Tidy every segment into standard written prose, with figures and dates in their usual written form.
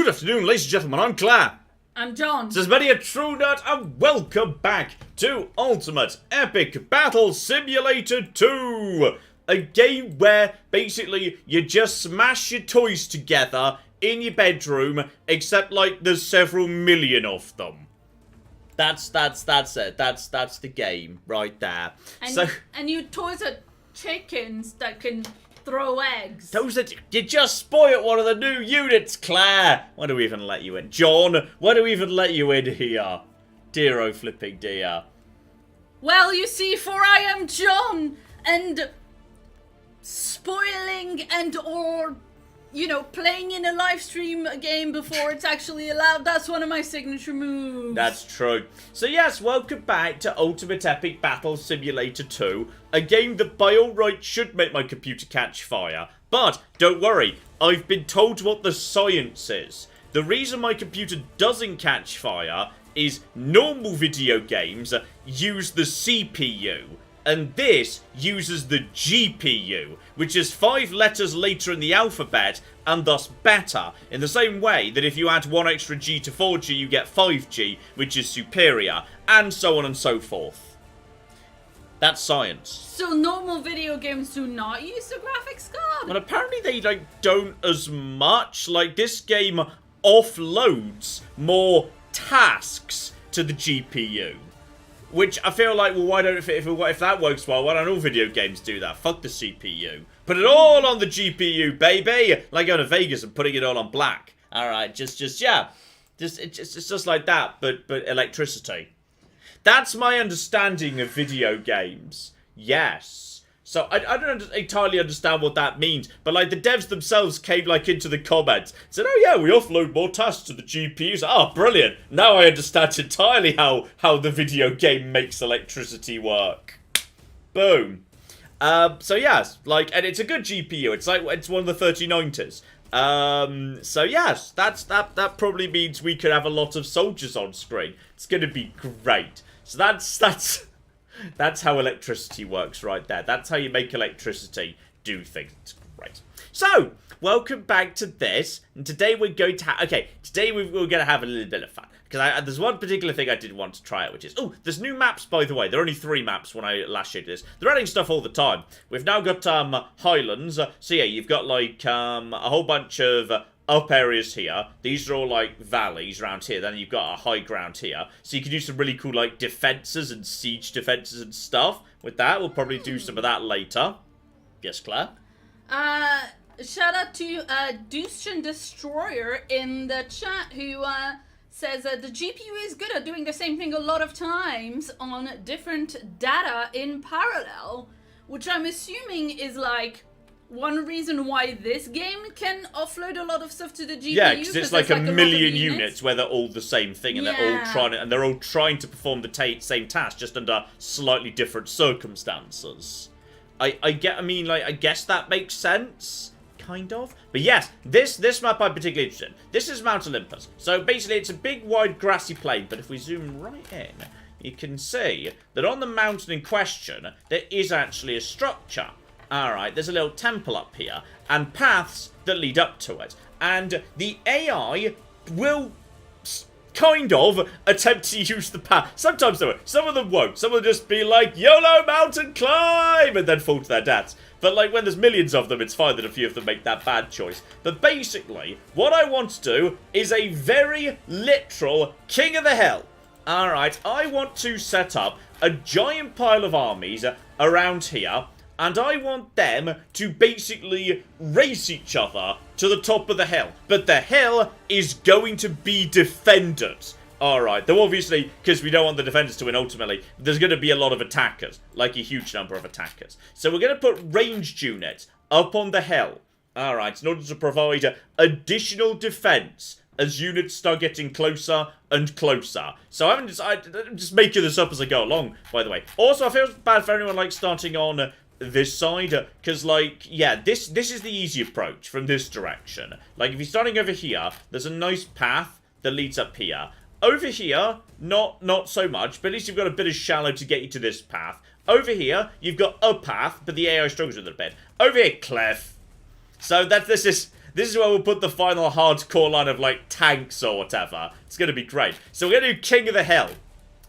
Good afternoon, ladies and gentlemen, I'm Claire. I'm John. This is many a true nerd, and welcome back to Ultimate Epic Battle Simulator 2. A game where, basically, you just smash your toys together in your bedroom, except, like, there's several million of them. That's it. That's the game right there. And your toys are chickens that can throw eggs. You just spoiled one of the new units, Claire. Why do we even let you in? John, why do we even let you in here? Dear oh flipping dear. Well, you see, for I am John, and spoiling and or, playing in a live stream game before it's actually allowed, that's one of my signature moves. That's true. So yes, welcome back to Ultimate Epic Battle Simulator 2, a game that by all rights should make my computer catch fire. But don't worry, I've been told what the science is. The reason my computer doesn't catch fire is normal video games use the CPU, and this uses the GPU, which is 5 letters later in the alphabet, and thus better, in the same way that if you add 1 extra G to 4G, you get 5G, which is superior, and so on and so forth. That's science. So normal video games do not use the graphics card? But apparently they don't as much. Like, this game offloads more tasks to the GPU. Which I feel like, well, why don't if that works well, why don't all video games do that? Fuck the CPU. Put it all on the GPU, baby! Like going to Vegas and putting it all on black. Alright, it's just like that, but electricity. That's my understanding of video games. Yes. So, I don't entirely understand what that means, but, like, the devs themselves came, like, into the comments, said, oh, yeah, we offload more tasks to the GPUs. Oh, brilliant. Now I understand entirely how the video game makes electricity work. Boom. So, yes, like, and it's a good GPU. It's one of the 3090s. So, yes, that probably means we could have a lot of soldiers on screen. It's gonna be great. So, that's how electricity works right there. That's how you make electricity do things. It's great. So, welcome back to this. And today we're going to we're going to have a little bit of fun. Because there's one particular thing I did want to try out, which is, there's new maps, by the way. There are only 3 maps when I last showed this. They're adding stuff all the time. We've now got Highlands. So yeah, you've got like a whole bunch of up areas here. These are all like valleys around here. Then you've got a high ground here. So you can do some really cool like defenses and siege defenses and stuff with that. We'll probably do some of that later. Yes, Claire? Shout out to Dushan Destroyer in the chat who says the GPU is good at doing the same thing a lot of times on different data in parallel, which I'm assuming is like one reason why this game can offload a lot of stuff to the GPU. Yeah, because it's like a million units where they're all the same thing, and they're all trying to perform the same task, just under slightly different circumstances. I guess that makes sense. Kind of. But yes, this map I'm particularly interested in. This is Mount Olympus. So basically it's a big wide grassy plain, but if we zoom right in, you can see that on the mountain in question, there is actually a structure. Alright, there's a little temple up here, and paths that lead up to it. And the AI will kind of attempt to use the path. Sometimes they will. Some of them won't. Some will just be like, YOLO mountain climb, and then fall to their deaths. But like when there's millions of them, it's fine that a few of them make that bad choice. But basically, what I want to do is a very literal King of the Hill. Alright, I want to set up a giant pile of armies around here, and I want them to basically race each other to the top of the hill. But the hill is going to be defended. Alright, though obviously, because we don't want the defenders to win ultimately, there's going to be a lot of attackers. Like a huge number of attackers. So we're going to put ranged units up on the hill. Alright, in order to provide additional defense as units start getting closer and closer. So I'm just making this up as I go along, by the way. Also, I feel bad for anyone like starting on this side, because like, yeah, this is the easy approach from this direction. Like, if you're starting over here, there's a nice path that leads up here. Over here, not so much, but at least you've got a bit of shallow to get you to this path. Over here, you've got a path, but the AI struggles with it a bit. Over here, cliff. So this is This is where we'll put the final hardcore line of, like, tanks or whatever. It's going to be great. So we're going to do King of the Hill.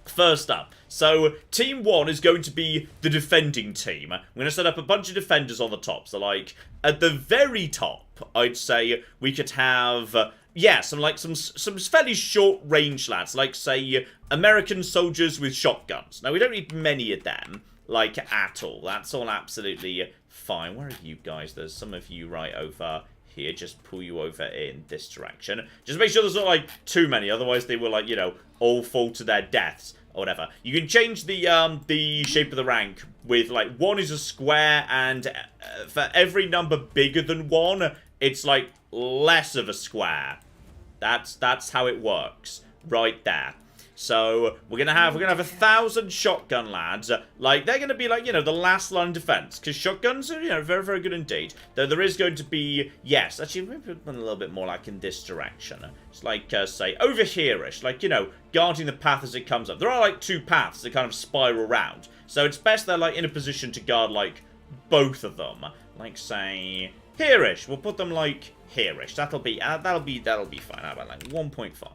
First up. So, Team 1 is going to be the defending team. We're going to set up a bunch of defenders on the top. So, like, at the very top, I'd say we could have... yeah, some fairly short-range lads, like, say, American soldiers with shotguns. Now, we don't need many of them, like, at all. That's all absolutely fine. Where are you guys? There's some of you right over here. Just pull you over in this direction. Just make sure there's not, like, too many. Otherwise, they will, like, you know, all fall to their deaths or whatever. You can change the shape of the rank with, like, 1 is a square, and for every number bigger than 1, it's, like, less of a square. That's how it works right there. So we're gonna have 1,000 shotgun lads. Like, they're gonna be like, you know, the last line of defense, because shotguns are, you know, very, very good indeed. Though there is going to be, yes, actually maybe a little bit more like in this direction. It's like say over here-ish, like, you know, guarding the path as it comes up. There are like 2 paths that kind of spiral round, so it's best they're like in a position to guard like both of them. Like, say here-ish. We'll put them like here-ish. That'll be fine. How about like 1.5?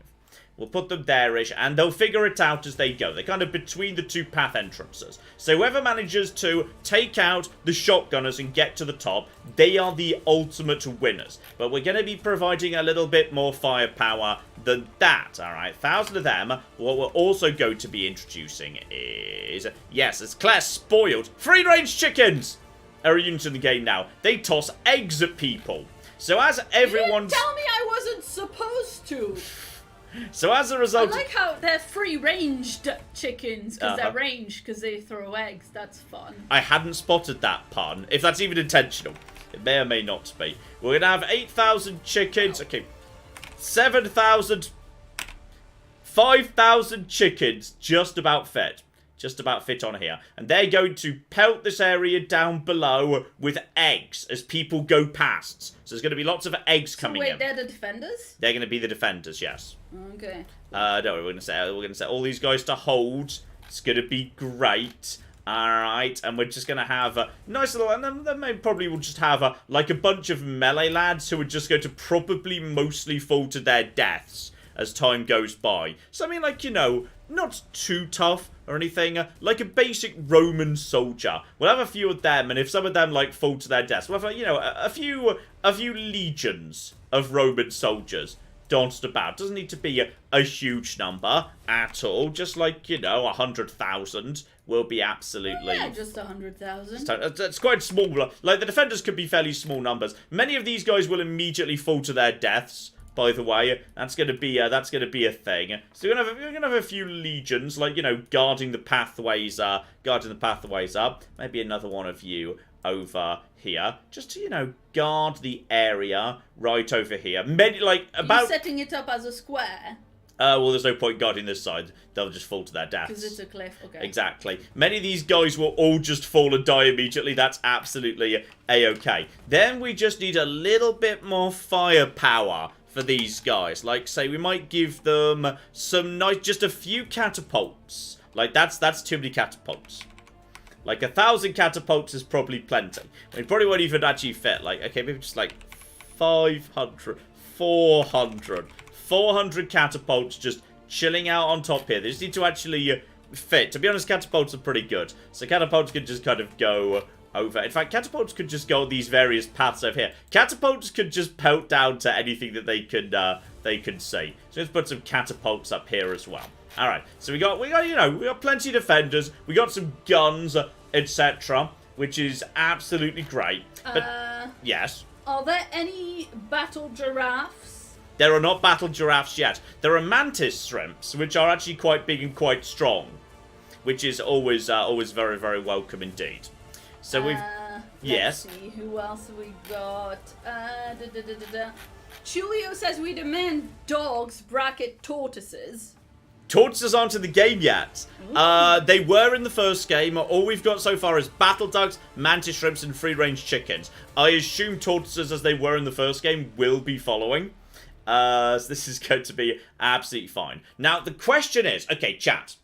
We'll put them there-ish, and they'll figure it out as they go. They're kind of between the 2 path entrances. So whoever manages to take out the shotgunners and get to the top, they are the ultimate winners. But we're going to be providing a little bit more firepower than that, alright? 1,000 of them. What we're also going to be introducing is, yes, as Claire spoiled, free-range chickens are a unit in the game now. They toss eggs at people. So as everyone's... You didn't tell me I wasn't supposed to. So as a result... I like how they're free-ranged chickens, because they're ranged, because they throw eggs. That's fun. I hadn't spotted that pun, if that's even intentional. It may or may not be. We're going to have 8,000 chickens. Okay. 7,000... 5,000 chickens just about fit. Just about fit on here. And they're going to pelt this area down below with eggs as people go past. So there's going to be lots of eggs coming in. Wait, they're the defenders? They're going to be the defenders, yes. Okay. Don't worry, we're going to set all these guys to hold. It's going to be great. Alright, and we're just going to have a nice little... And then maybe probably we'll just have like a bunch of melee lads who are just going to probably mostly fall to their deaths as time goes by. So, I mean, like, you know, not too tough or anything. Like a basic Roman soldier. We'll have a few of them, and if some of them, like, fall to their deaths, we'll have, you know, a few legions of Roman soldiers danced about. Doesn't need to be a huge number at all. Just like, you know, 100,000 will be absolutely... Yeah, just 100,000. It's quite small. Like, the defenders could be fairly small numbers. Many of these guys will immediately fall to their deaths. By the way, that's gonna be a thing. So we're gonna have a few legions, like, you know, guarding the pathways up. Maybe another one of you over here, just to, you know, guard the area right over here. Many, like, about... You're setting it up as a square. Well, there's no point guarding this side. They'll just fall to their deaths. Because it's a cliff, okay. Exactly. Many of these guys will all just fall and die immediately. That's absolutely a-okay. Then we just need a little bit more firepower for these guys. Like, say, we might give them some nice, just a few catapults. Like, that's too many catapults. Like, 1,000 catapults is probably plenty. I mean, probably won't even actually fit. Like, okay, maybe just like 500, 400. 400 catapults just chilling out on top here. They just need to actually fit. To be honest, catapults are pretty good. So catapults can just kind of go over. In fact, catapults could just go these various paths over here. Catapults could just pelt down to anything that they could see. So let's put some catapults up here as well. All right. So we got you know, we got plenty of defenders. We got some guns, etc., which is absolutely great. But yes. Are there any battle giraffes? There are not battle giraffes yet. There are mantis shrimps, which are actually quite big and quite strong, which is always very, very welcome indeed. So we've... Yes. Let's see, who else have we got? Chulio says we demand dogs, bracket tortoises. Tortoises aren't in the game yet. They were in the first game. All we've got so far is battle ducks, mantis shrimps, and free-range chickens. I assume tortoises, as they were in the first game, will be following. So this is going to be absolutely fine. Now, the question is... Okay, chat.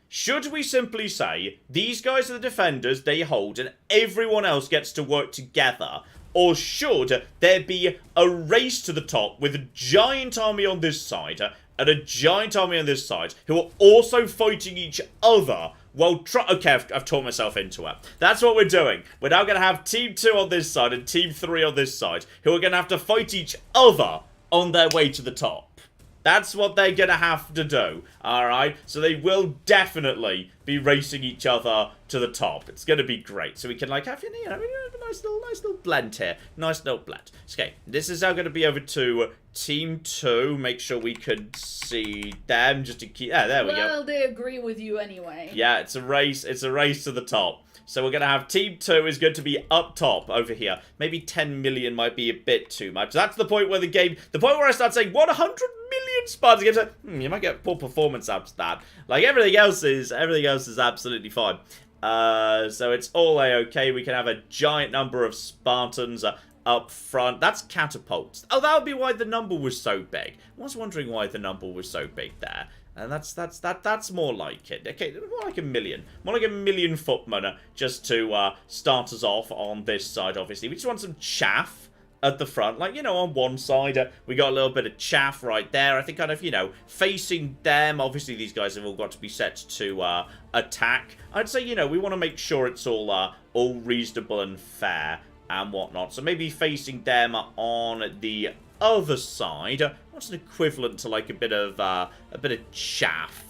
Should we simply say, these guys are the defenders, they hold, and everyone else gets to work together? Or should there be a race to the top with a giant army on this side and a giant army on this side who are also fighting each other? Well, okay, I've talked myself into it. That's what we're doing. We're now going to have Team 2 on this side and Team 3 on this side, who are going to have to fight each other on their way to the top. That's what they're going to have to do, alright? So they will definitely be racing each other to the top. It's going to be great. So we can, like, have, you know, a nice little blend here. Nice little blend. Okay, this is now going to be over to Team 2. Make sure we could see them just to keep... Yeah, there we go. Well, they agree with you anyway. Yeah, it's a race. It's a race to the top. So we're going to have Team 2 is going to be up top over here. Maybe 10 million might be a bit too much. That's the point where the game... The point where I start saying, 100 million Spartans. Games like, you might get poor performance out of that. Like, everything else is absolutely fine. So it's all A-okay. We can have a giant number of Spartans up front. That's catapults. Oh, that would be why the number was so big. I was wondering why the number was so big there. And that's more like it. Okay, more like a million. More like a million footmen just to start us off on this side, obviously. We just want some chaff at the front. Like, you know, on one side, we got a little bit of chaff right there. I think kind of, you know, facing them. Obviously, these guys have all got to be set to attack. I'd say, you know, we want to make sure it's all reasonable and fair and whatnot. So maybe facing them on the other side. What's an equivalent to like a bit of chaff,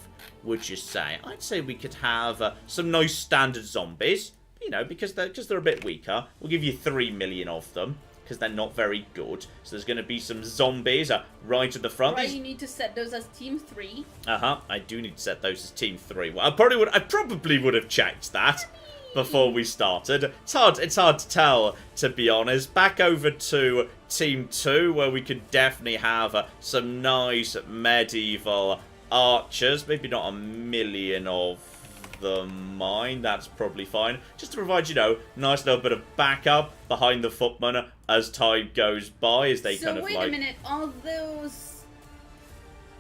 would you say? I'd say we could have some nice standard zombies, you know, because they're a bit weaker. We'll give you 3 million of them because they're not very good. So there's going to be some zombies right at the front. Right, you need to set those as Team 3. I do need to set those as Team 3. Well, I probably would have checked that before we started. It's hard to tell, to be honest. Back over to Team 2, where we could definitely have some nice medieval archers. Maybe not a million of them, mind. That's probably fine. Just to provide, you know, nice little bit of backup behind the footmen as time goes by, as they kind of like... So wait a minute, are those...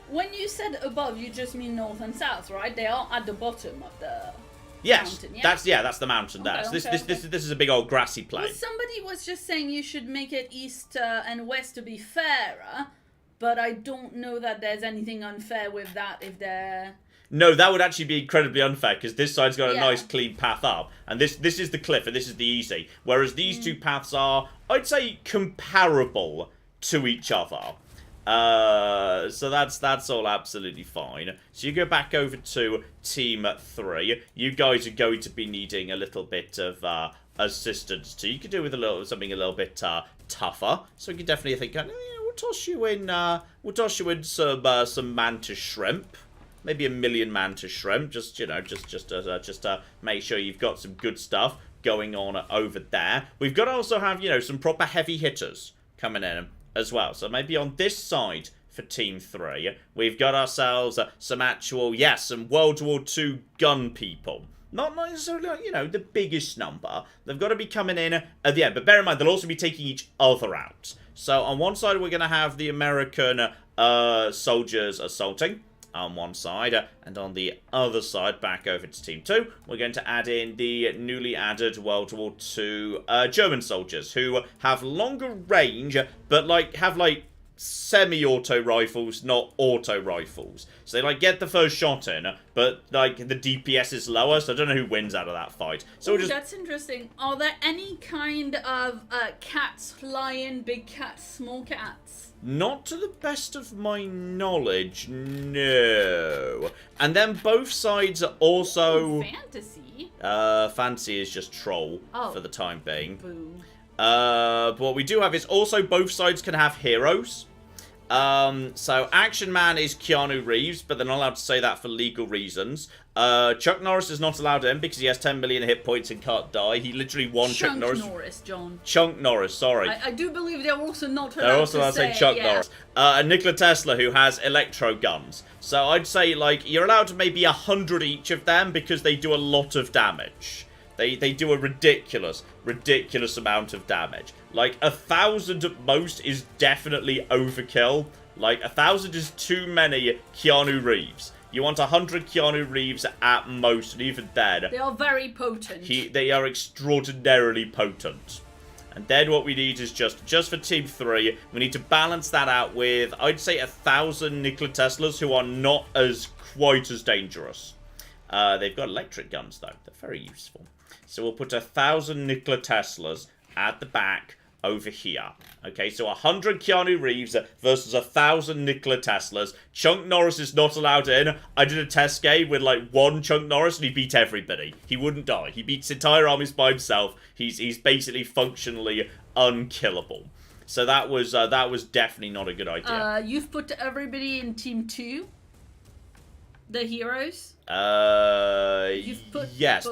When you said above, you just mean north and south, right? They are at the bottom of the... Yes, mountain, yeah? that's the mountain there. Okay, So this is a big old grassy plain. Well, somebody was just saying you should make it east and west to be fairer, but I don't know that there's anything unfair with that if they're... No, that would actually be incredibly unfair, because this side's got a nice clean path up, and this is the cliff, and this is the easy. Whereas these two paths are, I'd say, comparable to each other. So that's all absolutely fine. So you go back over to Team 3. You guys are going to be needing a little bit of assistance too. You could do with something a little bit tougher. So we could definitely think, we'll toss you in some mantis shrimp. Maybe a million mantis shrimp. Just to make sure you've got some good stuff going on over there. We've got to also have, you know, some proper heavy hitters coming in as well. So maybe on this side for Team 3, we've got ourselves some World War II gun people. Not necessarily, you know, the biggest number. They've got to be coming in at the end. But bear in mind, they'll also be taking each other out. So on one side, we're going to have the American soldiers assaulting on one side, and on the other side, back over to Team 2, we're going to add in the newly added World War II German soldiers, who have longer range, but have semi-auto rifles, not auto rifles. So they get the first shot in, but the DPS is lower, so I don't know who wins out of that fight. So that's interesting. Are there any kind of cats, lion, big cats, small cats? Not to the best of my knowledge, no. And then both sides are also... Fantasy? Fantasy is just troll for the time being. Boo. But what we do have is also both sides can have heroes. So Action Man is Keanu Reeves, but they're not allowed to say that for legal reasons. Chuck Norris is not allowed in because he has 10 million hit points and can't die. He literally won Chuck Norris. Chunk Norris, John. Chunk Norris, sorry. I do believe they're also not allowed They're also allowed to say Chuck yeah. Norris. And Nikola Tesla, who has electro guns. So I'd say, you're allowed to maybe 100 each of them because they do a lot of damage. They do a ridiculous amount of damage. 1,000 at most is definitely overkill. 1,000 is too many Keanu Reeves. You want 100 Keanu Reeves at most, and even then... They are very potent. They are extraordinarily potent. And then what we need is just for Team 3, we need to balance that out with, I'd say, 1,000 Nikola Teslas who are not as quite as dangerous. They've got electric guns, though. They're very useful. So we'll put 1,000 Nikola Teslas at the back over here. Okay, so 100 Keanu Reeves versus 1,000 Nikola Teslas. Chunk Norris is not allowed in. I did a test game with, like, one Chunk Norris, and he beat everybody. He wouldn't die. He beats entire armies by himself. He's basically functionally unkillable. So that was definitely not a good idea. You've put everybody in Team 2? The heroes? You've put yes,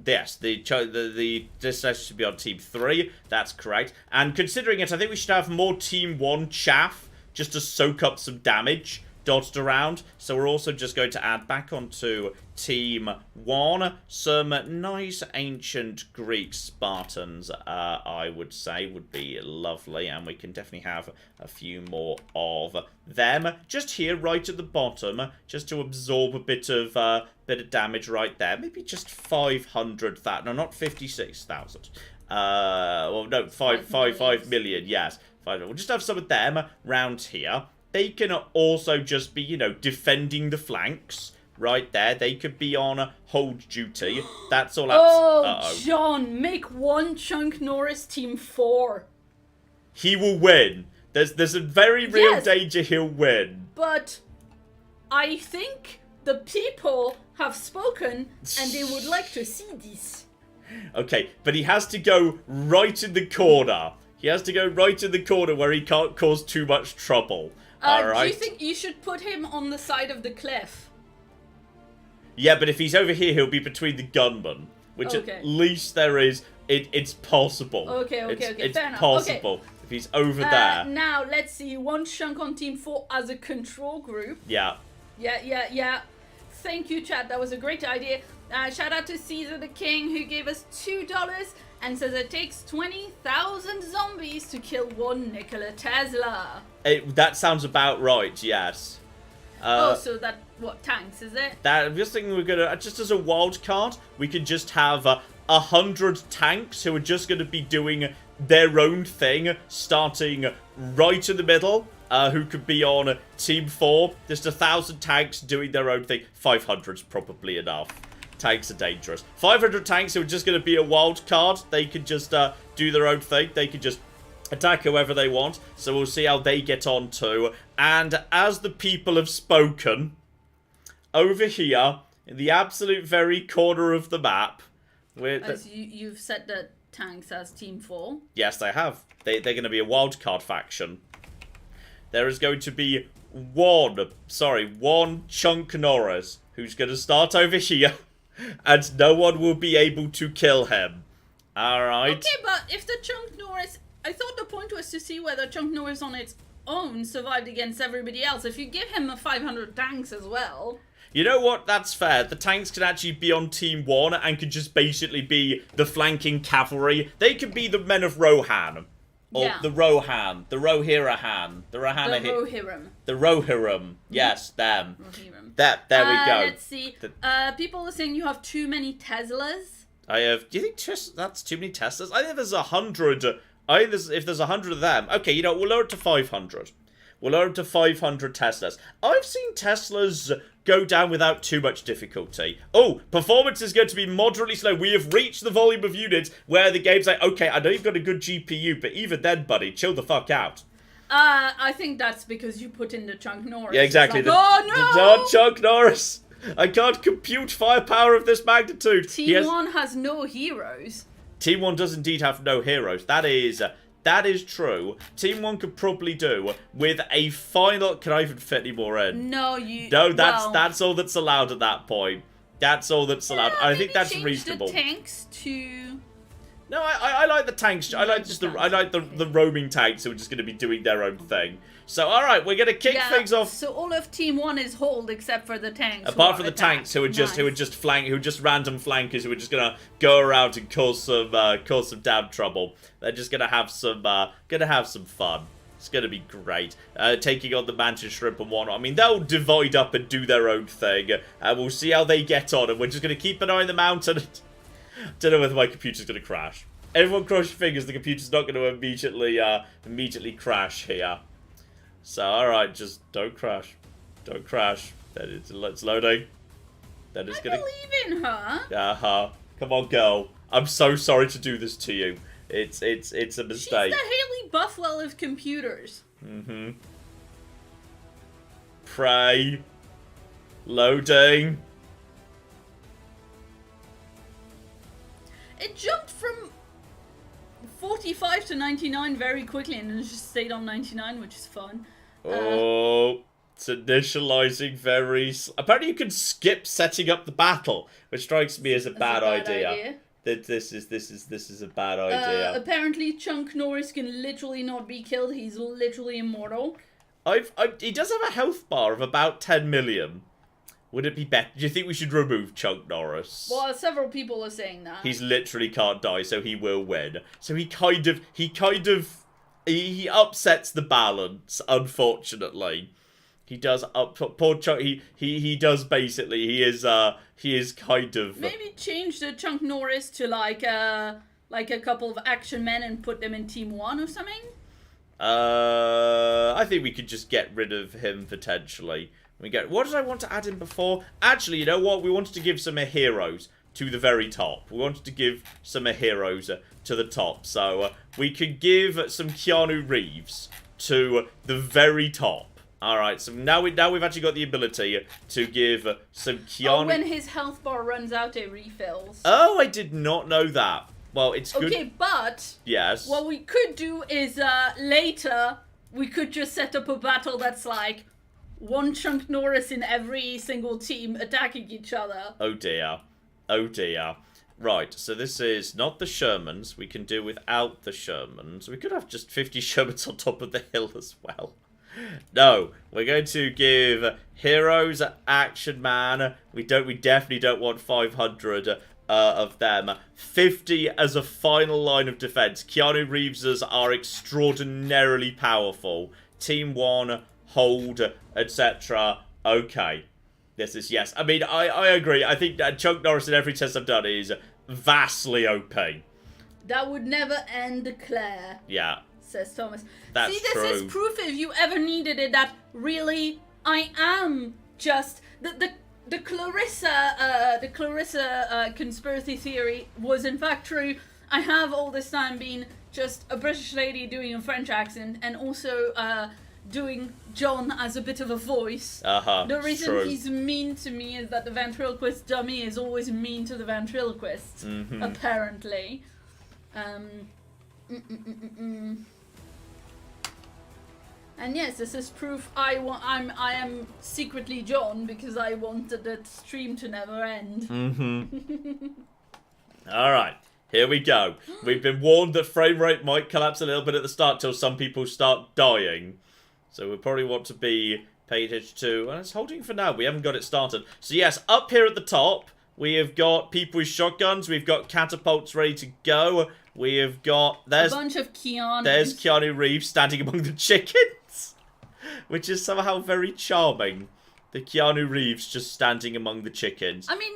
Yes, this should be on Team 3. That's correct. And considering it, I think we should have more Team 1 chaff just to soak up some damage dotted around. So we're also just going to add back onto Team 1 some nice ancient Greek Spartans, I would say, would be lovely. And we can definitely have a few more of them just here right at the bottom, just to absorb a bit of damage right there. Maybe just 500,000. No, not 56,000. Well, no, 5 million. Yes, 5. We'll just have some of them round here. They can also just be, you know, defending the flanks right there. They could be on hold duty. That's all. John, make one Chunk Norris Team 4. He will win. There's a very real danger he'll win. But I think the people have spoken and they would like to see this. Okay, but he has to go right in the corner. He has to go right in the corner where he can't cause too much trouble. Alright. Do you think you should put him on the side of the cliff? Yeah, but if he's over here, he'll be between the gunmen. Which at least there is... It's possible. Okay, it's fair enough. Possible. Okay. If he's over there. Now, let's see. One chunk on Team 4 as a control group. Yeah. Yeah. Thank you, chat. That was a great idea. Shout out to Caesar the King, who gave us $2 and says it takes 20,000 zombies to kill one Nikola Tesla. That sounds about right, yes. So that, what, tanks, is it? I'm just thinking we're gonna, just as a wild card, we could just have 100 tanks who are just gonna be doing their own thing, starting right in the middle, who could be on Team 4. Just 1,000 tanks doing their own thing. 500's probably enough. Tanks are dangerous. 500 tanks who are just going to be a wild card. They could just do their own thing. They could just attack whoever they want. So we'll see how they get on too. And as the people have spoken, over here, in the absolute very corner of the map... As you've set the tanks as Team 4? Yes, they have. They're going to be a wild card faction. There is going to be one Chunk Norris who's going to start over here. And no one will be able to kill him. Alright. Okay, but if the Chunk Norris... I thought the point was to see whether Chunk Norris on its own survived against everybody else. If you give him 500 tanks as well... You know what? That's fair. The tanks can actually be on Team 1 and could just basically be the flanking cavalry. They could be the men of Rohan. Or the Rohan. The Rohirahan. The Rohana... The Rohirrim. The Rohirrim. Yes, them. Rohirrim. There we go. Let's see. People are saying you have too many Teslas. I have... Do you think that's too many Teslas? I think there's 100... if there's 100 of them... Okay, you know, we'll lower it to 500. We'll lower it to 500 Teslas. I've seen Teslas go down without too much difficulty. Oh, performance is going to be moderately slow. We have reached the volume of units where the game's like, okay, I know you've got a good GPU, but even then, buddy, chill the fuck out. I think that's because you put in the Chunk Norris. Yeah, exactly. Like, oh, no! Chunk Norris! I can't compute firepower of this magnitude. Team 1 has no heroes. Team 1 does indeed have no heroes. That is true. Team 1 could probably do with a final... Can I even fit any more in? No, that's all that's allowed at that point. That's all that's allowed. I think that's reasonable. The tanks to... No, I like the tanks. I like the roaming tanks who are just going to be doing their own thing. So, all right, we're going to kick things off. So all of Team 1 is hold except for the tanks. Apart from the tanks who are just random flankers who are just going to go around and cause some damn trouble. They're just going to have some fun. It's going to be great. Taking on the mantis shrimp and whatnot. I mean, they'll divide up and do their own thing. And we'll see how they get on. And we're just going to keep an eye on the mountain. Don't know whether my computer's going to crash. Everyone cross your fingers. The computer's not going to immediately crash here. So, alright, just don't crash. Don't crash. It's loading. Then it's gonna... believe in her. Uh-huh. Come on, girl. I'm so sorry to do this to you. It's a mistake. She's the Haley Buffwell of computers. Mm-hmm. Pray. Loading. It jumped from 45 to 99 very quickly and then just stayed on 99, which is fun. Oh, it's initializing very... Apparently you can skip setting up the battle, which strikes me as a bad idea. This is a bad idea. Apparently Chunk Norris can literally not be killed. He's literally immortal. He does have a health bar of about 10 million. Would it be better? Do you think we should remove Chunk Norris? Well, several people are saying that. He's literally can't die, so he will win. So he upsets the balance, unfortunately. He does poor Chunk. He does basically. He is kind of. Maybe change the Chunk Norris to like a couple of action men and put them in Team 1 or something. I think we could just get rid of him potentially. What did I want to add in before? Actually, you know what? We wanted to give some heroes to the very top. We wanted to give some heroes to the top. So we could give some Keanu Reeves to the very top. Alright, so now we've actually got the ability to give some Keanu... Oh, when his health bar runs out, it refills. Oh, I did not know that. Well, it's good... Okay, but... Yes? What we could do is, later, we could just set up a battle that's like... one Chunk Norris in every single team attacking each other. Oh dear. Oh dear. Right, so this is not the Shermans. We can do without the Shermans. We could have just 50 Shermans on top of the hill as well. No, we're going to give Heroes Action Man. We definitely don't want 500 of them. 50 as a final line of defense. Keanu Reeves are extraordinarily powerful. Team 1, hold, etc. Okay. This is yes. I mean, I agree. I think that Chunk Norris in every test I've done is vastly OP. That would never end, Claire. Yeah. Says Thomas. That's See, this true. is proof if you ever needed it that really I am just the Clarissa conspiracy theory was in fact true. I have all this time been just a British lady doing a French accent and also doing John as a bit of a voice. The reason he's mean to me is that the ventriloquist dummy is always mean to the ventriloquist, apparently. And yes, this is proof I am secretly John because I wanted that stream to never end. Alright, here we go. We've been warned that frame rate might collapse a little bit at the start till some people start dying. So we probably want to be paid attention to. And it's holding for now. We haven't got it started. So yes, up here at the top, we have got people with shotguns. We've got catapults ready to go. We have got... a bunch of Keanu. There's Keanu Reeves standing among the chickens. Which is somehow very charming. The Keanu Reeves just standing among the chickens. I mean,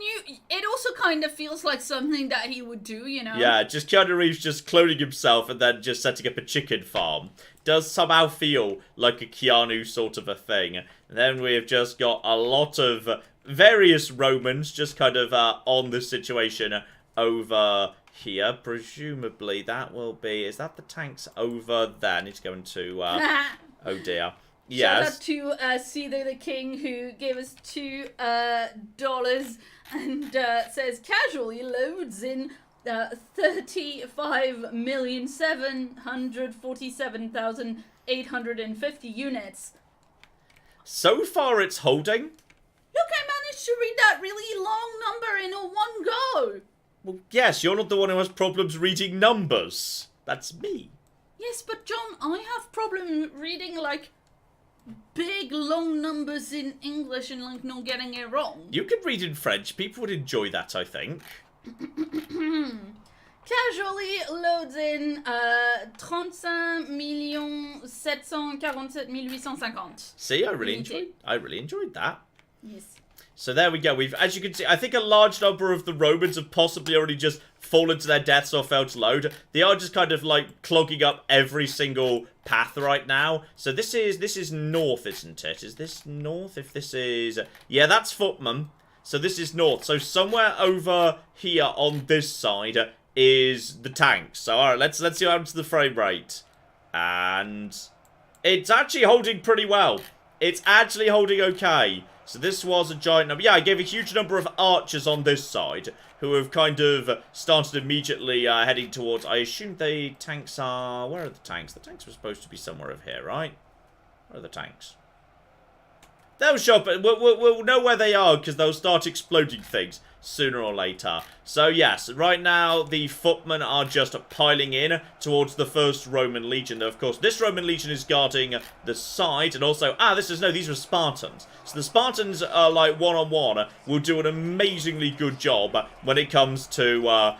it also kind of feels like something that he would do, you know? Yeah, just Keanu Reeves just cloning himself and then just setting up a chicken farm. Does somehow feel like a Keanu sort of a thing. And then we've just got a lot of various Romans just kind of on the situation over here. Presumably that will be... Is that the tanks over there? I need to go into... oh dear. Yes. Shout out to Caesar the King who gave us $2 and says casually loads in 35,747,850 units. So far it's holding. Look, I managed to read that really long number in one go. Well, yes, you're not the one who has problems reading numbers. That's me. Yes, but John, I have problem reading like big long numbers in English and like not getting it wrong. You could read in French. People would enjoy that, I think. Casually loads in 35,747,850. See, I really enjoyed that. Yes. So there we go. We've, as you can see, I think a large number of the Romans have possibly already just fallen to their deaths or failed to load. They are just kind of like clogging up every single path right now. So this is north, isn't it? Is this north? If this is... Yeah, that's Footman. So this is north. So somewhere over here on this side is the tanks. So alright, let's see what happens to the frame rate. And it's actually holding pretty well. It's actually holding okay. So this was a giant number. Yeah, I gave a huge number of archers on this side who have kind of started immediately heading towards... I assume the tanks are... Where are the tanks? The tanks were supposed to be somewhere over here, right? Where are the tanks? They'll show up. We'll know where they are because they'll start exploding things sooner or later. So yes, right now the footmen are just piling in towards the first Roman legion. Now, of course, this Roman legion is guarding the side, and also these were Spartans. So the Spartans are like one-on-one will do an amazingly good job when it comes to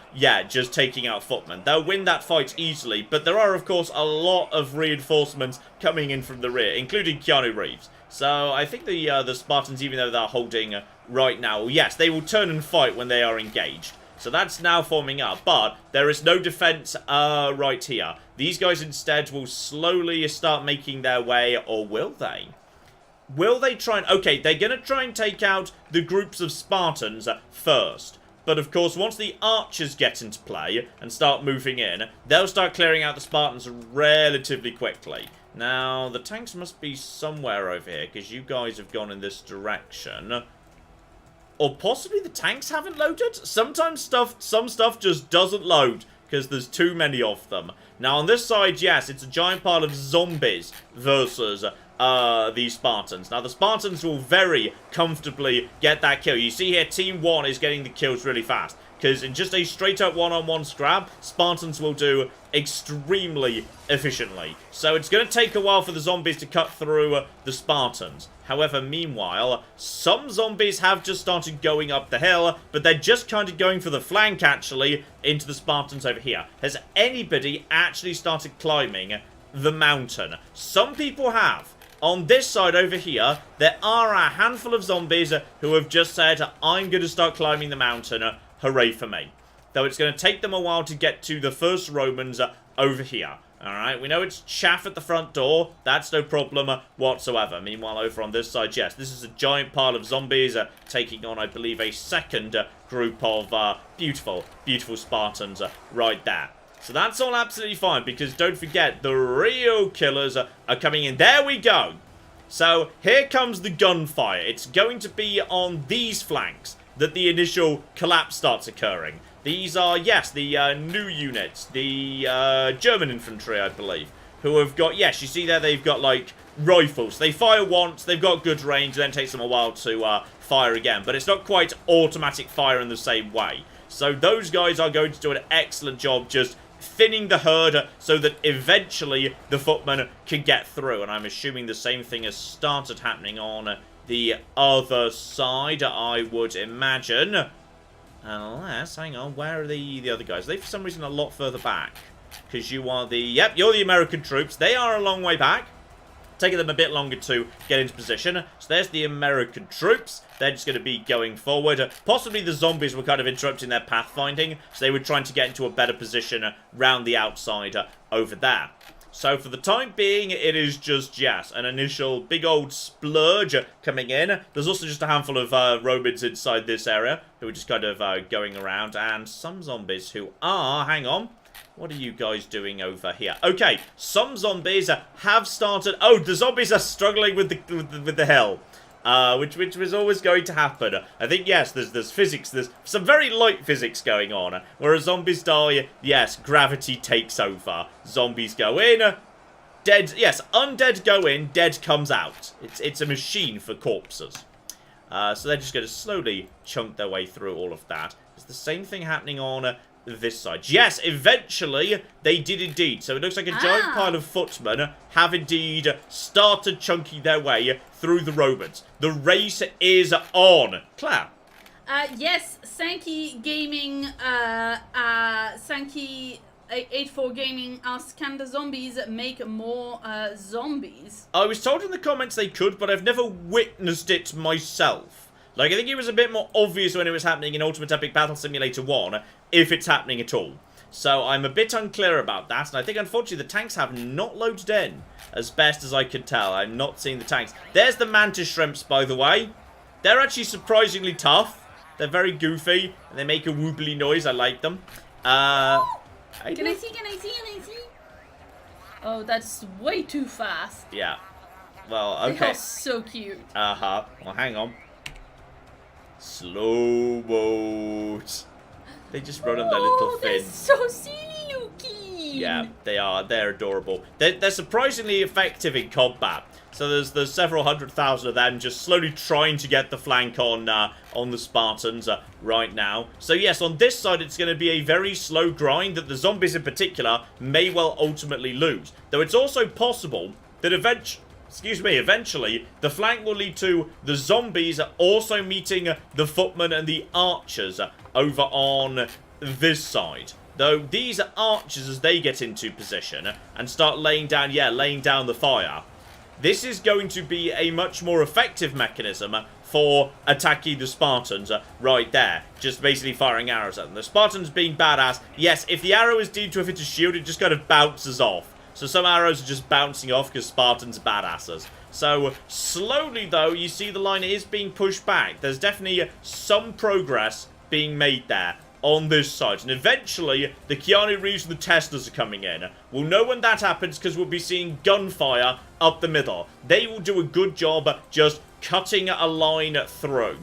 just taking out footmen. They'll win that fight easily, but there are of course a lot of reinforcements coming in from the rear, including Keanu Reeves. So I think the Spartans, even though they're holding right now, yes, they will turn and fight when they are engaged. So that's now forming up, but there is no defense right here. These guys instead will slowly start making their way, or will they? Will they try and... Okay, they're going to try and take out the groups of Spartans first. But of course, once the archers get into play and start moving in, they'll start clearing out the Spartans relatively quickly. Now, the tanks must be somewhere over here, because you guys have gone in this direction. Or possibly the tanks haven't loaded? Sometimes some stuff just doesn't load, because there's too many of them. Now, on this side, yes, it's a giant pile of zombies versus the Spartans. Now, the Spartans will very comfortably get that kill. You see here, Team 1 is getting the kills really fast. Because in just a straight-up one-on-one scrap, Spartans will do extremely efficiently. So it's going to take a while for the zombies to cut through the Spartans. However, meanwhile, some zombies have just started going up the hill, but they're just kind of going for the flank, actually, into the Spartans over here. Has anybody actually started climbing the mountain? Some people have. On this side over here, there are a handful of zombies who have just said, I'm going to start climbing the mountain. Hooray for me. Though it's going to take them a while to get to the first Romans over here. Alright, we know it's chaff at the front door. That's no problem whatsoever. Meanwhile, over on this side, yes, this is a giant pile of zombies taking on, I believe, a second group of beautiful, beautiful Spartans right there. So that's all absolutely fine, because don't forget, the real killers are coming in. There we go. So here comes the gunfire. It's going to be on these flanks that the initial collapse starts occurring. These are, yes, the new units, the German infantry, I believe, who have got, yes, you see there, they've got, like, rifles. They fire once, they've got good range, then it takes them a while to fire again. But it's not quite automatic fire in the same way. So those guys are going to do an excellent job just thinning the herd so that eventually the footmen can get through. And I'm assuming the same thing has started happening on the other side, I would imagine. Unless, hang on, where are the other guys? Are they, for some reason, a lot further back? Because you are the... Yep, you're the American troops. They are a long way back. Taking them a bit longer to get into position. So there's the American troops. They're just going to be going forward. Possibly the zombies were kind of interrupting their pathfinding, so they were trying to get into a better position round the outside over there. So for the time being, it is just, yes, an initial big old splurge coming in. There's also just a handful of Romans inside this area who are just kind of going around. And some zombies who are, hang on, what are you guys doing over here? Okay, some zombies have started... Oh, the zombies are struggling with the hill. Which was always going to happen. I think, yes, there's physics, there's some very light physics going on. Whereas zombies die, yes, gravity takes over. Zombies go in, dead, yes, undead go in, dead comes out. It's a machine for corpses. So they're just going to slowly chunk their way through all of that. There's the same thing happening on this side. Yes, eventually they did indeed. So it looks like a giant pile of footmen have indeed started chunking their way through the Romans. The race is on. Claire. Yes, Sankey Gaming, Sankey 84 Gaming asks, can the zombies make more zombies? I was told in the comments they could, but I've never witnessed it myself. Like, I think it was a bit more obvious when it was happening in Ultimate Epic Battle Simulator 1, if it's happening at all. So I'm a bit unclear about that, and I think, unfortunately, the tanks have not loaded in, as best as I could tell. I'm not seeing the tanks. There's the mantis shrimps, by the way. They're actually surprisingly tough. They're very goofy, and they make a woobly noise. I like them. Can I see? Oh, that's way too fast. Yeah. Well, okay. They're so cute. Uh-huh. Well, hang on. Slow boat. They just run on their little fins. They're so silly. Yeah, they are. They're adorable. They're surprisingly effective in combat. So there's several 100,000 of them just slowly trying to get the flank on the Spartans right now. So yes, on this side it's going to be a very slow grind that the zombies in particular may well ultimately lose. Though it's also possible that eventually the flank will lead to the zombies also meeting the footmen and the archers over on this side. Though these archers, as they get into position and start laying down the fire, this is going to be a much more effective mechanism for attacking the Spartans right there. Just basically firing arrows at them. The Spartans being badass, yes, if the arrow is deemed to have hit a shield, it just kind of bounces off. So some arrows are just bouncing off because Spartans are badasses. So slowly, though, you see the line is being pushed back. There's definitely some progress being made there on this side. And eventually, the Keanu Reeves and the Teslas are coming in. We'll know when that happens because we'll be seeing gunfire up the middle. They will do a good job just cutting a line through.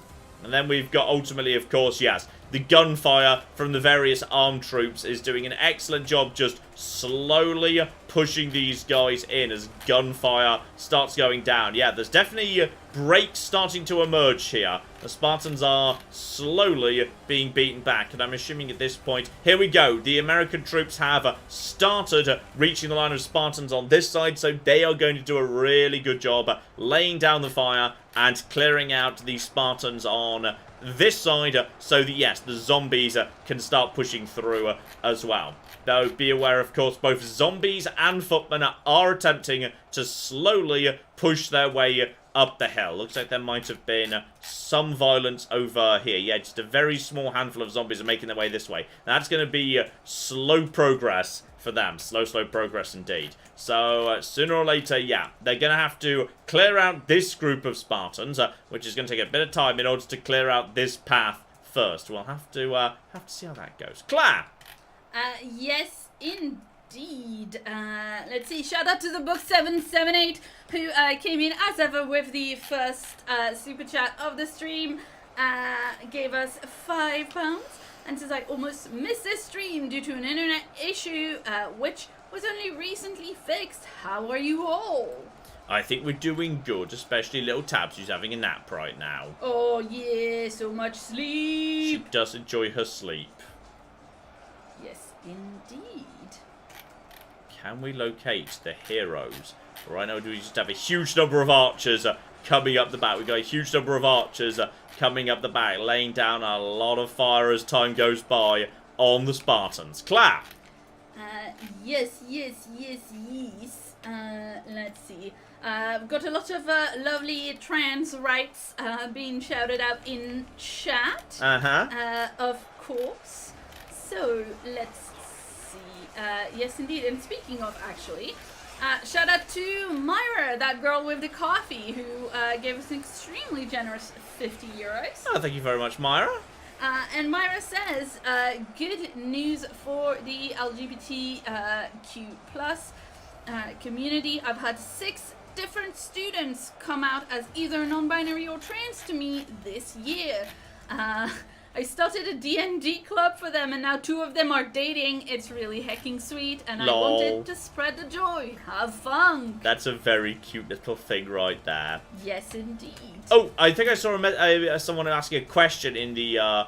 And then we've got, ultimately, of course, yes, the gunfire from the various armed troops is doing an excellent job just slowly pushing these guys in as gunfire starts going down. Yeah, there's definitely breaks starting to emerge here. The Spartans are slowly being beaten back, and I'm assuming at this point, here we go, the American troops have started reaching the line of Spartans on this side, so they are going to do a really good job laying down the fire and clearing out the Spartans on this side, so that, yes, the zombies can start pushing through as well. Though, be aware, of course, both zombies and footmen are attempting to slowly push their way up the hill. Looks like there might have been some violence over here. Yeah, just a very small handful of zombies are making their way this way. That's going to be slow progress for them. Slow progress indeed. So, sooner or later, yeah, they're going to have to clear out this group of Spartans, which is going to take a bit of time in order to clear out this path first. We'll have to see how that goes. Claire! Yes, indeed. Let's see. Shout out to the book 778 who came in as ever with the first super chat of the stream. Gave us £5 and says I almost missed this stream due to an internet issue, which was only recently fixed. How are you all? I think we're doing good, especially little Tabs who's having a nap right now. Oh yeah, so much sleep. She does enjoy her sleep. Yes, indeed. Can we locate the heroes? Right now, do we just have a huge number of archers coming up the back? We've got a huge number of archers coming up the back, laying down a lot of fire as time goes by on the Spartans. Claire! Yes. Let's see. We've got a lot of lovely trans rights being shouted out in chat. Of course. So, let's see. Yes, indeed. And speaking of, actually, shout out to Myra, that girl with the coffee, who gave us an extremely generous €50. Oh, thank you very much, Myra. And Myra says, good news for the LGBTQ plus community. I've had 6 different students come out as either non-binary or trans to me this year. I started a D&D club for them, and now 2 of them are dating. It's really hecking sweet, and Lol. I wanted to spread the joy. Have fun. That's a very cute little thing right there. Yes, indeed. Oh, I think I saw someone asking a question in the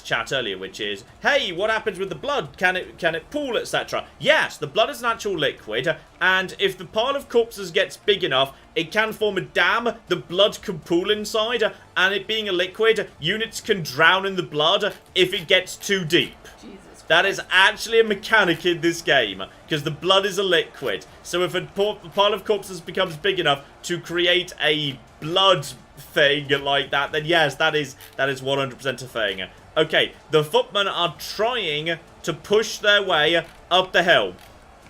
chat earlier, which is, hey, what happens with the blood? Can it pool, etc.? Yes, the blood is an actual liquid, and if the pile of corpses gets big enough, it can form a dam. The blood can pool inside, and it being a liquid, units can drown in the blood if it gets too deep. Jesus Christ. That is actually a mechanic in this game, because the blood is a liquid. So if a pile of corpses becomes big enough to create a blood thing like that, then yes, that is 100% a thing. Okay, the footmen are trying to push their way up the hill.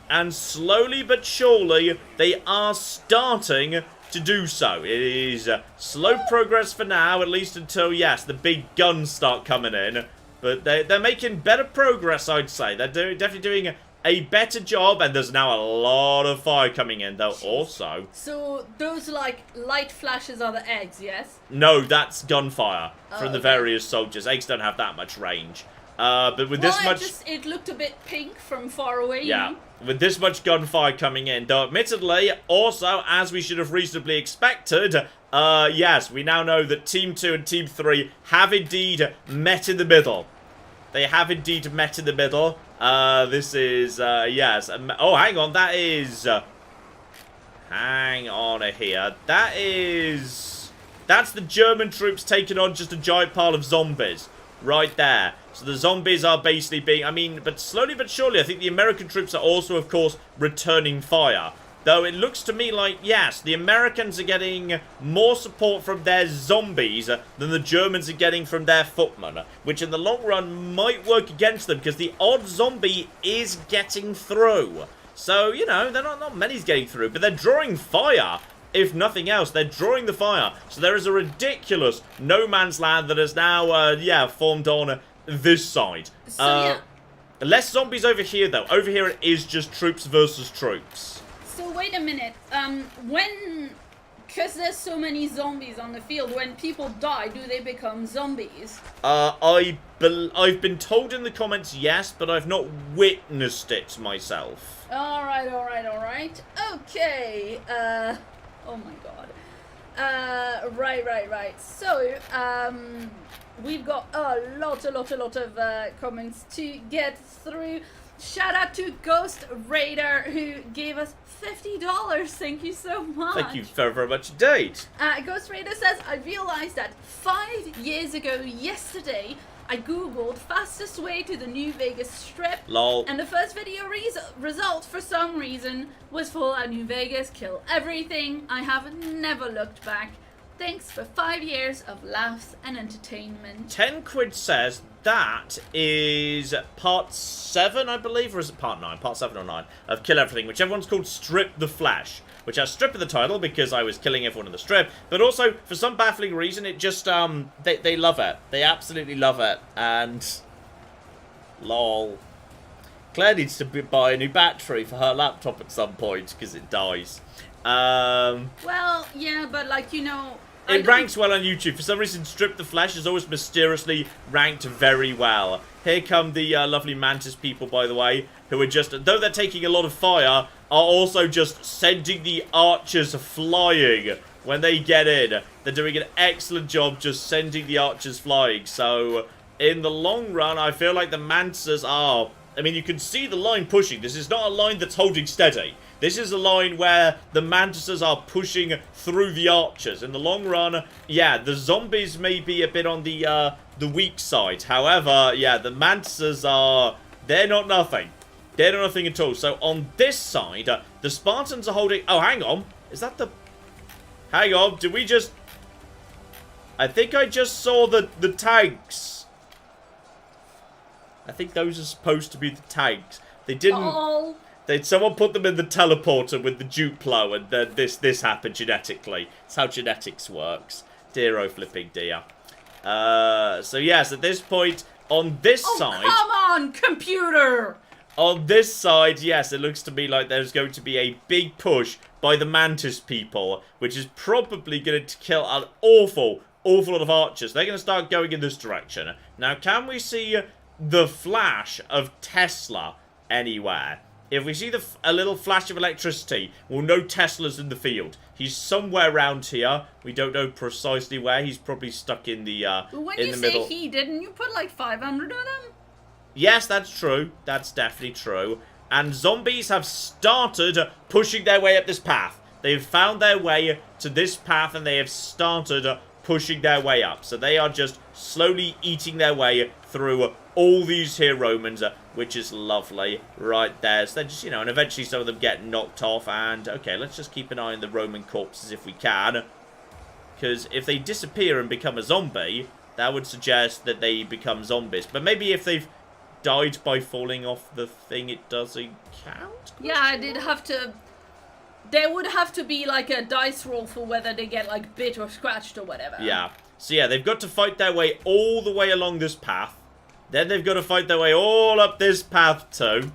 And slowly but surely, they are starting to do so. It is slow progress for now, at least until, yes, the big guns start coming in. But they're making better progress, I'd say. They're definitely doing a better job, and there's now a lot of fire coming in, though, also. So, those, like, light flashes are the eggs, yes? No, that's gunfire from the various soldiers. Eggs don't have that much range. But with this much... it looked a bit pink from far away, yeah. You know? With this much gunfire coming in, though admittedly, also, as we should have reasonably expected, yes, we now know that Team 2 and Team 3 have indeed met in the middle. They have indeed met in the middle. This is, yes. Oh, hang on, that is... hang on here. That's the German troops taking on just a giant pile of zombies. Right there. So the zombies are basically being... but slowly but surely, I think the American troops are also, of course, returning fire. Though it looks to me like, yes, the Americans are getting more support from their zombies than the Germans are getting from their footmen. Which in the long run might work against them, because the odd zombie is getting through. So, you know, not many's getting through, but they're drawing fire. If nothing else, they're drawing the fire. So there is a ridiculous no man's land that has now, formed on this side. So, yeah. Less zombies over here, though. Over here it is just troops versus troops. So wait a minute. Because there's so many zombies on the field, when people die, do they become zombies? I've been told in the comments yes, but I've not witnessed it myself. Alright. Okay. Oh my god. Right. So, we've got a lot of comments to get through. Shout out to Ghost Raider, who gave us $50. Thank you so much. Thank you very, very much indeed. Ghost Raider says, I realized that 5 years ago yesterday, I googled fastest way to the New Vegas Strip. Lol. And the first video result, for some reason, was Fallout New Vegas, kill everything. I have never looked back. Thanks for 5 years of laughs and entertainment. 10 quid says that is part 7, I believe, or is it part 9? Part 7 or 9 of Kill Everything, whichever one's called Strip the Flesh, which has Strip in the title because I was killing everyone in the strip, but also, for some baffling reason, it just, they love it. They absolutely love it, and... lol. Claire needs to buy a new battery for her laptop at some point, because it dies. Well, yeah, but, like, you know... It ranks well on YouTube. For some reason, Strip the Flesh is always mysteriously ranked very well. Here come the lovely Mantis people, by the way, who are just, though they're taking a lot of fire, are also just sending the archers flying when they get in. They're doing an excellent job just sending the archers flying. So, in the long run, I feel like the Mantises are... I mean, you can see the line pushing. This is not a line that's holding steady. This is a line where the Mantises are pushing through the archers. In the long run, yeah, the zombies may be a bit on the weak side. However, yeah, the Mantises are... they're not nothing. They're not nothing at all. So on this side, the Spartans are holding... oh, hang on. Is that the... hang on. Did we just... I think I just saw the tanks. I think those are supposed to be the tanks. They didn't... oh. Someone put them in the teleporter with the Duplo, and then this happened genetically. It's how genetics works. Dear oh flipping dear. So yes, at this point, on this side... come on, computer! On this side, yes, it looks to me like there's going to be a big push by the Mantis people, which is probably going to kill an awful lot of archers. They're going to start going in this direction. Now, can we see the flash of Tesla anywhere? If we see a little flash of electricity, we'll know Tesla's in the field. He's somewhere around here. We don't know precisely where. He's probably stuck in the when in you the say middle. he, didn't you put like 500 of them? Yes, that's true. That's definitely true. And zombies have started pushing their way up this path. They've found their way to this path, and they have started pushing their way up. So they are just slowly eating their way through all these here Romans, which is lovely right there. So they're just, you know, and eventually some of them get knocked off. And, okay, let's just keep an eye on the Roman corpses if we can. Because if they disappear and become a zombie, that would suggest that they become zombies. But maybe if they've died by falling off the thing, it doesn't count? Yeah, they'd have to... There would have to be, like, a dice roll for whether they get, like, bit or scratched or whatever. Yeah. So, yeah, they've got to fight their way all the way along this path. Then they've got to fight their way all up this path, too.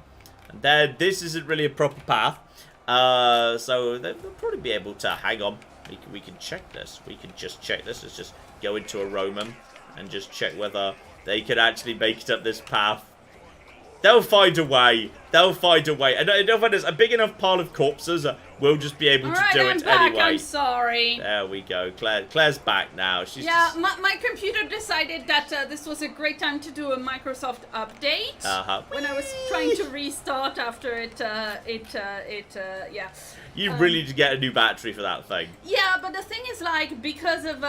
And then this isn't really a proper path. So they'll probably be able to... Hang on. We can check this. We can just check this. Let's just go into a Roman and just check whether they can actually make it up this path. They'll find a way. They'll find a way. And they'll find a big enough pile of corpses. We'll just be able to do it back. anyway. I'm sorry. There we go. Claire's back now. She's yeah, my computer decided that this was a great time to do a Microsoft update. When I was trying to restart after yeah. You really need to get a new battery for that thing. Yeah, but the thing is, like, because of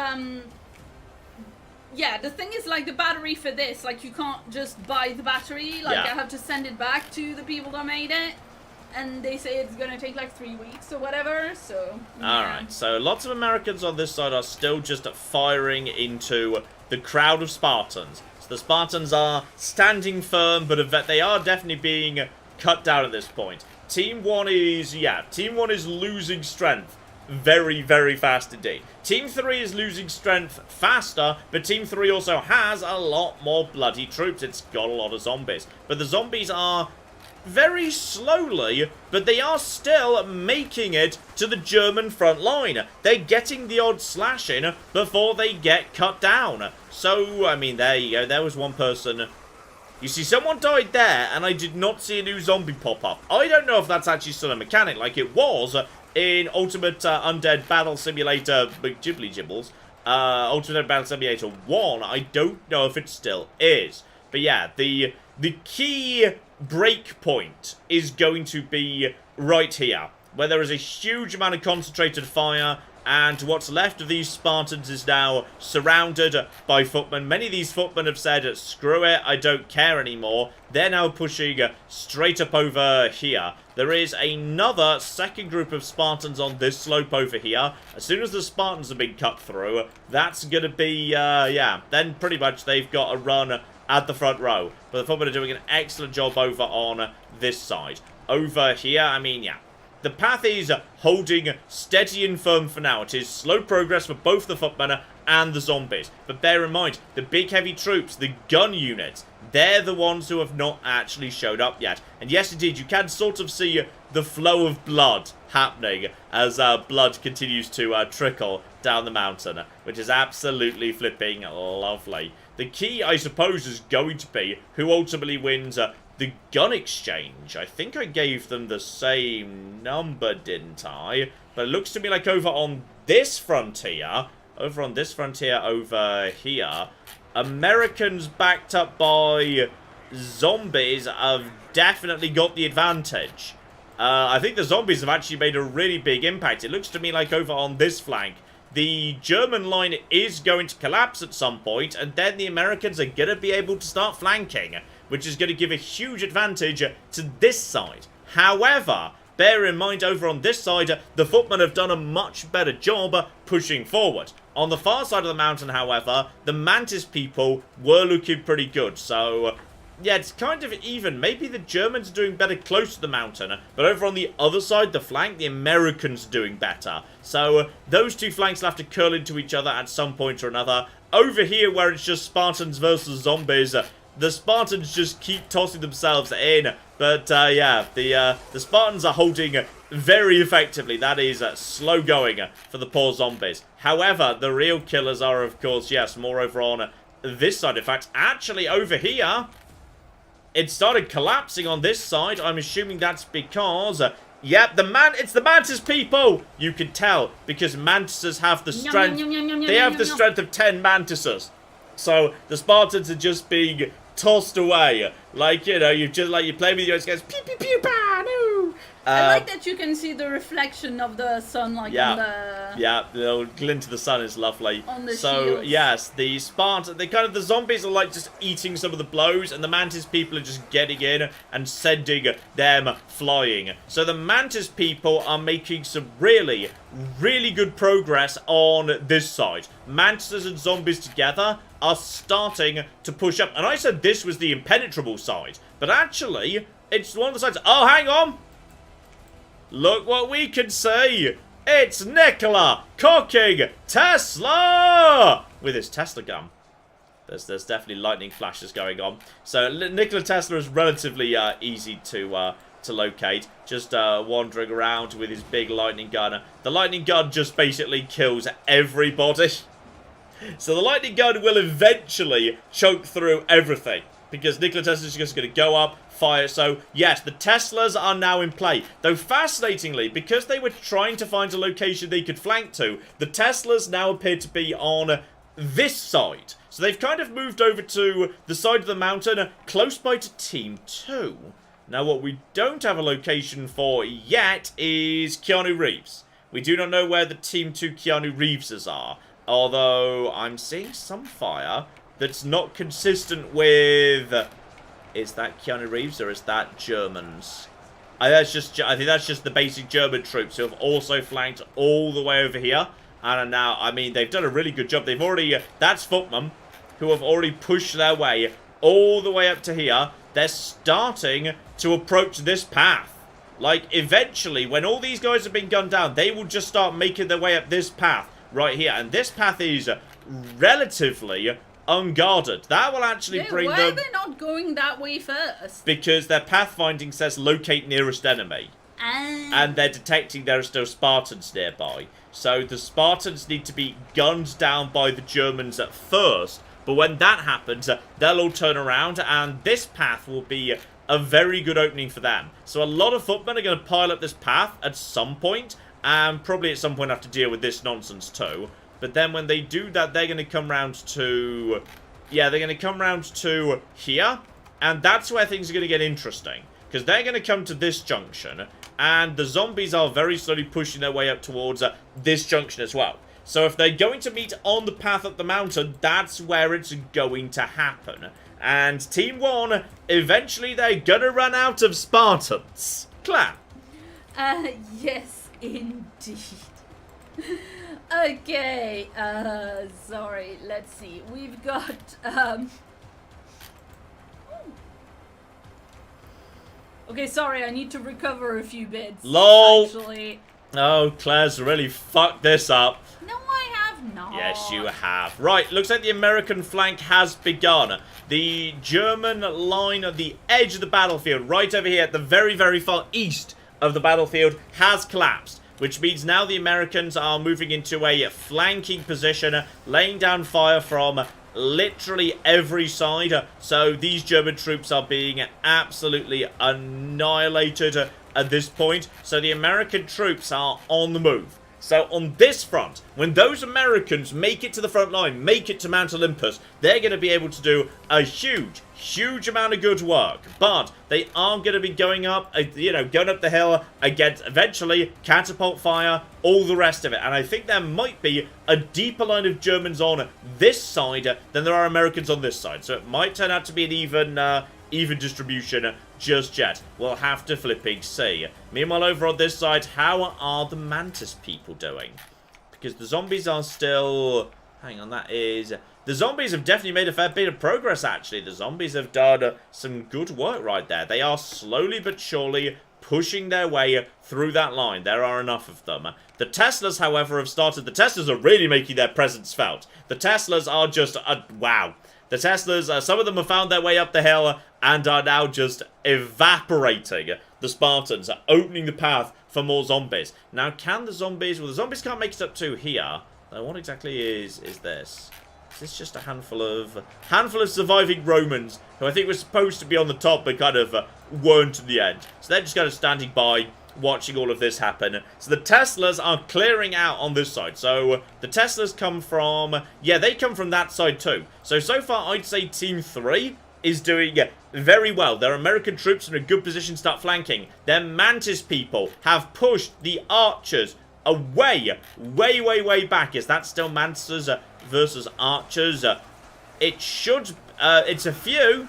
yeah, the thing is, like, the battery for this, like, you can't just buy the battery. Like, I have to send it back to the people that made it. And they say it's gonna take, like, 3 weeks or whatever, so... Yeah. Alright, so lots of Americans on this side are still just firing into the crowd of Spartans. So the Spartans are standing firm, but they are definitely being cut down at this point. Team 1 is, Team 1 is losing strength. Very, very fast indeed. Team 3 is losing strength faster, but Team 3 also has a lot more bloody troops. It's got a lot of zombies. But the zombies are very slowly, but they are still making it to the German front line. They're getting the odd slash in before they get cut down. So, I mean, there you go. There was one person... You see, someone died there, and I did not see a new zombie pop up. I don't know if that's actually still a mechanic, like it was in Ultimate Undead Battle Simulator Ghibli Gibbles. Ultimate Battle Simulator 1, I don't know if it still is. But yeah, the key break point is going to be right here, where there is a huge amount of concentrated fire, and what's left of these Spartans is now surrounded by footmen. Many of these footmen have said, screw it, I don't care anymore. They're now pushing straight up over here. There is another second group of Spartans on this slope over here. As soon as the Spartans have been cut through, that's going to be, then pretty much they've got a run at the front row. But the footmen are doing an excellent job over on this side. Over here, I mean, the path is holding steady and firm for now. It is slow progress for both the footmen and the zombies. But bear in mind, the big heavy troops, the gun units, they're the ones who have not actually showed up yet. And yes, indeed, you can sort of see the flow of blood happening as blood continues to trickle down the mountain, which is absolutely flipping lovely. The key, I suppose, is going to be who ultimately wins the gun exchange. I think I gave them the same number, didn't I? But it looks to me like over on this frontier, over here, Americans backed up by zombies have definitely got the advantage. I think the zombies have actually made a really big impact. It looks to me like over on this flank, the German line is going to collapse at some point, and then the Americans are going to be able to start flanking, which is going to give a huge advantage to this side. However, bear in mind over on this side, the footmen have done a much better job pushing forward. On the far side of the mountain, however, the Mantis people were looking pretty good. So, yeah, it's kind of even. Maybe the Germans are doing better close to the mountain, but over on the other side, the flank, the Americans are doing better. So, those two flanks will have to curl into each other at some point or another. Over here, where it's just Spartans versus zombies, the Spartans just keep tossing themselves in, but the Spartans are holding very effectively. That is slow going for the poor zombies. However, the real killers are, of course, yes, more over on this side. In fact, actually over here, it started collapsing on this side. I'm assuming that's because, it's the Mantis people! You can tell, because Mantises have the strength, they have the strength of 10 Mantises. So, the Spartans are just being tossed away. Like, you know, you play with your guys, pew pew pew, bah, no. I like that you can see the reflection of the sun, like on the... Yeah, the little glint of the sun is lovely. On the so, shields. yes, the Spartans, the zombies are like just eating some of the blows, and the Mantis people are just getting in and sending them flying. So the Mantis people are making some really, really good progress on this side. Mantises and zombies together are starting to push up. And I said this was the impenetrable side, but actually, it's one of the sides. Oh, hang on! Look what we can see! It's Nikola cooking Tesla! With his Tesla gun. There's definitely lightning flashes going on. So Nikola Tesla is relatively easy to locate. Just wandering around with his big lightning gun. The lightning gun just basically kills everybody. So the lightning gun will eventually choke through everything. Because Nikola Tesla is just going to go up, fire. So, yes, the Teslas are now in play. Though, fascinatingly, because they were trying to find a location they could flank to, the Teslas now appear to be on this side. So they've kind of moved over to the side of the mountain, close by to Team 2. Now, what we don't have a location for yet is Keanu Reeves. We do not know where the Team 2 Keanu Reeveses are. Although, I'm seeing some fire that's not consistent with... Is that Keanu Reeves or is that Germans? I think that's just the basic German troops who have also flanked all the way over here. And now, I mean, they've done a really good job. They've already... that's footmen who have already pushed their way all the way up to here. They're starting to approach this path. Like, eventually, when all these guys have been gunned down, they will just start making their way up this path right here. And this path is relatively unguarded. That will actually bring them... Why are they not going that way first? Because their pathfinding says locate nearest enemy. And they're detecting there are still Spartans nearby. So the Spartans need to be gunned down by the Germans at first. But when that happens, they'll all turn around and this path will be a very good opening for them. So a lot of footmen are going to pile up this path at some point. And probably at some point have to deal with this nonsense too. But then when they do that, they're going to come round to... yeah, they're going to come round to here. And that's where things are going to get interesting. Because they're going to come to this junction. And the zombies are very slowly pushing their way up towards this junction as well. So if they're going to meet on the path up the mountain, that's where it's going to happen. And Team 1, eventually they're going to run out of Spartans. Claire? Yes, indeed. Okay, sorry, let's see. We've got, okay, sorry, I need to recover a few bits. LOL! Actually. Oh, Claire's really fucked this up. No, I have not. Yes, you have. Right, looks like the American flank has begun. The German line at the edge of the battlefield, right over here at the very, very far east of the battlefield, has collapsed. Which means now the Americans are moving into a flanking position, laying down fire from literally every side. So these German troops are being absolutely annihilated at this point. So the American troops are on the move. So on this front, when those Americans make it to the front line, make it to Mount Olympus, they're going to be able to do a huge, huge amount of good work. But they are going to be going up, going up the hill against, eventually, catapult fire, all the rest of it. And I think there might be a deeper line of Germans on this side than there are Americans on this side. So it might turn out to be an even distribution just yet. We'll have to flipping see. Meanwhile, over on this side, how are the Mantis people doing? Because the zombies are still... hang on, that is... the zombies have definitely made a fair bit of progress, actually. The zombies have done some good work right there. They are slowly but surely pushing their way through that line. There are enough of them. The Teslas, however, have started... the Teslas are really making their presence felt. The Teslas are just... wow. The Teslas, some of them have found their way up the hill and are now just evaporating the Spartans, opening the path for more zombies. Now, can the zombies... well, the zombies can't make it up to here. Now, what exactly is this? Is this just a handful of surviving Romans who I think were supposed to be on the top but kind of weren't in the end? So they're just kind of standing by, watching all of this happen. So the Teslas are clearing out on this side. So the Teslas come from... yeah, they come from that side too. So far I'd say Team 3 is doing very well. Their American troops are in a good position to start flanking. Their Mantis people have pushed the archers away, way back. Is that still Mantisers versus archers? It should, it's a few,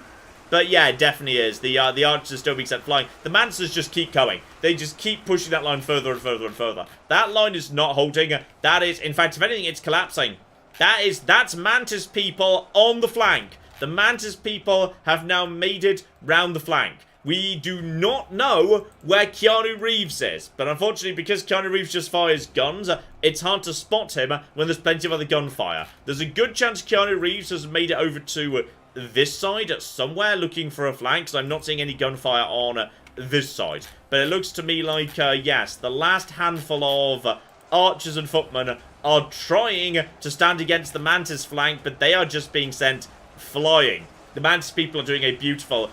but yeah, it definitely is. The archers are still being sent flying. The Mantisers just keep going. They just keep pushing that line further and further and further. That line is not holding. That is, in fact, if anything, it's collapsing. That's Mantis people on the flank. The Mantis people have now made it round the flank. We do not know where Keanu Reeves is, but unfortunately, because Keanu Reeves just fires guns, it's hard to spot him when there's plenty of other gunfire. There's a good chance Keanu Reeves has made it over to this side somewhere looking for a flank, because I'm not seeing any gunfire on this side. But it looks to me like, yes, the last handful of archers and footmen are trying to stand against the Mantis flank, but they are just being sent flying. The Mantis people are doing a beautiful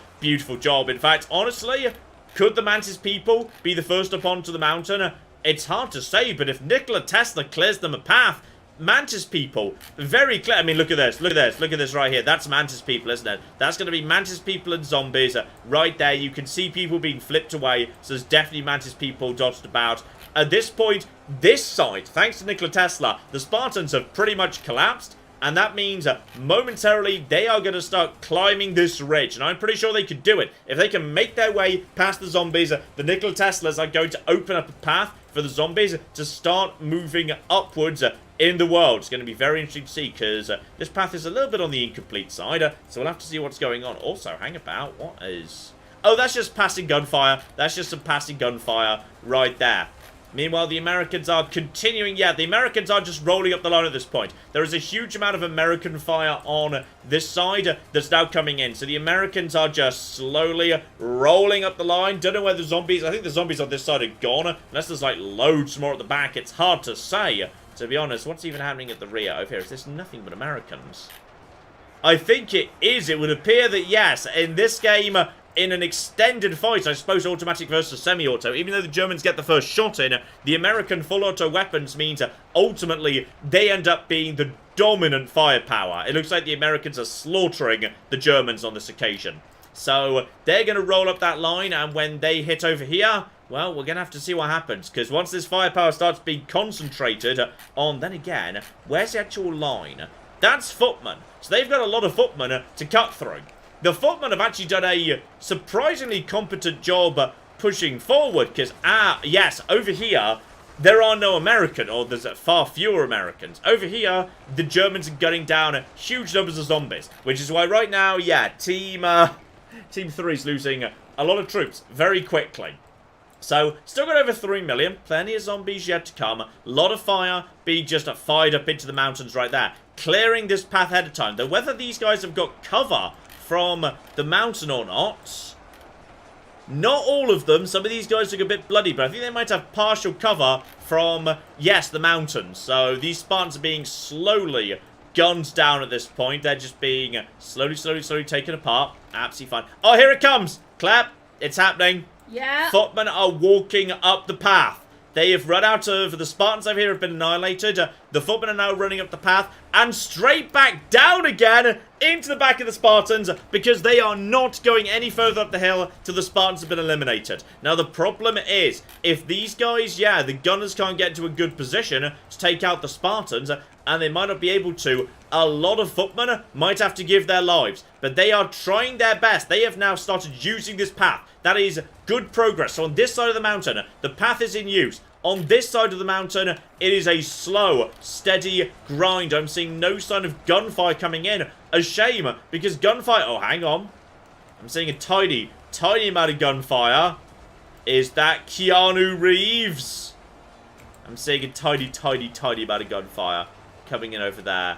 job. In fact, honestly, could the Mantis people be the first up onto the mountain? It's hard to say, but if Nikola Tesla clears them a path, Mantis people, very clear. I mean, look at this, look at this right here. That's Mantis people, isn't it? That's going to be Mantis people and zombies right there. You can see people being flipped away, so there's definitely Mantis people dotted about. At this point, this side, thanks to Nikola Tesla, the Spartans have pretty much collapsed. And that means momentarily they are going to start climbing this ridge. And I'm pretty sure they could do it. If they can make their way past the zombies, the Nikola Teslas are going to open up a path for the zombies to start moving upwards in the world. It's going to be very interesting to see because this path is a little bit on the incomplete side. So we'll have to see what's going on. Also, hang about. What is... Oh, that's just passing gunfire. That's just some passing gunfire right there. Meanwhile, the Americans are continuing. Yeah, the Americans are just rolling up the line at this point. There is a huge amount of American fire on this side that's now coming in. So the Americans are just slowly rolling up the line. Don't know where the zombies... I think the zombies on this side are gone. Unless there's, like, loads more at the back. It's hard to say, to be honest. What's even happening at the rear? Over here, is this nothing but Americans? I think it is. It would appear that, yes, in this game... in an extended fight, I suppose automatic versus semi-auto, even though the Germans get the first shot in, the American full-auto weapons means ultimately they end up being the dominant firepower. It looks like the Americans are slaughtering the Germans on this occasion. So they're going to roll up that line, and when they hit over here, well, we're going to have to see what happens, because once this firepower starts being concentrated on, then again, where's the actual line? That's footmen. So they've got a lot of footmen to cut through. The footmen have actually done a surprisingly competent job pushing forward because, yes, over here, there are no American, or there's far fewer Americans. Over here, the Germans are gunning down huge numbers of zombies, which is why right now, yeah, Team 3 is losing a lot of troops very quickly. So, still got over 3 million, plenty of zombies yet to come, a lot of fire being just fired up into the mountains right there, clearing this path ahead of time. Though whether these guys have got cover from the mountain or not, not all of them. Some of these guys look a bit bloody, but I think they might have partial cover from, yes, the mountains. So these Spartans are being slowly gunned down at this point. They're just being slowly taken apart. Absolutely fine. Oh, here it comes. Clap. It's happening. Yeah. Footmen are walking up the path. They have run out of... The Spartans over here have been annihilated. The footmen are now running up the path. And straight back down again into the back of the Spartans. Because they are not going any further up the hill till the Spartans have been eliminated. Now the problem is, if these guys, yeah, the gunners can't get into a good position to take out the Spartans... and they might not be able to, a lot of footmen might have to give their lives. But they are trying their best. They have now started using this path. That is good progress. So on this side of the mountain, the path is in use. On this side of the mountain, it is a slow, steady grind. I'm seeing no sign of gunfire coming in. A shame, because gunfire... Oh, hang on. I'm seeing a tiny amount of gunfire. Is that Keanu Reeves? I'm seeing a tiny amount of gunfire coming in over there.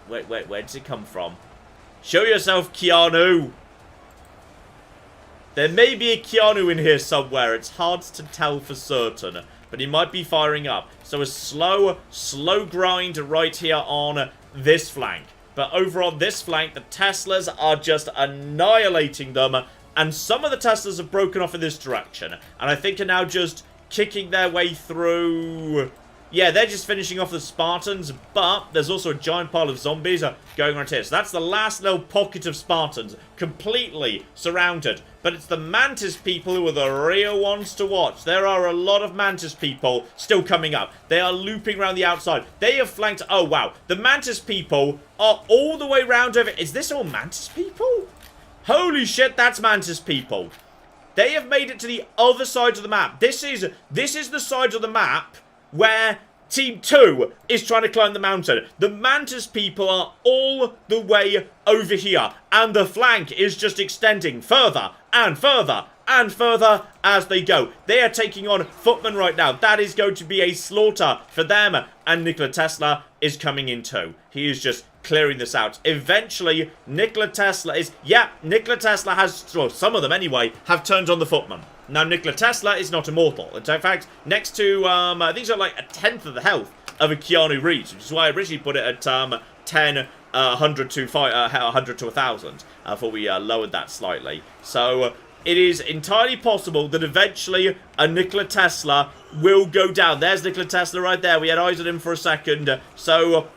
Wait, where does it come from? Show yourself, Keanu! There may be a Keanu in here somewhere. It's hard to tell for certain, but he might be firing up. So a slow grind right here on this flank. But over on this flank, the Teslas are just annihilating them, and some of the Teslas have broken off in this direction, and I think are now just kicking their way through yeah, they're just finishing off the Spartans, but there's also a giant pile of zombies going around here. So that's the last little pocket of Spartans, completely surrounded. But it's the Mantis people who are the real ones to watch. There are a lot of Mantis people still coming up. They are looping around the outside. They have flanked... Oh, wow. The Mantis people are all the way around over... Is this all Mantis people? Holy shit, that's Mantis people. They have made it to the other side of the map. This is the side of the map where Team 2 is trying to climb the mountain. The Mantis people are all the way over here. And the flank is just extending further and further and further as they go. They are taking on footmen right now. That is going to be a slaughter for them. And Nikola Tesla is coming in too. He is just clearing this out. Eventually, Nikola Tesla is... Yeah, Nikola Tesla has... Well, some of them anyway, have turned on the footmen. Now, Nikola Tesla is not immortal. In fact, next to... these are like a tenth of the health of a Keanu Reeves, which is why I originally put it at 10... 100 to 1,000 before we lowered that slightly. So it is entirely possible that eventually a Nikola Tesla will go down. There's Nikola Tesla right there. We had eyes on him for a second. So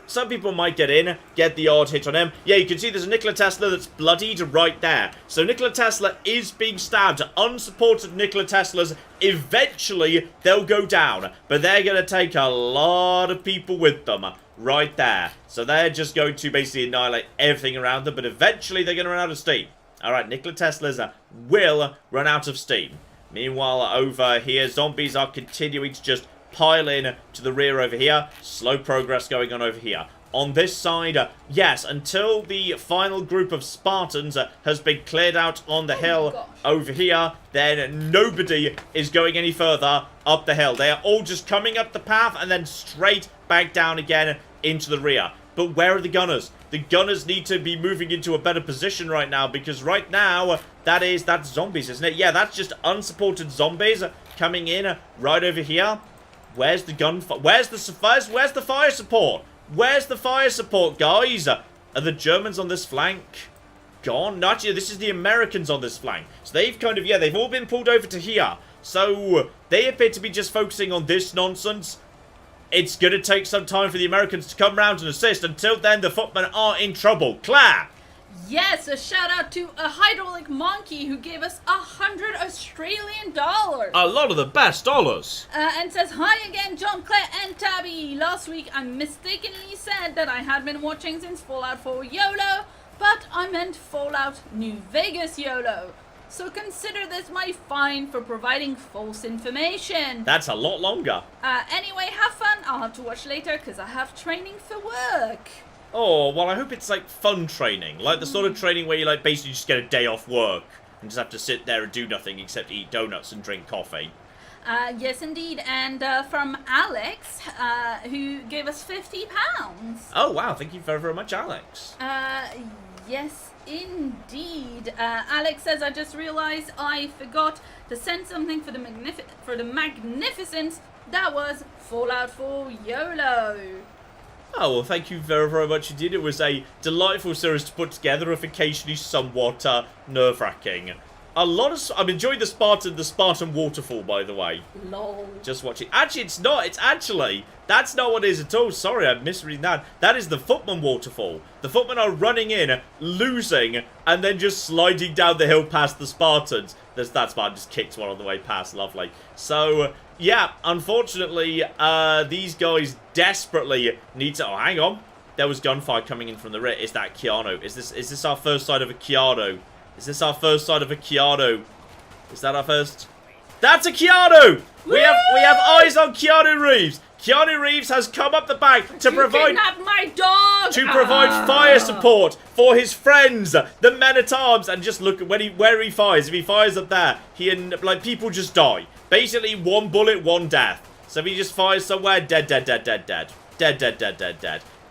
some people might get in, get the odd hit on him. Yeah, you can see there's a Nikola Tesla that's bloodied right there. So Nikola Tesla is being stabbed. Unsupported Nikola Teslas, eventually they'll go down. But they're going to take a lot of people with them. Right there. So they're just going to basically annihilate everything around them, but eventually they're going to run out of steam. Alright, Nikola Teslas will run out of steam. Meanwhile, over here, zombies are continuing to just pile in to the rear over here. Slow progress going on over here. On this side, yes, until the final group of Spartans has been cleared out on the hill over here, then nobody is going any further up the hill. They are all just coming up the path and then straight back down again into the rear. But where are the gunners? The gunners need to be moving into a better position right now, because right now, that's zombies, isn't it? Yeah, that's just unsupported zombies coming in right over here. Where's the where's the fire support? Where's the fire support, guys? Are the Germans on this flank gone? No, actually, this is the Americans on this flank. So they've kind of, yeah, they've all been pulled over to here. So they appear to be just focusing on this nonsense. It's going to take some time for the Americans to come round and assist. Until then, the footmen are in trouble. Claire! Yes, a shout out to a hydraulic monkey who gave us 100 Australian dollars. A lot of the best dollars. And says, hi again, John, Claire, and Tabby. Last week I mistakenly said that I had been watching since Fallout 4 YOLO, but I meant Fallout New Vegas YOLO. So consider this my fine for providing false information. That's a lot longer. Anyway, have fun. I'll have to watch later because I have training for work. Oh, well, I hope it's like fun training. Like the sort of training where you like basically just get a day off work and just have to sit there and do nothing except eat donuts and drink coffee. Yes, indeed. And from Alex, who gave us £50. Oh, wow. Thank you very, very much, Alex. Yes, indeed. Alex says, I just realized I forgot to send something for the magnificence that was Fallout 4 YOLO. Oh, well, thank you very, very much indeed. It was a delightful series to put together, if occasionally somewhat nerve-wracking. I'm enjoying the Spartan waterfall, by the way. Lol. Just watching. Actually, it's not. That's not what it is at all. Sorry, I'm misreading that. That is the footman waterfall. The footmen are running in, losing, and then just sliding down the hill past the Spartans. That Spartan just kicked one on the way past. Lovely. So, yeah, unfortunately, these guys desperately need to... Oh, hang on. There was gunfire coming in from the rear. Is that Keanu? Is this our first sight of a Keanu? Is this our first sight of a Keanu? Is that our first? That's a Keanu! We have eyes on Keanu Reeves. Keanu Reeves has come up the back to provide my dog. To provide fire support for his friends, the men-at-arms, and just look at where he fires. If he fires up there, people just die. Basically, one bullet, one death. So if he just fires somewhere, dead.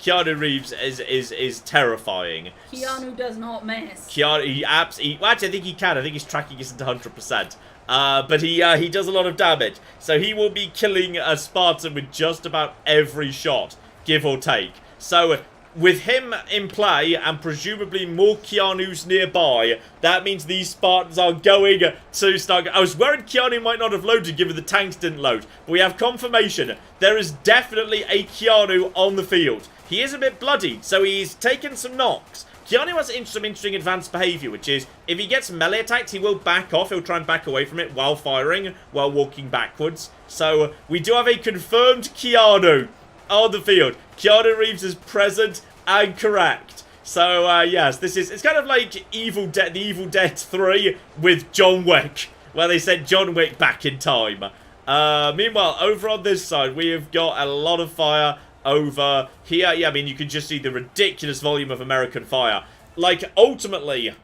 Keanu Reeves is terrifying. Keanu does not miss. Keanu, actually, I think he can. I think his tracking isn't 100%. But he does a lot of damage. So he will be killing a Spartan with just about every shot, give or take. So with him in play and presumably more Keanu's nearby, that means these Spartans are going to start... I was worried Keanu might not have loaded given the tanks didn't load, but we have confirmation. There is definitely a Keanu on the field. He is a bit bloodied, so he's taken some knocks. Keanu has some interesting advanced behaviour, which is, if he gets melee attacked, he will back off. He'll try and back away from it while firing, while walking backwards. So, we do have a confirmed Keanu on the field. Keanu Reeves is present and correct. So, yes, it's kind of like the Evil Dead 3 with John Wick, where they sent John Wick back in time. Meanwhile, over on this side, we have got a lot of fire over here. Yeah, I mean, you can just see the ridiculous volume of American fire. Like, ultimately,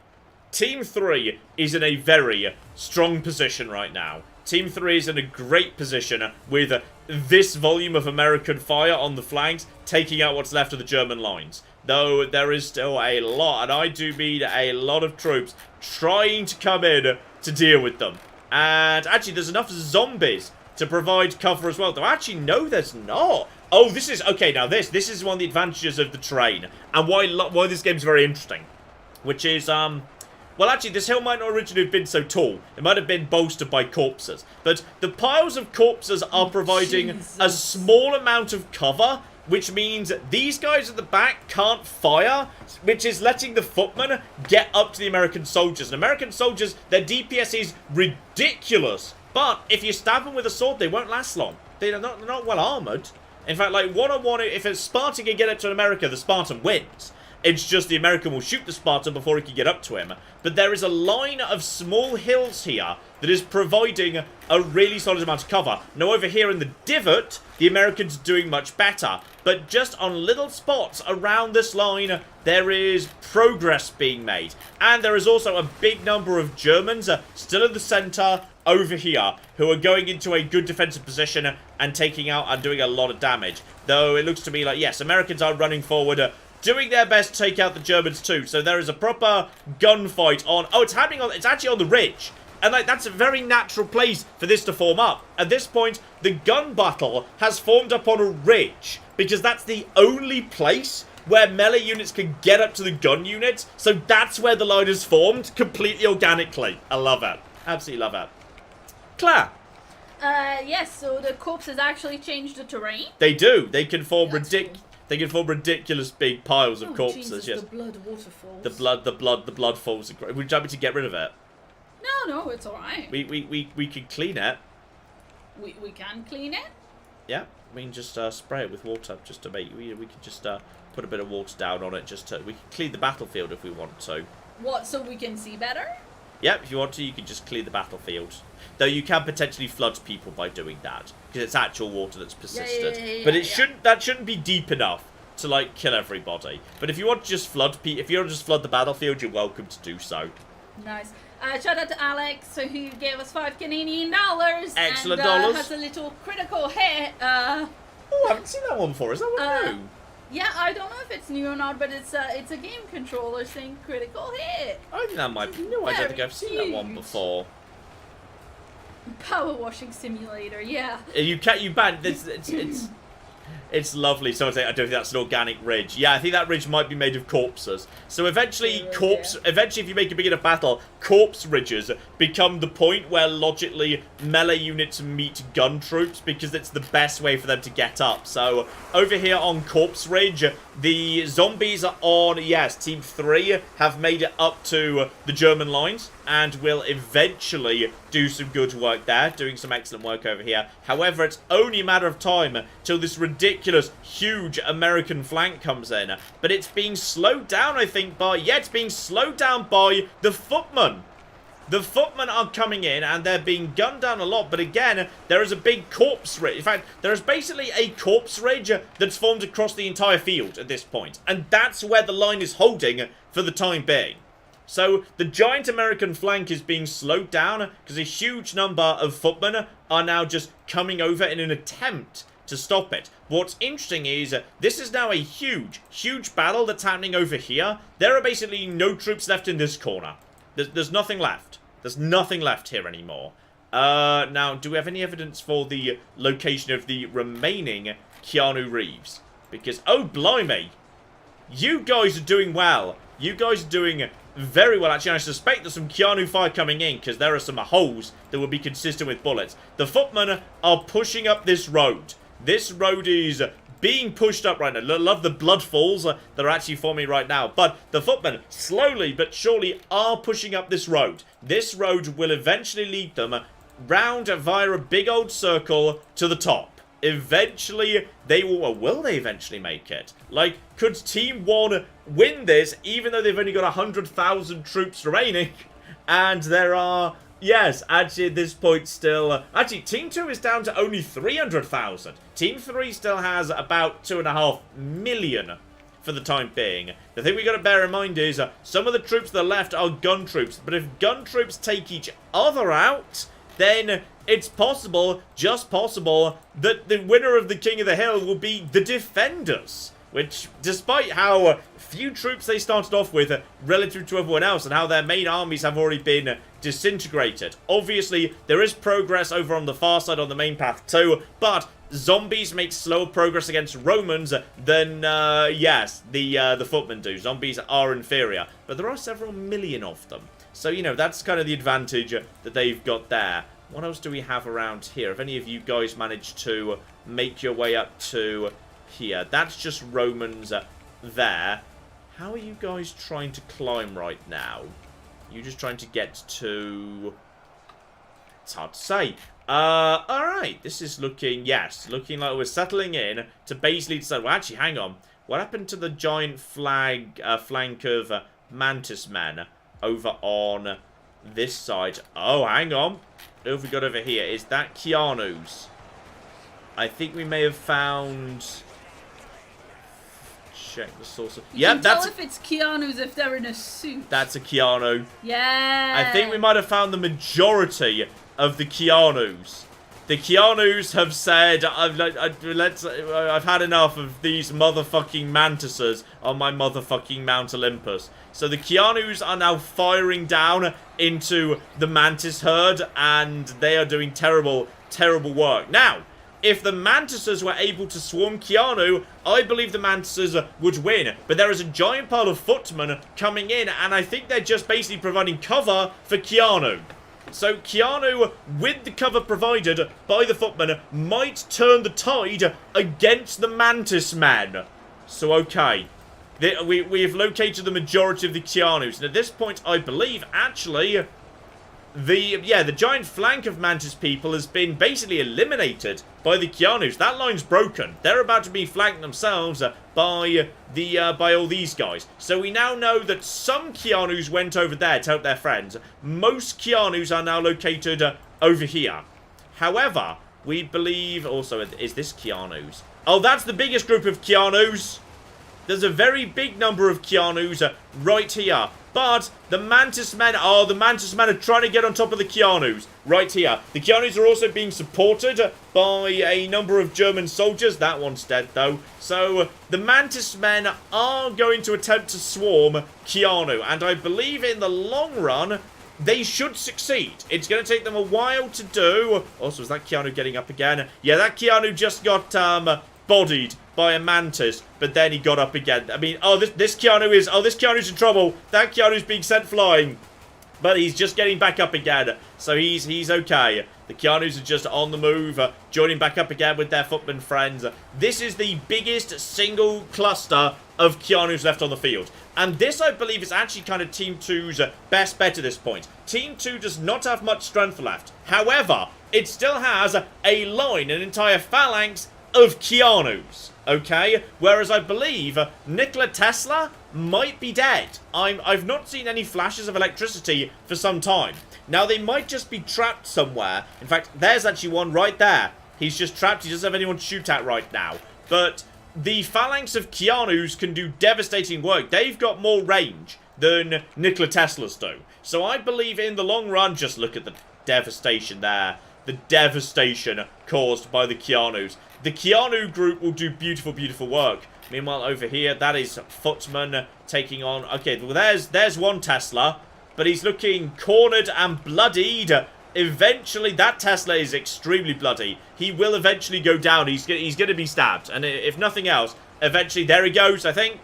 Team 3 is in a very strong position right now. Team 3 is in a great position with this volume of American fire on the flanks, taking out what's left of the German lines. Though there is still a lot, and I do mean a lot of troops trying to come in to deal with them. And actually, there's enough zombies to provide cover as well. Though actually, no, there's not. Oh, this is... Okay, now this is one of the advantages of the terrain. And why this game's very interesting. Which is, well, actually, this hill might not originally have been so tall. It might have been bolstered by corpses. But the piles of corpses are providing a small amount of cover, which means these guys at the back can't fire, which is letting the footmen get up to the American soldiers. And American soldiers, their DPS is ridiculous. But if you stab them with a sword, they won't last long. They're not well armoured. In fact, like, one-on-one, if a Spartan can get up to an American, the Spartan wins. It's just the American will shoot the Spartan before he can get up to him. But there is a line of small hills here that is providing a really solid amount of cover. Now, over here in the divot, the Americans are doing much better. But just on little spots around this line, there is progress being made. And there is also a big number of Germans still in the centre over here who are going into a good defensive position and taking out and doing a lot of damage. Though it looks to me like, yes, Americans are running forward, doing their best to take out the Germans too. So there is a proper gunfight on... Oh, it's happening on... It's actually on the ridge. And, like, that's a very natural place for this to form up. At this point, the gun battle has formed up on a ridge. Because that's the only place where melee units can get up to the gun units. So that's where the line is formed completely organically. I love it. Absolutely love it. Claire. Yes, so the corpses actually change the terrain? They do. They can form ridiculous big piles of corpses. Jesus, yes. The blood waterfalls. The blood falls. Would you like me to get rid of it? No, it's alright. We can clean it. We can clean it? Yeah, we can just spray it with water just to make... We can just put a bit of water down on it just to... We can clean the battlefield if we want to. What, so we can see better? Yep, if you want to, you can just clear the battlefield. Though you can potentially flood people by doing that. Because it's actual water that's persisted. Yeah, but that shouldn't be deep enough to, like, kill everybody. But if you want to just flood the battlefield, you're welcome to do so. Nice. Shout out to Alex, who gave us $5 Canadian. Excellent and, dollars. has a little critical hit. Oh, I haven't seen that one before. Is that one new? Yeah, I don't know if it's new or not, but it's a game controller saying critical hit. I think that might be new. I don't think I've seen that one before. Power washing simulator, yeah. You ban it's lovely. Someone say, I don't think that's an organic ridge. Yeah, I think that ridge might be made of corpses. So eventually, eventually, if you make a big enough battle, corpse ridges become the point where logically melee units meet gun troops because it's the best way for them to get up. So over here on Corpse Ridge, the zombies are on, yes, Team 3 have made it up to the German lines and will eventually do some good work there, doing some excellent work over here. However, it's only a matter of time till this ridiculous, huge American flank comes in. But it's being slowed down, I think, it's being slowed down by the footmen. The footmen are coming in, and they're being gunned down a lot, but again, there is a big corpse ridge. In fact, there is basically a corpse ridge that's formed across the entire field at this point, and that's where the line is holding for the time being. So, the giant American flank is being slowed down because a huge number of footmen are now just coming over in an attempt to stop it. What's interesting is this is now a huge, huge battle that's happening over here. There are basically no troops left in this corner. There's nothing left. There's nothing left here anymore. Now, do we have any evidence for the location of the remaining Keanu Reeves? Because, oh, blimey. you guys are doing well. You guys are doing very well. Actually, I suspect there's some Keanu fire coming in because there are some holes that will be consistent with bullets. The footmen are pushing up this road. This road is being pushed up right now. Love the blood falls that are actually forming right now. But the footmen, slowly but surely, are pushing up this road. This road will eventually lead them round via a big old circle to the top. Eventually, they will... Or will they eventually make it? Like, could Team 1 win this, even though they've only got 100,000 troops remaining? And there are... Yes, actually, at this point still... actually, Team 2 is down to only 300,000. Team 3 still has about 2.5 million for the time being. The thing we got to bear in mind is some of the troops that are left are gun troops. But if gun troops take each other out, then it's possible, just possible, that the winner of the King of the Hill will be the defenders. Which, despite how few troops they started off with relative to everyone else and how their main armies have already been disintegrated. Obviously, there is progress over on the far side on the main path too, but zombies make slower progress against Romans than, yes, the footmen do. Zombies are inferior, but there are several million of them. So, you know, that's kind of the advantage that they've got there. What else do we have around here? Have any of you guys managed to make your way up to... here? That's just Romans there. How are you guys trying to climb right now? You just trying to get to... It's hard to say. Alright. This is looking, yes, looking like we're settling in to basically decide... Well, actually, hang on. What happened to the giant flank of Mantis men over on this side? Oh, hang on. Who have we got over here? Is that Keanu's? I think we may have found... Check the source of... You can tell if it's Keanu's if they're in a suit. That's a Keanu. Yeah. I think we might have found the majority of the Keanu's. The Keanu's have said, I've had enough of these motherfucking mantises on my motherfucking Mount Olympus. So the Keanu's are now firing down into the mantis herd, and they are doing terrible, terrible work. Now, if the mantises were able to swarm Keanu, I believe the mantises would win. But there is a giant pile of footmen coming in, and I think they're just basically providing cover for Keanu. So Keanu, with the cover provided by the footmen, might turn the tide against the mantis men. So, okay. We've located the majority of the Keanus. And at this point, I believe, actually... the giant flank of Mantis people has been basically eliminated by the Keanus. That line's broken. They're about to be flanked themselves by all these guys. So we now know that some Keanus went over there to help their friends. Most Keanus are now located over here. However, we believe... Also, is this Keanus? Oh, that's the biggest group of Keanus. There's a very big number of Keanus right here. But the Mantis men are trying to get on top of the Keanus right here. The Keanus are also being supported by a number of German soldiers. That one's dead, though. So the Mantis men are going to attempt to swarm Keanu. And I believe in the long run, they should succeed. It's going to take them a while to do. Also, is that Keanu getting up again? Yeah, that Keanu just got bodied by a mantis, but then he got up again. I mean, this Keanu's in trouble. That Keanu's being sent flying, but he's just getting back up again, so he's okay. The Keanus are just on the move, joining back up again with their footman friends. This is the biggest single cluster of Keanus left on the field. And this, I believe, is actually kind of Team 2's best bet at this point. Team 2 does not have much strength left. However, it still has a line, an entire phalanx of Keanus, okay? Whereas I believe Nikola Tesla might be dead. I've not seen any flashes of electricity for some time. Now, they might just be trapped somewhere. In fact, there's actually one right there. He's just trapped. He doesn't have anyone to shoot at right now. But the phalanx of Keanus can do devastating work. They've got more range than Nikola Tesla's do. So I believe in the long run, just look at the devastation there. The devastation caused by the Keanus. The Keanu group will do beautiful, beautiful work. Meanwhile, over here, that is Footman taking on... Okay, well, there's one Tesla, but he's looking cornered and bloodied. Eventually, that Tesla is extremely bloody. He will eventually go down. He's going to be stabbed. And if nothing else, eventually, there he goes, I think.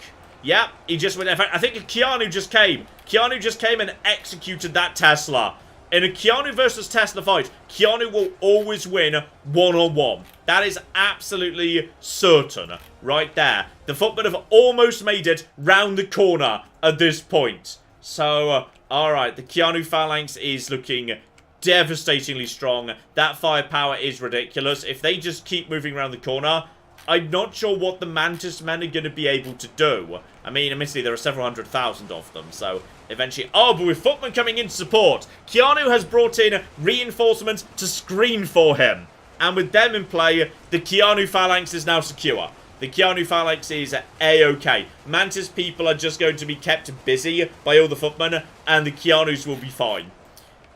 Yeah, he just went. In fact, I think Keanu just came. Keanu just came and executed that Tesla. In a Keanu versus Tesla fight, Keanu will always win one-on-one. That is absolutely certain right there. The footmen have almost made it round the corner at this point. So, alright, the Keanu phalanx is looking devastatingly strong. That firepower is ridiculous. If they just keep moving around the corner, I'm not sure what the Mantis men are going to be able to do. I mean, admittedly, there are several 100,000 of them, so eventually... Oh, but with footmen coming in support, Keanu has brought in reinforcements to screen for him. And with them in play, the Keanu phalanx is now secure. The Keanu phalanx is A-OK. Mantis people are just going to be kept busy by all the footmen, and the Keanus will be fine.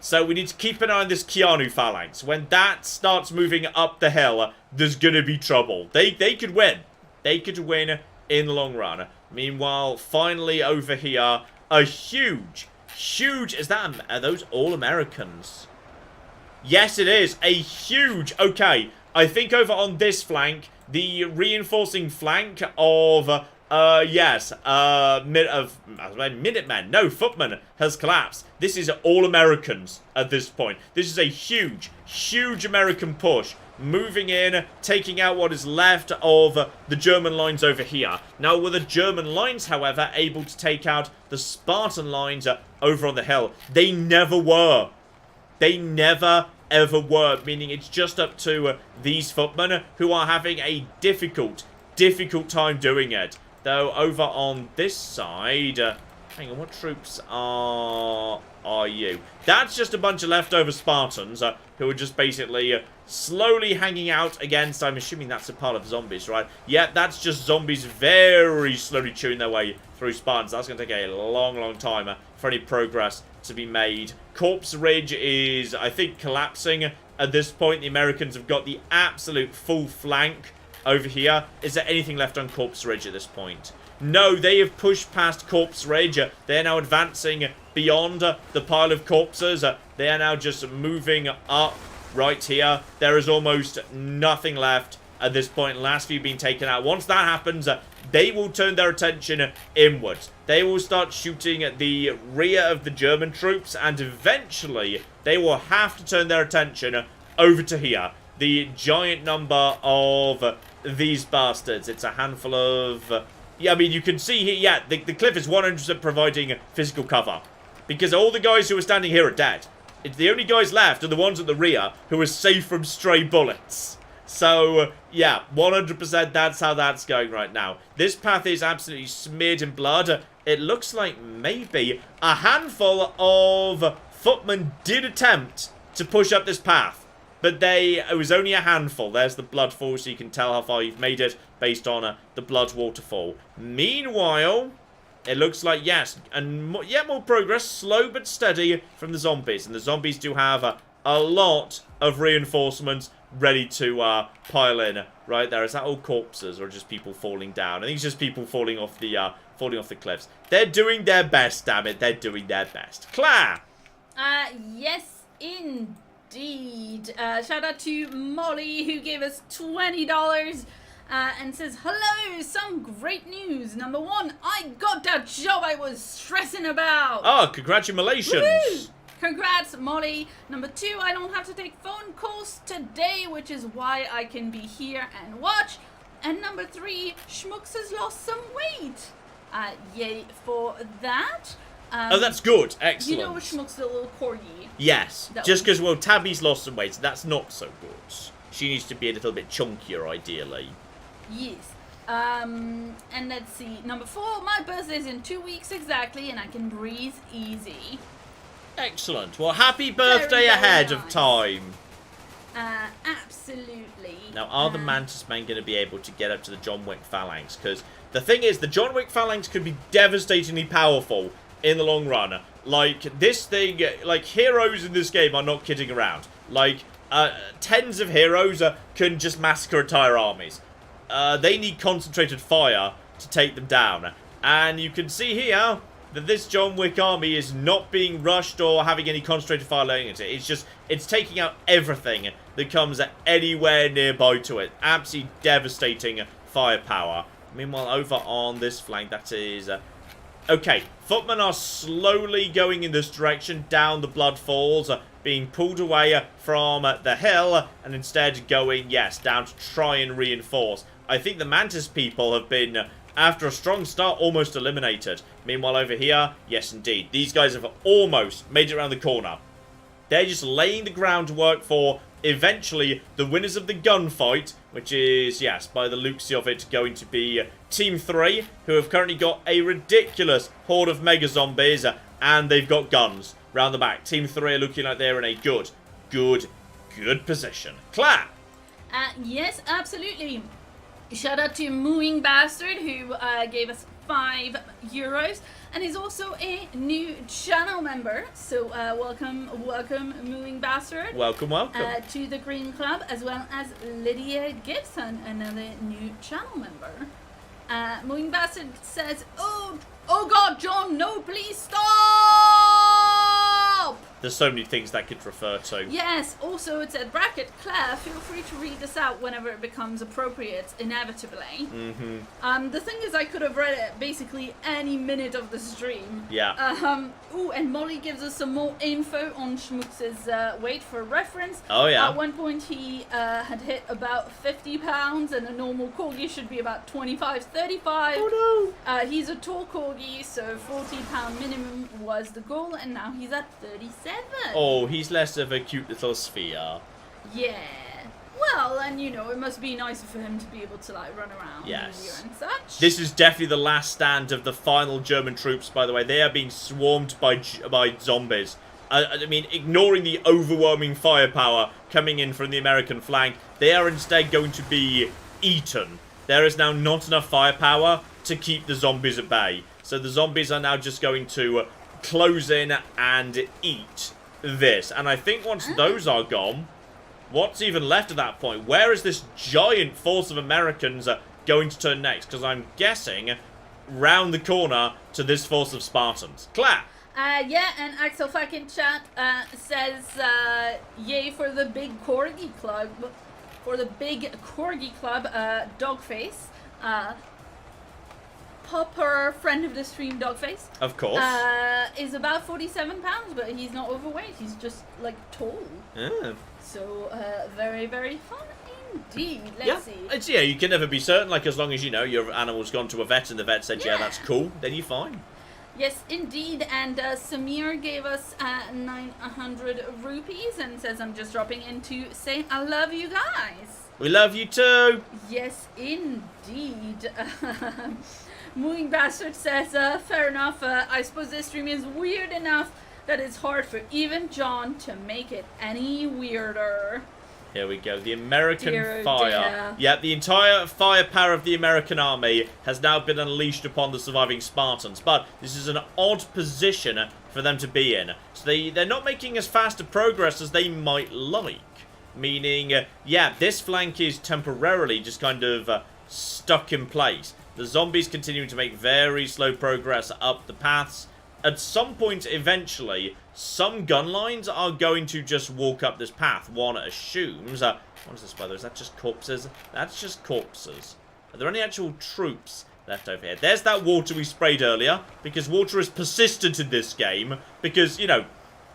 So we need to keep an eye on this Keanu phalanx. When that starts moving up the hill, there's going to be trouble. They could win. They could win in the long run. Meanwhile, finally over here, a huge... Are those all Americans? Yes, it is. A huge... Okay, I think over on this flank, the reinforcing flank of... Minutemen. No, footmen has collapsed. This is all Americans at this point. This is a huge, huge American push. Moving in, taking out what is left of the German lines over here. Now, were the German lines, however, able to take out the Spartan lines over on the hill? They never were. They never, ever were. Meaning it's just up to these footmen who are having a difficult time doing it. Though, over on this side... hang on, what troops are you? That's just a bunch of leftover Spartans who are just basically slowly hanging out against... I'm assuming that's a pile of zombies, right? Yeah, that's just zombies very slowly chewing their way through Spartans. That's going to take a long time for any progress to be made. Corpse Ridge is, I think, collapsing at this point. The Americans have got the absolute full flank over here. Is there anything left on Corpse Ridge at this point? No, they have pushed past Corpse Ridge. They are now advancing beyond the pile of corpses. They are now just moving up right here. There is almost nothing left at this point. Last few being taken out. Once that happens, they will turn their attention inwards. They will start shooting at the rear of the German troops, and eventually they will have to turn their attention over to here. The giant number of these bastards. It's a handful of... yeah, I mean, you can see here, yeah, the cliff is 100% providing physical cover. Because all the guys who are standing here are dead. It's the only guys left are the ones at the rear who are safe from stray bullets. So, yeah, 100% that's how that's going right now. This path is absolutely smeared in blood. It looks like maybe a handful of footmen did attempt to push up this path. But it was only a handful. There's the blood fall, so you can tell how far you've made it based on the blood waterfall. Meanwhile, it looks like, yes, and more progress, slow but steady from the zombies. And the zombies do have a lot of reinforcements ready to pile in right there. Is that all corpses or just people falling down? I think it's just people falling off the cliffs. They're doing their best, damn it. They're doing their best. Claire! Yes, indeed. Shout out to Molly, who gave us $20 and says, hello, some great news. Number one, I got that job I was stressing about. Oh, congratulations. Woo! Congrats, Molly. Number two, I don't have to take phone calls today, which is why I can be here and watch. And number three, Schmooks has lost some weight. Yay for that. Oh, that's good. Excellent. You know Schmook's the little corgi. Yes. Just because, well, Tabby's lost some weight, so that's not so good. She needs to be a little bit chunkier, ideally. Yes. And let's see. Number four, my birthday's in 2 weeks exactly, and I can breathe easy. Excellent. Well, happy birthday very ahead nice. of time. Absolutely. Now, are the Mantis men going to be able to get up to the John Wick phalanx? Because the thing is, the John Wick phalanx could be devastatingly powerful in the long run. Like, this thing, like, heroes in this game are not kidding around. Like, tens of heroes can just massacre entire armies. They need concentrated fire to take them down. And you can see here that this John Wick army is not being rushed or having any concentrated fire laying into it. It's just, it's taking out everything that comes anywhere nearby to it. Absolutely devastating firepower. Meanwhile, over on this flank, that is... okay, footmen are slowly going in this direction, down the Blood Falls, being pulled away from the hill, and instead going, yes, down to try and reinforce. I think the Mantis people have been, after a strong start, almost eliminated. Meanwhile, over here, yes, indeed, these guys have almost made it around the corner. They're just laying the groundwork for, eventually, the winners of the gunfight, which is, yes, by the looks of it, going to be Team 3, who have currently got a ridiculous horde of mega zombies, and they've got guns round the back. Team 3 are looking like they're in a good position. Clap! Yes, absolutely. Shout out to Mooing Bastard, who gave us €5, and is also a new channel member. So welcome, Mooing Bastard. Welcome. To the Green Club, as well as Lydia Gibson, another new channel member. Mooing Bastard says, oh God, John, no, please stop! There's so many things that could refer to. Yes, also it said, bracket, Claire, feel free to read this out whenever it becomes appropriate, inevitably. The thing is, I could have read it basically any minute of the stream. Yeah. Ooh, and Molly gives us some more info on Schmutz's weight for reference. Oh, yeah. At one point, he had hit about 50 pounds, and a normal corgi should be about 25, 35. Oh, no. He's a tall corgi, so 40-pound minimum was the goal, and now he's at 37. Oh, he's less of a cute little sphere. Yeah. Well, and you know, it must be nicer for him to be able to like run around yes. and such. This is definitely the last stand of the final German troops, by the way. They are being swarmed by zombies. I mean, ignoring the overwhelming firepower coming in from the American flank, they are instead going to be eaten. There is now not enough firepower to keep the zombies at bay. So the zombies are now just going to close in and eat this. And I think once those are gone, what's even left at that point? Where is this giant force of Americans going to turn next? Because I'm guessing round the corner to this force of Spartans. Clap! Yeah, and Axel fucking chat says, yay for the big corgi club. For the big corgi club, Dogface. Popper, friend of the stream, Dogface. Of course. Is about 47 pounds, but he's not overweight. He's just, like, tall. Yeah. So, very, very fun indeed. Let's see. Yeah, you can never be certain. Like, as long as, you know, your animal's gone to a vet and the vet said, yeah, that's cool, then you're fine. Yes, indeed. And Samir gave us 900 rupees and says, I'm just dropping in to say I love you guys. We love you too. Yes, indeed. Mooing Bastard says, fair enough. I suppose this stream is weird enough that it's hard for even John to make it any weirder. Here we go. The American fire. Yeah, the entire firepower of the American army has now been unleashed upon the surviving Spartans. But this is an odd position for them to be in. So they're not making as fast a progress as they might like. Meaning, yeah, this flank is temporarily just kind of stuck in place. The zombies continuing to make very slow progress up the paths. At some point, eventually, some gun lines are going to just walk up this path. One assumes... what is this, by the way? Is that just corpses? That's just corpses. Are there any actual troops left over here? There's that water we sprayed earlier, because water is persistent in this game. Because, you know,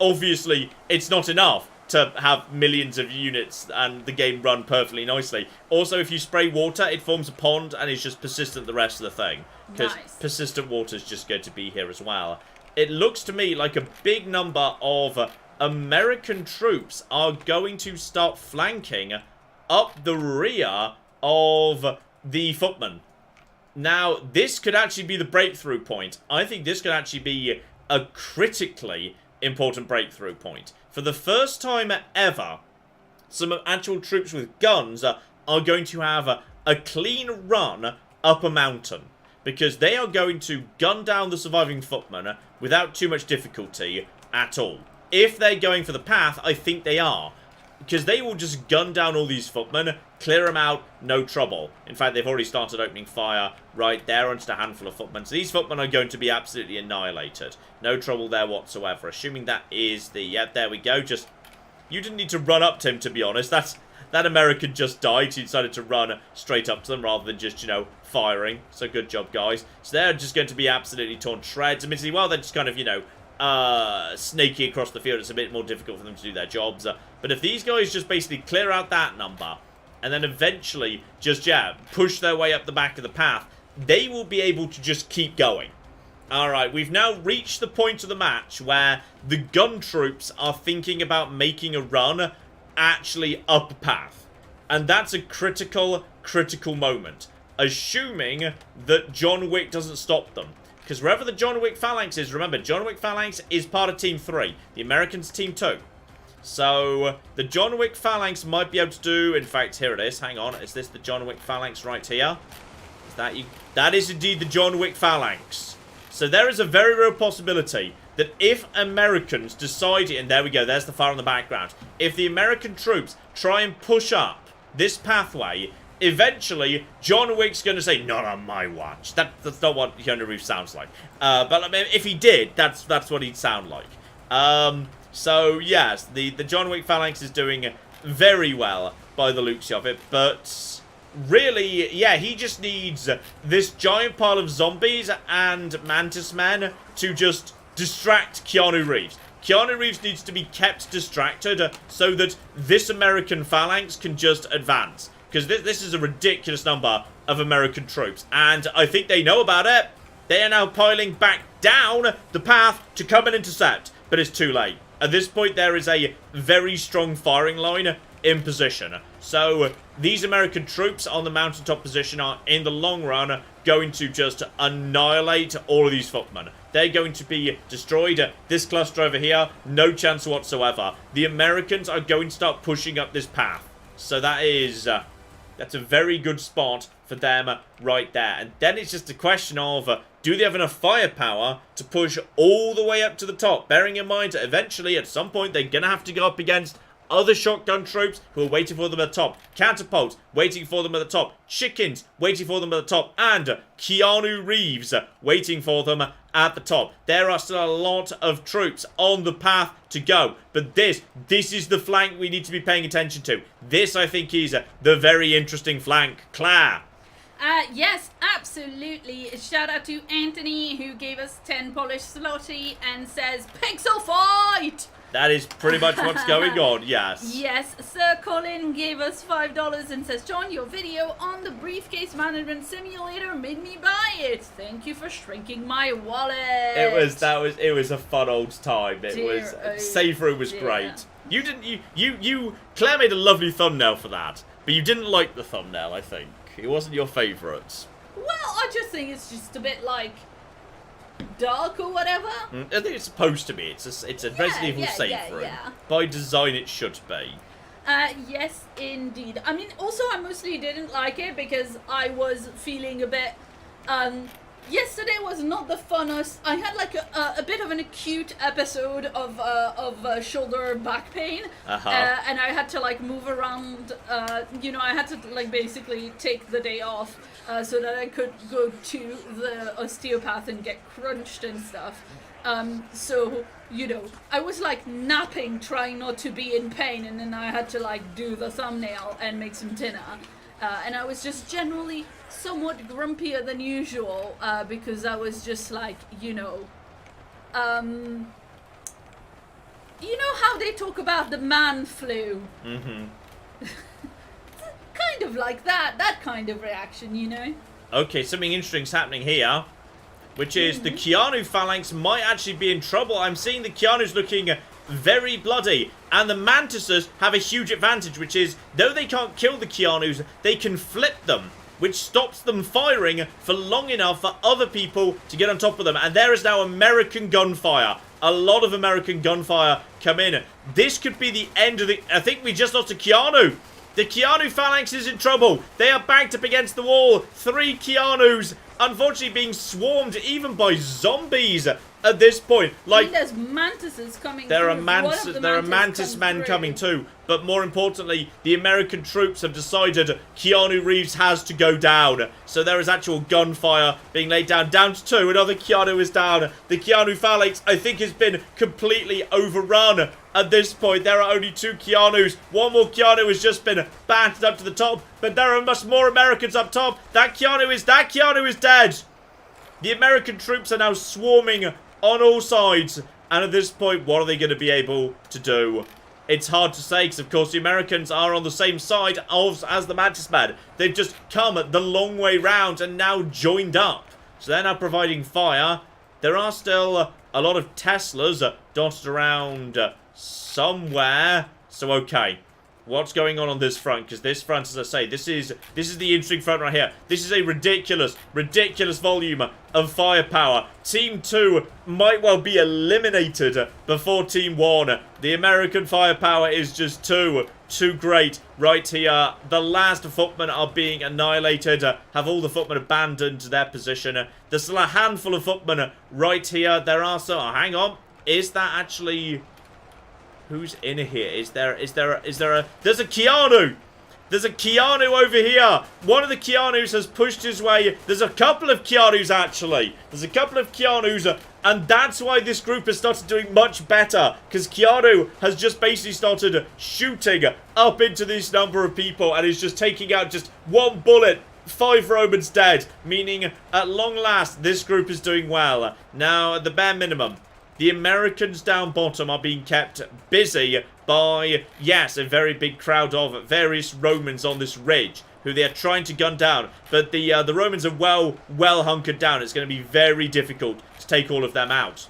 obviously, it's not enough to have millions of units and the game run perfectly nicely. Also, if you spray water, it forms a pond and is just persistent the rest of the thing. Because persistent water is just going to be here as well. It looks to me like a big number of American troops are going to start flanking up the rear of the footmen. Now, this could actually be the breakthrough point. I think this could actually be a critically important breakthrough point. For the first time ever, some actual troops with guns are going to have a clean run up a mountain. Because they are going to gun down the surviving footmen without too much difficulty at all. If they're going for the path, I think they are. Because they will just gun down all these footmen, clear them out, no trouble. In fact, they've already started opening fire right there on just a handful of footmen. So these footmen are going to be absolutely annihilated. No trouble there whatsoever. Assuming that is the... Yeah, there we go. Just... You didn't need to run up to him, to be honest. That's that American just died. He decided to run straight up to them rather than just, you know, firing. So good job, guys. So they're just going to be absolutely torn to shreds. Admittedly, well, they're just kind of, you know, snaky across the field. It's a bit more difficult for them to do their jobs. But if these guys just basically clear out that number and then eventually just, yeah, push their way up the back of the path, they will be able to just keep going. Alright, we've now reached the point of the match where the gun troops are thinking about making a run actually up a path. And that's a critical moment. Assuming that John Wick doesn't stop them. Because wherever the John Wick phalanx is, remember, John Wick phalanx is part of Team 3. The Americans Team 2. So, the John Wick phalanx might be able to do... In fact, here it is. Hang on. Is this the John Wick phalanx right here? Is that you? That is indeed the John Wick phalanx. So there is a very real possibility that if Americans decide... And there we go. There's the fire in the background. If the American troops try and push up this pathway... Eventually, John Wick's going to say, "Not on my watch." That's not what Keanu Reeves sounds like. But I mean, if he did, that's what he'd sound like. So, yes, the John Wick phalanx is doing very well by the looks of it. But really, yeah, he just needs this giant pile of zombies and mantis men to just distract Keanu Reeves. Keanu Reeves needs to be kept distracted so that this American phalanx can just advance. Because this is a ridiculous number of American troops. And I think they know about it. They are now piling back down the path to come and intercept. But it's too late. At this point, there is a very strong firing line in position. So, these American troops on the mountaintop position are, in the long run, going to just annihilate all of these footmen. They're going to be destroyed. This cluster over here, no chance whatsoever. The Americans are going to start pushing up this path. So that is... that's a very good spot for them right there. And then it's just a question of, do they have enough firepower to push all the way up to the top? Bearing in mind that eventually, at some point, they're going to have to go up against other shotgun troops who are waiting for them at the top. Catapults waiting for them at the top. Chickens waiting for them at the top. And Keanu Reeves waiting for them at the top. There are still a lot of troops on the path to go. But this is the flank we need to be paying attention to. This, I think, is the very interesting flank. Claire. Yes, absolutely. Shout out to Anthony, who gave us 10 polished slotty and says, "Pixel fight!" That is pretty much what's going on, yes. Yes, Sir Colin gave us $5 and says, "John, your video on the briefcase management simulator made me buy it. Thank you for shrinking my wallet." It was a fun old time. Save room was great. Claire made a lovely thumbnail for that, but you didn't like the thumbnail, I think. It wasn't your favourite. Well, I just think it's just a bit like dark or whatever. I think it's supposed to be. It's a Resident Evil safe room. Yeah. By design, it should be. Yes, indeed. I mean, also, I mostly didn't like it because I was feeling a bit. Yesterday was not the funnest. I had like a bit of an acute episode of shoulder back pain, and I had to like move around. I had to like basically take the day off so that I could go to the osteopath and get crunched and stuff. So I was like napping, trying not to be in pain, and then I had to like do the thumbnail and make some dinner. And I was just generally somewhat grumpier than usual because I was just like, how they talk about the man flu? Mm-hmm. Kind of like that kind of reaction, Okay, something interesting's happening here, which is the Keanu phalanx might actually be in trouble. I'm seeing the Keanu's looking very bloody, and the Mantises have a huge advantage, which is, though they can't kill the Keanus, they can flip them, which stops them firing for long enough for other people to get on top of them. And there is now American gunfire. A lot of American gunfire come in. This could be the end of the... I think we just lost a Keanu. The Keanu phalanx is in trouble. They are backed up against the wall. 3 Keanus, unfortunately, being swarmed even by zombies at this point. Like, there's mantises coming. There are there mantis men coming too. But more importantly, the American troops have decided Keanu Reeves has to go down. So there is actual gunfire being laid down. Down to 2. Another Keanu is down. The Keanu phalanx, I think, has been completely overrun. At this point, there are only 2 Keanus. One more Keanu has just been battered up to the top. But there are much more Americans up top. That Keanu is dead. The American troops are now swarming on all sides. And at this point, what are they going to be able to do? It's hard to say, because of course the Americans are on the same side as the Mantis Men. They've just come the long way round and now joined up. So they're now providing fire. There are still a lot of Teslas dotted around somewhere. So okay, what's going on this front? Because this front, as I say, this is the interesting front right here. This is a ridiculous volume of firepower. Team 2 might well be eliminated before Team 1. The American firepower is just too great right here. The last footmen are being annihilated. Have all the footmen abandoned their position? There's still a handful of footmen right here. There are some. Oh, hang on. Is that actually... Who's in here? There's a Keanu! There's a Keanu over here! One of the Keanus has pushed his way. There's a couple of Keanus, actually. There's a couple of Keanus, and that's why this group has started doing much better. Because Keanu has just basically started shooting up into this number of people and is just taking out just one bullet. 5 Romans dead. Meaning, at long last, this group is doing well. Now, at the bare minimum, the Americans down bottom are being kept busy by, yes, a very big crowd of various Romans on this ridge who they are trying to gun down. But the Romans are well hunkered down. It's going to be very difficult to take all of them out.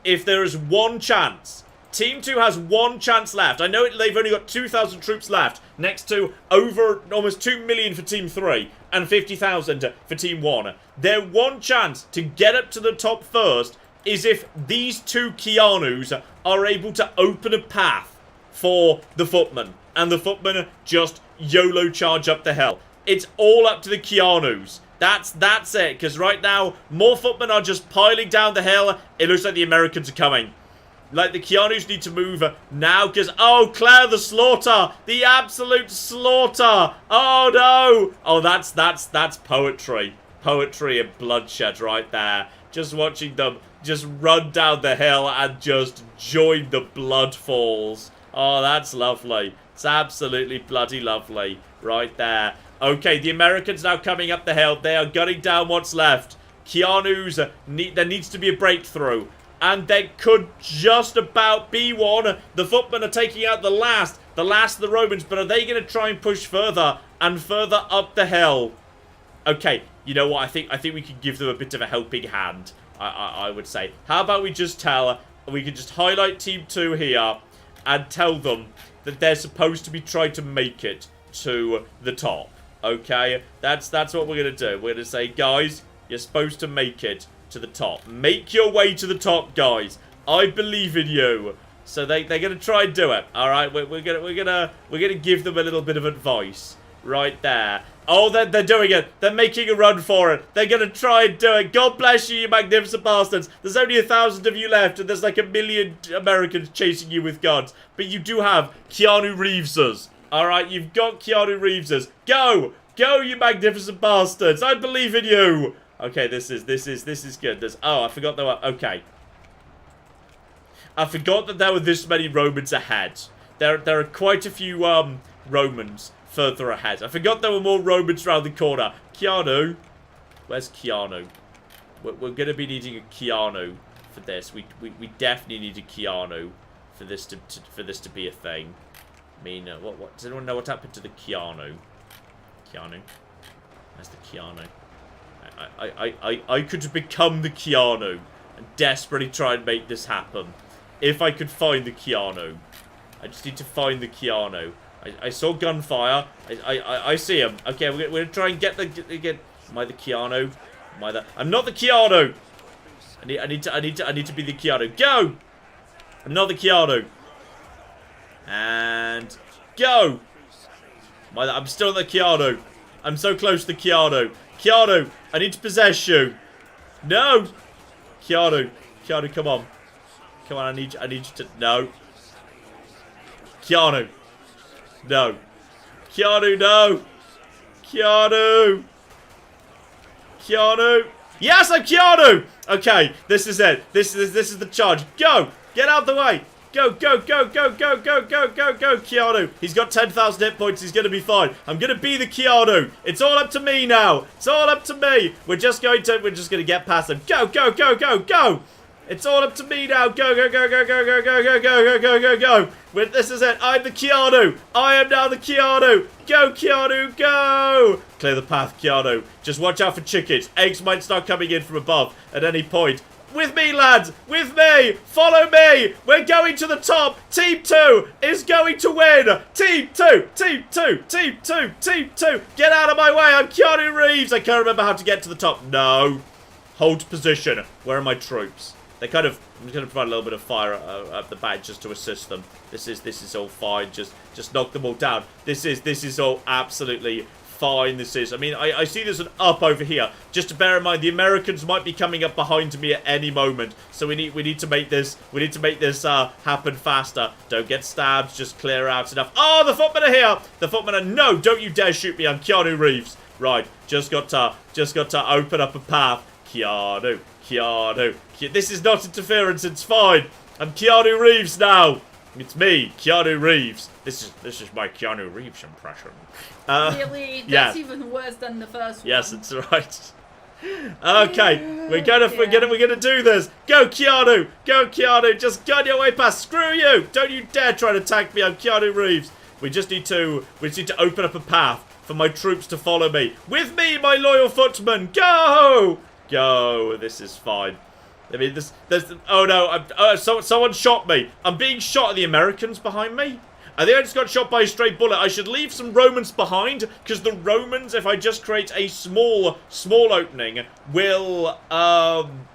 If there is one chance, Team 2 has one chance left. I know they've only got 2,000 troops left, next to over almost 2 million for Team 3 and 50,000 for Team 1. Their one chance to get up to the top first is if these 2 Keanus are able to open a path for the footmen. And the footmen just YOLO charge up the hill. It's all up to the Keanus. That's it. Because right now, more footmen are just piling down the hill. It looks like the Americans are coming. Like, the Keanus need to move now. Because, oh, Claire, the slaughter. The absolute slaughter. Oh, no. Oh, that's poetry. Poetry and bloodshed right there. Just watching them just run down the hill and just join the blood falls. Oh, that's lovely. It's absolutely bloody lovely right there. Okay, the Americans now coming up the hill. They are gunning down what's left. Keanu's, there needs to be a breakthrough. And there could just about be one. The footmen are taking out the last of the Romans. But are they going to try and push further and further up the hill? Okay, you know what? I think we could give them a bit of a helping hand. I would say. How about we just we can just highlight Team 2 here and tell them that they're supposed to be trying to make it to the top. Okay? That's what we're going to do. We're going to say, guys, you're supposed to make it to the top. Make your way to the top, guys. I believe in you. So they're going to try and do it. All right? We're going to give them a little bit of advice right there. Oh, they're doing it. They're making a run for it. They're going to try and do it. God bless you, you magnificent bastards. There's only 1,000 of you left, and there's like 1 million Americans chasing you with guns. But you do have Keanu Reeveses. All right, you've got Keanu Reeveses. Go! Go, you magnificent bastards. I believe in you. Okay, this is good. Oh, I forgot there were... Okay. I forgot that there were this many Romans ahead. There are quite a few Romans further ahead. I forgot there were more Romans around the corner. Keanu. Where's Keanu? We're going to be needing a Keanu for this. We definitely need a Keanu for this to be a thing. I mean, what does anyone know what happened to the Keanu? Keanu. Where's the Keanu? I could become the Keanu and desperately try and make this happen. If I could find the Keanu. I just need to find the Keanu. I saw gunfire. I see him. Okay, we're gonna try and get Am I the Keanu? I'm not the Keanu. I need to be the Keanu. Go! I'm not the Keanu. And go! I'm still the Keanu. I'm so close to Keanu. Keanu, I need to possess you. No! Keanu, come on. Come on, I need you to... No. Keanu. No. Keanu, no. Keanu. Yes, I'm Keanu. Okay, this is it. This is the charge. Go. Get out of the way. Go, Keanu. He's got 10,000 hit points. He's going to be fine. I'm going to be the Keanu. It's all up to me now. It's all up to me. We're just going to get past him. Go. It's all up to me now. Go. This is it. I'm the Keanu. I am now the Keanu. Go, Keanu, go. Clear the path, Keanu. Just watch out for chickens. Eggs might start coming in from above at any point. With me, lads! With me! Follow me! We're going to the top! Team 2 is going to win! Team 2! Get out of my way! I'm Keanu Reeves! I can't remember how to get to the top. No. Hold position. Where are my troops? They kind of... I'm just going to provide a little bit of fire at the back just to assist them. This is all fine. Just knock them all down. This is all absolutely... fine. This is. I mean, I see there's an up over here. Just to bear in mind, the Americans might be coming up behind me at any moment. So we need to make this. We need to make this happen faster. Don't get stabbed. Just clear out enough. Oh, the footmen are here. The footmen are. No, don't you dare shoot me. I'm Keanu Reeves. Right. Just got to open up a path. Keanu. This is not interference. It's fine. I'm Keanu Reeves now. It's me, Keanu Reeves. This is my Keanu Reeves impression. Really? That's even worse than the first one. Yes, it's right. Okay, we're gonna do this. Go, Keanu! Just go on your way past. Screw you! Don't you dare try to attack me. I'm Keanu Reeves. We just need to open up a path for my troops to follow me. With me, my loyal footmen. Go! This is fine. I mean, oh no, someone shot me. I'm being shot. Are the Americans behind me? I think I just got shot by a stray bullet. I should leave some Romans behind, because the Romans, if I just create a small opening, will,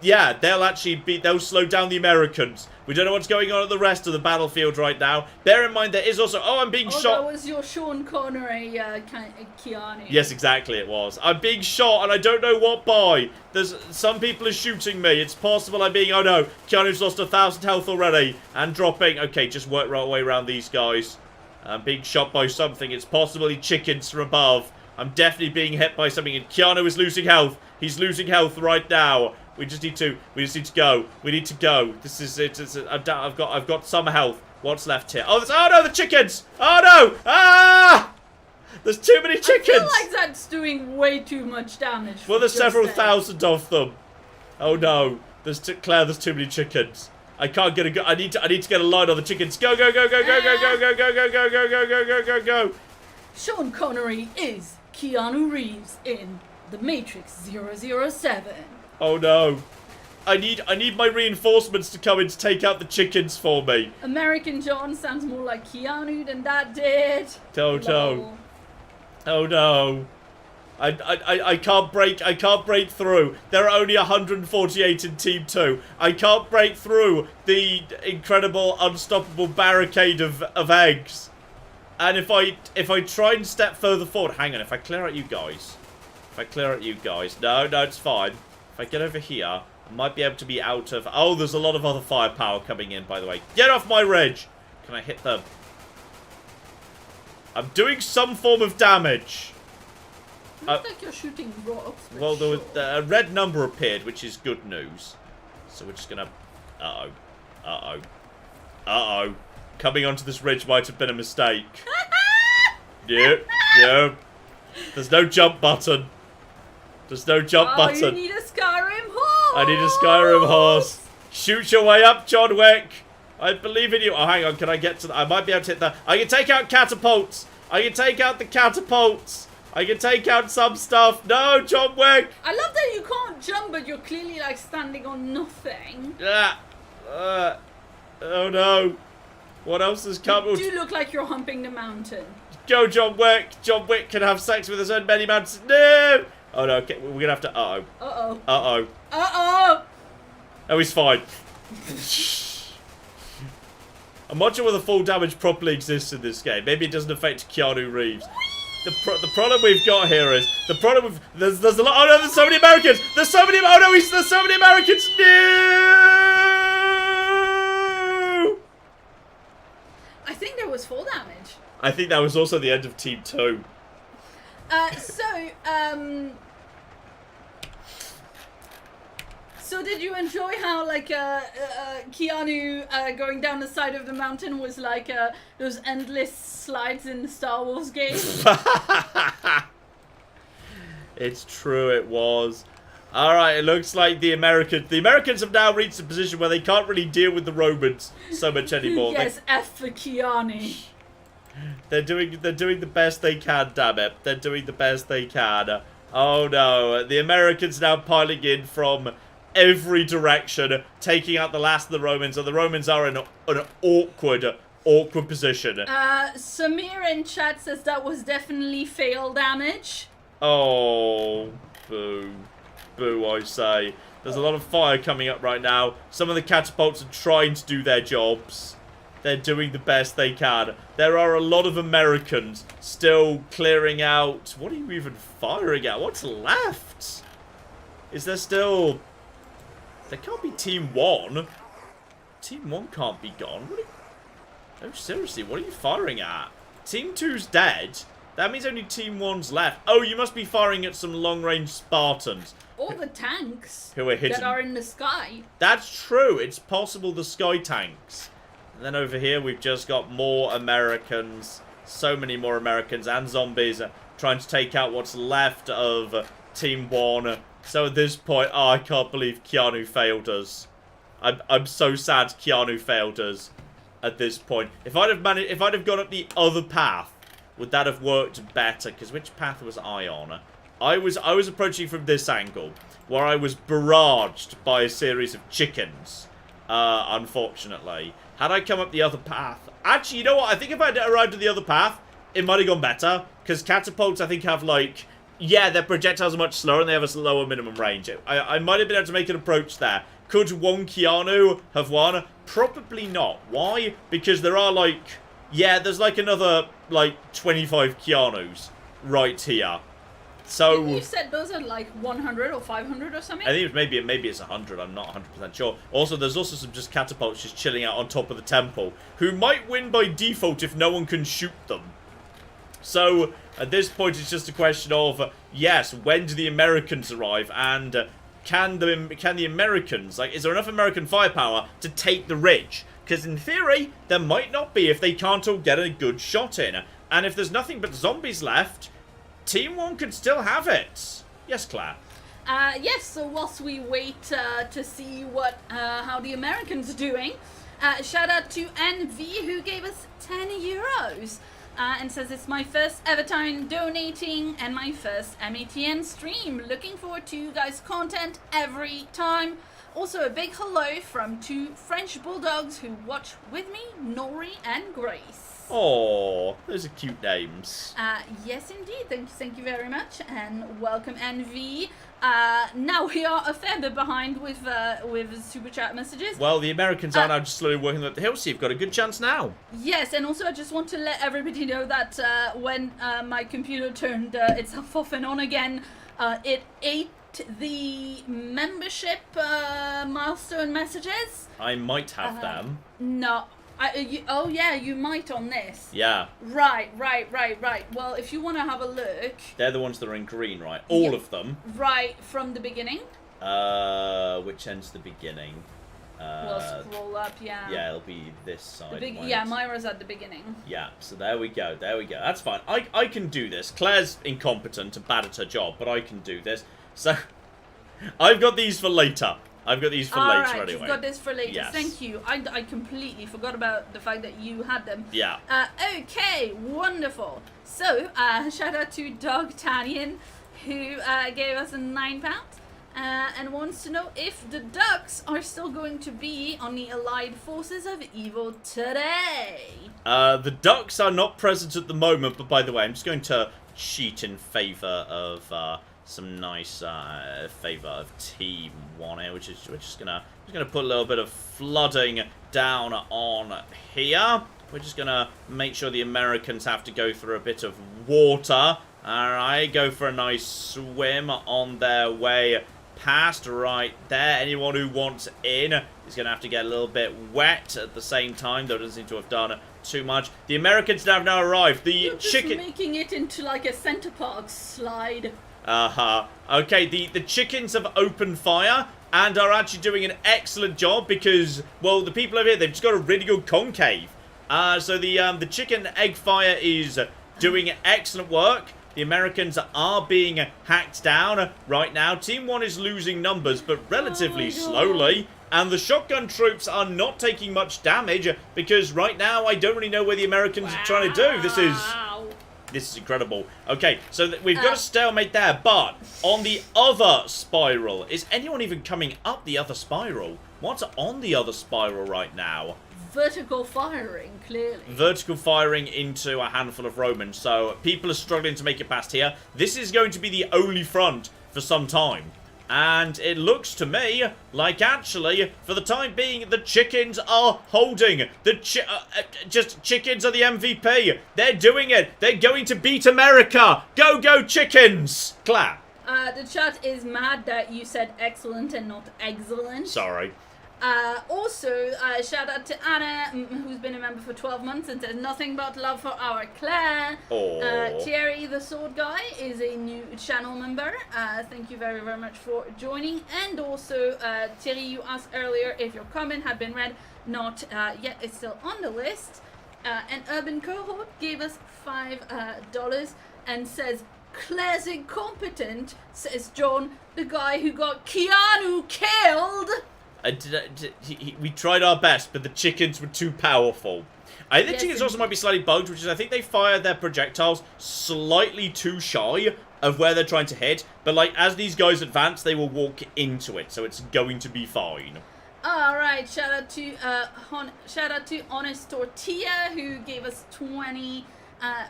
yeah, they'll slow down the Americans. We don't know what's going on at the rest of the battlefield right now. Bear in mind, there is also, I'm being shot. That was your Sean Connery, Keanu. Yes, exactly, it was. I'm being shot, and I don't know what by. Some people are shooting me. It's possible I'm being, oh no, Keanu's lost 1,000 health already, and dropping. Okay, just work right way around these guys. I'm being shot by something. It's possibly chickens from above. I'm definitely being hit by something, and Keanu is losing health. He's losing health right now. We just need to go. We need to go. This is it. I've got some health. What's left here? Oh no, the chickens! Oh no! Ah! There's too many chickens. I feel like that's doing way too much damage. Well, there's several thousand of them. Oh no! Claire, there's too many chickens. I can't get a. I need to get a line on the chickens. Go! Sean Connery is Keanu Reeves in The Matrix 007. Oh no. I need my reinforcements to come in to take out the chickens for me. American John sounds more like Keanu than that did. Oh no. Oh no. I can't break through. There are only 148 in Team 2. I can't break through the incredible unstoppable barricade of eggs. And if I try and step further forward, hang on, if I clear out you guys. No, it's fine. If I get over here, I might be able to be out of... Oh, there's a lot of other firepower coming in, by the way. Get off my ridge! Can I hit them? I'm doing some form of damage. Looks like you're shooting rocks. Well, there was, a red number appeared, which is good news. So we're just gonna... Uh-oh. Coming onto this ridge might have been a mistake. Yep. There's no jump button. Oh, you need a Skyrim horse! I need a Skyrim horse. Shoot your way up, John Wick. I believe in you. Oh, hang on. Can I get to the... I might be able to hit that. I can take out catapults. I can take out the catapults. I can take out some stuff. No, John Wick. I love that you can't jump, but you're clearly, like, standing on nothing. Yeah. Oh, no. What else has come? You do look like you're humping the mountain. Go, John Wick. John Wick can have sex with his own many mountains. No. Oh, no. Okay, we're going to have to... Uh-oh. Oh, he's fine. I'm not sure whether full damage properly exists in this game. Maybe it doesn't affect Keanu Reeves. The problem we've got here is there's a lot. Oh no, there's so many Americans. There's so many. Oh no, there's so many Americans. No. I think there was 4 damage. I think that was also the end of Team 2. So did you enjoy how like Keanu going down the side of the mountain was like those endless slides in the Star Wars game? It's true, it was. Alright, it looks like the Americans have now reached a position where they can't really deal with the Romans so much anymore. Yes, F for Keanu. They're doing the best they can, damn it. They're doing the best they can. Oh no, the Americans now piling in from every direction, taking out the last of the Romans, and the Romans are in an awkward position. Samir in chat says that was definitely fail damage. Oh, boo. Boo, I say. There's a lot of fire coming up right now. Some of the catapults are trying to do their jobs. They're doing the best they can. There are a lot of Americans still clearing out. What are you even firing at? What's left? Is there still... There can't be Team 1. Team 1 can't be gone. Oh, seriously, what are you firing at? Team 2's dead. That means only Team 1's left. Oh, you must be firing at some long-range Spartans. All the tanks who are hidden. that are in the sky. That's true. It's possible the sky tanks. And then over here, we've just got more Americans. So many more Americans and zombies trying to take out what's left of Team 1. So at this point, oh, I can't believe Keanu failed us. I'm so sad Keanu failed us at this point. If I'd have gone up the other path, would that have worked better? Because which path was I on? I was approaching from this angle, where I was barraged by a series of chickens. Unfortunately, had I come up the other path, actually, you know what? I think if I'd arrived at the other path, it might have gone better. Because catapults, I think, have like. Yeah, their projectiles are much slower and they have a lower minimum range. I might have been able to make an approach there. Could one Keanu have won? Probably not. Why? Because there are like... Yeah, there's like another like 25 Keanus right here. So... You said those are like 100 or 500 or something? I think maybe it's 100. I'm not 100% sure. Also, there's also some just catapults just chilling out on top of the temple. Who might win by default if no one can shoot them. So, at this point, it's just a question of, yes, when do the Americans arrive, and can the Americans, like, is there enough American firepower to take the ridge? Because in theory, there might not be if they can't all get a good shot in. And if there's nothing but zombies left, Team 1 could still have it. Yes, Claire? Yes, so whilst we wait to see how the Americans are doing, shout out to NV who gave us 10 euros. And says it's my first ever time donating and my first MATN stream. Looking forward to you guys' content every time. Also a big hello from 2 French bulldogs who watch with me, Nori and Grace. Oh, those are cute names. Yes, indeed. Thank you very much, and welcome, NV. Now we are a fair bit behind with super chat messages. Well, the Americans are now just slowly working up the hill, so you've got a good chance now. Yes, and also I just want to let everybody know that when my computer turned itself off and on again, it ate the membership milestone messages. I might have them. No. Oh yeah, you might on this. Yeah. Right. Well, if you want to have a look... They're the ones that are in green, right? All of them. Right, from the beginning. Which end's the beginning? We'll scroll up, yeah. Yeah, it'll be this side. Yeah, Myra's at the beginning. Yeah, so there we go. That's fine. I can do this. Claire's incompetent and bad at her job, but I can do this. So, I've got these for later. Anyway. You've got this for later. Yes. Thank you. I completely forgot about the fact that you had them. Yeah. Okay, wonderful. So, shout out to Dog Tanyan, who gave us £9. And wants to know if the ducks are still going to be on the Allied Forces of Evil today. The ducks are not present at the moment, but by the way, I'm just going to cheat in favour of some nice favour of Team 1 here, which is we're just gonna put a little bit of flooding down on here. We're just going to make sure the Americans have to go through a bit of water. Alright, go for a nice swim on their way past right there. Anyone who wants in is going to have to get a little bit wet at the same time, though it doesn't seem to have done too much. The Americans have now arrived. You're just making it into like a Center Park slide. Okay, the chickens have opened fire and are actually doing an excellent job because, well, the people over here, they've just got a really good concave. So the chicken egg fire is doing excellent work. The Americans are being hacked down right now. Team 1 is losing numbers, but relatively slowly. And the shotgun troops are not taking much damage because right now I don't really know where the Americans are trying to do. This is incredible. Okay, so we've got a stalemate there, but on the other spiral, is anyone even coming up the other spiral? What's on the other spiral right now? Vertical firing, clearly. Vertical firing into a handful of Romans. So people are struggling to make it past here. This is going to be the only front for some time. And it looks to me like actually, for the time being, the chickens are holding. Just chickens are the MVP. They're doing it. They're going to beat America. Go, go, chickens. Clap. The chat is mad that you said excellent and not excellent. Sorry. Also, shout out to Anna, who's been a member for 12 months and says nothing but love for our Claire. Thierry the Sword Guy is a new channel member. Thank you very, very much for joining. And also, Thierry, you asked earlier if your comment had been read. Not yet, it's still on the list. An Urban Cohort gave us $5 and says, Claire's incompetent, says John, the guy who got Keanu killed. We tried our best, but the chickens were too powerful. I think the chickens also might be slightly bugged, which is I think they fired their projectiles slightly too shy of where they're trying to hit. But like as these guys advance, they will walk into it, so it's going to be fine. All right, shout out to Honest Tortilla who gave us 20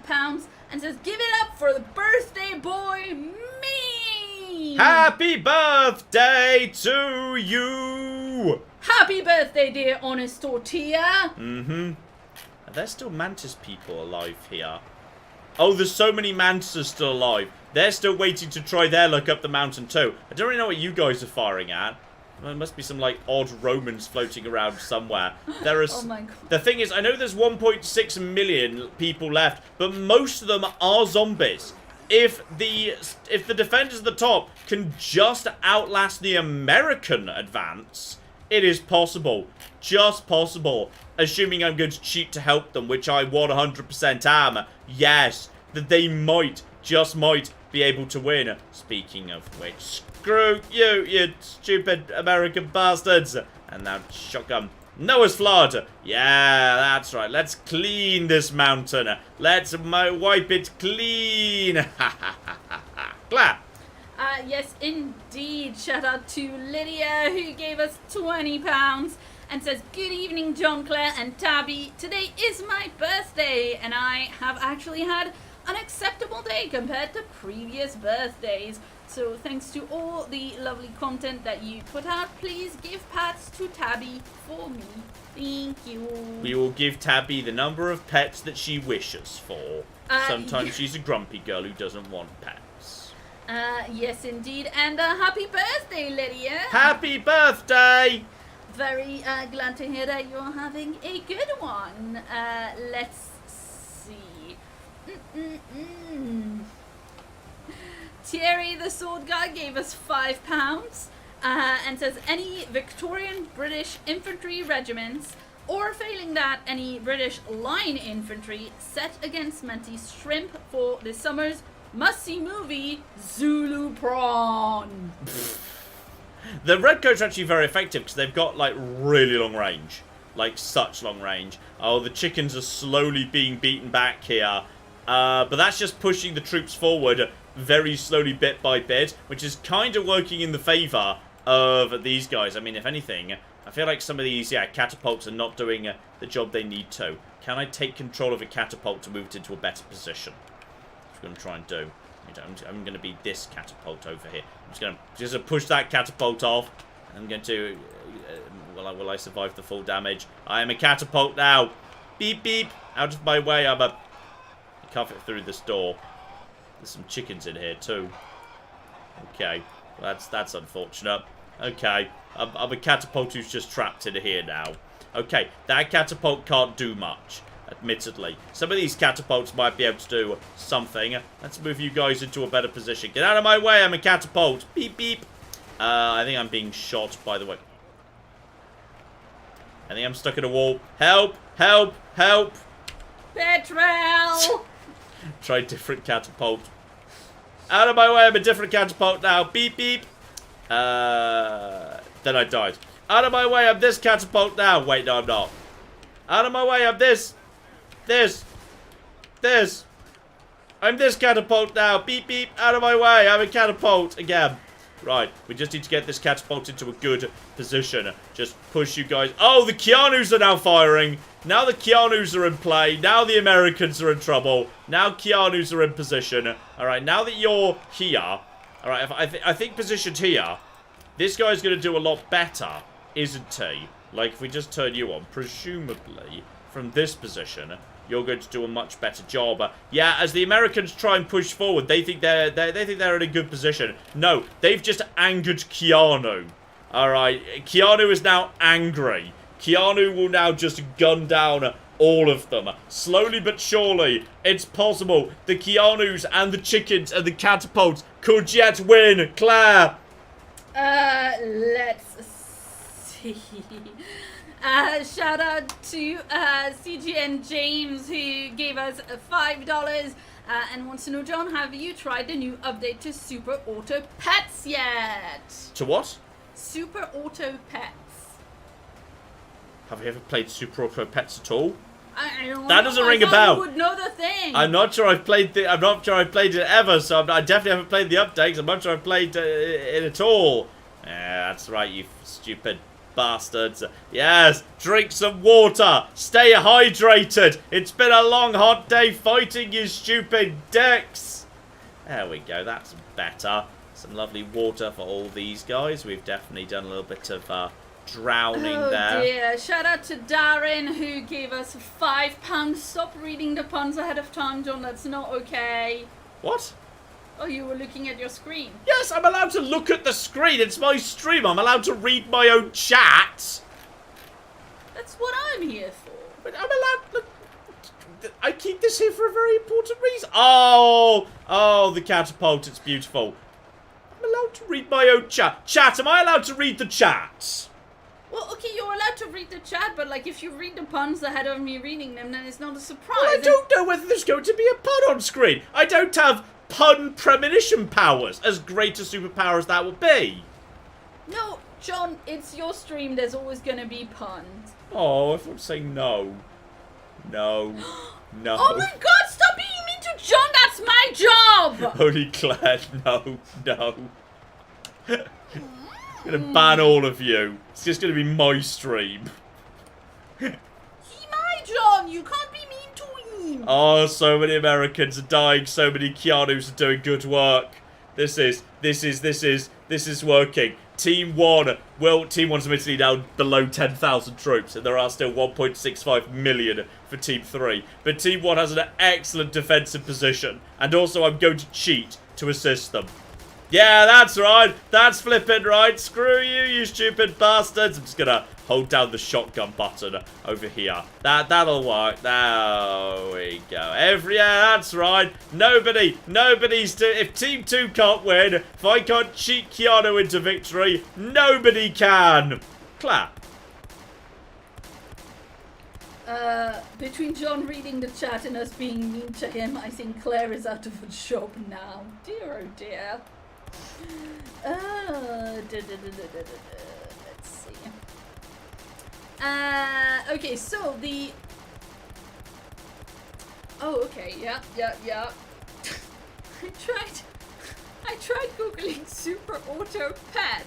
pounds and says, "Give it up for the birthday boy, me." Happy birthday to you! Happy birthday, dear Honest Tortilla! Are there still mantis people alive here? Oh, there's so many mantises still alive. They're still waiting to try their luck up the mountain too. I don't really know what you guys are firing at. There must be some, like, odd Romans floating around somewhere. There is. Oh my God. The thing is, I know there's 1.6 million people left, but most of them are zombies. If the defenders at the top can just outlast the American advance, it is possible. Just possible. Assuming I'm going to cheat to help them, which I 100% am. Yes, that they might, just might, be able to win. Speaking of which, screw you, you stupid American bastards. And now shotgun. Noah's flood. Yeah, that's right. Let's clean this mountain. Let's wipe it clean. Ha ha ha ha ha. Clap. Yes, indeed. Shout out to Lydia who gave us £20 and says, "Good evening, John, Claire, and Tabby. Today is my birthday, and I have actually had an acceptable day compared to previous birthdays. So thanks to all the lovely content that you put out. Please give pats to Tabby for me. Thank you." We will give Tabby the number of pets that she wishes for. Sometimes she's a grumpy girl who doesn't want pets. Yes, indeed. And happy birthday, Lydia. Happy birthday! Very glad to hear that you're having a good one. Let's see. Thierry the Sword Guy gave us £5 and says, "Any Victorian British infantry regiments, or failing that, any British line infantry set against Mantis shrimp for this summer's must-see movie, Zulu Prawn." The redcoats are actually very effective because they've got, like, really long range. Like, such long range. Oh, the chickens are slowly being beaten back here. But that's just pushing the troops forward very slowly, bit by bit, which is kind of working in the favour of these guys. I mean, if anything, I feel like some of these, catapults are not doing the job they need to. Can I take control of a catapult to move it into a better position? That's what I'm going to try and do. I'm going to be this catapult over here. I'm just going to push that catapult off. I'm going to... will I survive the full damage? I am a catapult now. Beep, beep. Out of my way, I can't fit through this door. There's some chickens in here, too. Okay. Well, that's unfortunate. Okay. I'm a catapult who's just trapped in here now. Okay. That catapult can't do much, admittedly. Some of these catapults might be able to do something. Let's move you guys into a better position. Get out of my way, I'm a catapult. Beep, beep. I think I'm being shot, by the way. I think I'm stuck in a wall. Help! Help! Help! Petrol! Try different catapult. Out of my way, I'm a different catapult now. Beep, beep. Then I died. Out of my way, I'm this catapult now. Wait, no, I'm not. Out of my way, I'm this. This. I'm this catapult now. Beep, beep. Out of my way, I'm a catapult again. Right, we just need to get this catapult into a good position. Just push you guys. Oh, the Keanus are now firing. Now the Keanus are in play. Now the Americans are in trouble. Now Keanus are in position. Alright, now that you're here. Alright, I think positioned here, this guy's going to do a lot better, isn't he? Like, if we just turn you on, presumably, from this position, you're going to do a much better job. Yeah, as the Americans try and push forward, they think they're in a good position. No, they've just angered Keanu. Alright, Keanu is now angry. Keanu will now just gun down all of them. Slowly but surely, it's possible the Keanus and the chickens and the catapults could yet win. Claire! Let's see. Shout out to CGN James, who gave us $5 and wants to know, John, have you tried the new update to Super Auto Pets yet? To what? Super Auto Pets. Have you ever played Super Auto Pets at all? I don't that know. doesn't ring a bell. You would know the thing. I'm not sure I've played it. I'm not sure I've played it ever. So I definitely haven't played the updates. I'm not sure I've played it at all. Yeah, that's right, you stupid bastards. Yes, drink some water. Stay hydrated. It's been a long, hot day fighting, you stupid dicks. There we go. That's better. Some lovely water for all these guys. We've definitely done a little bit of drowning there. Oh dear. Shout out to Darren, who gave us £5. Stop reading the puns ahead of time, John. That's not okay. What? Oh, you were looking at your screen. Yes, I'm allowed to look at the screen. It's my stream. I'm allowed to read my own chat. That's what I'm here for. But I'm allowed... Look, I keep this here for a very important reason. Oh, the catapult. It's beautiful. I'm allowed to read my own chat. Chat, am I allowed to read the chat? Well, okay, you're allowed to read the chat, but, like, if you read the puns ahead of me reading them, then it's not a surprise. Well, I don't know whether there's going to be a pun on screen. I don't have pun premonition powers, as great a superpower as that would be. No, John, it's your stream. There's always going to be puns. Oh, if I'm saying no. No. No. Oh my god, stop being mean to John. That's my job. Holy Claire, no. I'm going to ban all of you. It's just going to be my stream. He my John. You can't be mean to him. Oh, so many Americans are dying. So many Keanus are doing good work. This is working. Team 1. Well, Team 1's admittedly down below 10,000 troops, and there are still 1.65 million for Team 3. But Team 1 has an excellent defensive position, and also I'm going to cheat to assist them. Yeah, that's right. That's flipping right. Screw you, you stupid bastards. I'm just gonna hold down the shotgun button over here. That'll work. There we go. Yeah, that's right. If Team 2 can't win, if I can't cheat Keanu into victory, nobody can. Clap. Between John reading the chat and us being mean to him, I think Claire is out of a job now. Dear, oh dear. Let's see. Okay, so the... Oh, okay, yeah. I tried Googling Super Auto Pet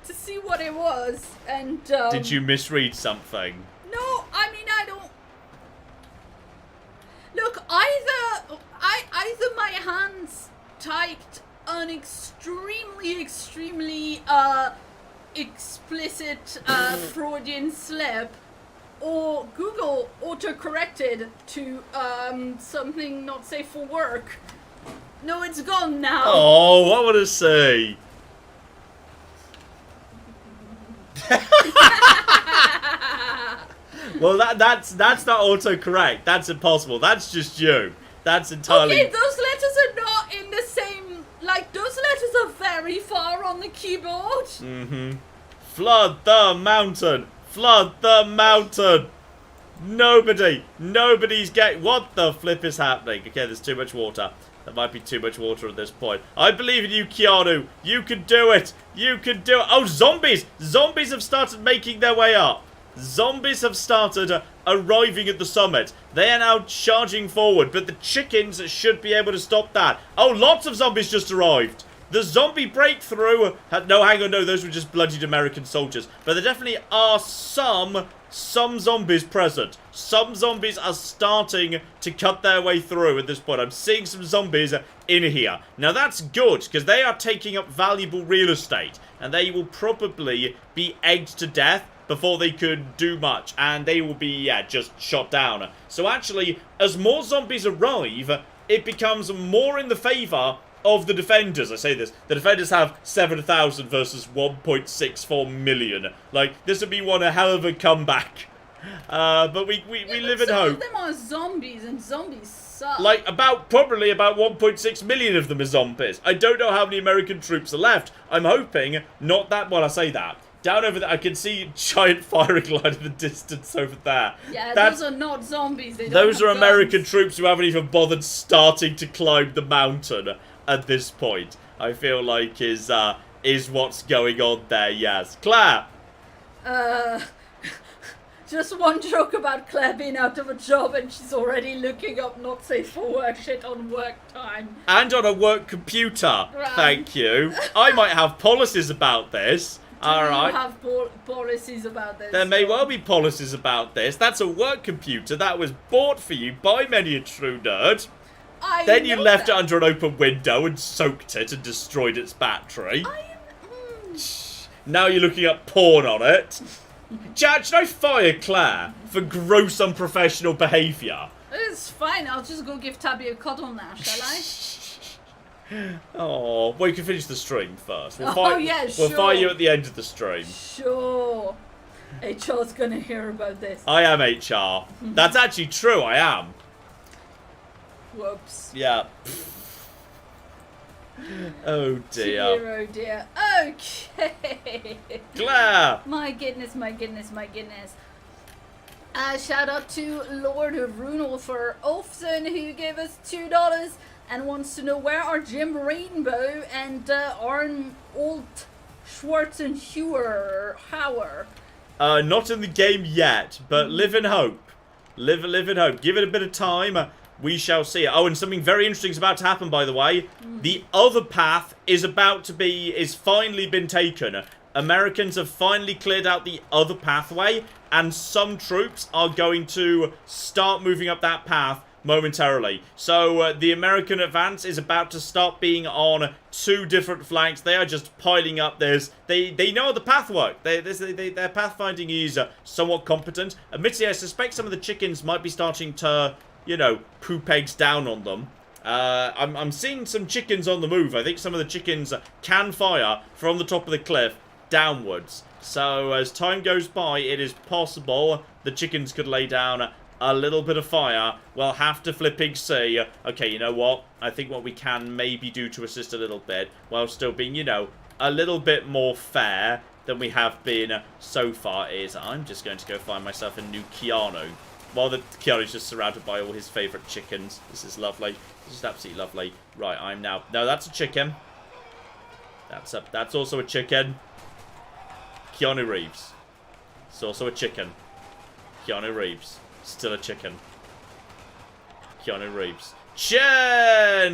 to see what it was, and Did you misread something? No, I mean, I don't... Look, either my hands typed an extremely explicit Freudian slip, or Google auto-corrected to something not safe for work. No, it's gone now. Oh, what would I say? Well, that's not autocorrect. That's impossible. That's just you. That's entirely... Okay, those letters are not in the same... Like, those letters are very far on the keyboard. Mm-hmm. Flood the mountain. Flood the mountain. Nobody's getting... What the flip is happening? Okay, there's too much water. There might be too much water at this point. I believe in you, Keanu. You can do it. You can do it. Oh, zombies. Zombies have started making their way up. Zombies have started arriving at the summit. They are now charging forward, but the chickens should be able to stop that. Oh, lots of zombies just arrived. The zombie breakthrough... No, hang on, no, those were just bloodied American soldiers. But there definitely are some zombies present. Some zombies are starting to cut their way through at this point. I'm seeing some zombies in here. Now, that's good, because they are taking up valuable real estate. And they will probably be egged to death before they could do much. And they will be, yeah, just shot down. So actually, as more zombies arrive, it becomes more in the favour of the defenders. I say this. The defenders have 7,000 versus 1.64 million. Like, this would be one a hell of a comeback. But we live in hope. Some of them are zombies, and zombies suck. Like, probably about 1.6 million of them are zombies. I don't know how many American troops are left. I'm hoping not that... Well, I say that. Down over there, I can see a giant firing line in the distance over there. Yeah, those are not zombies. Those are American troops who haven't even bothered starting to climb the mountain at this point. I feel like is what's going on there, yes. Claire! Just one joke about Claire being out of a job and she's already looking up not safe for work shit on work time. And on a work computer. Right. Thank you. I might have policies about this. Alright. Have policies about this. There may well be policies about this. That's a work computer that was bought for you by many a true nerd. Then you left it under an open window and soaked it and destroyed its battery. Now you're looking at porn on it. Chad, should I fire Claire for gross unprofessional behaviour? It's fine. I'll just go give Tabby a cuddle now, shall I? Oh, well, you can finish the stream first. We'll sure. We'll fire you at the end of the stream. Sure. HR's gonna hear about this. I am HR. That's actually true, I am. Whoops. Yeah. Oh dear. Oh dear. Okay. Claire! My goodness. Shout out to Lord Runolfer Olfson, who gave us $2 and wants to know where are Jim Rainbow and Arn Alt Schwarzenhauer. Not in the game yet, but live in hope. Live in hope. Give it a bit of time. We shall see. Oh, and something very interesting is about to happen, by the way. The other path is finally been taken. Americans have finally cleared out the other pathway, and some troops are going to start moving up that path momentarily. So the American advance is about to start being on two different flanks. They are just piling up this. They know the path work. Their pathfinding is somewhat competent. Admittedly, I suspect some of the chickens might be starting to, you know, poop eggs down on them. I'm seeing some chickens on the move. I think some of the chickens can fire from the top of the cliff downwards. So as time goes by, it is possible the chickens could lay down a little bit of fire. We'll have to flipping see. Okay, you know what? I think what we can maybe do to assist a little bit, while still being, you know, a little bit more fair than we have been so far, is I'm just going to go find myself a new Keanu. While the Keanu's just surrounded by all his favourite chickens. This is lovely. This is absolutely lovely. Right, I'm now... No, that's a chicken. That's also a chicken. Keanu Reeves. It's also a chicken. Keanu Reeves. Still a chicken. Keanu Reeves.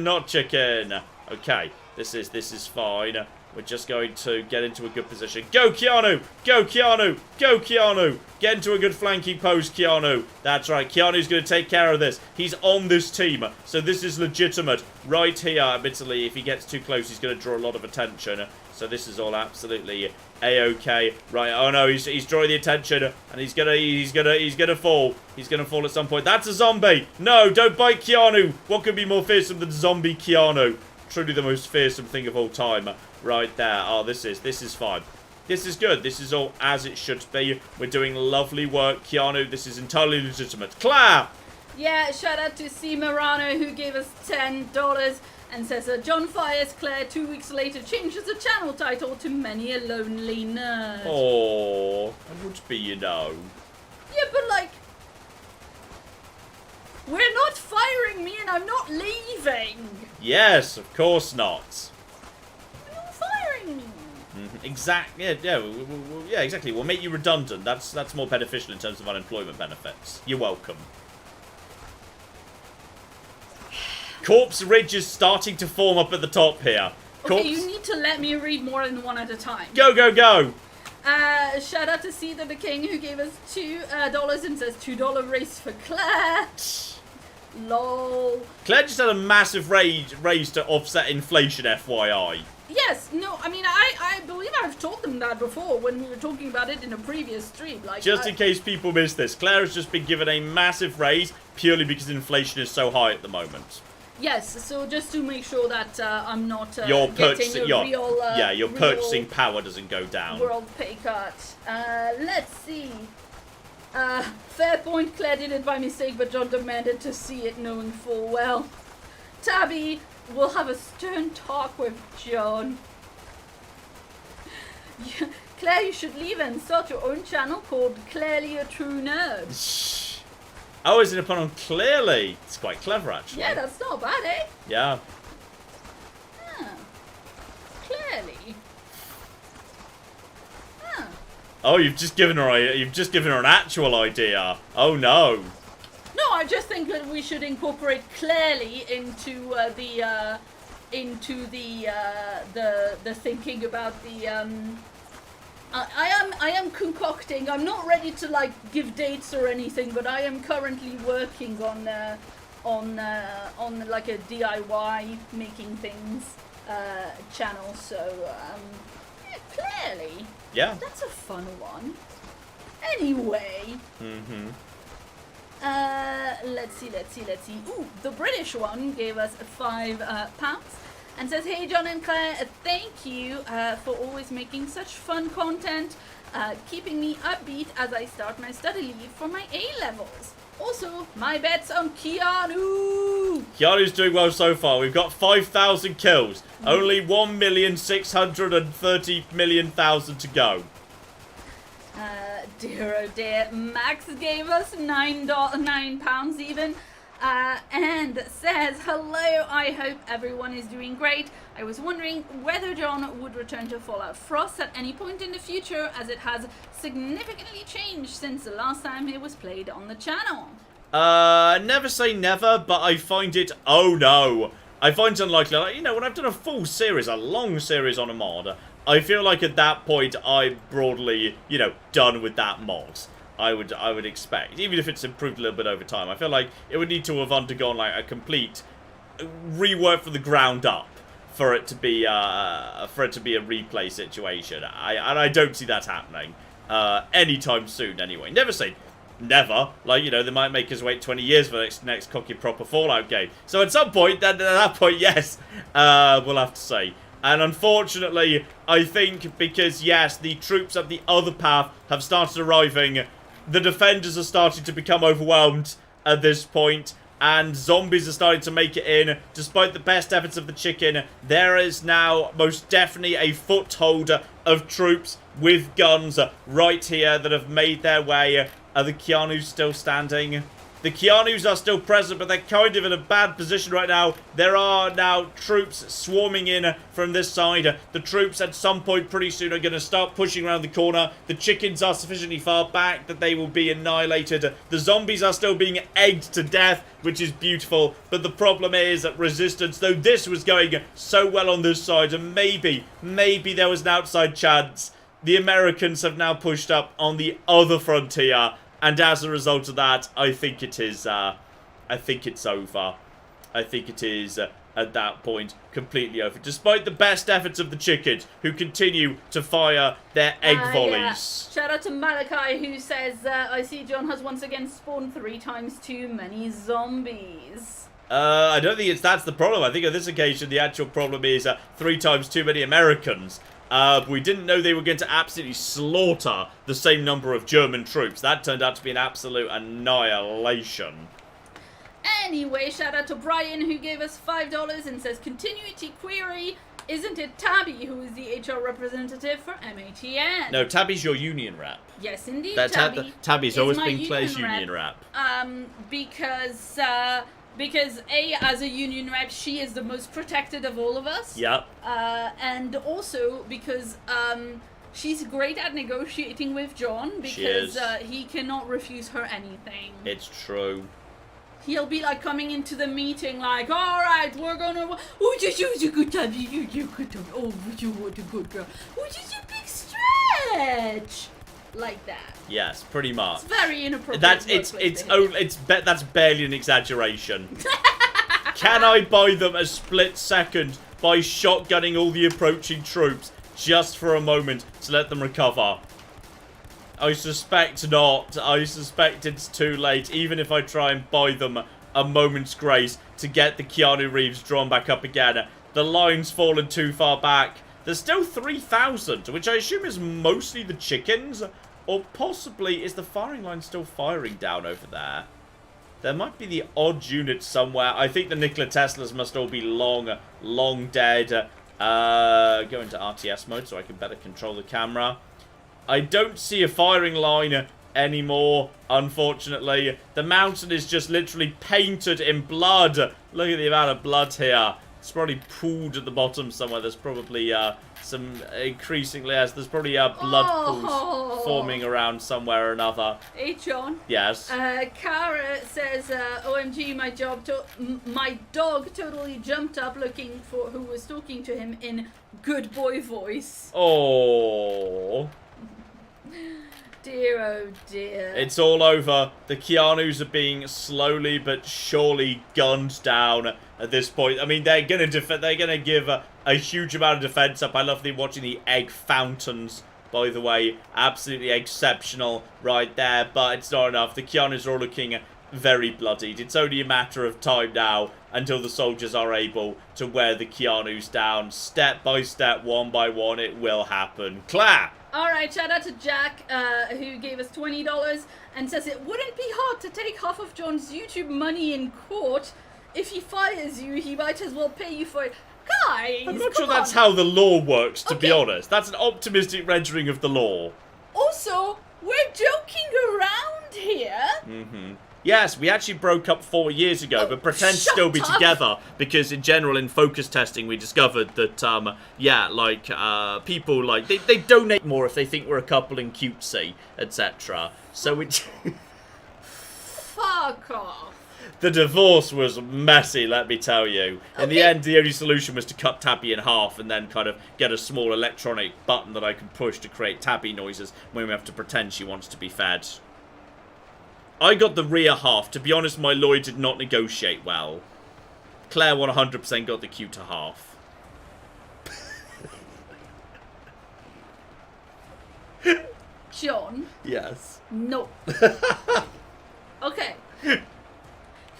Not chicken. Okay, this is fine. We're just going to get into a good position. Go, Keanu! Go, Keanu! Go, Keanu! Get into a good flanking pose, Keanu. That's right. Keanu's going to take care of this. He's on this team, so this is legitimate. Right here, admittedly, if he gets too close, he's going to draw a lot of attention. So this is all absolutely a-okay. Right, oh no, he's drawing the attention, and he's gonna fall. He's gonna fall at some point. That's a zombie! No, don't bite Keanu! What could be more fearsome than zombie Keanu? Truly the most fearsome thing of all time. Right there. Oh, this is fine. This is good. This is all as it should be. We're doing lovely work, Keanu. This is entirely legitimate. Claire! Yeah, shout out to C. Morano who gave us $10 and says, John fires Claire 2 weeks later, changes the channel title to Many a Lonely Nerd. Oh, I would be, you know. Yeah, but like, we're not firing me and I'm not leaving. Yes, of course not. You're not firing me. Exactly. Yeah, exactly. We'll make you redundant. That's more beneficial in terms of unemployment benefits. You're welcome. Corpse Ridge is starting to form up at the top here. Okay, you need to let me read more than one at a time. Go, go, go! Shout out to Cedar the King who gave us $2 and says $2 raise for Claire. Lol. Claire just had a massive raise to offset inflation, FYI. Yes, no, I mean, I believe I've told them that before when we were talking about it in a previous stream. Like, just in case people missed this, Claire has just been given a massive raise purely because inflation is so high at the moment. Yes, so just to make sure that I'm not your getting a real... your purchasing power doesn't go down. World pay cut. Let's see. Fair point, Claire did it by mistake, but John demanded to see it knowing full well. Tabby will have a stern talk with John. Claire, you should leave and start your own channel called Clearly a True Nerd. Oh, isn't it put on clearly? It's quite clever, actually. Yeah, that's not bad, eh? Yeah. Clearly. Oh, you've just given her an actual idea. Oh no. No, I just think that we should incorporate clearly into the thinking about the I am concocting. I'm not ready to like give dates or anything, but I am currently working on like a DIY making things channel. So yeah, clearly, yeah, that's a fun one. Anyway, let's see. Ooh, the British one gave us £5. And says, hey John and Claire, thank you for always making such fun content, keeping me upbeat as I start my study leave for my A-levels. Also, my bet's on Keanu! Keanu's doing well so far. We've got 5,000 kills. Only 1,630,000,000 to go. Dear oh dear, Max gave us £9 even. And says, hello, I hope everyone is doing great. I was wondering whether John would return to Fallout Frost at any point in the future, as it has significantly changed since the last time it was played on the channel. Never say never, but I find it, oh no, I find it unlikely. Like, you know, when I've done a full series, a long series on a mod, I feel like at that point I'm broadly, you know, done with that mod. I would expect, even if it's improved a little bit over time. I feel like it would need to have undergone like a complete rework from the ground up for it to be a replay situation. I don't see that happening anytime soon. Anyway, never say never. Like, you know, they might make us wait 20 years for the next cocky proper Fallout game. So at some point, at that point, yes, we'll have to say. And unfortunately, I think because yes, the troops up the other path have started arriving. The defenders are starting to become overwhelmed at this point, and zombies are starting to make it in. Despite the best efforts of the chicken, there is now most definitely a foothold of troops with guns right here that have made their way. Are the Keanus still standing? The Keanus are still present, but they're kind of in a bad position right now. There are now troops swarming in from this side. The troops at some point pretty soon are going to start pushing around the corner. The chickens are sufficiently far back that they will be annihilated. The zombies are still being egged to death, which is beautiful. But the problem is that resistance, though this was going so well on this side, and maybe there was an outside chance, the Americans have now pushed up on the other frontier. And as a result of that, I think it is, I think it's over. I think it is at that point. Completely over. Despite the best efforts of the chickens, who continue to fire their egg volleys. Yeah. Shout out to Malachi, who says, I see John has once again spawned 3 times too many zombies. I don't think that's the problem. I think on this occasion, the actual problem is 3 times too many Americans. We didn't know they were going to absolutely slaughter the same number of German troops. That turned out to be an absolute annihilation. Anyway, shout out to Brian, who gave us $5 and says, continuity query, isn't it Tabby who is the HR representative for MATN? No, Tabby's your union rep. Yes, indeed, Tabby's always been Claire's union rep. Because A, as a union rep, she is the most protected of all of us. Yep. And also because she's great at negotiating with John, because he cannot refuse her anything. It's true. He'll be like coming into the meeting like, all right, we're gonna, oh, just use a good time, you good time, oh, you want a good girl, oh, just a big stretch, like that. Yes, pretty much. It's very inappropriate. That's barely an exaggeration. Can I buy them a split second by shotgunning all the approaching troops just for a moment to let them recover? I suspect not. I suspect it's too late, even if I try and buy them a moment's grace to get the Keanu Reeves drawn back up again. The line's fallen too far back. There's still 3,000, which I assume is mostly the chickens, or possibly is the firing line still firing down over there? There might be the odd unit somewhere. I think the Nikola Teslas must all be long dead. Go into RTS mode so I can better control the camera. I don't see a firing line anymore, unfortunately. The mountain is just literally painted in blood. Look at the amount of blood here. It's probably pooled at the bottom somewhere. There's probably some increasingly, there's probably blood pools forming around somewhere or another. Hey, John. Yes. Kara says, OMG, my dog totally jumped up looking for who was talking to him in good boy voice. Oh. Dear, oh dear. It's all over. The Keanus are being slowly but surely gunned down at this point. I mean, they're gonna give a huge amount of defense up. I love watching the egg fountains, by the way. Absolutely exceptional right there, but it's not enough. The Keanus are all looking very bloodied. It's only a matter of time now until the soldiers are able to wear the Keanus down. Step by step, one by one, it will happen. Clap! Alright, shout out to Jack, who gave us $20 and says it wouldn't be hard to take half of John's YouTube money in court. If he fires you, he might as well pay you for it. Guys, I'm not sure that's how the law works, to be honest. That's an optimistic rendering of the law. Also, we're joking around here. Mm-hmm. Yes, we actually broke up 4 years ago, but pretend to still be together, because in general, in focus testing, we discovered that, people, like, they donate more if they think we're a couple and cutesy, etc. So it... Fuck off. The divorce was messy, let me tell you. In the end, the only solution was to cut Tabby in half and then kind of get a small electronic button that I can push to create Tabby noises when we have to pretend she wants to be fed. I got the rear half. To be honest, my lawyer did not negotiate well. Claire 100% got the cuter half. John? Yes. No. Okay.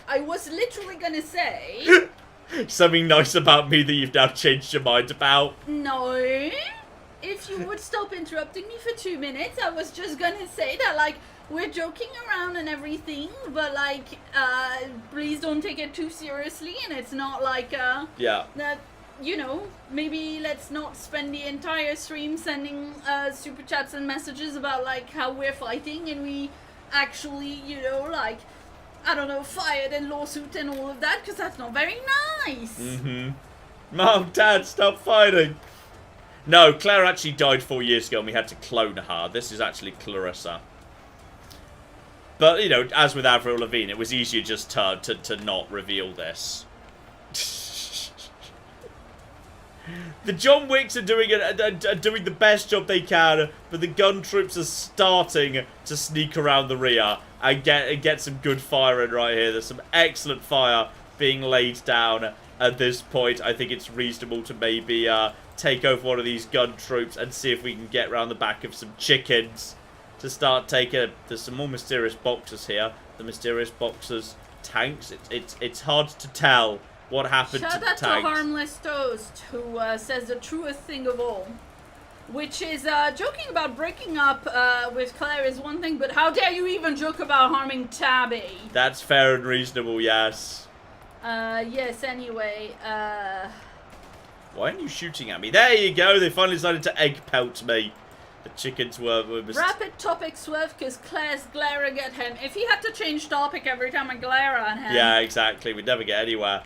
I was literally gonna say... Something nice about me that you've now changed your mind about. No. If you would stop interrupting me for 2 minutes, I was just gonna say that, like, we're joking around and everything, but, like, please don't take it too seriously, and it's not like, yeah. That, you know, maybe let's not spend the entire stream sending, super chats and messages about, like, how we're fighting, and we actually, you know, like, I don't know, fired and lawsuit and all of that, because that's not very nice. Mm-hmm. Mom, Dad, stop fighting. No, Claire actually died 4 years ago and we had to clone her. This is actually Clarissa. But, you know, as with Avril Lavigne, it was easier just to not reveal this. The John Wicks are doing the best job they can, but the gun troops are starting to sneak around the rear and get some good firing right here. There's some excellent fire being laid down. at this point. I think it's reasonable to maybe take over one of these gun troops and see if we can get around the back of some chickens to start taking... There's some more mysterious boxers here. The mysterious boxers tanks. It's hard to tell what happened to the tanks. Shout out to Harmless Toast, who says the truest thing of all, which is joking about breaking up with Claire is one thing, but how dare you even joke about harming Tabby? That's fair and reasonable, yes. Yes, anyway, Why aren't you shooting at me? There you go, they finally decided to egg pelt me. The chickens were rapid topic swerve because Claire's glaring at him. If he had to change topic every time I glare at him. Yeah, exactly. We'd never get anywhere.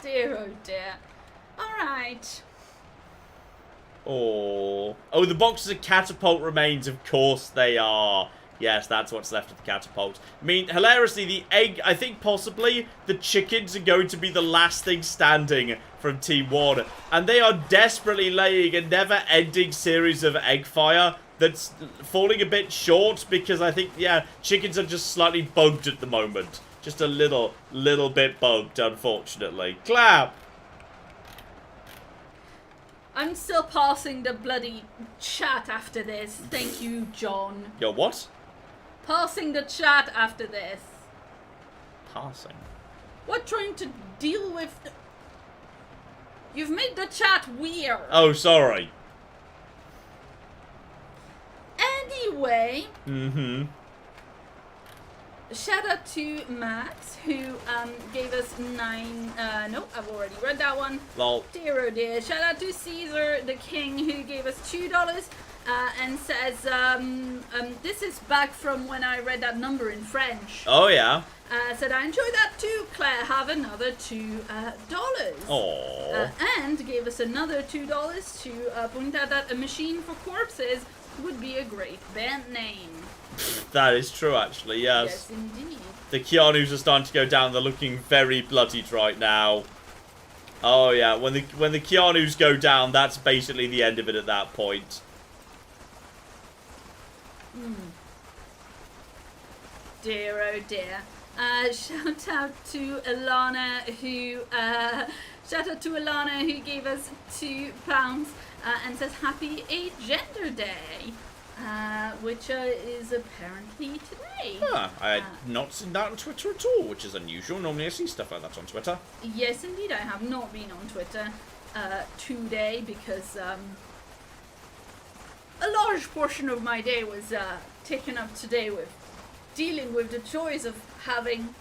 Dear, oh dear. Alright. Oh, the boxes are catapult remains. Of course they are. Yes, that's what's left of the catapult. I mean, hilariously, the egg, I think possibly the chickens are going to be the last thing standing from Team 1. And they are desperately laying a never-ending series of egg fire that's falling a bit short because I think, yeah, chickens are just slightly bugged at the moment. Just a little bit bugged, unfortunately. Clap! I'm still passing the bloody chat after this. Thank you, John. Yo, what? Passing the chat after this. Passing? What, trying to deal with the... You've made the chat weird. Oh, sorry. Anyway. Mm-hmm. Shout out to Max, who gave us 9... no, I've already read that one. Lol. Dear oh dear. Shout out to Caesar the King, who gave us $2 and says, this is back from when I read that number in French. Oh, yeah. Said, I enjoyed that too, Claire. Have another $2. Aww. And gave us another $2 to point out that A Machine for Corpses would be a great band name. That is true, actually, yes. Yes, indeed. The Keanus are starting to go down. They're looking very bloodied right now. Oh, yeah. When the Keanus go down, that's basically the end of it at that point. Dear, oh dear. Shout out to Alana, who gave us £2 and says Happy Agender Day. Which is apparently today. I had not seen that on Twitter at all, which is unusual. Normally I see stuff like that on Twitter. Yes, indeed. I have not been on Twitter today because a large portion of my day was taken up today with dealing with the joys of having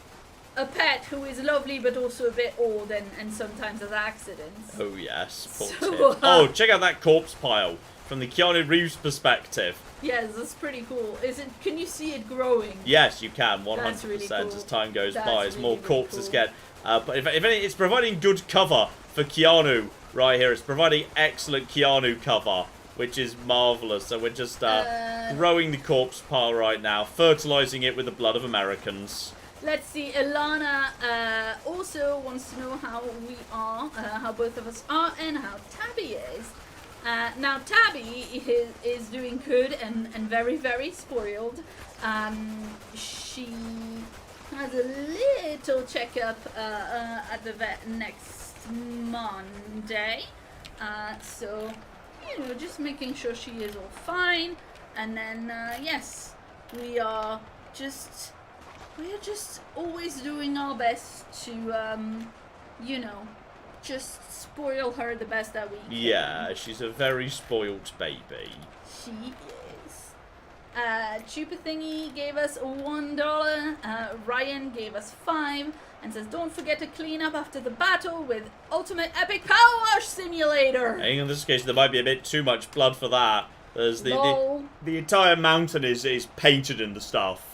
a pet who is lovely but also a bit old and sometimes has accidents. Oh, yes. So, oh, check out that corpse pile from the Keanu Reeves perspective. Yes, that's pretty cool. Can you see it growing? Yes, you can, 100%. That's really cool. As time goes That's by, as really, more really corpses cool. get. But if anything, it's providing good cover for Keanu right here. It's providing excellent Keanu cover, which is marvelous. So we're just growing the corpse pile right now, fertilizing it with the blood of Americans. Let's see, Ilana also wants to know how we are, how both of us are, and how Tabby is. Now, Tabby is doing good and very, very spoiled. She has a little checkup at the vet next Monday. So, you know, just making sure she is all fine. And then, yes, we are just always doing our best to, you know, just spoil her the best that we can. Yeah, she's a very spoiled baby. She is. Chupa Thingy gave us $1. Ryan gave us $5 and says, don't forget to clean up after the battle with Ultimate Epic Power Wash Simulator. I think in this case there might be a bit too much blood for that. There's the entire mountain is painted in the stuff.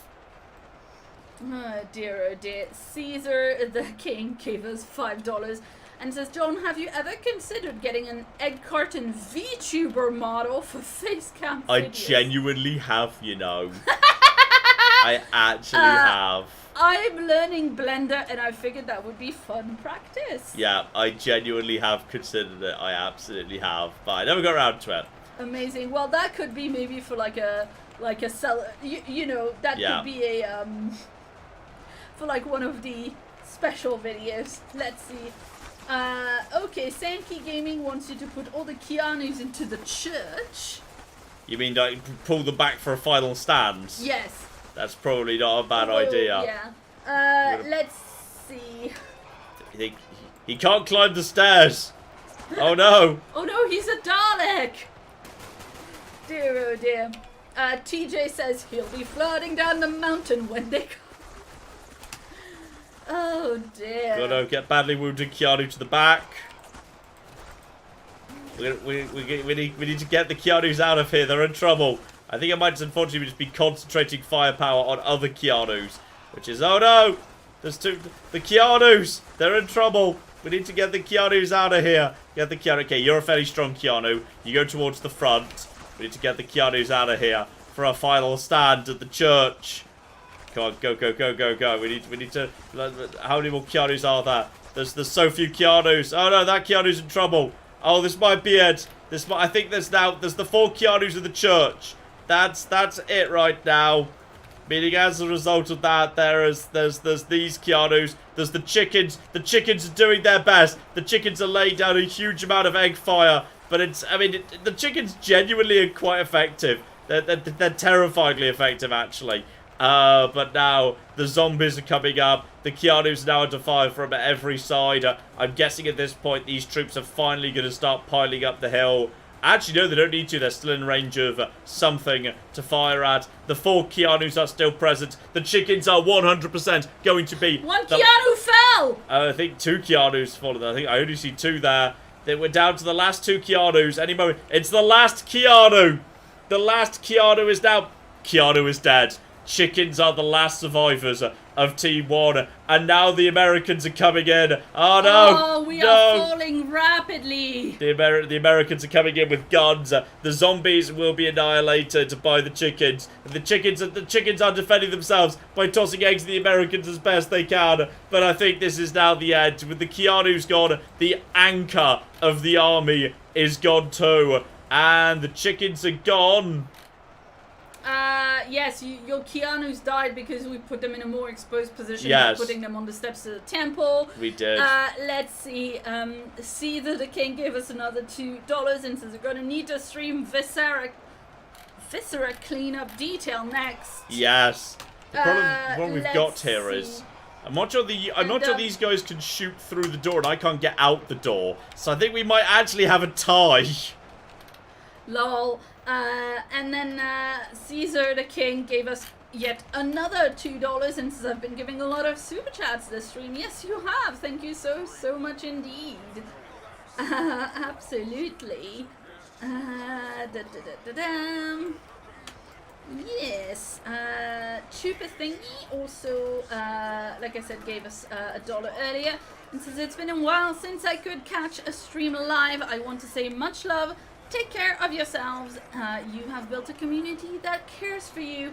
Oh dear, oh dear. Caesar the King gave us $5 and says, John, have you ever considered getting an egg carton VTuber model for face cam videos? I genuinely have, you know. I actually have. I'm learning Blender and I figured that would be fun practice. Yeah, I genuinely have considered it. I absolutely have. But I never got around to it. Amazing. Well, that could be maybe for like a you know, that could be a for like one of the special videos. Let's see. Okay, Sankey Gaming wants you to put all the Keanus into the church. You mean like pull them back for a final stand? Yes. That's probably not a bad idea. Yeah. Let's see. He can't climb the stairs. Oh no. Oh no, he's a Dalek. Dear, oh dear. TJ says he'll be floating down the mountain when they come. Oh dear. Gotta get badly wounded Keanu to the back. We need to get the Keanus out of here. They're in trouble. I think I might unfortunately just be concentrating firepower on other Keanus. Which is, oh no! There's the Keanus! They're in trouble. We need to get the Keanus out of here. Get the Keanu. Okay, you're a fairly strong Keanu. You go towards the front. We need to get the Keanus out of here for a final stand at the church. Come on, go, go, go, go, go. We need to. How many more Keanus are there? There's so few Keanus. Oh no, that Keanu's in trouble. Oh, this might be it. I think there's the 4 Keanus in the church. That's it right now. Meaning as a result of that, there's these Keanus. There's the chickens. The chickens are doing their best. The chickens are laying down a huge amount of egg fire. But the chickens genuinely are quite effective. They're terrifyingly effective, actually. But now the zombies are coming up. The Keanus are now under fire from every side. I'm guessing at this point these troops are finally going to start piling up the hill. Actually, no, they don't need to. They're still in range of something to fire at. The 4 Keanus are still present. The chickens are 100% going to be... One Keanu fell! I think 2 Keanus fallen. I think I only see 2 there. We're down to the last 2 Keanus. Any moment. It's the last Keanu! The last Keanu is now... Keanu is dead. Chickens are the last survivors of Team 1. And now the Americans are coming in. Oh, no. Oh, we are falling rapidly. The Americans are coming in with guns. The zombies will be annihilated by the chickens. The chickens are defending themselves by tossing eggs at the Americans as best they can. But I think this is now the end. With the Keanus gone, the anchor of the army is gone too. And the chickens are gone. Yes, your Keanus died because we put them in a more exposed position by putting them on the steps of the temple. We did. Let's see. Caesar the King gave us another $2 and says we're going to need to stream Viscera cleanup detail next. Yes. The problem we've got here is I'm not sure these guys can shoot through the door and I can't get out the door. So I think we might actually have a tie. Lol. And then Caesar the King gave us yet another $2 and says I've been giving a lot of super chats this stream. Yes, you have. Thank you so much indeed. Absolutely. Yes. Chupa Thingy also, like I said, gave us $1 earlier and says it's been a while since I could catch a stream live. I want to say much love. Take care of yourselves. You have built a community that cares for you,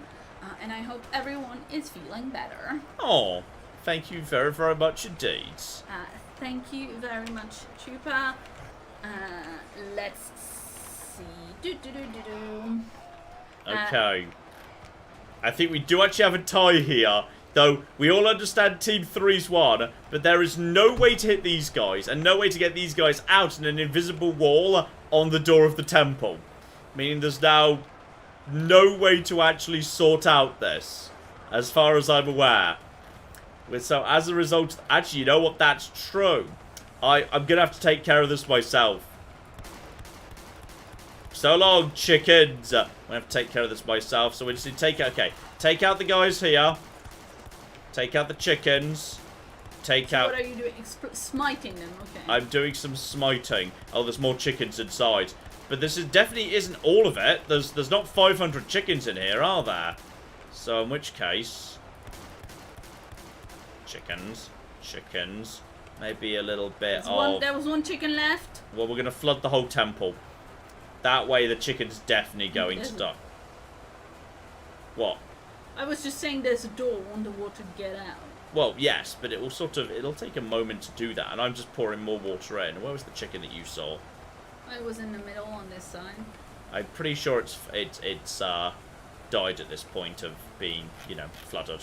and I hope everyone is feeling better. Oh, thank you very, very much indeed. Thank you very much, Chupa. Let's see. Okay. I think we do actually have a tie here. Though, we all understand Team 3's won, but there is no way to hit these guys, and no way to get these guys out in an invisible wall on the door of the temple. Meaning there's now no way to actually sort out this, as far as I'm aware. So, as a result, actually, you know what? That's true. I'm going to have to take care of this myself. So long, chickens. I'm going to have to take care of this myself, so we just need to take out the guys here. Take out the chickens. Take out... What are you doing? Smiting them, okay. I'm doing some smiting. Oh, there's more chickens inside. But this definitely isn't all of it. There's not 500 chickens in here, are there? So, in which case... Chickens. Maybe a little bit of... There was one chicken left. Well, we're going to flood the whole temple. That way the chicken's definitely going to die. What? I was just saying there's a door underwater to get out. Well, yes, but it'll take a moment to do that, and I'm just pouring more water in. Where was the chicken that you saw? I was in the middle on this side. I'm pretty sure it's died at this point of being, flooded.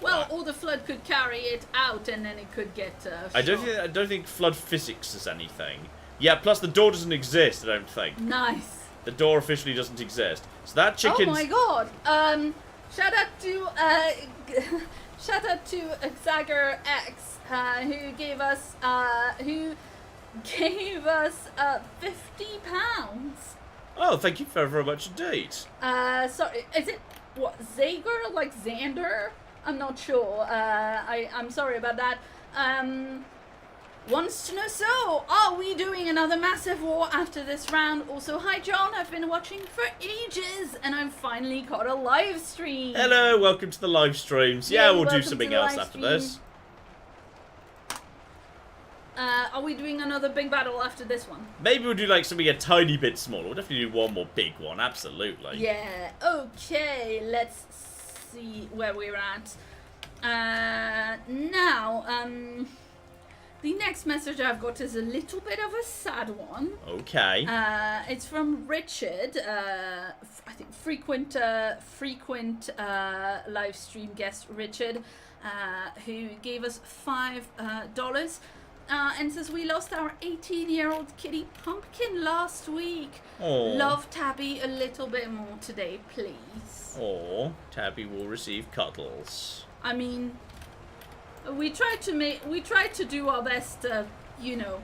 Well, or the flood could carry it out, and then it could get. I don't think flood physics is anything. Yeah. Plus, the door doesn't exist. I don't think. Nice. The door officially doesn't exist. So that chicken. Oh my god. Shout out to Xagger X, who gave us £50. Oh, thank you very, very much indeed. Sorry, is it what Zager, like Xander? I'm not sure. I'm sorry about that. Wants to know, so are we doing another massive war after this round? Also, hi John, I've been watching for ages and I've finally got a live stream. Hello, welcome to the live streams. Yeah, we'll do something else after this. Are we doing another big battle after this one? Maybe we'll do like something a tiny bit smaller. We'll definitely do one more big one, absolutely. Yeah, okay, let's see where we're at. The next message I've got is a little bit of a sad one. Okay. It's from Richard, I think frequent live stream guest Richard, who gave us $5 and says, we lost our 18-year-old kitty Pumpkin last week. Aww. Love Tabby a little bit more today, please. Or Tabby will receive cuddles. I mean, we tried to do our best, you know.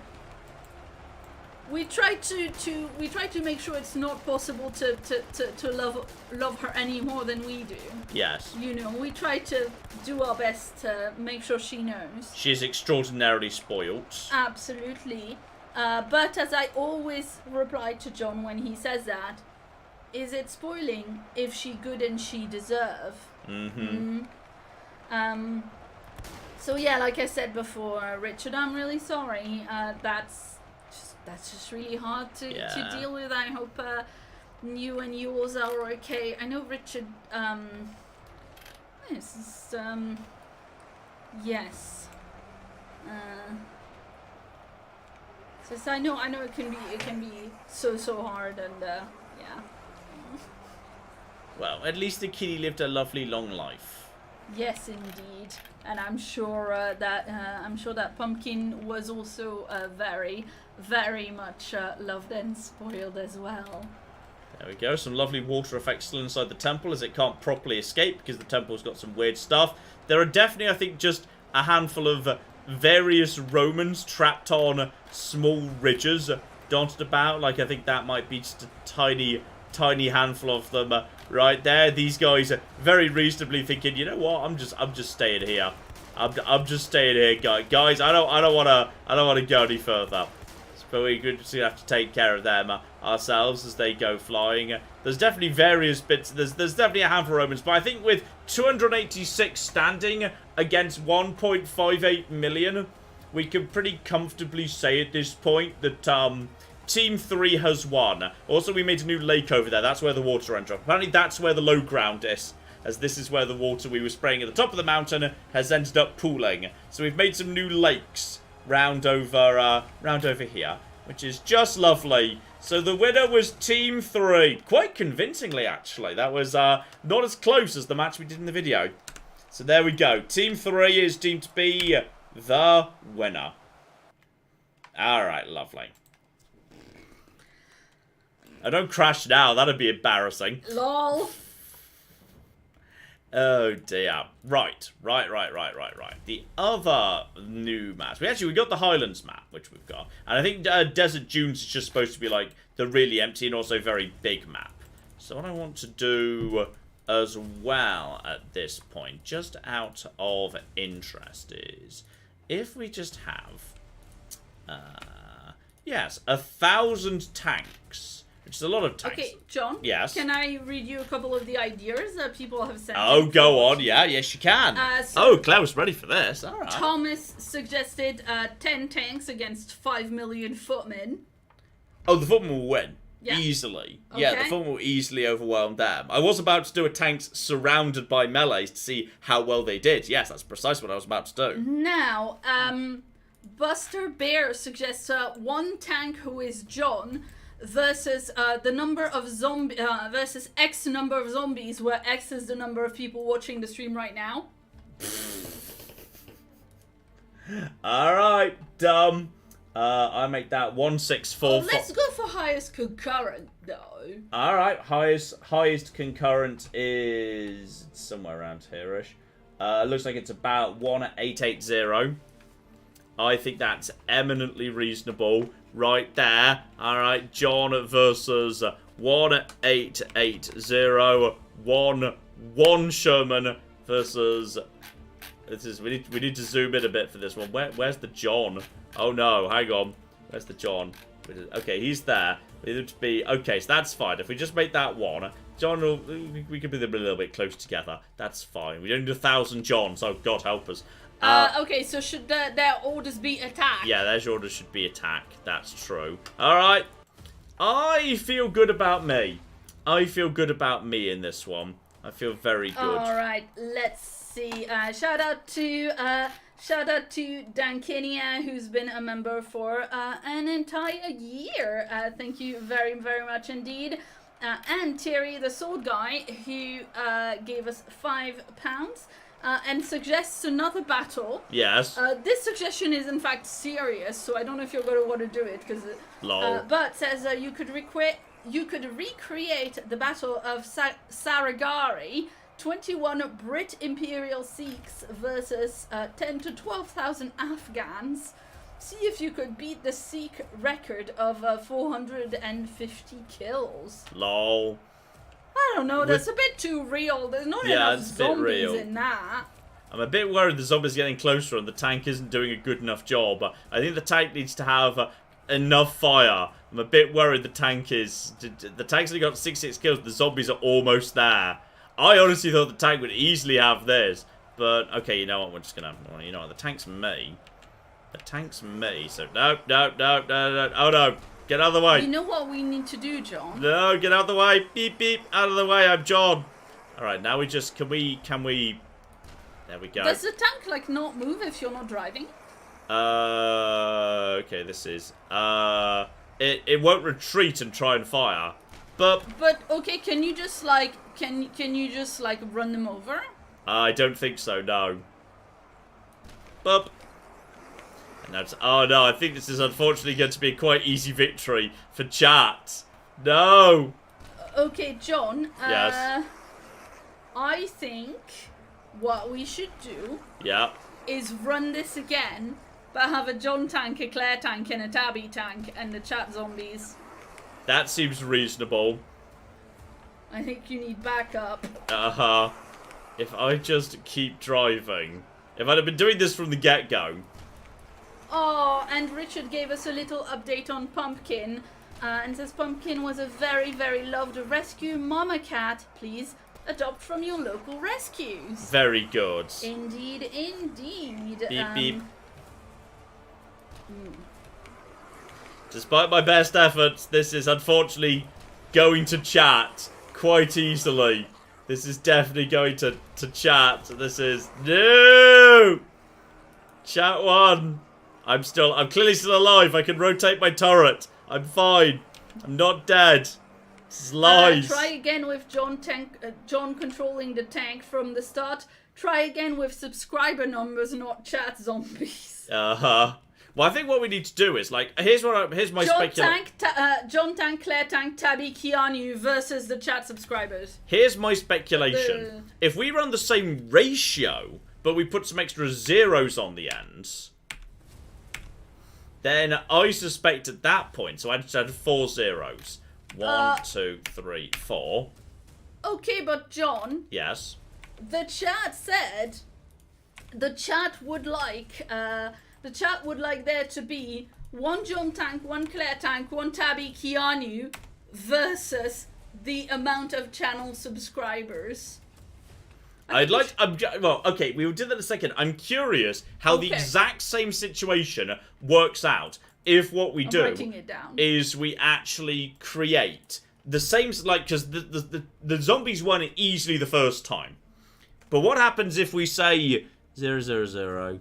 We tried to make sure it's not possible to love her any more than we do. Yes. You know, we try to do our best to make sure she knows. She is extraordinarily spoilt. Absolutely. But as I always reply to John when he says that, is it spoiling if she good and she deserve? Mm-hmm. So yeah, like I said before, Richard, I'm really sorry. That's just really hard to deal with. I hope you and yours are okay. I know Richard. Yes. So I know it can be so hard and yeah. Well, at least the kitty lived a lovely long life. Yes, indeed, and I'm sure that Pumpkin was also very, very much loved and spoiled as well. There we go. Some lovely water effects still inside the temple as it can't properly escape because the temple's got some weird stuff. There are definitely, I think, just a handful of various Romans trapped on small ridges dotted about. Like, I think that might be just a tiny handful of them right there. These guys are very reasonably thinking, you know what? I'm just staying here. I'm just staying here, guys. I don't want to go any further. But we're going to have to take care of them ourselves as they go flying. There's definitely various bits. There's definitely a handful of Romans, but I think with 286 standing against 1.58 million, we can pretty comfortably say at this point that Team 3 has won. Also, we made a new lake over there. That's where the water ends up. Apparently, that's where the low ground is, as this is where the water we were spraying at the top of the mountain has ended up pooling. So we've made some new lakes round over here, which is just lovely. So the winner was Team 3. Quite convincingly, actually. That was not as close as the match we did in the video. So there we go. Team 3 is deemed to be the winner. Alright, lovely. I don't crash now. That'd be embarrassing. LOL. Oh dear. Right. The other new maps. We got the Highlands map, which we've got. And I think Desert Dunes is just supposed to be like the really empty and also very big map. So what I want to do as well at this point, just out of interest, is if we just have yes, 1,000 tanks. Which is a lot of tanks. Okay, John. Yes. Can I read you a couple of the ideas that people have sent? Oh, go on. Yeah, yes, you can. Claire's ready for this. All right. Thomas suggested 10 tanks against 5 million footmen. Oh, the footmen will win. Yeah. Easily. Okay. Yeah, the footmen will easily overwhelm them. I was about to do a tanks surrounded by melees to see how well they did. Yes, that's precisely what I was about to do. Now, Buster Bear suggests 1 tank who is John versus the number of versus X number of zombies, where X is the number of people watching the stream right now. Alright, dumb. I make that 164. Oh, let's go for highest concurrent, though. Alright, highest concurrent is somewhere around here-ish. Looks like it's about 1880. I think that's eminently reasonable. Right there. Alright, John versus 1880. One Sherman versus... This is we need to zoom in a bit for this one. Where's the John? Oh no, hang on. Where's the John? Okay, he's there. We need to be okay, so that's fine. If we just make that one, John will, we could be a little bit close together. That's fine. We don't need 1,000 Johns. Oh God help us. Okay, so should their orders be attack? Yeah, their orders should be attack. That's true. All right. I feel good about me. I feel good about me in this one. I feel very good. All right, let's see. Shout out to Dankinia, who's been a member for an entire year. Thank you very, very much indeed. And Terry, the sword guy, who gave us £5 and suggests another battle. Yes. This suggestion is in fact serious, so I don't know if you're going to want to do it because. But says you could recreate the Battle of Saragari. 21 Brit Imperial Sikhs versus 10 to 12,000 Afghans. See if you could beat the Sikh record of 450 kills. Lol. I don't know, that's a bit too real. There's not enough zombies in that. I'm a bit worried the zombies are getting closer and the tank isn't doing a good enough job. I think the tank needs to have enough fire. I'm a bit worried the tank is... The tank's only got 66 kills, the zombies are almost there. I honestly thought the tank would easily have this. But, okay, you know what, we're just gonna... Well, you know what, the tank's me. The tank's me, so no. Oh no, get out of the way. You know what we need to do, John? No, get out of the way. Beep, beep, out of the way, I'm John. Alright, now we just... Can we... There we go. Does the tank, like, not move if you're not driving? Okay, this is... It won't retreat and try and fire. But okay, can you just like can you just like run them over? I don't think so, no. But and that's, oh no, I think this is unfortunately going to be a quite easy victory for chat. No. Okay, John. Yes. I think what we should do is run this again, but have a John tank, a Claire tank, and a Tabby tank, and the chat zombies. That seems reasonable. I think you need backup. If I just keep driving. If I'd have been doing this from the get-go. Oh, and Richard gave us a little update on Pumpkin. And says Pumpkin was a very, very loved rescue mama cat. Please adopt from your local rescues. Very good. Indeed, indeed. Beep, beep. Despite my best efforts, this is unfortunately going to chat quite easily. This is definitely going to chat. This is... No! Chat 1. I'm clearly still alive. I can rotate my turret. I'm fine. I'm not dead. This is lies. Try again with John controlling the tank from the start. Try again with subscriber numbers, not chat zombies. Well, I think what we need to do is, like, here's my speculation. John Tank, Claire Tank, Tabby, Keanu versus the chat subscribers. Here's my speculation. If we run the same ratio, but we put some extra zeros on the ends, then I suspect at that point, so I just had 4 zeros. 1, 2, 3, 4. Okay, but John. Yes. The chat said the chat would like there to be 1 John Tank, 1 Claire Tank, 1 Tabby Keanu versus the amount of channel subscribers. Well, okay, we will do that in a second. I'm curious how the exact same situation works out if what we do is we actually create the same, like, because the zombies won it easily the first time. But what happens if we say 000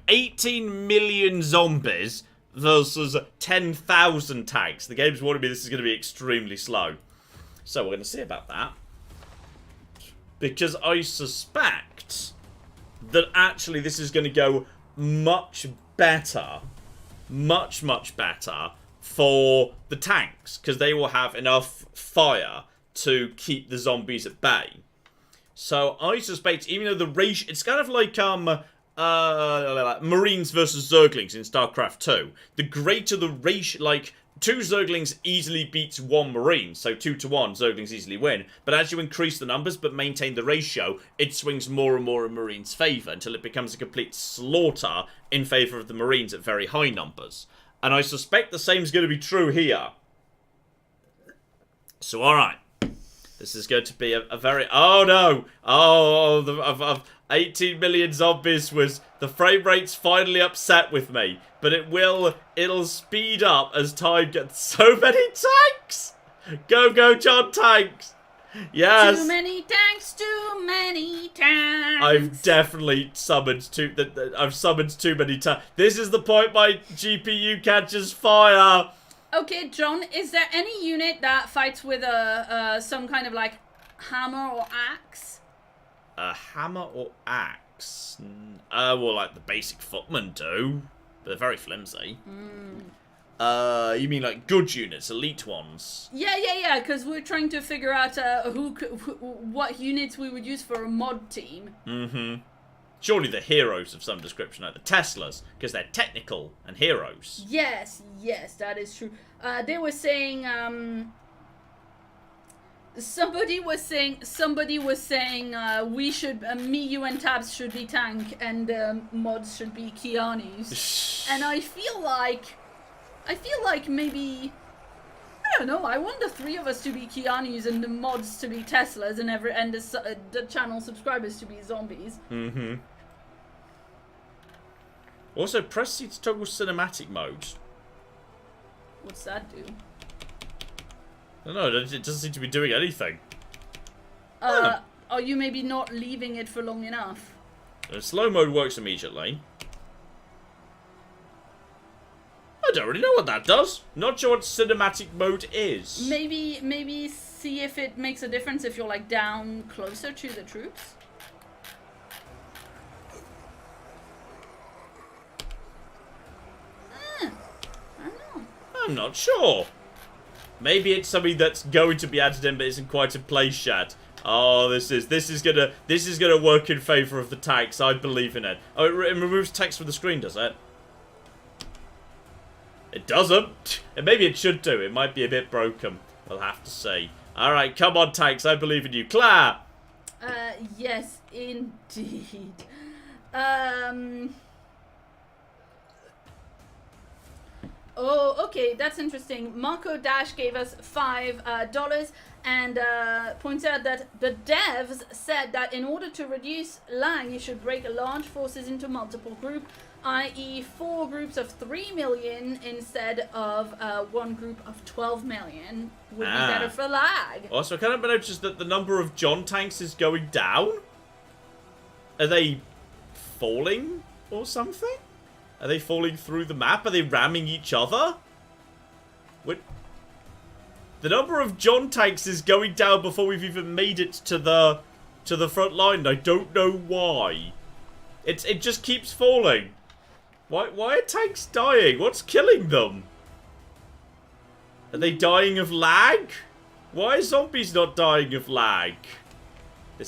18 million zombies versus 10,000 tanks? The game's warning me this is going to be extremely slow. So we're going to see about that. Because I suspect that actually this is going to go much better, much better for the tanks, because they will have enough fire to keep the zombies at bay. So I suspect, even though the ratio, it's kind of like Marines versus Zerglings in StarCraft 2. The greater the ratio, like 2 Zerglings easily beats 1 Marine, so 2 to 1 Zerglings easily win. But as you increase the numbers but maintain the ratio, it swings more and more in Marines' favour until it becomes a complete slaughter in favour of the Marines at very high numbers. And I suspect the same is going to be true here. So alright. This is going to be a very... Oh no! Oh, of 18 million zombies was... The frame rate's finally upset with me. But it'll speed up as time gets... So many tanks! Go, John, tanks! Yes! Too many tanks, too many tanks! I've definitely summoned I've summoned too many tanks. This is the point my GPU catches fire! Okay, John, is there any unit that fights with some kind of like hammer or axe? A hammer or axe? Well, like the basic footmen do. But they're very flimsy. You mean like good units, elite ones? Yeah, because we're trying to figure out what units we would use for a mod team. Surely the heroes of some description, like the Teslas, because they're technical and heroes. Yes, that is true. They were saying, somebody was saying, we should, me, you, and Tabs should be tank, and mods should be Keanu's. And I feel like maybe, I don't know. I want the 3 of us to be Keanu's and the mods to be Teslas, and the channel subscribers to be zombies. Also, press C to toggle cinematic mode. What's that do? I don't know, it doesn't seem to be doing anything. Are you maybe not leaving it for long enough? Slow mode works immediately. I don't really know what that does. Not sure what cinematic mode is. Maybe see if it makes a difference if you're like down closer to the troops. I'm not sure. Maybe it's something that's going to be added in but isn't quite in place yet. Oh, this is gonna work in favour of the tanks. I believe in it. Oh, it removes text from the screen, does it? It doesn't. And maybe it should do. It might be a bit broken. We'll have to see. All right, come on, tanks. I believe in you, Claire. Yes, indeed. Oh, okay, that's interesting. Marco Dash gave us $5 and points out that the devs said that in order to reduce lag, you should break large forces into multiple groups, i.e. 4 groups of 3 million instead of 1 group of 12 million would be better for lag. Also, I kind of noticed that the number of John tanks is going down. Are they falling or something? Are they falling through the map? Are they ramming each other? What? The number of John tanks is going down before we've even made it to the front line. I don't know why. It just keeps falling. Why are tanks dying? What's killing them? Are they dying of lag? Why are zombies not dying of lag?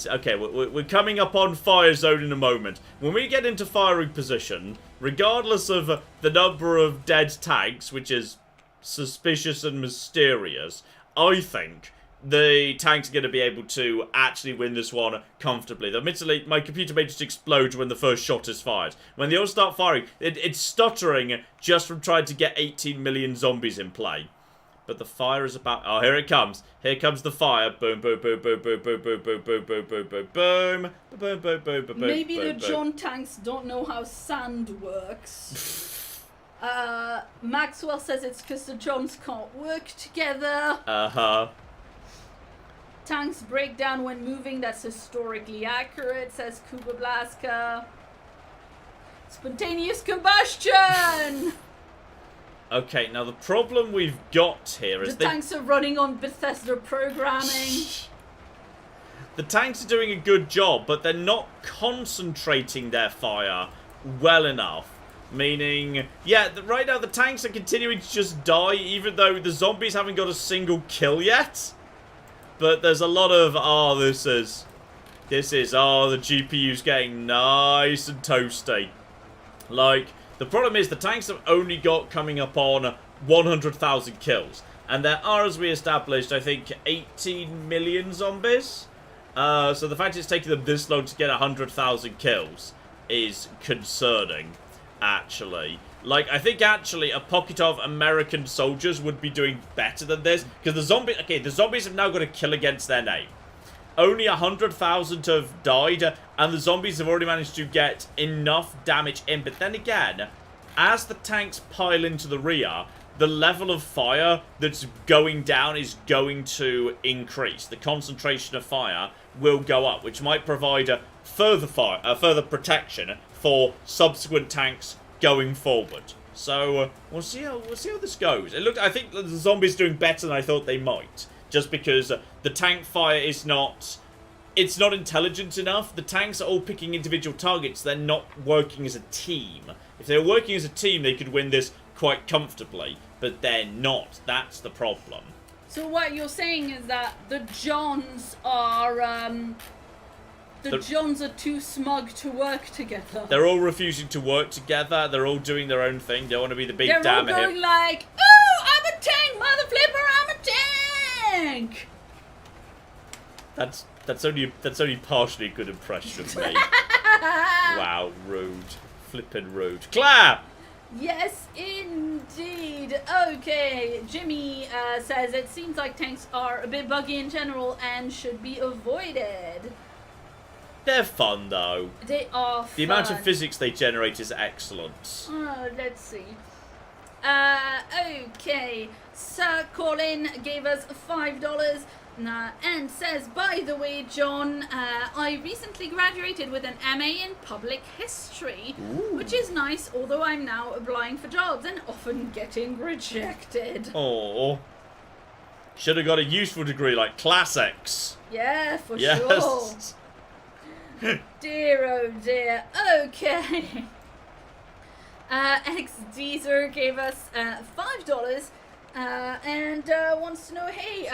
Okay, we're coming up on fire zone in a moment. When we get into firing position, regardless of the number of dead tanks, which is suspicious and mysterious, I think the tanks are going to be able to actually win this one comfortably. Admittedly, my computer may just explode when the first shot is fired. When they all start firing, it's stuttering just from trying to get 18 million zombies in play. But the fire is about... Oh, here it comes. Here comes the fire. Boom, boom, boom, boom, boom, boom, boom, boom, boom, boom, boom, boom, boom, boom, boom, boom, boom. Maybe the John tanks don't know how sand works. Maxwell says it's because the Johns can't work together. Tanks break down when moving. That's historically accurate, says Kuba Blaska. Spontaneous combustion! Okay, now the problem we've got here is the tanks are running on Bethesda programming. The tanks are doing a good job, but they're not concentrating their fire well enough. Meaning, yeah, right now the tanks are continuing to just die, even though the zombies haven't got a single kill yet. But there's a lot of, the GPU's getting nice and toasty. Like, the problem is the tanks have only got coming up on 100,000 kills. And there are, as we established, I think 18 million zombies. So the fact it's taking them this long to get 100,000 kills is concerning, actually. Like, I think actually a pocket of American soldiers would be doing better than this. Because the zombies have now got a kill against their name. Only 100,000 have died, and the zombies have already managed to get enough damage in. But then again, as the tanks pile into the rear, the level of fire that's going down is going to increase. The concentration of fire will go up, which might provide a further protection for subsequent tanks going forward. So we'll see how this goes. I think the zombies are doing better than I thought they might, just because the tank fire is not. It's not intelligent enough. The tanks are all picking individual targets. They're not working as a team. If they were working as a team, they could win this quite comfortably. But they're not. That's the problem. So what you're saying is that the Johns are... The Johns are too smug to work together. They're all refusing to work together. They're all doing their own thing. They want to be the big They're damn all going like, oh, I'm a tank, mother flipper, I'm a tank. That's only partially a good impression of me. Wow, rude. Flippin' rude. Claire! Yes, indeed. Okay, Jimmy says it seems like tanks are a bit buggy in general and should be avoided. They're fun, though. They are fun. The amount of physics they generate is excellent. Let's see. Okay. Sir Colin gave us $5 and says, by the way, John, I recently graduated with an MA in Public History, which is nice, although I'm now applying for jobs and often getting rejected. Oh. Should have got a useful degree like classics. Yeah, for yes. sure. Dear, oh dear. Okay. X Deezer gave us $5 and wants to know, hey,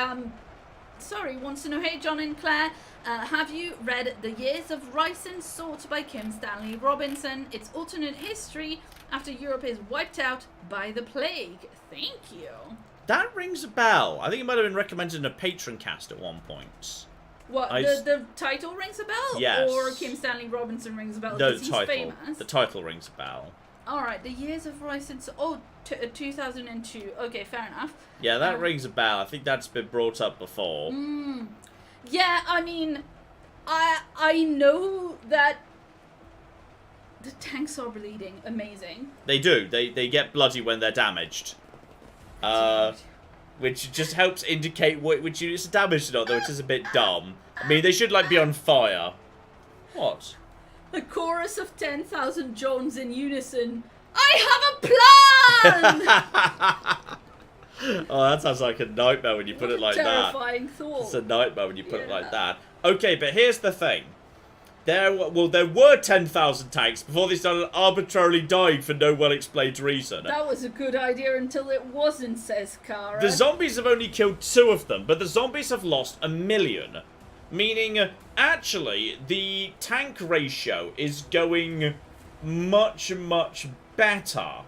John and Claire, have you read The Years of Rice and Salt by Kim Stanley Robinson? It's alternate history after Europe is wiped out by the plague. Thank you. That rings a bell. I think it might have been recommended in a patron cast at one point. What, the title rings a bell? Yes. Or Kim Stanley Robinson rings a bell No, because he's famous? The title rings a bell. Alright, The Years of Rice and Salt. Oh, 2002. Okay, fair enough. Yeah, that rings a bell. I think that's been brought up before. Yeah, I mean, I know that the tanks are bleeding. Amazing. They do. They get bloody when they're damaged. Which just helps indicate which units are damaged or not, though, which is a bit dumb. I mean, they should, like, be on fire. What? A chorus of 10,000 Johns in unison. I have a plan! Oh, that sounds like a nightmare when you put it like that. Terrifying thought. It's a nightmare when you put it like that. Okay, but here's the thing. There were 10,000 tanks before they started arbitrarily dying for no well-explained reason. That was a good idea until it wasn't, says Kara. The zombies have only killed 2 of them, but the zombies have lost 1 million. Meaning, actually, the tank ratio is going much, much better.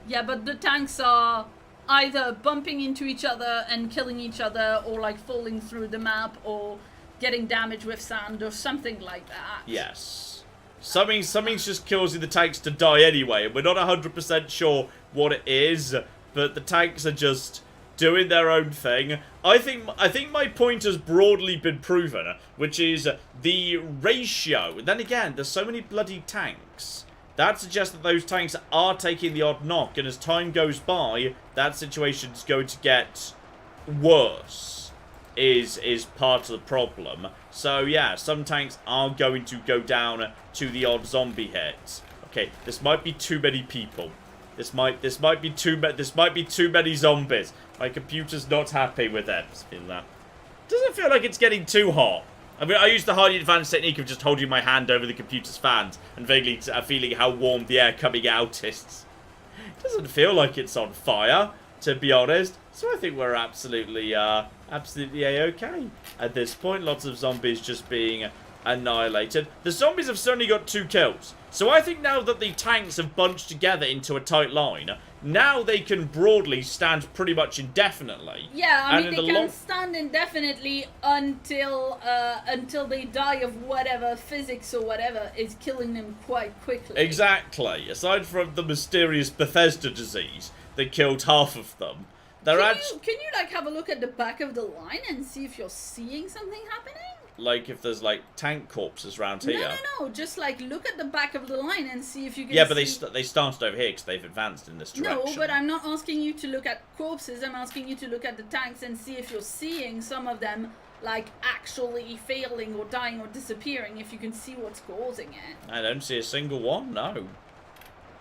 Yeah, but the tanks are either bumping into each other and killing each other, or like falling through the map, or getting damage with sand, or something like that. Yes. Something's just causing the tanks to die anyway, and we're not 100% sure what it is, but the tanks are just doing their own thing. I think my point has broadly been proven, which is the ratio. Then again, there's so many bloody tanks. That suggests that those tanks are taking the odd knock, and as time goes by, that situation's going to get worse, is part of the problem. So yeah, some tanks are going to go down to the odd zombie hit. Okay, this might be too many people. This might be too many zombies. My computer's not happy with it. Doesn't feel like it's getting too hot. I mean, I use the highly advanced technique of just holding my hand over the computer's fans and vaguely feeling how warm the air coming out is. It doesn't feel like it's on fire, to be honest. So I think we're absolutely A-okay. At this point, lots of zombies just being annihilated. The zombies have certainly got 2 kills. So I think now that the tanks have bunched together into a tight line, now they can broadly stand pretty much indefinitely. Yeah, I mean, they can stand indefinitely until they die of whatever physics or whatever is killing them quite quickly. Exactly. Aside from the mysterious Bethesda disease that killed half of them, can you like have a look at the back of the line and see if you're seeing something happening? Like if there's like tank corpses around here. No. Just like look at the back of the line and see if you can. Yeah, but they started over here because they've advanced in this direction. No, but I'm not asking you to look at corpses. I'm asking you to look at the tanks and see if you're seeing some of them like actually failing or dying or disappearing. If you can see what's causing it. I don't see a single one. No.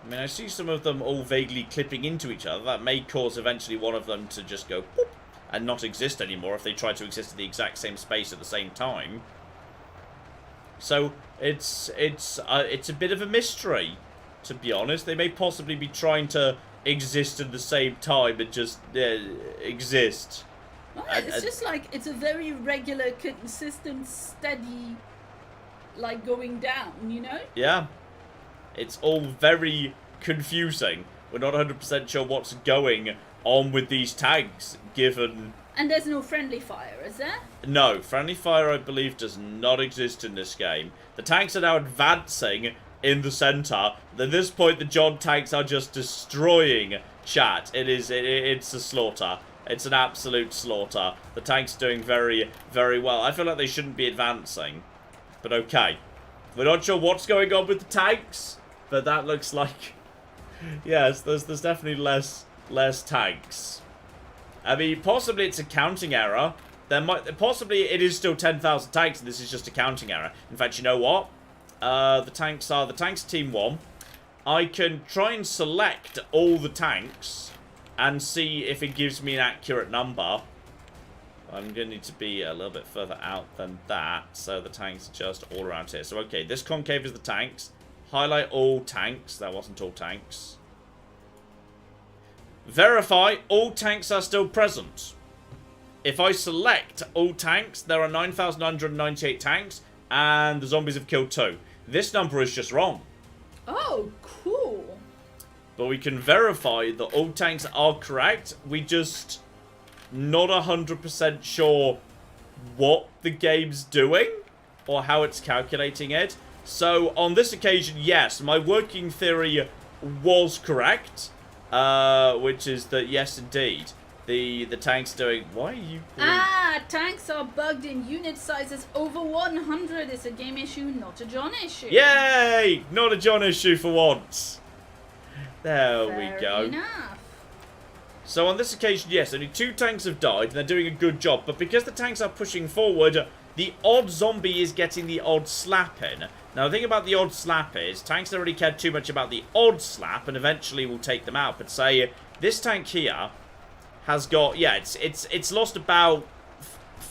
I mean, I see some of them all vaguely clipping into each other. That may cause eventually one of them to just go boop and not exist anymore if they try to exist in the exact same space at the same time. So it's a bit of a mystery, to be honest. They may possibly be trying to exist at the same time and just exist. Well, it's just like it's a very regular, consistent, steady, like going down. You know? Yeah. It's all very confusing. We're not 100% sure what's going on with these tanks, given... And there's no friendly fire, is there? No, friendly fire, I believe, does not exist in this game. The tanks are now advancing in the centre. At this point, the John tanks are just destroying chat. It's a slaughter. It's an absolute slaughter. The tanks are doing very, very well. I feel like they shouldn't be advancing. But okay. We're not sure what's going on with the tanks, but that looks like... Yes, there's definitely less tanks. I mean, possibly it's a counting error. Possibly it is still 10,000 tanks, and this is just a counting error. In fact, you know what? The tanks team 1. I can try and select all the tanks and see if it gives me an accurate number. I'm going to need to be a little bit further out than that, so the tanks are just all around here. So, okay, this concave is the tanks. Highlight all tanks. That wasn't all tanks. Verify all tanks are still present. If I select all tanks, there are 9,998 tanks, and the zombies have killed 2. This number is just wrong. Oh, cool. But we can verify that all tanks are correct. We just not 100% sure what the game's doing or how it's calculating it. So on this occasion, yes, my working theory was correct, which is that yes, indeed, the tank's doing. Why are you? Tanks are bugged in unit sizes over 100. It's a game issue, not a John issue. Yay! Not a John issue for once. There we go. Enough. So on this occasion, yes, only 2 tanks have died, and they're doing a good job. But because the tanks are pushing forward, the odd zombie is getting the odd slap in. Now, the thing about the odd slap is, tanks don't really care too much about the odd slap, and eventually will take them out. But say, this tank here has got, yeah, it's lost about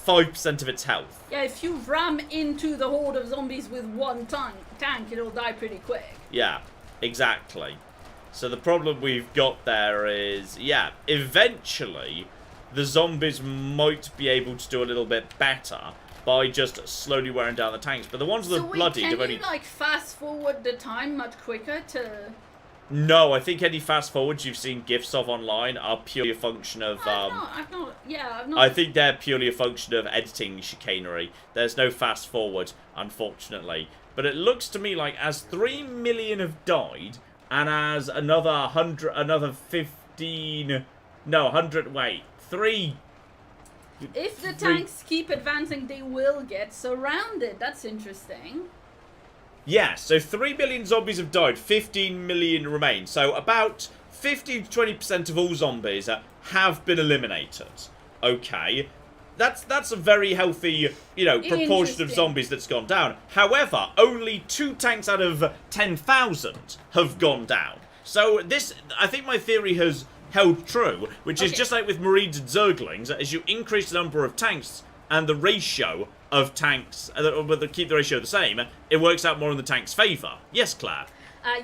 5% of its health. Yeah, if you ram into the horde of zombies with one tank, it'll die pretty quick. Yeah, exactly. So the problem we've got there is, yeah, eventually the zombies might be able to do a little bit better by just slowly wearing down the tanks. But the ones that are bloodied have only... Can you, like, fast forward the time much quicker to... No, I think any fast forwards you've seen GIFs of online are purely a function of... I've not... I think they're purely a function of editing chicanery. There's no fast forward, unfortunately. But it looks to me like as 3 million have died... And as another 15... No, 100... Wait. 3... If the tanks keep advancing, they will get surrounded. That's interesting. Yeah, so 3 million zombies have died. 15 million remain. So about 15 to 20% of all zombies have been eliminated. Okay. That's a very healthy, you know, proportion of zombies that's gone down. However, only 2 tanks out of 10,000 have gone down. So this, I think my theory has held true, which is just like with Marines and Zerglings, as you increase the number of tanks and the ratio of tanks, keep the ratio the same, it works out more in the tank's favour. Yes, Claire?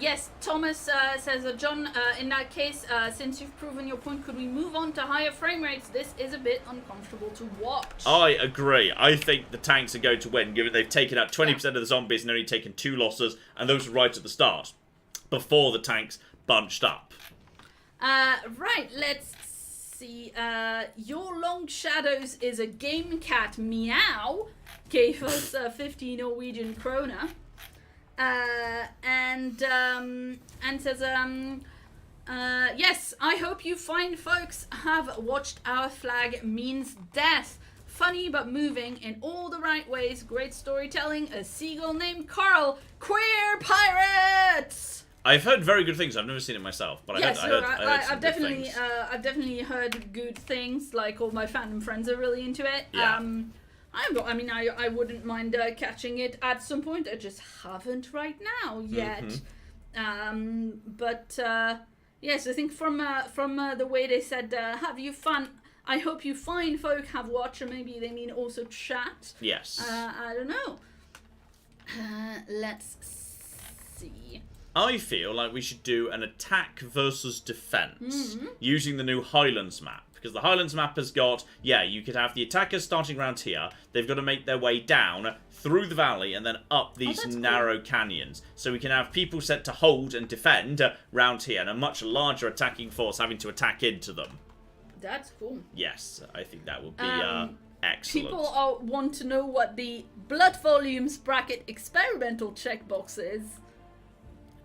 Yes, Thomas says, John, in that case, since you've proven your point, could we move on to higher frame rates? This is a bit uncomfortable to watch. I agree. I think the tanks are going to win, given they've taken out 20% of the zombies and only taken 2 losses, and those were right at the start, before the tanks bunched up. Right, let's see. Your Long Shadows is a game cat meow. Gave us 50 Norwegian krona. And says, yes, I hope you fine folks have watched Our Flag Means Death. Funny but moving in all the right ways. Great storytelling. A seagull named Carl. Queer pirates! I've heard very good things. I've never seen it myself, but I've definitely heard good things. Like, all my fandom friends are really into it. Yeah. I wouldn't mind catching it at some point. I just haven't right now yet. Yes, I think from the way they said, have you fun? I hope you fine folk have watched, or maybe they mean also chat. Yes. I don't know. Let's see. I feel like we should do an attack versus defense using the new Highlands map. Because the Highlands map has got, you could have the attackers starting around here. They've got to make their way down through the valley and then up these narrow canyons. So we can have people set to hold and defend round here, and a much larger attacking force having to attack into them. That's cool. Yes, I think that would be excellent. People want to know what the blood volumes bracket experimental checkbox is.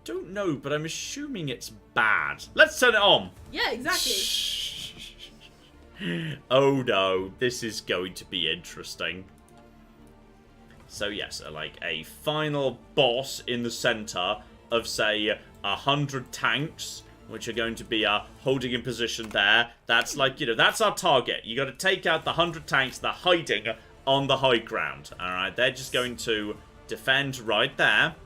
Don't know, but I'm assuming it's bad. Let's turn it on. Yeah, exactly. Oh no, this is going to be interesting. So yes, like a final boss in the center of, say, 100 tanks, which are going to be holding in position there. That's like, that's our target. You got to take out the 100 tanks that are hiding on the high ground. Alright, they're just going to defend right there.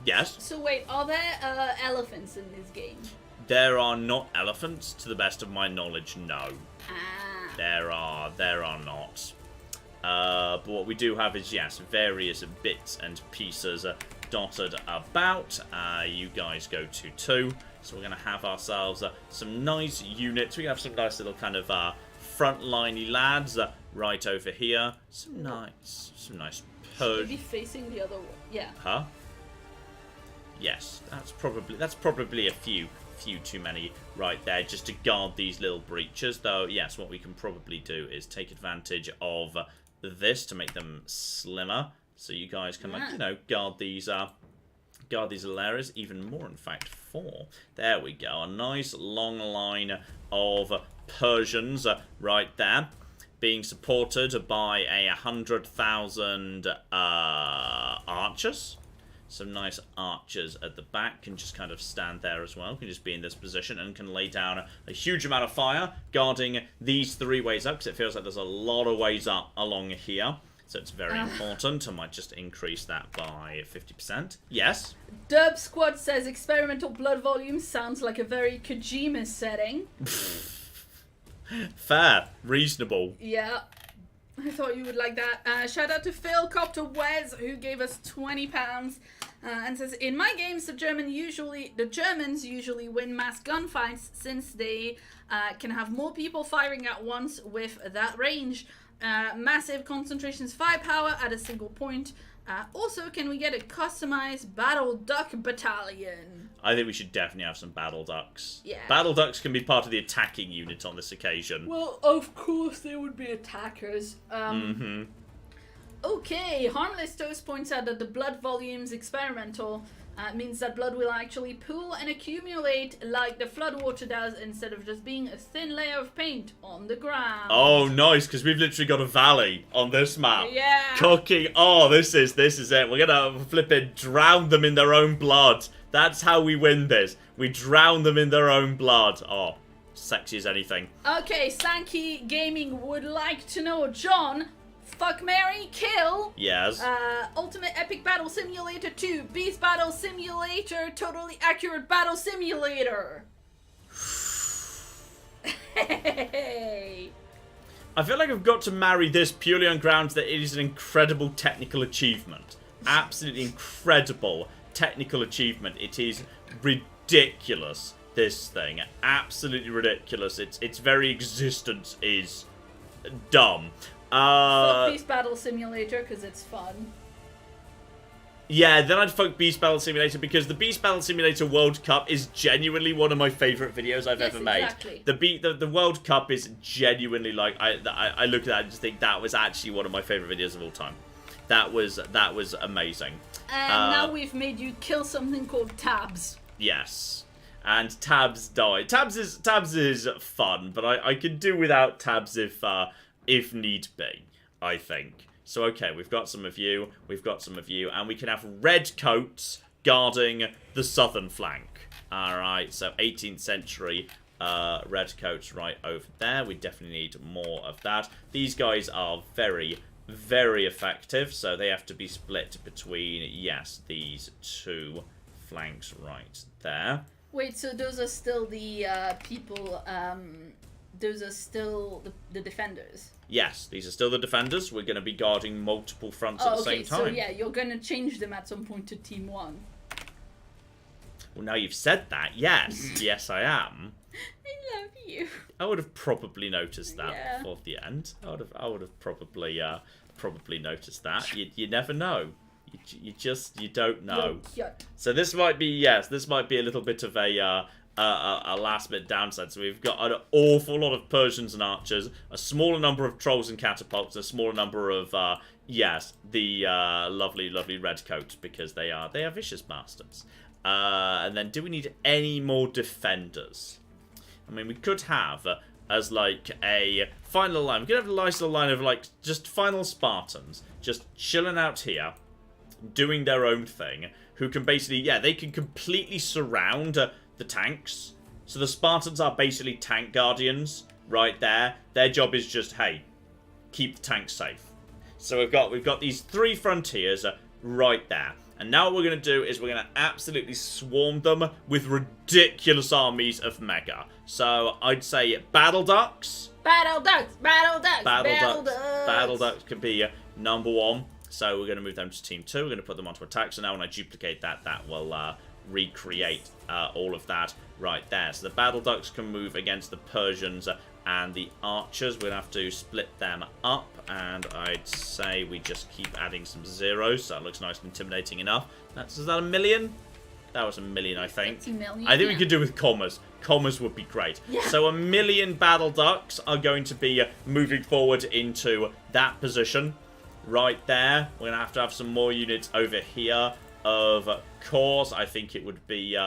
Yes. So wait, are there elephants in this game? There are not elephants, to the best of my knowledge, no. There are not. But what we do have is, yes, various bits and pieces dotted about. You guys go to 2. So we're going to have ourselves some nice units. We have some nice little kind of frontliney lads right over here. Some nice purge. Maybe facing the other way. Yeah. Huh? Yes, that's probably a few too many right there just to guard these little breaches. Though, yes, what we can probably do is take advantage of this to make them slimmer, so you guys can guard these little areas even more. In fact, 4. There we go. A nice long line of Persians right there, being supported by 100,000 archers. Some nice archers at the back can just kind of stand there as well. Can just be in this position and can lay down a huge amount of fire guarding these 3 ways up, because it feels like there's a lot of ways up along here. So it's very important. I might just increase that by 50%. Yes? Derb Squad says experimental blood volume sounds like a very Kojima setting. Fair. Reasonable. Yeah. I thought you would like that. Shout out to Phil Copter Wes, who gave us £20 and says, in my games, the Germans usually win mass gunfights since they can have more people firing at once with that range. Massive concentrations firepower at a single point. Also, can we get a customized battle duck battalion? I think we should definitely have some battle ducks. Yeah. Battle ducks can be part of the attacking unit on this occasion. Well, of course they would be attackers. Okay, Harmless Toast points out that the blood volumes experimental means that blood will actually pool and accumulate like the floodwater does, instead of just being a thin layer of paint on the ground. Oh, nice, because we've literally got a valley on this map. Yeah. Cooking. Oh, this is it. We're going to flipping drown them in their own blood. That's how we win this. We drown them in their own blood. Oh, sexy as anything. Okay, Sankey Gaming would like to know, John, fuck, marry, kill. Yes. Ultimate Epic Battle Simulator 2, Beast Battle Simulator, Totally Accurate Battle Simulator. Hey. I feel like I've got to marry this purely on grounds that it is an incredible technical achievement. Absolutely incredible technical achievement. It is ridiculous, this thing. Absolutely ridiculous. Its very existence is dumb. Fuck Beast Battle Simulator, because it's fun. Yeah, then I'd fuck Beast Battle Simulator, because the Beast Battle Simulator World Cup is genuinely one of my favourite videos I've ever made. Exactly. The World Cup is genuinely, like, I look at that and just think that was actually one of my favourite videos of all time. That was amazing. And now we've made you kill something called tabs. Yes. And tabs die. Tabs is fun, but I could do without tabs if need be, I think. So, okay, we've got some of you, and we can have red coats guarding the southern flank. Alright, so 18th century red coats right over there. We definitely need more of that. These guys are very, very effective, so they have to be split between, yes, these two flanks right there. Wait, so those are still the people, those are still the defenders? Yes, these are still the defenders. We're going to be guarding multiple fronts at the same time. So yeah, you're going to change them at some point to Team 1. Well, now you've said that, yes. Yes, I am. I love you. I would have probably noticed that before the end. I would have probably noticed that. You never know. You don't know. So this might be a little bit of a last bit downside. So we've got an awful lot of Persians and archers, a smaller number of trolls and catapults, a smaller number of the lovely redcoats, because they are vicious bastards. And then do we need any more defenders? I mean, we could have as like a final line. We could have a nice little line of like just final Spartans just chilling out here, doing their own thing, who can basically, they can completely surround the tanks. So the Spartans are basically tank guardians right there. Their job is just, hey, keep the tanks safe. So we've got these three frontiers right there. And now what we're going to do is we're going to absolutely swarm them with ridiculous armies of mega. So I'd say battle ducks. Battle ducks, battle ducks, battle ducks. Battle ducks can be number 1. So we're going to move them to Team 2. We're going to put them onto attack. So now when I duplicate that, that will recreate all of that right there. So the battle ducks can move against the Persians and the archers. We're going to have to split them up. And I'd say we just keep adding some zeros. So that looks nice and intimidating enough. Is that a million? That was a million, I think. That's a million, I think we could do with commas. Commas would be great. Yeah. So 1 million battle ducks are going to be moving forward into that position. Right there. We're going to have some more units over here. Of course, I think it would be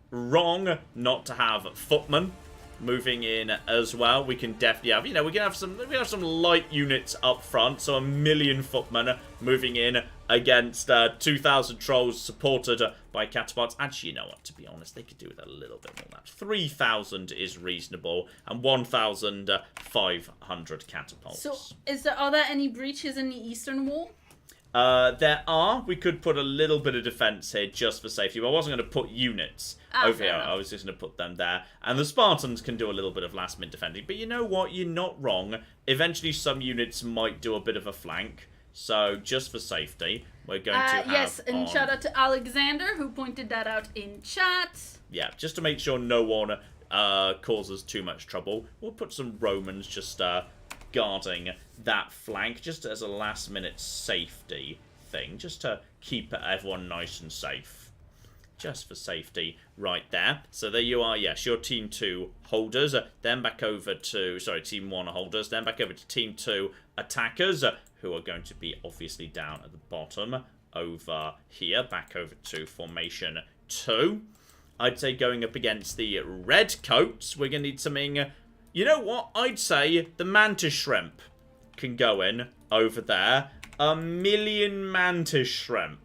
wrong not to have footmen moving in as well. We can definitely have, we can have some light units up front. So 1 million footmen moving in against 2,000 trolls supported by catapults. Actually, you know what? To be honest, they could do with a little bit more than that. 3,000 is reasonable, and 1,500 catapults. So, are there any breaches in the Eastern Wall? There are. We could put a little bit of defense here just for safety. But I wasn't going to put units over here. I was just going to put them there. And the Spartans can do a little bit of last-minute defending. But you know what? You're not wrong. Eventually, some units might do a bit of a flank. So, just for safety, we're going to have yes, and shout out to Alexander, who pointed that out in chat. Yeah, just to make sure no one causes too much trouble, we'll put some Romans just guarding that flank, just as a last-minute safety thing, just to keep everyone nice and safe. Just for safety, right there. So there you are, yes, your Team 2 holders, then back over to, Team 1 holders, then back over to Team 2 attackers, who are going to be obviously down at the bottom over here, back over to Formation 2. I'd say going up against the Redcoats, we're going to need something, you know what, I'd say the Mantis Shrimp can go in over there. 1 million Mantis Shrimp.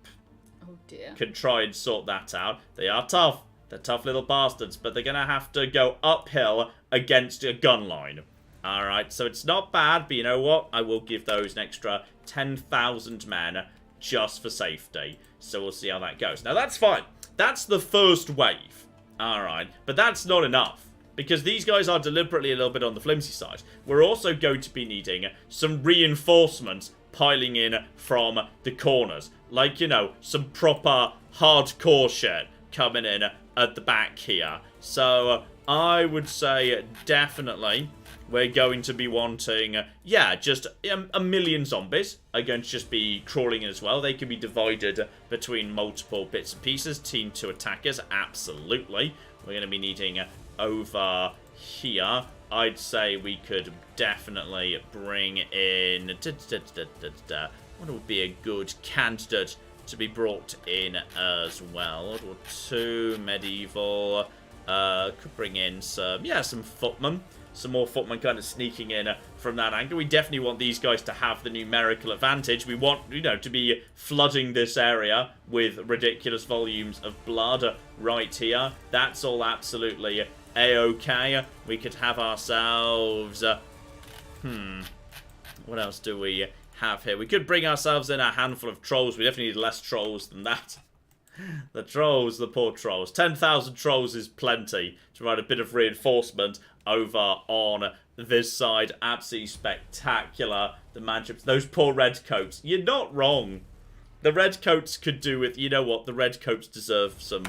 Oh dear. Can try and sort that out. They are tough. They're tough little bastards, but they're going to have to go uphill against a gun line. Alright, so it's not bad, but you know what? I will give those an extra 10,000 men just for safety. So we'll see how that goes. Now that's fine. That's the first wave. Alright, but that's not enough. because these guys are deliberately a little bit on the flimsy side. We're also going to be needing some reinforcements piling in from the corners. Like, you know, some proper hardcore shit coming in at the back here. So, I would say definitely we're going to be wanting, yeah, just a million zombies are going to just be crawling in as well. They can be divided between multiple bits and pieces. Team 2 attackers, absolutely. We're going to be needing over here. I'd say we could definitely bring in... What would be a good candidate to be brought in as well? World War II, medieval... could bring in some, yeah, some footmen. Some more footmen kind of sneaking in from that angle. We definitely want these guys to have the numerical advantage. We want, you know, to be flooding this area with ridiculous volumes of blood right here. That's all absolutely a-okay. We could have ourselves... what else do we have here? We could bring ourselves in a handful of trolls. We definitely need less trolls than that. The trolls, the poor trolls. 10,000 trolls is plenty to provide a bit of reinforcement over on this side. Absolutely spectacular. The matchups. Those poor redcoats. You're not wrong. The redcoats could do with... You know what? The redcoats deserve some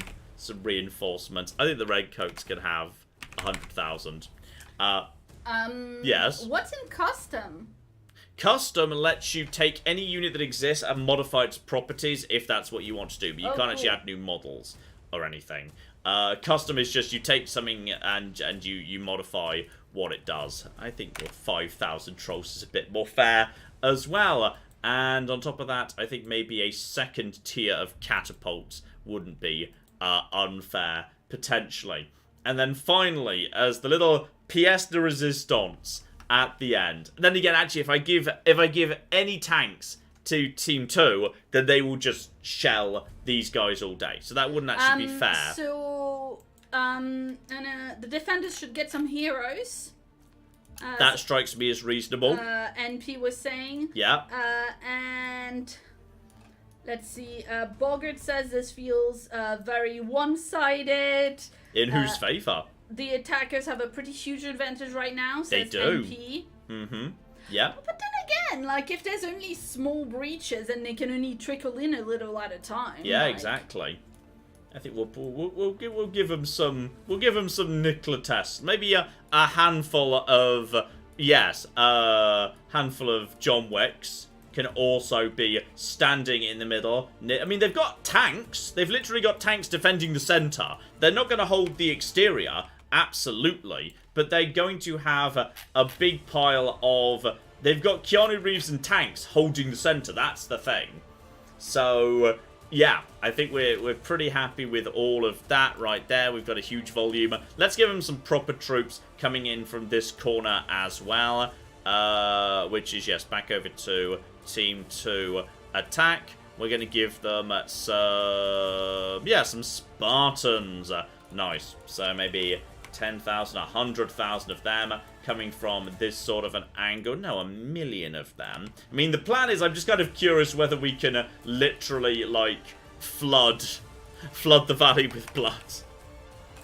reinforcement. I think the redcoats could have 100,000. Yes? What's in custom? Custom lets you take any unit that exists and modify its properties if that's what you want to do. But you can't actually add new models or anything. Custom is just you take something and you modify what it does. I think 5,000 trolls is a bit more fair as well. And on top of that, I think maybe a second tier of catapults wouldn't be unfair, potentially. And then finally, as the little pièce de résistance at the end. Then again, actually, if I give any tanks to Team 2, then they will just shell these guys all day. So that wouldn't actually be fair. So, the defenders should get some heroes. That strikes me as reasonable. NP was saying. Yeah. And let's see. Bogart says this feels very one-sided. In whose favour? The attackers have a pretty huge advantage right now, says they do. NP. Mm-hmm. Yeah. But then again, like, if there's only small breaches and they can only trickle in a little at a time. Yeah, like... exactly. I think we'll give them some Nicola tests. Maybe a handful of handful of John Wicks can also be standing in the middle. I mean, they've got tanks. They've literally got tanks defending the center. They're not going to hold the exterior. Absolutely. But they're going to have a big pile of... They've got Keanu Reeves and tanks holding the center. That's the thing. So, yeah, I think we're pretty happy with all of that right there. We've got a huge volume. Let's give them some proper troops coming in from this corner as well. Which is, yes, back over to Team 2 attack. We're going to give them some Spartans. Nice. So maybe 10,000, 100,000 of them coming from this sort of an angle. No, 1 million of them. I mean, the plan is, I'm just kind of curious whether we can literally, like, flood the valley with blood.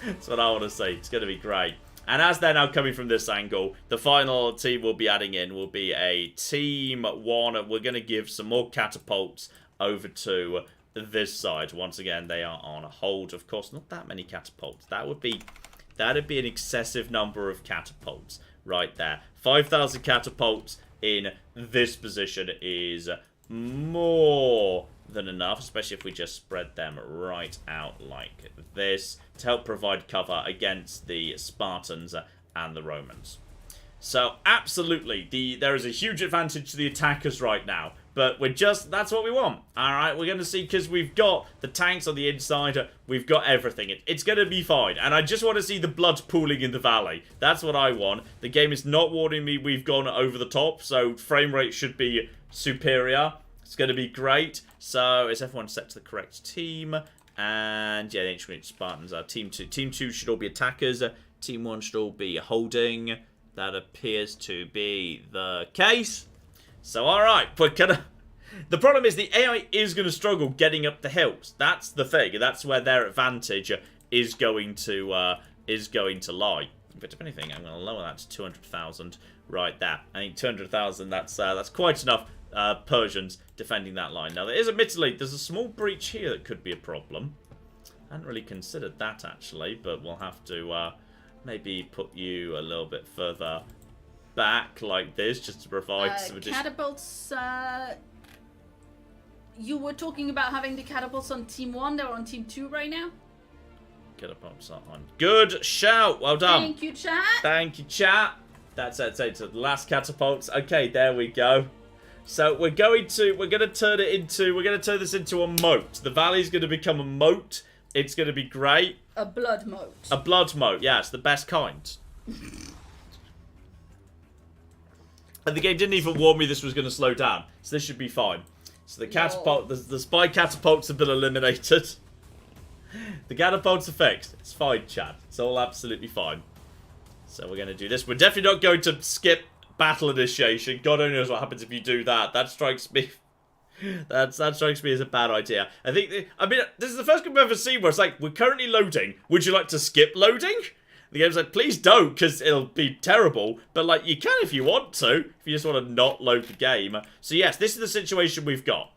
That's what I want to say. It's going to be great. And as they're now coming from this angle, the final team we'll be adding in will be a Team 1. We're going to give some more catapults over to this side. Once again, they are on hold. Of course, not that many catapults. That'd be an excessive number of catapults right there. 5,000 catapults in this position is more than enough, especially if we just spread them right out like this to help provide cover against the Spartans and the Romans. So absolutely, there is a huge advantage to the attackers right now, but that's what we want. Alright, we're going to see, because we've got the tanks on the inside, we've got everything. It's going to be fine, and I just want to see the blood pooling in the valley. That's what I want. The game is not warning me we've gone over the top, so frame rate should be superior. It's going to be great. So, is everyone set to the correct team? And, yeah, the Ancient Spartans are Team 2. Team 2 should all be attackers. Team 1 should all be holding. That appears to be the case. So, alright, but the problem is the AI is going to struggle getting up the hills. That's the thing. That's where their advantage is going to lie. But if anything, I'm going to lower that to 200,000 right there. I think 200,000, that's quite enough Persians defending that line. Now, there is admittedly, there's a small breach here that could be a problem. I hadn't really considered that, actually, but we'll have to maybe put you a little bit further back like this, just to provide some additional... Catapults, you were talking about having the catapults on Team 1, they're on Team 2 right now? Catapults are on. Good shout! Well done! Thank you, chat! Thank you, chat! That's it, so the last catapults. Okay, there we go. So we're going to turn this into a moat. The valley's going to become a moat. It's going to be great. A blood moat. A blood moat, yeah, it's the best kind. And the game didn't even warn me this was going to slow down, so this should be fine. So the catapult, the spy catapults have been eliminated. The catapults are fixed. It's fine, Chad. It's all absolutely fine. So we're going to do this. We're definitely not going to skip battle initiation. God only knows what happens if you do that. That strikes me. That strikes me as a bad idea. I mean, this is the first game I've ever seen where it's like, we're currently loading. Would you like to skip loading? The game's like, please don't, because it'll be terrible. But, like, you can if you want to. If you just want to not load the game. So, yes, this is the situation we've got.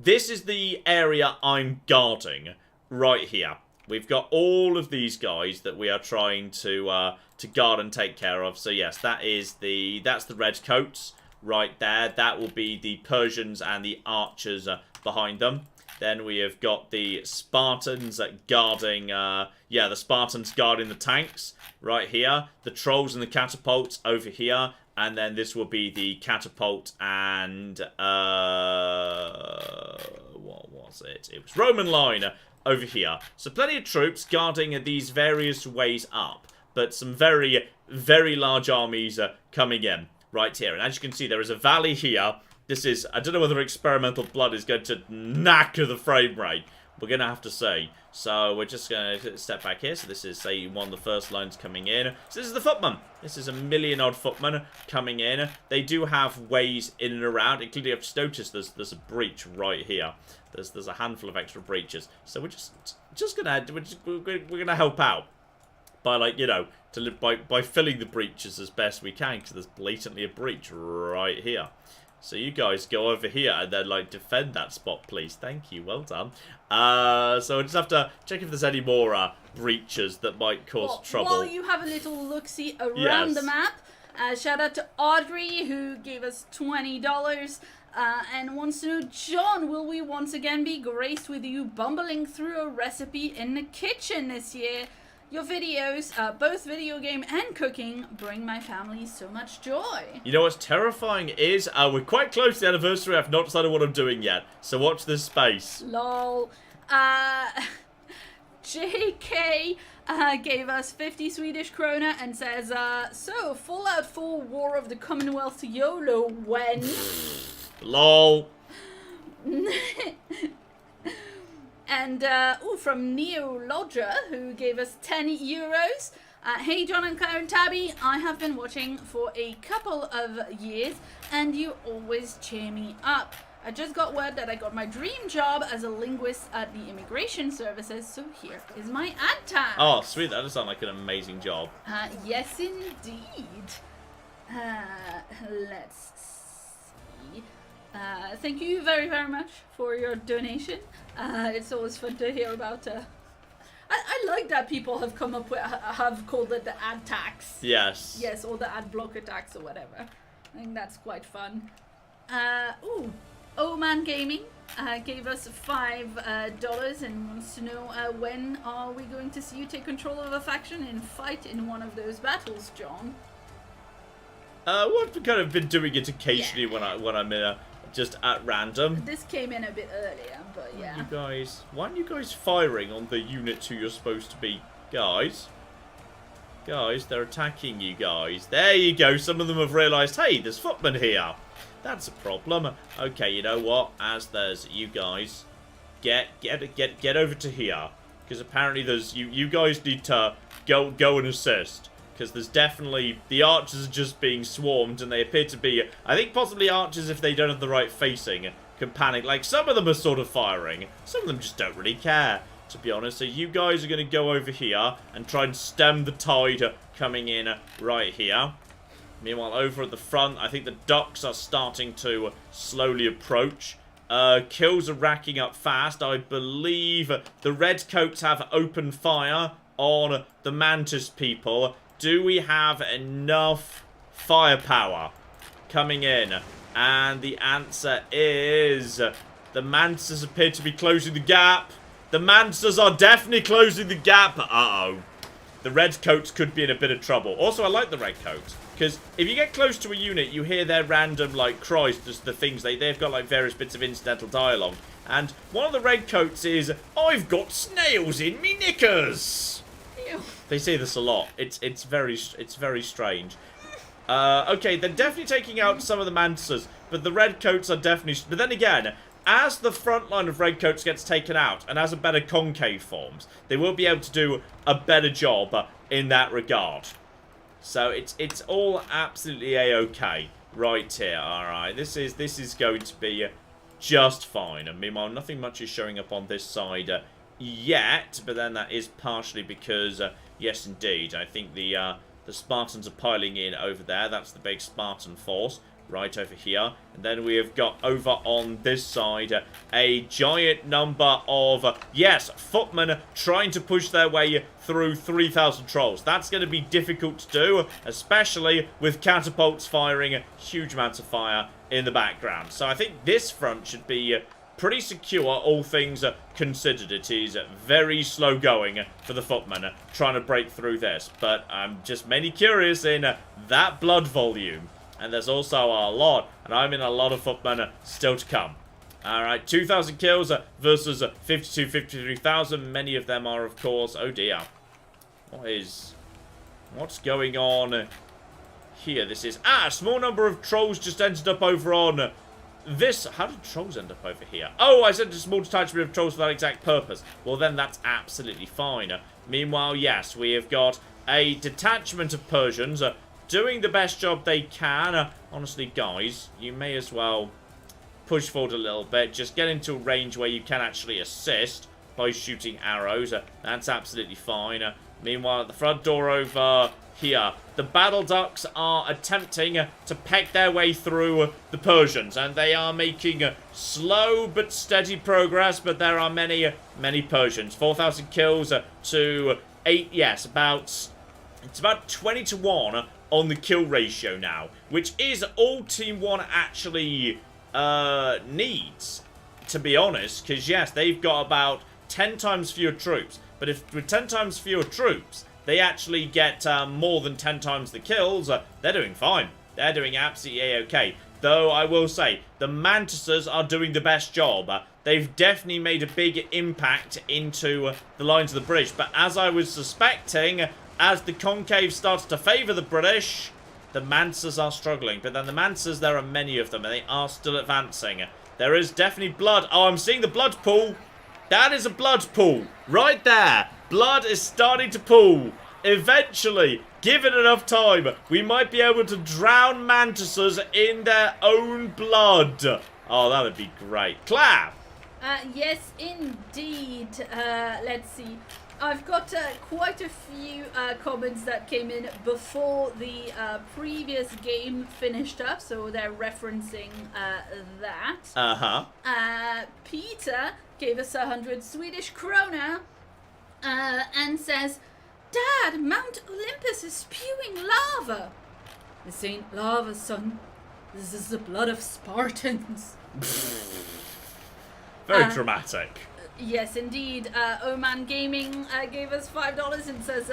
This is the area I'm guarding right here. We've got all of these guys that we are trying to guard and take care of. So, yes, that's the red coats right there. That will be the Persians and the archers behind them. Then we have got the Spartans guarding, the Spartans guarding the tanks right here. The trolls and the catapults over here. And then this will be the catapult and, what was it? It was Roman line over here. So plenty of troops guarding these various ways up. But some very, very large armies coming in right here. And as you can see, there is a valley here. This is, I don't know whether experimental blood is going to knacker the frame rate. We're going to have to see. So we're just going to step back here. So this is, say, one of the first lines coming in. So this is the footmen. This is a million-odd footmen coming in. They do have ways in and around, including, I've just noticed there's a breach right here. There's a handful of extra breaches. So we're just going to, we're going to help out. By, like, you know, by filling the breaches as best we can, because there's blatantly a breach right here. So you guys go over here and then, like, defend that spot, please. Thank you. Well done. So I just have to check if there's any more breaches that might cause trouble. While you have a little look-see around the map, shout out to Audrey, who gave us $20 and wants to know, John, will we once again be graced with you bumbling through a recipe in the kitchen this year? Your videos, both video game and cooking, bring my family so much joy. You know what's terrifying is, we're quite close to the anniversary. I've not decided what I'm doing yet. So watch this space. Lol. JK gave us 50 Swedish krona and says, so, Fallout 4 War of the Commonwealth YOLO when? Lol. And, from Neo Lodger, who gave us 10 euros. Hey, John and Claire and Tabby, I have been watching for a couple of years, and you always cheer me up. I just got word that I got my dream job as a linguist at the Immigration Services, so here is my ad tag. Oh, sweet. That does sound like an amazing job. Yes, indeed. Let's see. Thank you very, very much for your donation. It's always fun to hear about. I like that people have come up with, have called it the ad tax. Yes. Yes, or the ad blocker tax or whatever. I think that's quite fun. O-Man Gaming gave us $5 and wants to know when are we going to see you take control of a faction and fight in one of those battles, John? Well, I've kind of been doing it occasionally when I'm in just at random. This came in a bit earlier, but yeah. You guys, why aren't you guys firing on the units who you're supposed to be? Guys, they're attacking you guys. There you go. Some of them have realised, hey, there's footmen here. That's a problem. Okay, you know what? As there's you guys, get over to here, because apparently there's you guys need to go and assist. Because there's definitely, the archers are just being swarmed, and they appear to be, I think possibly archers, if they don't have the right facing, can panic. Like, some of them are sort of firing. Some of them just don't really care, to be honest. So you guys are going to go over here and try and stem the tide coming in right here. Meanwhile, over at the front, I think the ducks are starting to slowly approach. Kills are racking up fast. I believe the redcoats have opened fire on the mantis people. Do we have enough firepower coming in? And the answer is the mantis appear to be closing the gap. The mantis are definitely closing the gap. Uh-oh. The redcoats could be in a bit of trouble. Also, I like the redcoats. Because if you get close to a unit, you hear their random, like, cries, just the things they've got, like, various bits of incidental dialogue. And one of the redcoats is, I've got snails in me knickers. Ew. They say this a lot. It's very strange. Okay, they're definitely taking out some of the mantises, but the redcoats are definitely... But then again, as the front line of redcoats gets taken out, and as a better concave forms, they will be able to do a better job in that regard. So it's all absolutely a-okay right here. Alright, this is going to be just fine. And meanwhile, nothing much is showing up on this side yet, but then that is partially because, yes indeed, I think the Spartans are piling in over there. That's the big Spartan force right over here. And then we have got over on this side a giant number of, yes, footmen trying to push their way through 3,000 trolls. That's going to be difficult to do, especially with catapults firing huge amounts of fire in the background. So I think this front should be pretty secure, all things considered. It is very slow going for the footmen trying to break through this. But I'm just mainly curious in that blood volume. And there's also a lot, and I mean a lot of footmen still to come. Alright, 2,000 kills versus 52, 53,000. Many of them are, of course, oh dear. What's going on here? This is, a small number of trolls just ended up over on this. How did trolls end up over here? Oh, I sent a small detachment of trolls for that exact purpose. Well, then that's absolutely fine. Meanwhile, yes, we have got a detachment of Persians doing the best job they can. Honestly, guys, you may as well push forward a little bit. Just get into a range where you can actually assist by shooting arrows. That's absolutely fine. Meanwhile, at the front door over here, the battle ducks are attempting to peck their way through the Persians, and they are making slow but steady progress, but there are many, many Persians. 4,000 kills to 8, yes, it's about 20 to 1 on the kill ratio now, which is all Team 1 actually needs, to be honest, because yes, they've got about 10 times fewer troops, but if with 10 times fewer troops, they actually get more than 10 times the kills, they're doing fine. They're doing absolutely a-okay. Though, I will say, the mantises are doing the best job. They've definitely made a big impact into the lines of the British, but as I was suspecting, as the concave starts to favour the British, the mantises are struggling. But then the mantises, there are many of them, and they are still advancing. There is definitely blood. Oh, I'm seeing the blood pool. That is a blood pool. Right there. Blood is starting to pool. Eventually, given enough time, we might be able to drown mantises in their own blood. Oh, that would be great. Clap! Yes, indeed. Let's see. I've got quite a few comments that came in before the previous game finished up, so they're referencing that. Uh-huh. Peter gave us 100 Swedish krona and says, Dad, Mount Olympus is spewing lava. This ain't lava, son. This is the blood of Spartans. Very dramatic. Yes, indeed. Oman Gaming gave us $5 and says,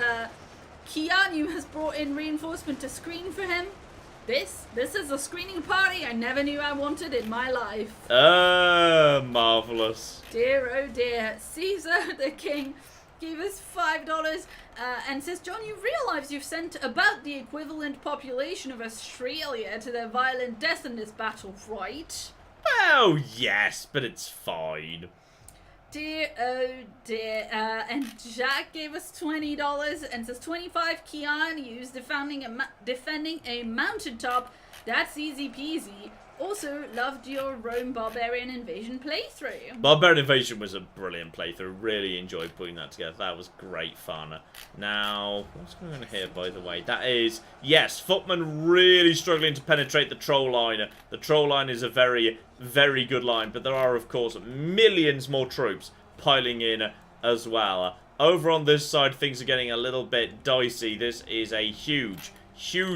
Keanu has brought in reinforcement to screen for him. This is a screening party I never knew I wanted in my life. Marvellous. Dear, oh dear. Caesar the King gave us $5 and says, John, you realise you've sent about the equivalent population of Australia to their violent death in this battle, right? Well, yes, but it's fine. Dear, oh dear. And Jack gave us $20 and says 25 Keanu's defending a mountaintop. That's easy peasy. Also, loved your Rome Barbarian Invasion playthrough. Barbarian Invasion was a brilliant playthrough. Really enjoyed putting that together. That was great fun. Now, what's going on here, by the way? That is, yes, Footman really struggling to penetrate the troll line. The troll line is a very, very good line, but there are, of course, millions more troops piling in as well. Over on this side, things are getting a little bit dicey. This is a huge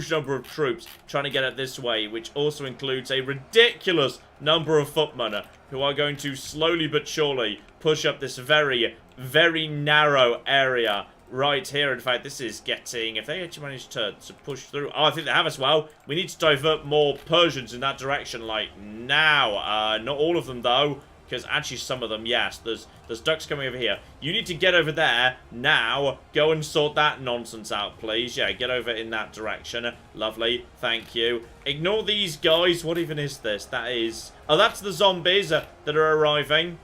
number of troops trying to get it this way, which also includes a ridiculous number of footmen who are going to slowly but surely push up this very, very narrow area right here. In fact, this is getting, if they actually manage to push through, oh, I think they have as well. We need to divert more Persians in that direction, like, now. Not all of them, though, because actually some of them, yes, there's ducks coming over here. You need to get over there now. Go and sort that nonsense out, please. Yeah, get over in that direction. Lovely, thank you. Ignore these guys. What even is this? That is, oh, that's the zombies that are arriving.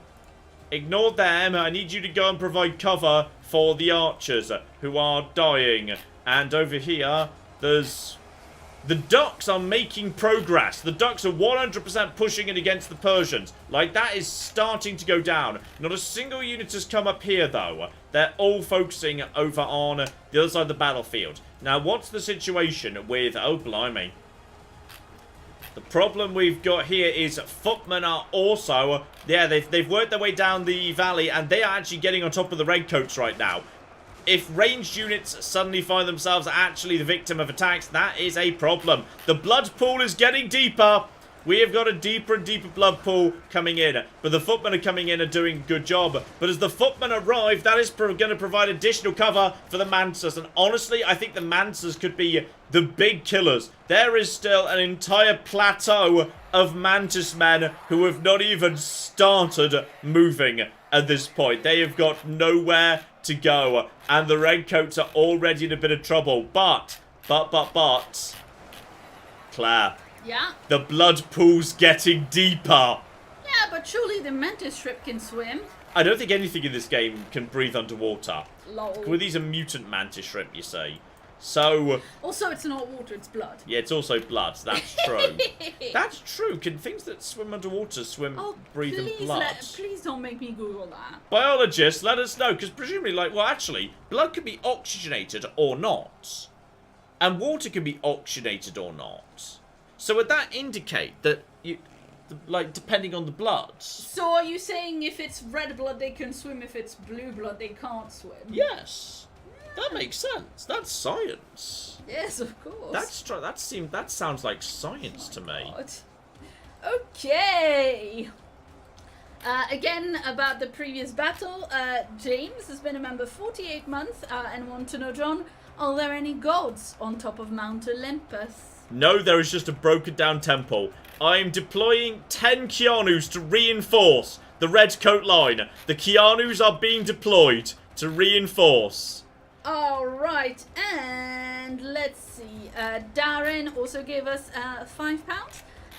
Ignore them. I need you to go and provide cover for the archers who are dying. And over here, there's... the ducks are making progress. The ducks are 100% pushing it against the Persians. Like, that is starting to go down. Not a single unit has come up here, though. They're all focusing over on the other side of the battlefield. Now, what's the situation with... oh, blimey. The problem we've got here is footmen are also... yeah, they've worked their way down the valley, and they are actually getting on top of the redcoats right now. If ranged units suddenly find themselves actually the victim of attacks, that is a problem. The blood pool is getting deeper. We have got a deeper and deeper blood pool coming in. But the footmen are coming in and doing a good job. But as the footmen arrive, that is going to provide additional cover for the Mancers. And honestly, I think the Mancers could be the big killers. There is still an entire plateau of Mantis men who have not even started moving at this point. They have got nowhere to go, and the redcoats are already in a bit of trouble. But, Claire. Yeah? The blood pool's getting deeper. Yeah, but surely the mantis shrimp can swim. I don't think anything in this game can breathe underwater. Lol. Well, these are mutant mantis shrimp, you say. So... also, it's not water, it's blood. yeah, it's also blood. That's true. That's true. Can things that swim underwater breathe in blood? Please don't make me Google that. Biologists, let us know, because presumably, like, well, actually, blood can be oxygenated or not. And water can be oxygenated or not. So would that indicate that, like, depending on the blood? So are you saying if it's red blood they can swim, if it's blue blood they can't swim? Yes. That makes sense. That's science. Yes, of course. That sounds like science to me. God. Okay. Again, about the previous battle, James has been a member 48 months and want to know, John, are there any gods on top of Mount Olympus? No, there is just a broken down temple. I'm deploying 10 Keanus to reinforce the red coat line. The Keanus are being deployed to reinforce. Alright, and let's see. Darren also gave us £5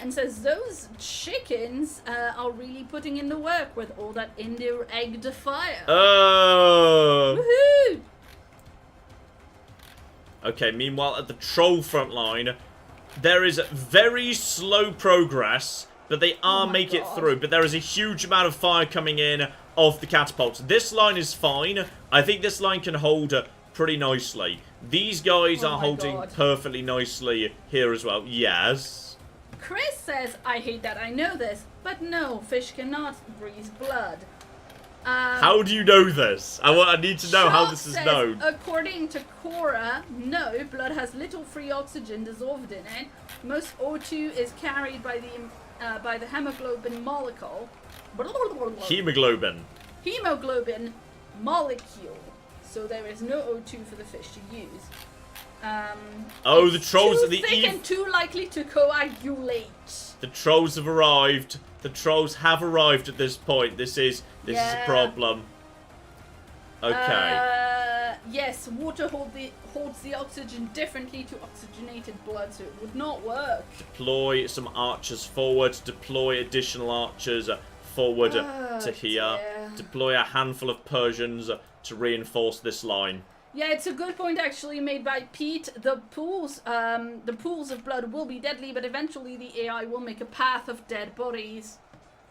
and says those chickens are really putting in the work with all that indir-egged fire. Oh! Woohoo! Okay, meanwhile, at the troll front line, there is very slow progress, but they are making it through. But there is a huge amount of fire coming in off the catapults. This line is fine. I think this line can hold pretty nicely. These guys are holding perfectly nicely here as well. Yes. Chris says, I hate that I know this, but no, fish cannot breathe blood. How do you know this? I need to know how this is known. According to Cora, no, blood has little free oxygen dissolved in it. Most O2 is carried by the hemoglobin molecule. Hemoglobin. Hemoglobin molecule. So there is no O2 for the fish to use. The trolls are too thick and too likely to coagulate. The trolls have arrived. The trolls have arrived at this point. This is a problem. Okay. Yes, water holds the oxygen differently to oxygenated blood, so it would not work. Deploy some archers forward. Deploy additional archers forward to here. Dear. Deploy a handful of Persians to reinforce this line. Yeah, it's a good point actually made by Pete. The pools of blood will be deadly, but eventually the AI will make a path of dead bodies.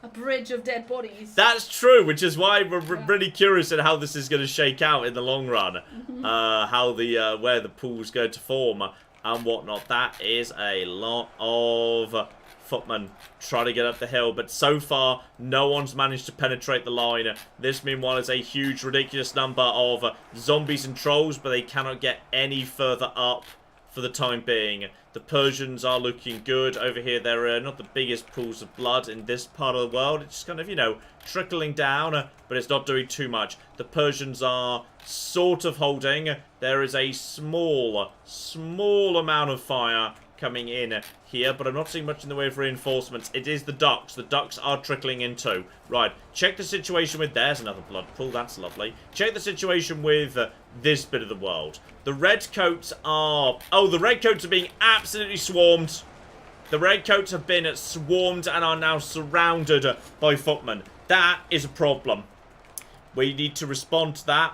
A bridge of dead bodies. That's true, which is why we're really curious at how this is going to shake out in the long run. How the where the pool's going to form and whatnot. That is a lot of footmen trying to get up the hill, but so far no one's managed to penetrate the line. This meanwhile is a huge ridiculous number of zombies and trolls, but they cannot get any further up for the time being. The Persians are looking good over here. There are not the biggest pools of blood in this part of the world. It's just kind of, you know, trickling down, but it's not doing too much. The Persians are sort of holding. There is a small amount of fire coming in here, but I'm not seeing much in the way of reinforcements. It is the ducks. The ducks are trickling in too. Right, check the situation with... There's another blood pool. That's lovely. Check the situation with this bit of the world. The redcoats are... Oh, the redcoats are being absolutely swarmed. The redcoats have been swarmed and are now surrounded by footmen. That is a problem. We need to respond to that,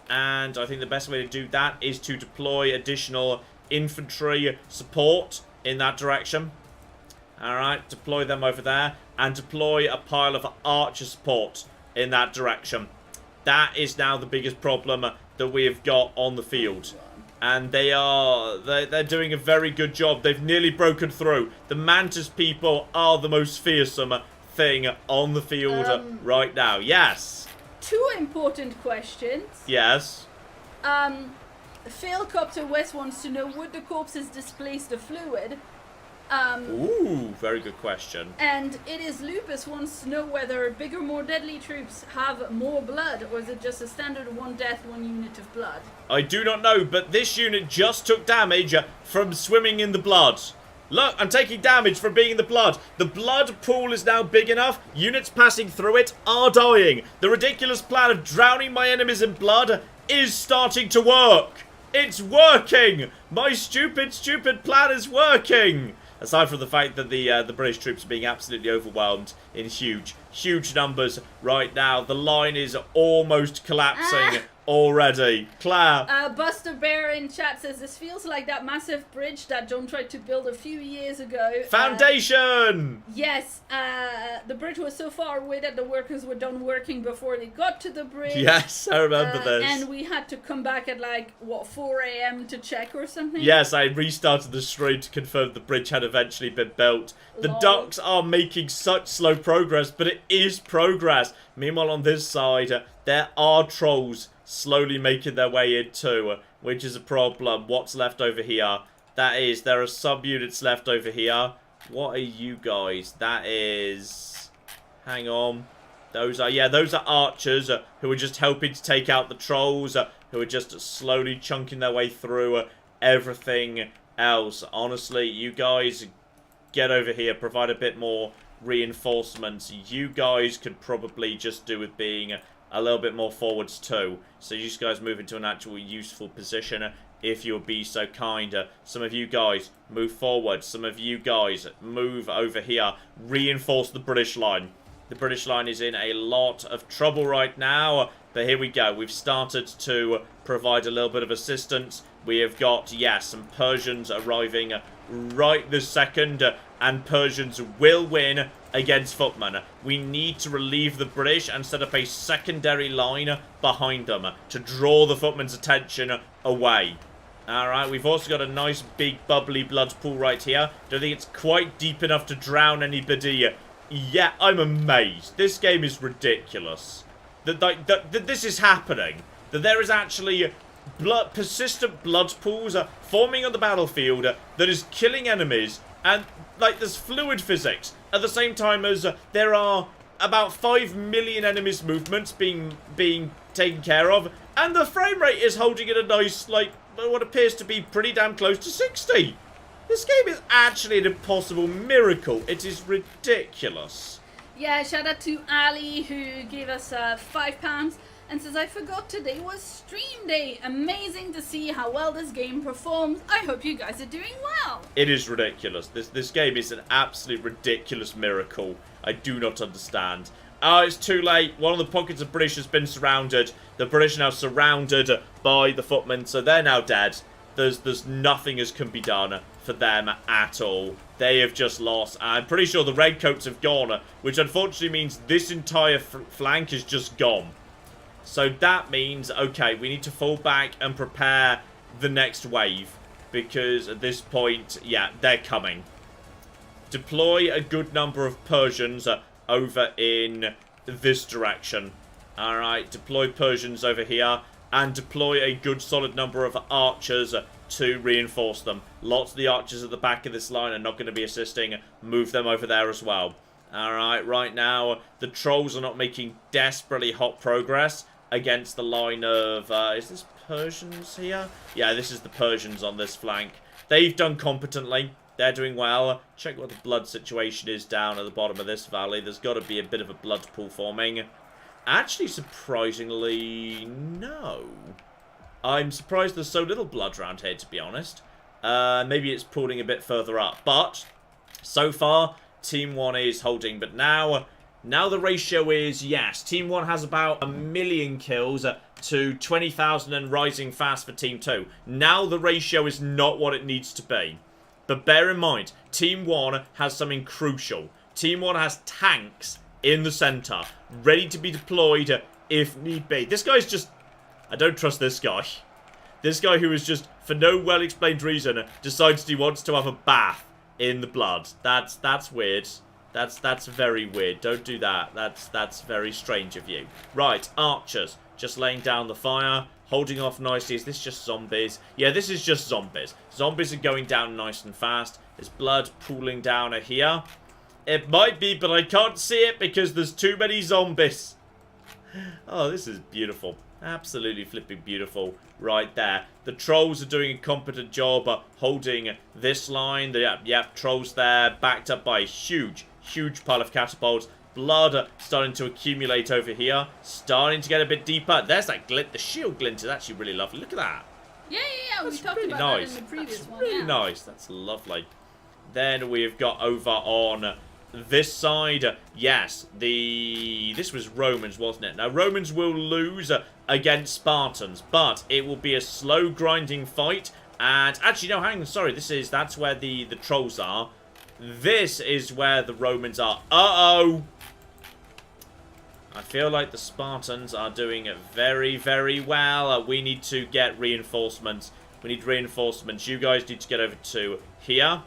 and I think the best way to do that is to deploy additional infantry support in that direction. Alright, deploy them over there, and deploy a pile of archer support in that direction. That is now the biggest problem that we have got on the field. And they're doing a very good job. They've nearly broken through. The Mantis people are the most fearsome thing on the field right now. Yes. 2 important questions. Yes. Failcopter West wants to know, would the corpses displace the fluid? Ooh, very good question. And it is Lupus wants to know whether bigger, more deadly troops have more blood, or is it just a standard 1 death, 1 unit of blood? I do not know, but this unit just took damage from swimming in the blood. Look, I'm taking damage from being in the blood. The blood pool is now big enough. Units passing through it are dying. The ridiculous plan of drowning my enemies in blood is starting to work. It's working! My stupid plan is working! Aside from the fact that the British troops are being absolutely overwhelmed in huge numbers right now. The line is almost collapsing already. Claire. Buster Bear in chat says, this feels like that massive bridge that John tried to build a few years ago. Foundation! Yes, the bridge was so far away that the workers were done working before they got to the bridge. Yes, I remember this. And we had to come back at like, what, 4 a.m. to check or something? Yes, I restarted the stream to confirm the bridge had eventually been built. The ducks are making such slow progress, but it is progress. Meanwhile, on this side, there are trolls slowly making their way in too, which is a problem. What's left over here? That is, there are subunits left over here. What are you guys? That is... Hang on. Those are archers who are just helping to take out the trolls, who are just slowly chunking their way through everything else. Honestly, you guys get over here, provide a bit more reinforcements. You guys could probably just do with being a little bit more forwards too. So you guys move into an actual useful position if you'll be so kind. Some of you guys move forward. Some of you guys move over here. Reinforce the British line. The British line is in a lot of trouble right now. But here we go. We've started to provide a little bit of assistance. We have got, yes, some Persians arriving right this second. And Persians will win against footmen. We need to relieve the British and set up a secondary line behind them to draw the footmen's attention away. Alright, we've also got a nice big bubbly blood pool right here. Don't think it's quite deep enough to drown anybody yet. I'm amazed. This game is ridiculous. That this is happening. That there is actually persistent blood pools forming on the battlefield that is killing enemies. And, like, there's fluid physics at the same time as there are about 5 million enemies movements being taken care of. And the frame rate is holding at a nice, like, what appears to be pretty damn close to 60. This game is actually an impossible miracle. It is ridiculous. Yeah, shout out to Ali who gave us £5 and says, I forgot today was stream day. Amazing to see how well this game performs. I hope you guys are doing well. It is ridiculous. This game is an absolute ridiculous miracle. I do not understand. Oh, it's too late. One of the pockets of British has been surrounded. The British are now surrounded by the footmen, so they're now dead. There's nothing as can be done for them at all. They have just lost. I'm pretty sure the redcoats have gone, which unfortunately means this entire flank is just gone. So that means, okay, we need to fall back and prepare the next wave. Because at this point, yeah, they're coming. Deploy a good number of Persians over in this direction. Alright, deploy Persians over here. And deploy a good solid number of archers to reinforce them. Lots of the archers at the back of this line are not going to be assisting. Move them over there as well. Alright, right now, the trolls are not making desperately hot progress against the line of... is this Persians here? Yeah, this is the Persians on this flank. They've done competently. They're doing well. Check what the blood situation is down at the bottom of this valley. There's got to be a bit of a blood pool forming. Actually, surprisingly, no. I'm surprised there's so little blood around here, to be honest. Maybe it's pooling a bit further up. But, so far, Team 1 is holding. But now the ratio is, yes, Team 1 has about 1 million kills to 20,000 and rising fast for Team 2. Now the ratio is not what it needs to be. But bear in mind, Team 1 has something crucial. Team 1 has tanks in the center, ready to be deployed if need be. This guy's just... I don't trust this guy. This guy who is just, for no well-explained reason, decides he wants to have a bath in the blood. That's weird. That's very weird. Don't do that. That's very strange of you. Right, archers. Just laying down the fire. Holding off nicely. Is this just zombies? Yeah, this is just zombies. Zombies are going down nice and fast. There's blood pooling down here. It might be, but I can't see it because there's too many zombies. Oh, this is beautiful. Absolutely flipping beautiful right there. The trolls are doing a competent job holding this line. Yep, trolls there, backed up by a huge pile of catapults. Blood starting to accumulate over here. Starting to get a bit deeper. There's that glint. The shield glint is actually really lovely. Look at that. Yeah. That's We talked really about nice. that in the previous That's one. really Yeah. nice. That's lovely. Then we've got over on this side. Yes, this was Romans, wasn't it? Now, Romans will lose against Spartans, but it will be a slow grinding fight. And actually, no, hang on. Sorry, that's where the trolls are. This is where the Romans are. Uh-oh. I feel like the Spartans are doing it very, very well. We need to get reinforcements. We need reinforcements. You guys need to get over to here.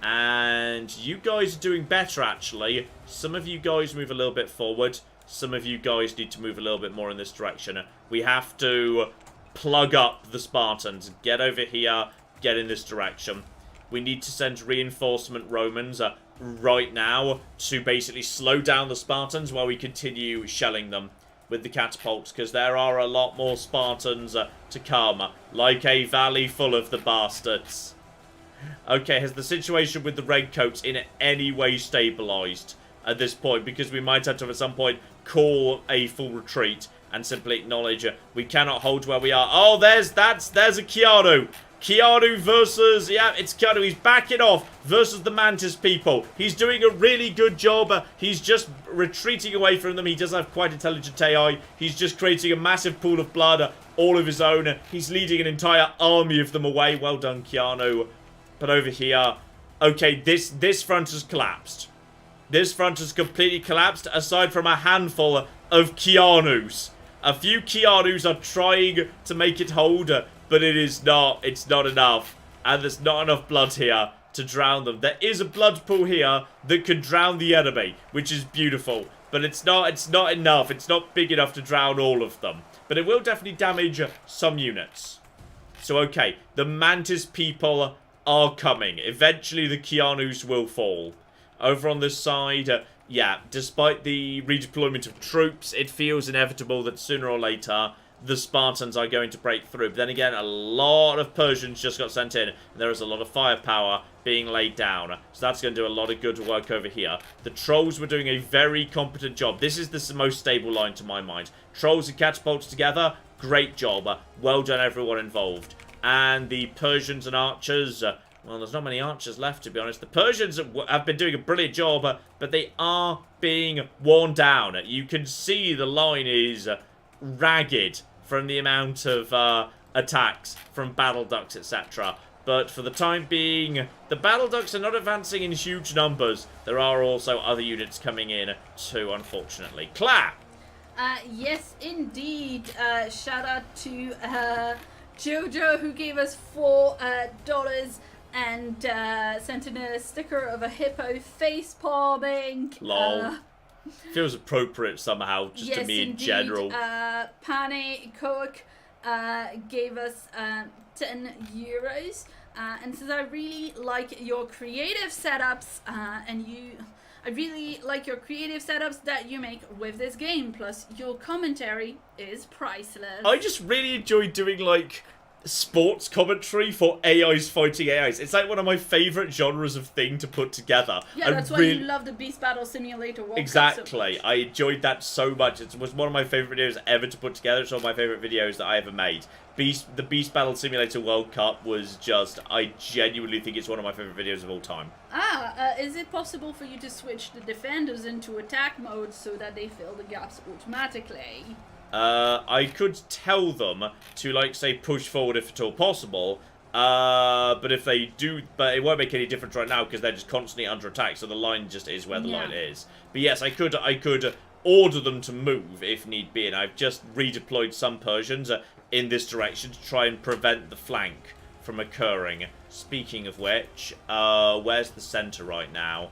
And you guys are doing better, actually. Some of you guys move a little bit forward. Some of you guys need to move a little bit more in this direction. We have to plug up the Spartans. Get over here. Get in this direction. We need to send reinforcement Romans right now to basically slow down the Spartans while we continue shelling them with the catapults, because there are a lot more Spartans to come, like a valley full of the bastards. Okay, has the situation with the redcoats in any way stabilized at this point? Because we might have to at some point call a full retreat and simply acknowledge we cannot hold where we are. Oh, there's a Keanu. Keanu versus, yeah, it's Keanu. He's backing off versus the Mantis people. He's doing a really good job. He's just retreating away from them. He does have quite intelligent AI. He's just creating a massive pool of blood all of his own. He's leading an entire army of them away. Well done, Keanu. But over here, okay, this front has collapsed. This front has completely collapsed, aside from a handful of Keanus. A few Keanus are trying to make it hold, but it's not enough. And there's not enough blood here to drown them. There is a blood pool here that could drown the enemy, which is beautiful. But it's not enough. It's not big enough to drown all of them. But it will definitely damage some units. So, okay, the Mantis people are coming. Eventually, the Keanus will fall. Over on this side, yeah, despite the redeployment of troops, it feels inevitable that sooner or later the Spartans are going to break through. But then again, a lot of Persians just got sent in. And there is a lot of firepower being laid down. So that's going to do a lot of good work over here. The trolls were doing a very competent job. This is the most stable line to my mind. Trolls and catapults together, great job. Well done everyone involved. And the Persians and archers, Well, there's not many archers left, to be honest. The Persians have been doing a brilliant job, but they are being worn down. You can see the line is ragged from the amount of attacks from battle ducks, etc. But for the time being, the battle ducks are not advancing in huge numbers. There are also other units coming in too, unfortunately. Claire! Yes, indeed. Shout out to Jojo, who gave us $4 and sent in a sticker of a hippo face palming. Lol. Feels appropriate somehow, just yes, to me indeed. in general. Pane Cook gave us 10 euros and says, I really like your creative setups I really like your creative setups that you make with this game, plus your commentary is priceless. I just really enjoy doing, like, sports commentary for AIs fighting AIs. It's like one of my favourite genres of thing to put together. Yeah, that's why you love the Beast Battle Simulator World Exactly. Cup so much. I enjoyed that so much. It was one of my favourite videos ever to put together. It's one of my favourite videos that I ever made. The Beast Battle Simulator World Cup was just... I genuinely think it's one of my favourite videos of all time. Is it possible for you to switch the defenders into attack mode so that they fill the gaps automatically? I could tell them to, like, say, push forward if at all possible. But if they do... But it won't make any difference right now because they're just constantly under attack. So the line just is where the line is. But yes, I could order them to move if need be. And I've just redeployed some Persians in this direction to try and prevent the flank from occurring. Speaking of which, where's the center right now?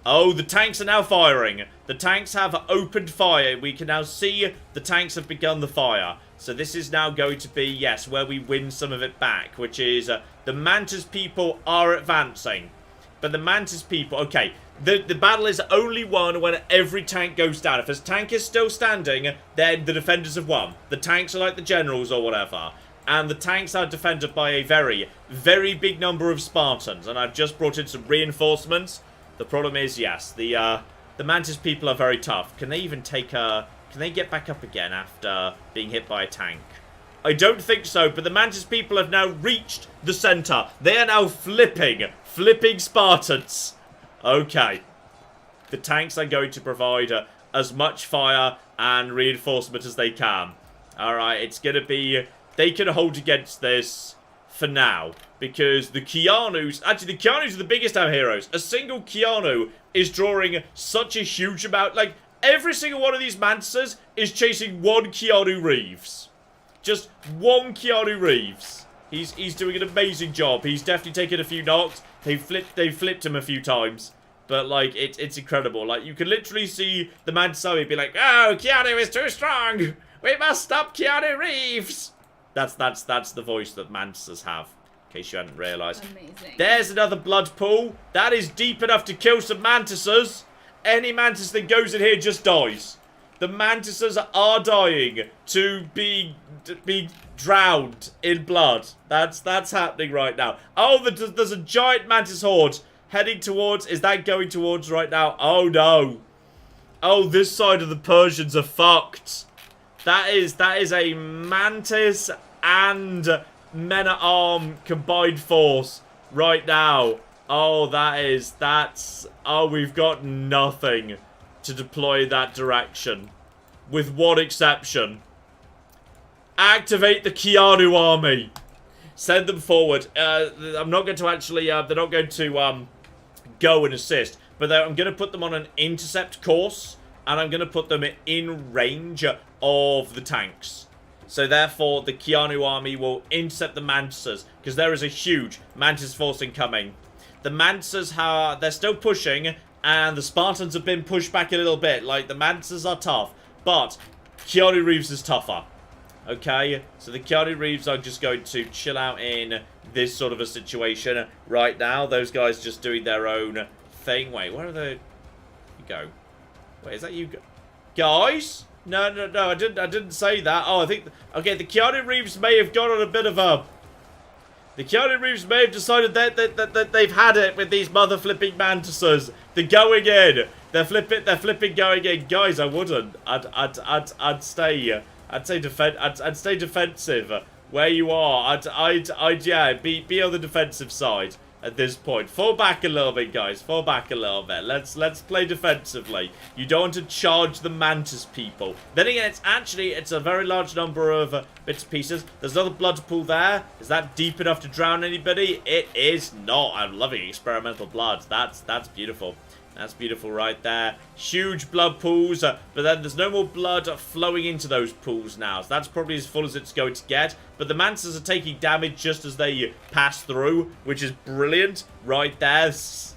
Oh, the tanks are now firing. The tanks have opened fire. We can now see the tanks have begun the fire. So this is now going to be, yes, where we win some of it back, which is the Mantis people are advancing. But the Mantis people, okay, the battle is only won when every tank goes down. If this tank is still standing, then the defenders have won. The tanks are like the generals or whatever. And the tanks are defended by a very, very big number of Spartans. And I've just brought in some reinforcements. The problem is, yes, the Mantis people are very tough. Can they even take a... Can they get back up again after being hit by a tank? I don't think so, but the Mantis people have now reached the center. They are now flipping Spartans. Okay. The tanks are going to provide as much fire and reinforcement as they can. Alright, it's going to be... They can hold against this for now. Because the Keanus... Actually, the Keanus are the biggest our heroes. A single Keanu is drawing such a huge amount... Like, every single one of these Mantises is chasing one Keanu Reeves. Just one Keanu Reeves. He's doing an amazing job. He's definitely taken a few knocks. They've flipped him a few times. But, like, it's incredible. Like, you can literally see the Mantis army be like, oh, Keanu is too strong. We must stop Keanu Reeves. That's the voice that Mantises have. In case you hadn't realised. Amazing. There's another blood pool. That is deep enough to kill some Mantises. Any Mantis that goes in here just dies. The Mantises are dying to be drowned in blood. That's happening right now. Oh, there's a giant Mantis horde heading towards... Is that going towards right now? Oh, no. Oh, this side of the Persians are fucked. That is a Mantis and men-at-arm combined force right now. Oh, that's... Oh, we've got nothing to deploy that direction. With one exception. Activate the Keanu army. Send them forward. I'm not going to actually... they're not going to go and assist. But I'm going to put them on an intercept course. And I'm going to put them in range of the tanks. So therefore, the Keanu army will intercept the Mantises. Because there is a huge Mantis force incoming. The Mantises, they're still pushing. And the Spartans have been pushed back a little bit. Like, the Mantises are tough. But Keanu Reeves is tougher. Okay? So the Keanu Reeves are just going to chill out in this sort of a situation right now. Those guys just doing their own thing. Wait, where are they? You go. Wait, is that you guys? No, I didn't say that. Oh, I think... Okay, the Keanu Reeves may have gone on a bit of a... The Keanu Reeves may have decided that they've had it with these mother-flipping Mantises. They're going in. They're flipping going in. Guys, I wouldn't. I'd stay defensive where you are. Yeah, be on the defensive side. at this point. Fall back a little bit, guys. Fall back a little bit. Let's play defensively. You don't want to charge the Mantis people. Then again, it's a very large number of bits and pieces. There's another blood pool there. Is that deep enough to drown anybody? It is not. I'm loving experimental blood. That's beautiful. That's beautiful right there. Huge blood pools, but then there's no more blood flowing into those pools now. So that's probably as full as it's going to get. But the Mantis are taking damage just as they pass through, which is brilliant right there. This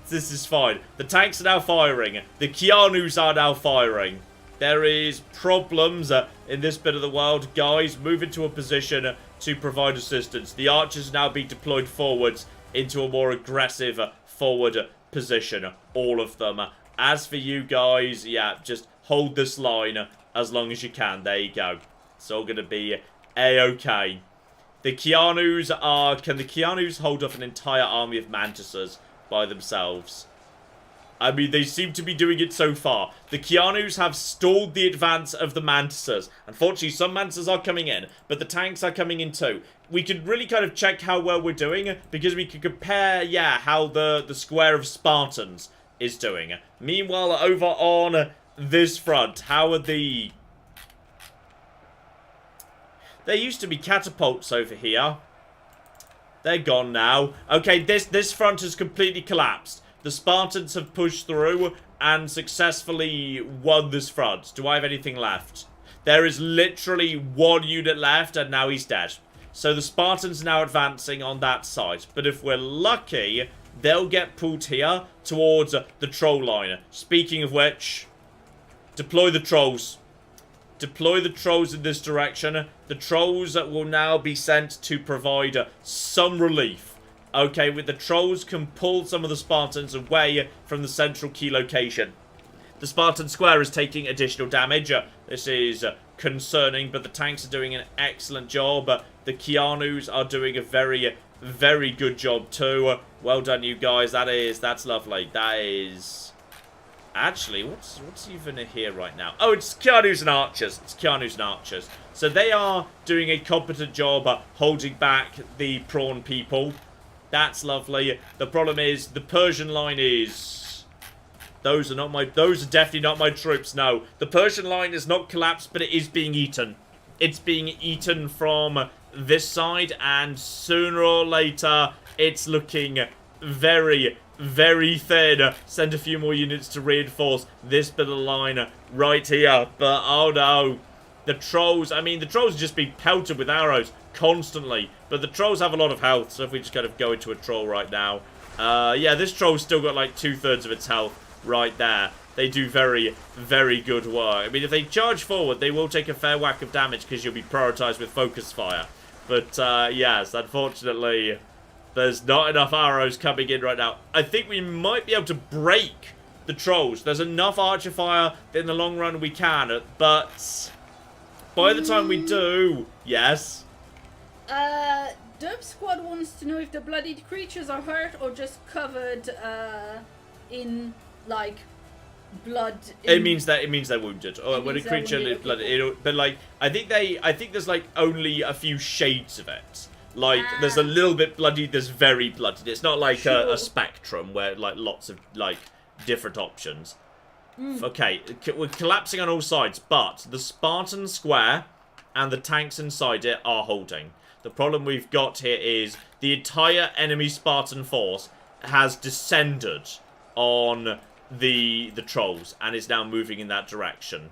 is fine. The tanks are now firing. The Keanus are now firing. There is problems in this bit of the world. Guys, move into a position to provide assistance. The archers now being deployed forwards into a more aggressive forward position, all of them. As for you guys, yeah, just hold this line as long as you can. There you go. It's all gonna be a-okay. The Keanus are... Can the Keanus hold off an entire army of Mantises by themselves? I mean, they seem to be doing it so far. The Keanus have stalled the advance of the Mantises. Unfortunately, some Mantises are coming in, but the tanks are coming in too. We could really kind of check how well we're doing, because we could compare, yeah, how the square of Spartans is doing. Meanwhile, over on this front, how are the... There used to be catapults over here. They're gone now. Okay, this front has completely collapsed. The Spartans have pushed through and successfully won this front. Do I have anything left? There is literally one unit left, and now he's dead. So the Spartans are now advancing on that side. But if we're lucky, they'll get pulled here towards the troll line. Speaking of which, deploy the trolls. Deploy the trolls in this direction. The trolls will now be sent to provide some relief. Okay, with the trolls can pull some of the Spartans away from the central key location. The Spartan square is taking additional damage. This is concerning, but the tanks are doing an excellent job. The Keanus are doing a very, very good job too. Well done, you guys. That's lovely. That is... Actually, what's even here right now? Oh, it's Keanus and Archers. It's Keanus and Archers. So they are doing a competent job holding back the prawn people. That's lovely. The problem is the Persian line is... Those are definitely not my troops, no. The Persian line is not collapsed, but it is being eaten. It's being eaten from this side, and sooner or later, it's looking very, very thin. Send a few more units to reinforce this bit of the line right here. But, oh no. The trolls, I mean, the trolls are just being pelted with arrows constantly. But the trolls have a lot of health, so if we just kind of go into a troll right now. Yeah, this troll's still got like 2/3 of its health right there. They do very, very good work. I mean, if they charge forward, they will take a fair whack of damage because you'll be prioritized with focus fire. But, yes, unfortunately, there's not enough arrows coming in right now. I think we might be able to break the trolls. There's enough archer fire that in the long run we can, but by the time we do, yes. Dub Squad wants to know if the bloodied creatures are hurt or just covered in like blood. It means they're wounded. Or when a creature is blooded, but like I think there's like only a few shades of it. Like there's a little bit bloody, there's very bloody. It's not like a spectrum where like lots of like different options. Okay, we're collapsing on all sides, but the Spartan square and the tanks inside it are holding. The problem we've got here is the entire enemy Spartan force has descended on the trolls and is now moving in that direction.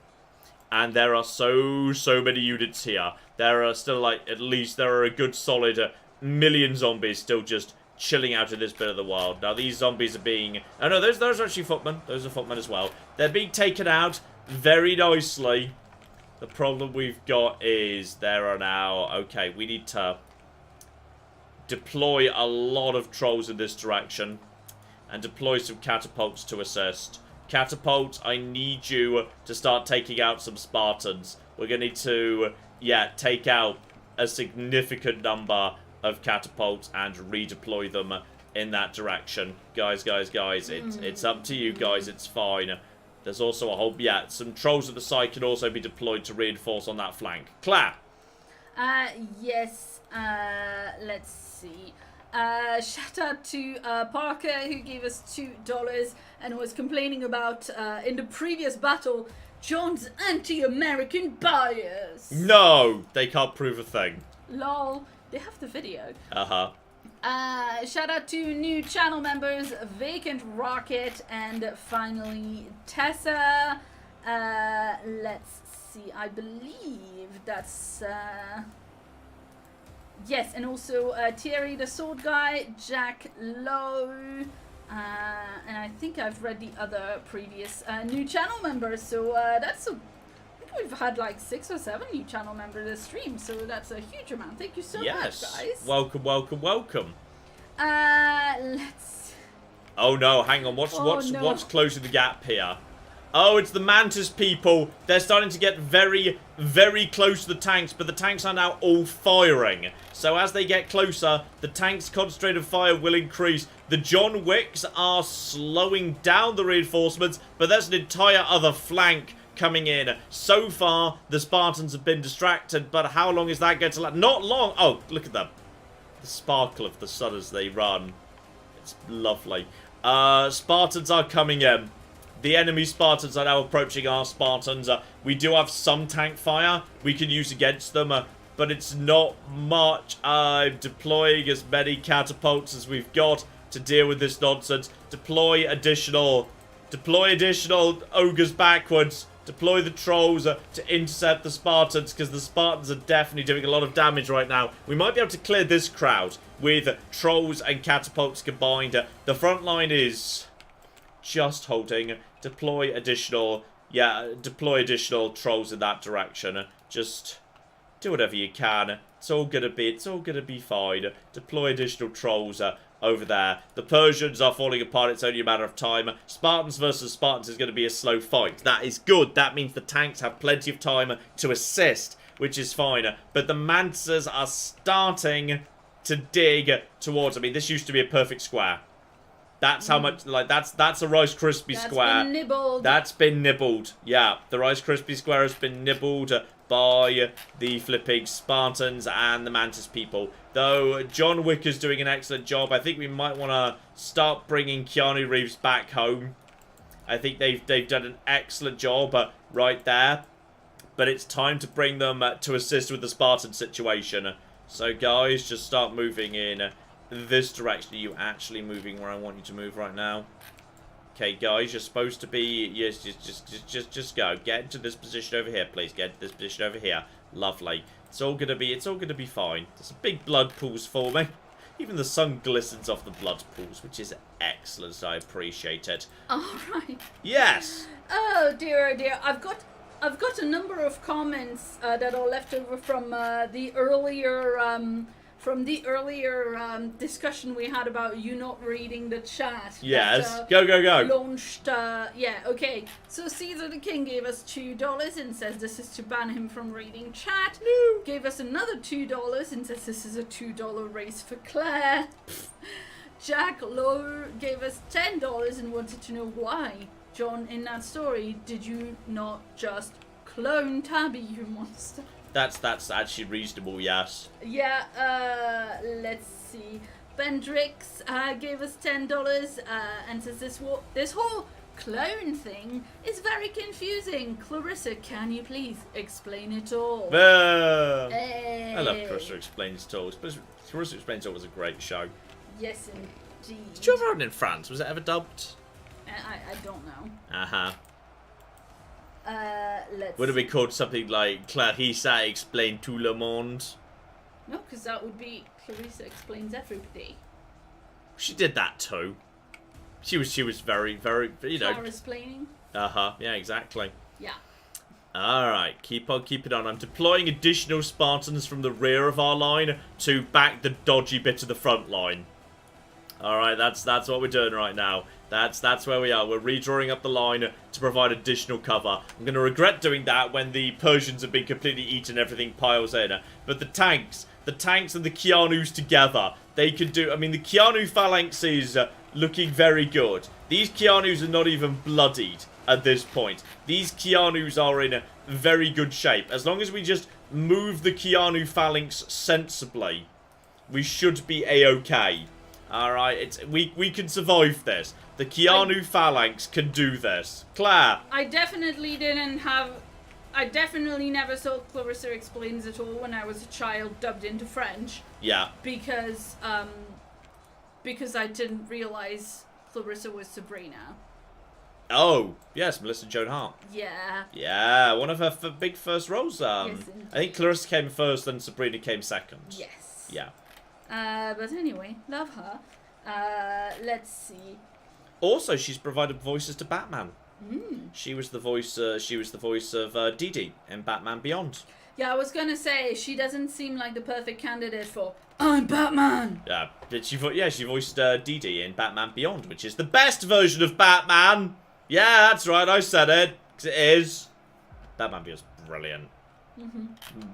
And there are so many units here. There are still like, at least there are a good solid million zombies still just chilling out in this bit of the world. Now these zombies are being... Oh no, those are actually footmen. Those are footmen as well. They're being taken out very nicely. The problem we've got is there are now... Okay, we need to deploy a lot of trolls in this direction. And deploy some catapults to assist. Catapult, I need you to start taking out some Spartans. We're going to need to, yeah, take out a significant number of catapults and redeploy them in that direction. Guys, it's up to you guys, it's fine. There's also a whole, yeah, some trolls at the side can also be deployed to reinforce on that flank. Claire! Yes, let's see. Shout out to Parker, who gave us $2 and was complaining about, in the previous battle, John's anti-American bias. No, they can't prove a thing. Lol. They have the video. Uh-huh. Shout out to new channel members, Vacant Rocket, and finally Tessa. Let's see, I believe that's... Yes, and also Thierry the Sword Guy, Jack Lowe, and I think I've read the other previous new channel members, so that's I think we've had like 6 or 7 new channel members this stream, so that's a huge amount. Thank you so much, guys. Welcome, welcome, welcome. Let's... Oh no, hang on, what's closing the gap here? Oh, it's the Mantis people. They're starting to get very, very close to the tanks, but the tanks are now all firing. So as they get closer, the tanks' concentrated fire will increase. The John Wicks are slowing down the reinforcements, but there's an entire other flank coming in. So far, the Spartans have been distracted, but how long is that going to last? Not long. Oh, look at them. The sparkle of the sun as they run. It's lovely. Spartans are coming in. The enemy Spartans are now approaching our Spartans. We do have some tank fire we can use against them, but it's not much. I'm deploying as many catapults as we've got to deal with this nonsense. Deploy additional ogres backwards. Deploy the trolls to intercept the Spartans, because the Spartans are definitely doing a lot of damage right now. We might be able to clear this crowd with trolls and catapults combined. The front line is just holding. Deploy additional trolls in that direction. Just do whatever you can. It's all gonna be fine. Deploy additional trolls over there. The Persians are falling apart. It's only a matter of time. Spartans versus Spartans is going to be a slow fight. That is good. That means the tanks have plenty of time to assist, which is fine. But the Mantises are starting to dig towards. I mean, this used to be a perfect square. That's how much, like, that's a Rice Krispie square. That's been nibbled. That's been nibbled. Yeah, the Rice Krispie square has been nibbled by the flipping Spartans and the Mantis people. Though John Wick is doing an excellent job. I think we might want to start bringing Keanu Reeves back home. I think they've done an excellent job right there. But it's time to bring them to assist with the Spartan situation. So guys, just start moving in this direction. Are you actually moving where I want you to move right now? Okay, guys, you're supposed to be... Yes, just go. Get into this position over here, please. Get into this position over here. Lovely. It's all gonna be fine. There's some big blood pools forming. Even the sun glistens off the blood pools, which is excellent, so I appreciate it. Alright. Yes! Oh dear, oh dear. I've got a number of comments that are left over from the earlier discussion we had about you not reading the chat. Yes. That, go. Launched, yeah, okay. So Caesar the King gave us $2 and says this is to ban him from reading chat. No. Gave us another $2 and says this is a $2 race for Claire. Jack Lowe gave us $10 and wanted to know why. John, in that story, did you not just clone Tabby, you monster? That's actually reasonable, yes. Yeah, let's see. Bendrix gave us $10 and says this whole clone thing is very confusing. Clarissa, can you please explain it all? Hey. I love Clarissa Explains It All. Clarissa Explains It All was a great show. Yes, indeed. Did you ever run in France? Was it ever dubbed? I don't know. Uh-huh. Let's... Would it be called something like Clarissa Explain Tout Le Monde? No, because that would be Clarissa Explains Everybody. She did that too. She was very, very, you know. Clarissa-splaining? Uh-huh, yeah, exactly. Yeah. Alright, keep it on. I'm deploying additional Spartans from the rear of our line to back the dodgy bit of the front line. Alright, that's what we're doing right now. That's where we are. We're redrawing up the line to provide additional cover. I'm going to regret doing that when the Persians have been completely eaten and everything piles in. But the tanks and the Keanus together, they can do... I mean, the Keanu phalanx is looking very good. These Keanus are not even bloodied at this point. These Keanus are in very good shape. As long as we just move the Keanu phalanx sensibly, We should be a-okay. Alright, we can survive this. The Keanu phalanx can do this. Claire. I definitely never saw Clarissa Explains It All when I was a child dubbed into French. Yeah. Because I didn't realize Clarissa was Sabrina. Oh, yes, Melissa Joan Hart. Yeah. Yeah, one of her big first roles. Yes, I think Clarissa came first, then Sabrina came second. Yes. Yeah. But anyway, love her. Let's see. Also, she's provided voices to Batman. She was the voice. She was the voice of Dee Dee in Batman Beyond. Yeah, I was gonna say she doesn't seem like the perfect candidate for I'm Batman. Yeah, she voiced Dee Dee in Batman Beyond, which is the best version of Batman. Yeah, that's right. I said it. 'Cause it is. Batman Beyond's brilliant.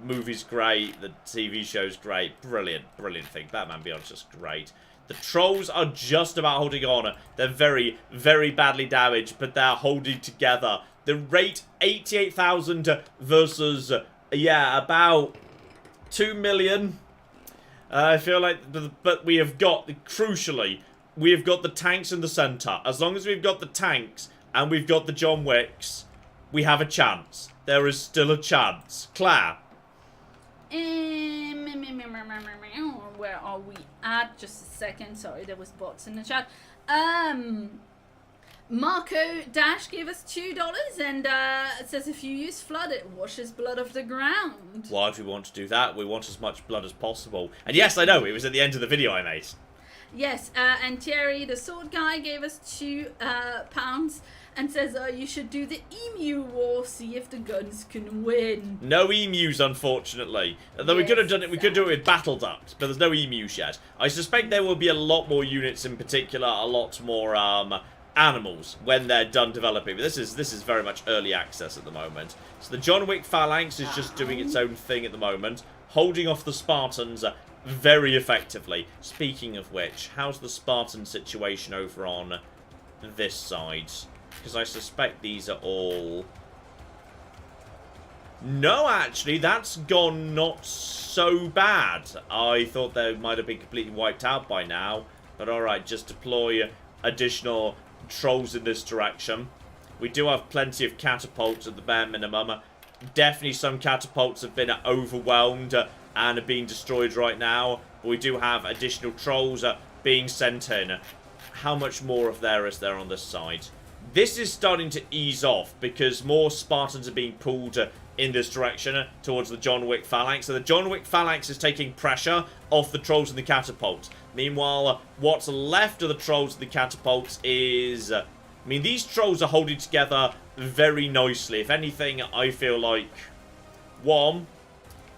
Movie's great. The TV show's great. Brilliant thing. Batman Beyond's just great. The trolls are just about holding on. They're very, very badly damaged, but they're holding together. The rate 88,000 versus, about 2 million. I feel like, but we have got, crucially, we have got the tanks in the center. As long as we've got the tanks and we've got the John Wicks, we have a chance. There is still a chance. Claire. Where are we at? Just a second. Sorry, there was bots in the chat. Marco Dash gave us $2 and it says if you use flood, it washes blood off the ground. Why do we want to do that? We want as much blood as possible. And yes, I know, it was at the end of the video I made. Yes, and Thierry, the sword guy, gave us £2 and says you should do the emu war, see if the guns can win. No emus, unfortunately. Although we could have done it, we could do it with battle ducks, but there's no emus yet. I suspect there will be a lot more units in particular, a lot more animals when they're done developing. But this is very much early access at the moment. So the John Wick phalanx is just doing its own thing at the moment, holding off the Spartans very effectively. Speaking of which, how's the Spartan situation over on this side? Because I suspect these are all... No, actually, that's gone not so bad. I thought they might have been completely wiped out by now. But alright, just deploy additional trolls in this direction. We do have plenty of catapults at the bare minimum. Definitely some catapults have been overwhelmed and are being destroyed right now. But we do have additional trolls being sent in. How much more of there is there on this side? This is starting to ease off because more Spartans are being pulled in this direction towards the John Wick phalanx. So the John Wick phalanx is taking pressure off the trolls and the catapults. Meanwhile, what's left of the trolls and the catapults is... I mean, these trolls are holding together very nicely. If anything, I feel like... One,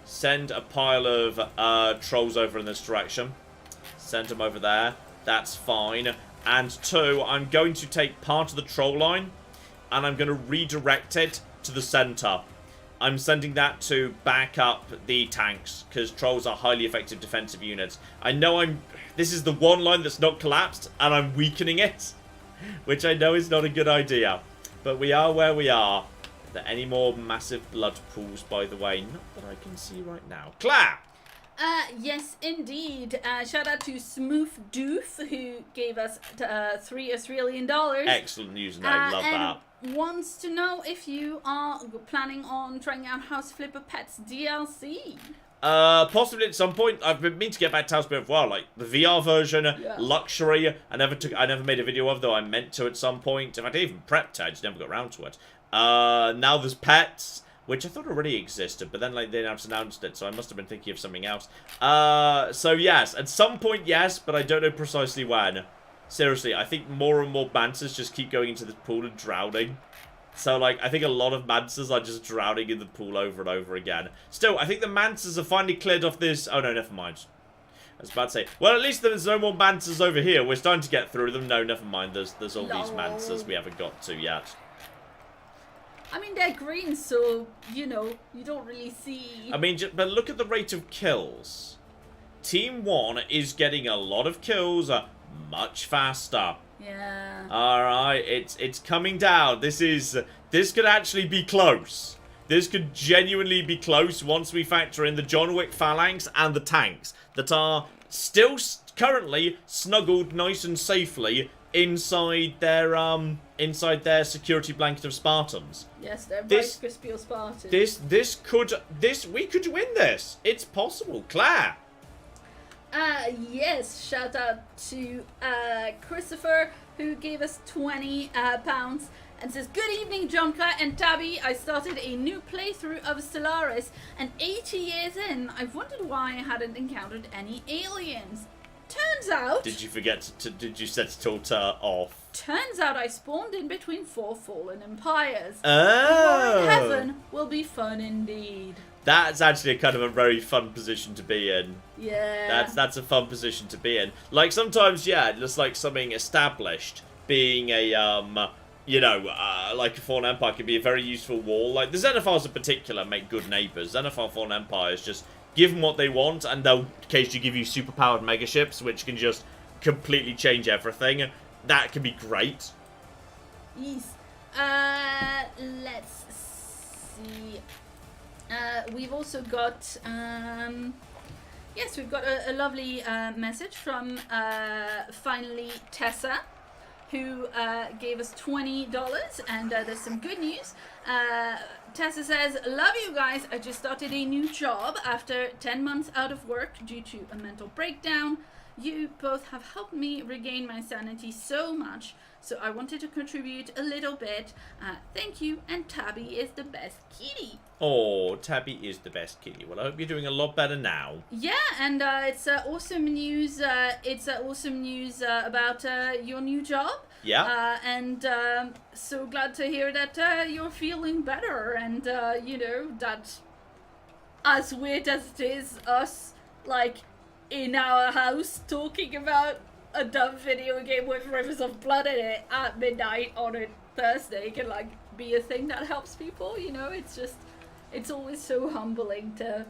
send a pile of trolls over in this direction. Send them over there. That's fine. And two, I'm going to take part of the troll line and I'm going to redirect it to the center. I'm sending that to back up the tanks because trolls are highly effective defensive units. I know this is the one line that's not collapsed and I'm weakening it, which I know is not a good idea. But we are where we are. Are there any more massive blood pools, by the way? Not that I can see right now. Claire! Yes, indeed. Shout out to Smooth Doof, who gave us $3 Australian. Excellent username, love that. Wants to know if you are planning on trying out House Flipper Pets DLC. Possibly at some point. I've been meaning to get back to House Flipper for a while, like the VR version, luxury. I never made a video of, though I meant to at some point. In fact, I even prepped it, I just never got around to it. Now there's pets, which I thought already existed, but then like they announced it, so I must have been thinking of something else. So yes, at some point yes, but I don't know precisely when. Seriously, I think more and more mantas just keep going into this pool and drowning. So like, I think a lot of mantas are just drowning in the pool over and over again. Still, I think the mantas have finally cleared off this... Oh no, never mind. I was about to say, well, at least there's no more mantas over here. We're starting to get through them. No, never mind. There's all these mantas we haven't got to yet. I mean, they're green, so, you know, you don't really see... I mean, but look at the rate of kills. Team 1 is getting a lot of kills much faster. Yeah. Alright, it's coming down. This could actually be close. This could genuinely be close once we factor in the John Wick phalanx and the tanks that are still currently snuggled nice and safely inside their security blanket of Spartans. Yes, they're Rice Krispies Spartans. We could win this. It's possible. Claire. Yes, shout out to Christopher, who gave us £20 and says, "Good evening, Jonka and Tabby. I started a new playthrough of Stellaris, and 80 years in, I've wondered why I hadn't encountered any aliens. Turns out..." Did you forget did you set it all off? "Turns out I spawned in between 4 fallen empires. Oh. War in heaven will be fun indeed." That's actually a kind of a very fun position to be in. Yeah. That's a fun position to be in. Like, sometimes, yeah, just like something established being a, like a Fallen Empire can be a very useful wall. Like, the Xenophars in particular make good neighbours. Xenophar Fallen Empires just give them what they want, and they'll occasionally give you superpowered megaships, which can just completely change everything. That can be great. Yes. Let's see. We've also got, we've got a lovely message from, finally, Tessa, who gave us $20, and there's some good news. Tessa says, "Love you guys. I just started a new job after 10 months out of work due to a mental breakdown. You both have helped me regain my sanity so much, so I wanted to contribute a little bit. Thank you, and Tabby is the best kitty." Oh, Tabby is the best kitty. Well, I hope you're doing a lot better now. Yeah, and it's awesome news. It's awesome news about your new job. Yeah. And so glad to hear that you're feeling better, and that, as weird as it is, us like in our house talking about a dumb video game with rivers of blood in it at midnight on a Thursday can like be a thing that helps people. It's always so humbling to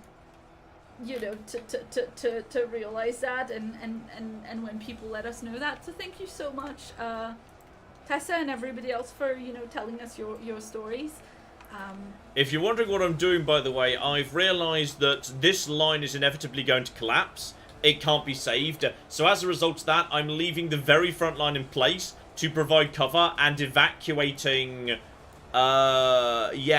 to realize that, and when people let us know that. So thank you so much, Tessa, and everybody else for telling us your stories. If you're wondering what I'm doing, by the way, I've realised that this line is inevitably going to collapse. It can't be saved. So as a result of that, I'm leaving the very front line in place to provide cover and evacuating,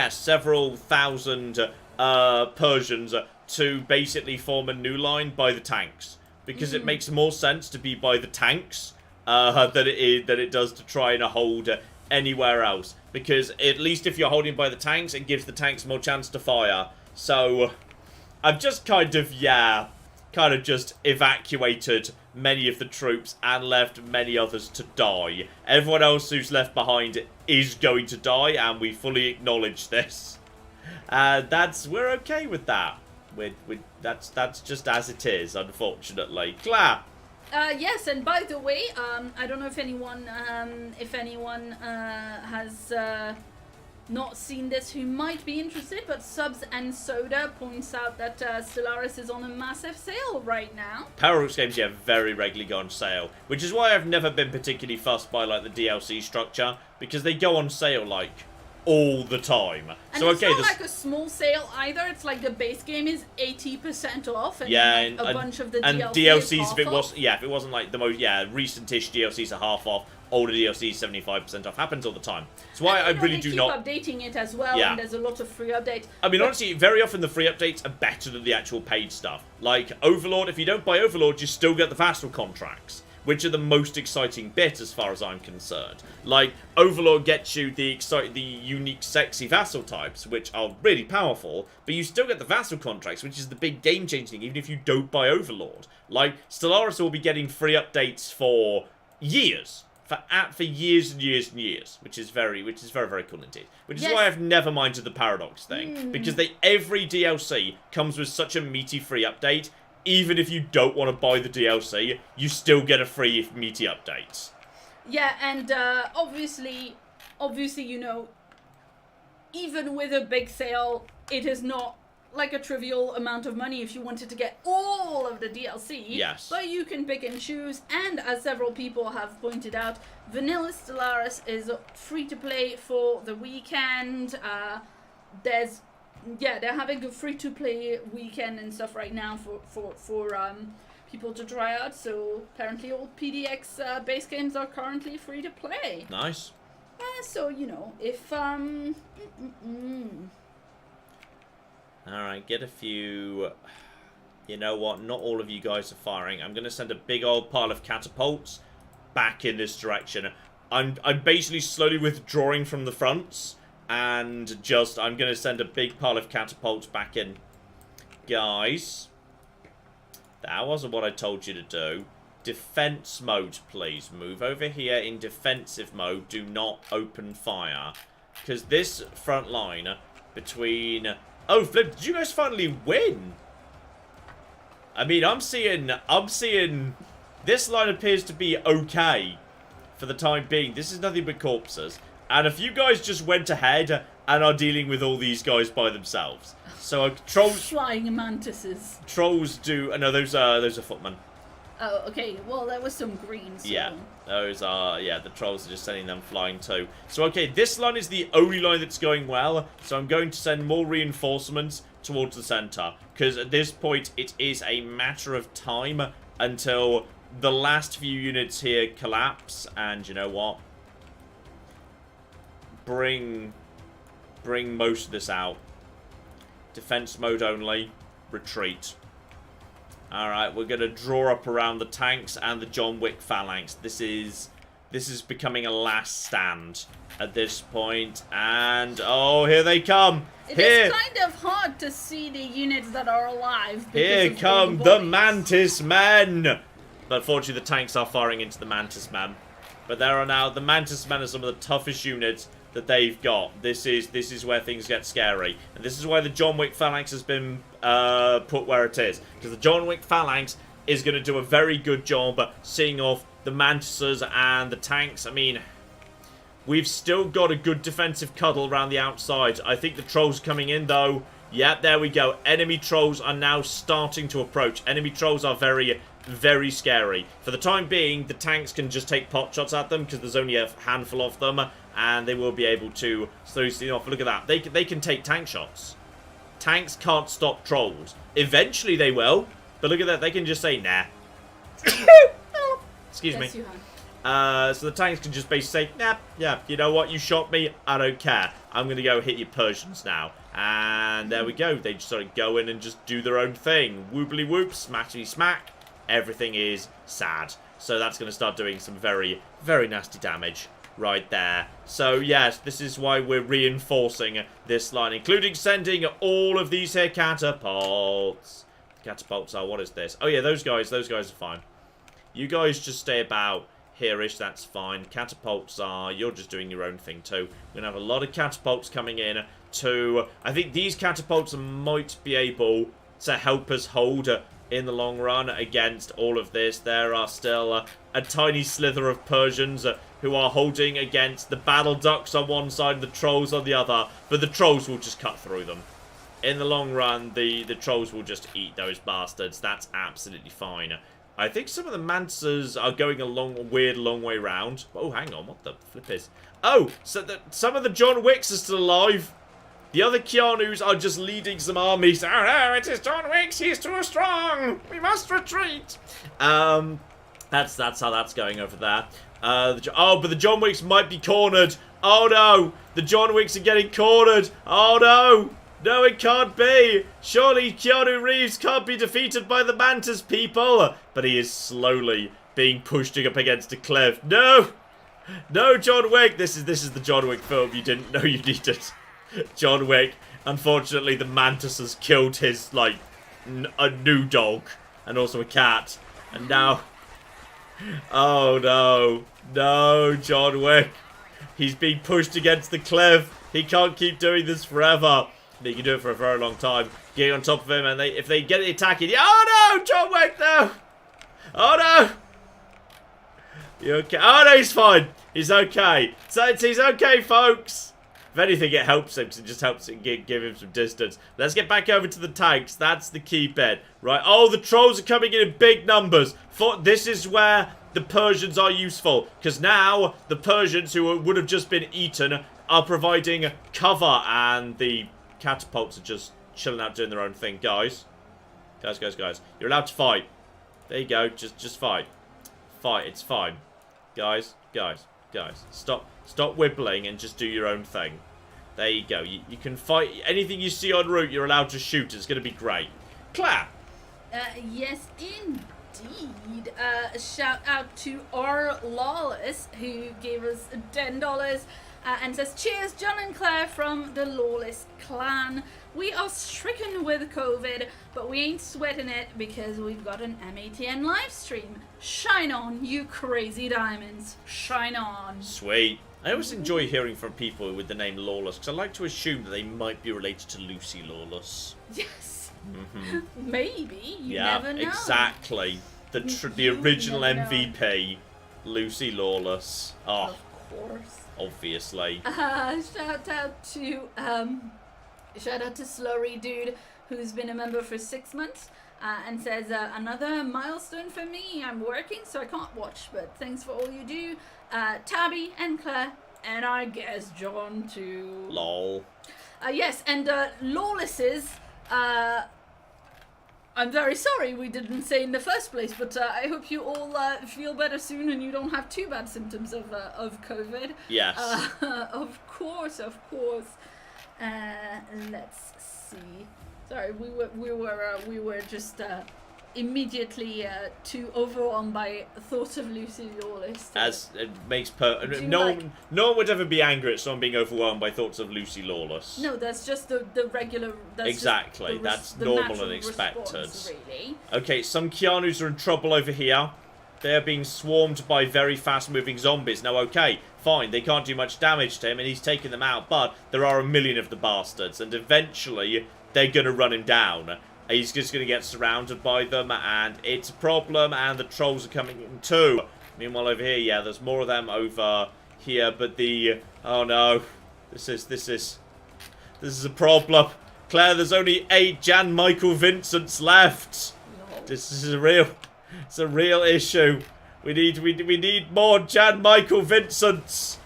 several thousand Persians to basically form a new line by the tanks. Because it makes more sense to be by the tanks than it does to try and hold anywhere else. Because at least if you're holding by the tanks, it gives the tanks more chance to fire. So I've just kind of just evacuated many of the troops and left many others to die. Everyone else who's left behind is going to die, and we fully acknowledge this. We're okay with that. That's just as it is, unfortunately. Claire. Yes, and by the way, I don't know if anyone has not seen this who might be interested, but Subs and Soda points out that Stellaris is on a massive sale right now. Paradox games, very regularly go on sale, which is why I've never been particularly fussed by like the DLC structure, because they go on sale like all the time. And it's not like a small sale either. It's like the base game is 80% off, and then a bunch of the DLCs if it wasn't like the most recent-ish DLCs are half off. Older DLCs 75% off. Happens all the time. That's why I really do not keep updating it as well. And there's a lot of free updates. I mean, honestly, very often the free updates are better than the actual paid stuff. Like Overlord, if you don't buy Overlord, you still get the vassal contracts, which are the most exciting bit as far as I'm concerned. Like, Overlord gets you the unique, sexy vassal types, which are really powerful, but you still get the vassal contracts, which is the big game-changing thing, even if you don't buy Overlord. Like, Stellaris will be getting free updates for years. For years and years and years, which is very, very cool indeed. Which is why I've never minded the Paradox thing, because every DLC comes with such a meaty free update. Even if you don't want to buy the DLC, you still get a free meaty update. Yeah, and obviously, even with a big sale, it is not like a trivial amount of money if you wanted to get all of the DLC. Yes. But you can pick and choose, and as several people have pointed out, Vanilla Stellaris is free to play for the weekend. They're having a free to play weekend and stuff right now for people to try out. So apparently all PDX base games are currently free to play. Nice. So, you know, if... Alright, get a few... You know what? Not all of you guys are firing. I'm going to send a big old pile of catapults back in this direction. I'm basically slowly withdrawing from the fronts. And I'm going to send a big pile of catapults back in. Guys. That wasn't what I told you to do. Defense mode, please. Move over here in defensive mode. Do not open fire. Because this front line between... Oh, Flip, did you guys finally win? I mean, I'm seeing... This line appears to be okay for the time being. This is nothing but corpses. And if you guys just went ahead and are dealing with all these guys by themselves. So, trolls... Flying mantises. Trolls do... No, those are footmen. Oh, okay. Well, there was some green. So. Yeah, those are... Yeah, the trolls are just sending them flying too. So, okay, this line is the only line that's going well. So, I'm going to send more reinforcements towards the center. Because at this point, it is a matter of time until the last few units here collapse. And you know what? Bring most of this out. Defense mode only. Retreat. Alright, we're going to draw up around the tanks and the John Wick phalanx. This is becoming a last stand at this point. And, oh, here they come. It is kind of hard to see the units that are alive. Here come the Mantis Men. But fortunately, the tanks are firing into the Mantis Men. But there are now, the Mantis Men are some of the toughest units that they've got. This is where things get scary. And this is why the John Wick phalanx has been put where it is. Because the John Wick phalanx is going to do a very good job seeing off the Mantises and the tanks. I mean, we've still got a good defensive cuddle around the outside. I think the trolls coming in though. Yep, there we go. Enemy trolls are now starting to approach. Enemy trolls are very, very scary. For the time being, the tanks can just take pot shots at them because there's only a handful of them. And they will be able to slow them off. Look at that. They can take tank shots. Tanks can't stop trolls. Eventually they will. But look at that. They can just say, nah. Excuse me. So the tanks can just basically say, nah, yeah, you know what? You shot me. I don't care. I'm going to go hit your Persians now. And there we go. They just sort of go in and just do their own thing. Whoopily whoop, smackety smack. Everything is sad. So that's going to start doing some very, very nasty damage. Right there. So, yes, this is why we're reinforcing this line, including sending all of these here catapults. Catapults are, what is this? Oh, yeah, those guys are fine. You guys just stay about here-ish, that's fine. Catapults are, you're just doing your own thing too. We're going to have a lot of catapults coming in to, I think these catapults might be able to help us hold in the long run against all of this. There are still a tiny slither of Persians who are holding against the battle ducks on one side and the trolls on the other, but the trolls will just cut through them. In the long run, the trolls will just eat those bastards. That's absolutely fine. I think some of the Mantises are going a weird long way round. Oh, hang on, what the flip is? Oh, so some of the John Wicks are still alive. The other Keanus are just leading some armies. Oh no, it is John Wicks, he's too strong. We must retreat. That's how that's going over there. But the John Wicks might be cornered. Oh no, the John Wicks are getting cornered. Oh no, no it can't be. Surely Keanu Reeves can't be defeated by the Mantis people. But he is slowly being pushed up against a cliff. No, no John Wick. This is the John Wick film you didn't know you needed. John Wick. Unfortunately, the Mantis has killed his, like, a new dog. And also a cat. And now... Oh, no. No, John Wick. He's being pushed against the cliff. He can't keep doing this forever. He can do it for a very long time. Getting on top of him, and if they get the attack in... Oh, no! John Wick, no! Oh, no! You okay? Oh, no, he's fine. He's okay. So he's okay, folks. If anything, it helps him. It just helps him give him some distance. Let's get back over to the tanks. That's the key bit. Right. Oh, the trolls are coming in big numbers. This is where the Persians are useful. Because now, the Persians, who would have just been eaten, are providing cover. And the catapults are just chilling out doing their own thing. Guys. Guys. You're allowed to fight. There you go. Just fight. Fight. It's fine. Guys. Stop wibbling and just do your own thing. There you go. You can fight. Anything you see en route, you're allowed to shoot. It's going to be great. Claire. Yes, indeed. Shout out to R. Lawless, who gave us $10 and says, cheers, John and Claire from the Lawless clan. We are stricken with COVID, but we ain't sweating it because we've got an MATN live stream. Shine on, you crazy diamonds. Shine on. Sweet. I always enjoy hearing from people with the name Lawless, because I like to assume that they might be related to Lucy Lawless. Yes. Mm-hmm. Maybe. You never know. Exactly. The original MVP, Lucy Lawless. Oh, of course. Obviously. Shout out to Slurry Dude, who's been a member for 6 months, and says, another milestone for me. I'm working, so I can't watch, but thanks for all you do. Tabby and Claire, and I guess John too. Lol. Yes, and Lawless's, I'm very sorry we didn't say in the first place, but I hope you all feel better soon and you don't have too bad symptoms of COVID. Yes. Of course. Let's see. Sorry, we were just immediately too overwhelmed by thoughts of Lucy Lawless. As it makes no one would ever be angry at someone being overwhelmed by thoughts of Lucy Lawless. No, that's just the regular. That's exactly, that's normal and expected. Response, really. Okay, some Keanus are in trouble over here. They are being swarmed by very fast-moving zombies. Now, okay, fine, they can't do much damage to him, and he's taking them out, but there are a million of the bastards, and eventually they're going to run him down. He's just going to get surrounded by them, and it's a problem, and the trolls are coming in too. Meanwhile, over here, yeah, there's more of them over here, but oh no, this is a problem. Claire, there's only 8 Jan Michael Vincents left. No. This is it's a real issue. We need more Jan Michael Vincents.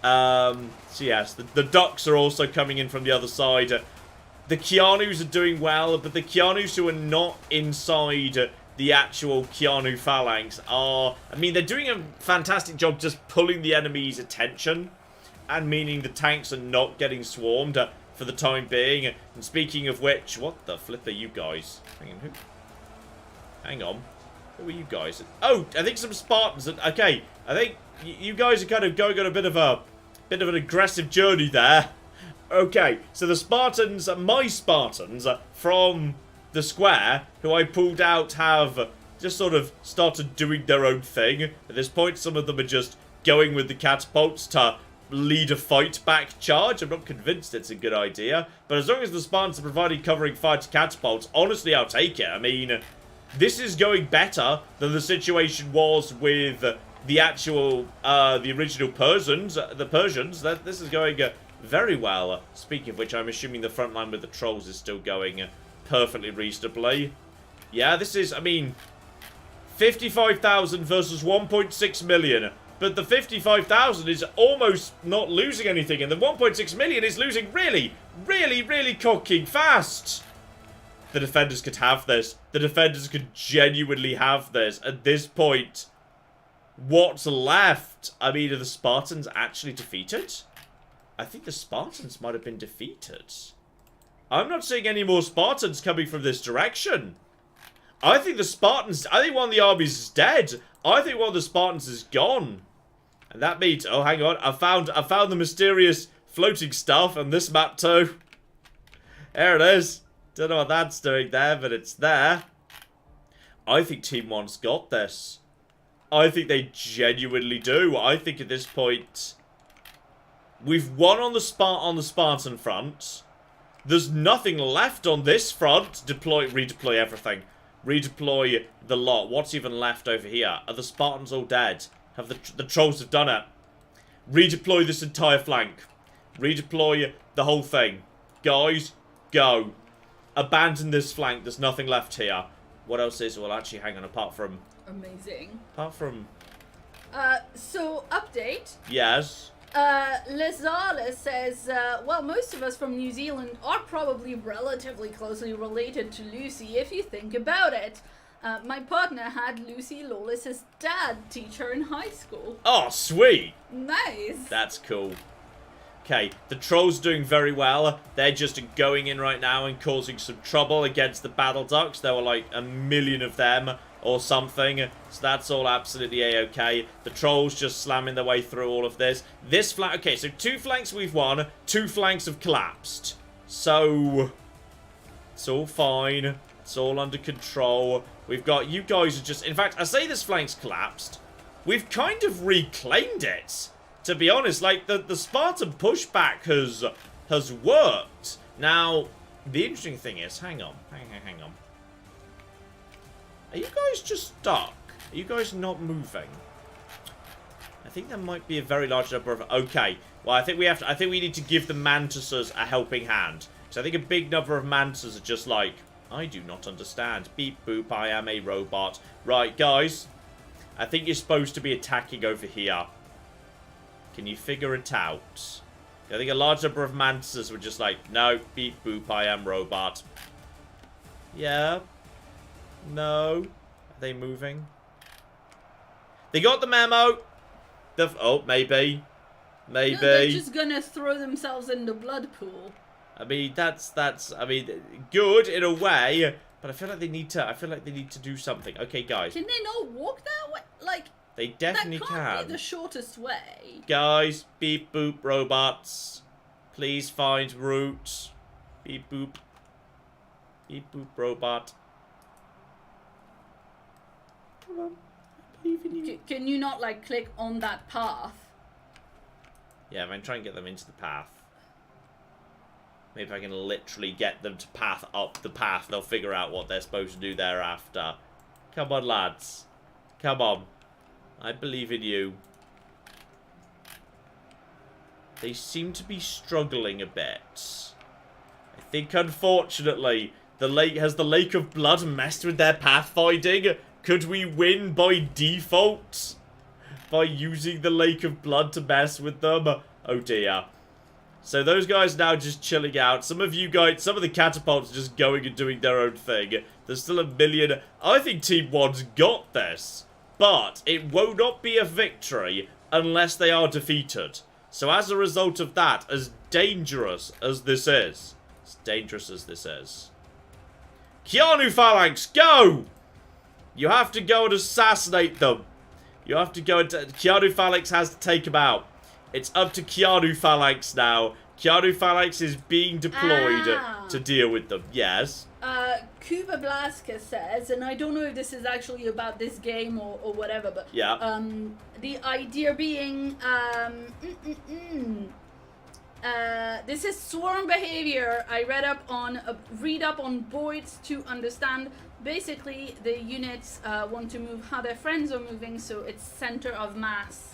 So yes, the ducks are also coming in from the other side. The Keanus are doing well, but the Keanus who are not inside the actual Keanu phalanx are... I mean, they're doing a fantastic job just pulling the enemy's attention, and meaning the tanks are not getting swarmed for the time being. And speaking of which, what the flip are you guys? Hang on. Who are you guys? Oh, I think some Spartans. Okay, I think you guys are kind of going on a bit of an aggressive journey there. Okay, so the Spartans, my Spartans, from the square, who I pulled out, have just sort of started doing their own thing. At this point, some of them are just going with the catapults to lead a fight-back charge. I'm not convinced it's a good idea, but as long as the Spartans are providing covering fire to catapults, honestly, I'll take it. I mean, this is going better than the situation was with the actual, the original Persians. This is going... very well. Speaking of which, I'm assuming the front line with the trolls is still going perfectly reasonably. Yeah, this is, I mean, 55,000 versus 1.6 million. But the 55,000 is almost not losing anything, and the 1.6 million is losing really, really, really cocking fast. The defenders could have this. The defenders could genuinely have this. At this point, what's left? I mean, are the Spartans actually defeated? I think the Spartans might have been defeated. I'm not seeing any more Spartans coming from this direction. I think one of the armies is dead. I think one of the Spartans is gone. And that means, oh, hang on, I found the mysterious floating stuff on this map too. There it is. Don't know what that's doing there, but it's there. I think Team 1's got this. I think they genuinely do. I think at this point... we've won on the Spartan front. There's nothing left on this front. Redeploy everything. Redeploy the lot. What's even left over here? Are the Spartans all dead? Have the trolls have done it? Redeploy this entire flank. Redeploy the whole thing. Guys, go. Abandon this flank. There's nothing left here. What else is? Well, actually, hang on. Apart from... amazing. Apart from... so, update. Yes. Lazala says, well, most of us from New Zealand are probably relatively closely related to Lucy if you think about it. My partner had Lucy Lawless's dad teach her in high school. Oh, sweet. Nice. That's cool. Okay, the trolls doing very well. They're just going in right now and causing some trouble against the battle ducks. There were like 1 million of them or something. So that's all absolutely a-okay. The trolls just slamming their way through all of this. This flank... Okay, so 2 flanks we've won. 2 flanks have collapsed. So... It's all fine. It's all under control. We've got... You guys are just... In fact, I say this flank's collapsed. We've kind of reclaimed it. To be honest, like, the Spartan pushback has worked. Now, the interesting thing is... Hang on. Hang on. Are you guys just stuck? Are you guys not moving? I think there might be a very large number of... Okay. Well, I think we need to give the mantises a helping hand. So I think a big number of mantises are just like... I do not understand. Beep boop, I am a robot. Right, guys. I think you're supposed to be attacking over here. Can you figure it out? I think a large number of mantises were just like, no, beep boop, I am robot. Yeah. No. Are they moving? They got the memo. Oh, maybe. Maybe. No, they're just gonna throw themselves in the blood pool. I mean, that's, I mean, good in a way, but I feel like they need to do something. Okay, guys. Can they not walk that way? Like, they definitely that can't be the shortest way. Guys, beep boop robots. Please find route. Beep boop. Beep boop robot. Come on. I believe in you. Can you not, like, click on that path? Yeah, I'm going to try and get them into the path. Maybe if I can literally get them to path up the path, they'll figure out what they're supposed to do thereafter. Come on, lads. Come on. I believe in you. They seem to be struggling a bit. I think, unfortunately, the Lake of Blood messed with their pathfinding? Could we win by default? By using the Lake of Blood to mess with them? Oh dear. So those guys now just chilling out. Some of you guys, some of the catapults are just going and doing their own thing. There's still 1 million. I think Team 1's got this. But it will not be a victory unless they are defeated. So as a result of that, as dangerous as this is. Keanu Phalanx, go! You have to go and assassinate them. You have to go and... Keanu Phalanx has to take them out. It's up to Keanu Phalanx now. Keanu Phalanx is being deployed to deal with them. Yes. Kuba Blaska says, and I don't know if this is actually about this game or whatever, but yeah. The idea being this is swarm behavior. I read up on boards to understand. Basically, the units want to move how their friends are moving, so it's center of mass.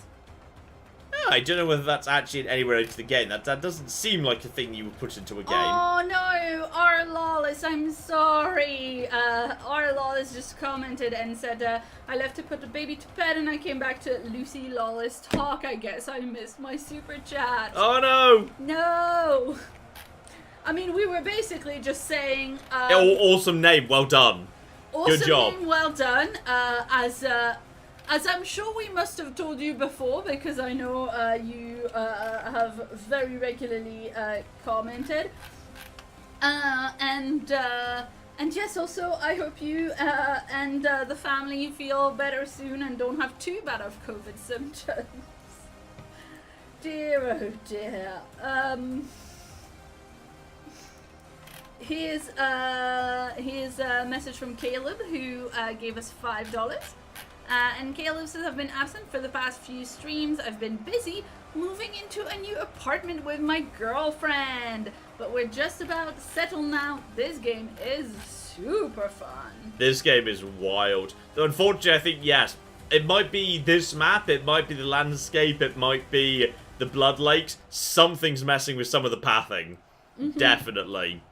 Oh, I don't know whether that's actually anywhere into the game. That doesn't seem like a thing you would put into a game. Oh no, R. Lawless, I'm sorry. R. Lawless just commented and said, I left to put the baby to bed and I came back to Lucy Lawless talk. I guess I missed my super chat. Oh no! No! I mean, we were basically just saying... awesome name, well done. Awesome Good job. Name, well done. As I'm sure we must have told you before, because I know you have very regularly commented. And yes, also, I hope you and the family feel better soon and don't have too bad of COVID symptoms. Dear, oh dear. Here's a message from Caleb, who gave us $5. And Caleb says, I've been absent for the past few streams. I've been busy moving into a new apartment with my girlfriend. But we're just about settled now. This game is super fun. This game is wild. Though unfortunately, I think, yes, it might be this map, it might be the landscape, it might be the Blood Lakes. Something's messing with some of the pathing. Mm-hmm. Definitely.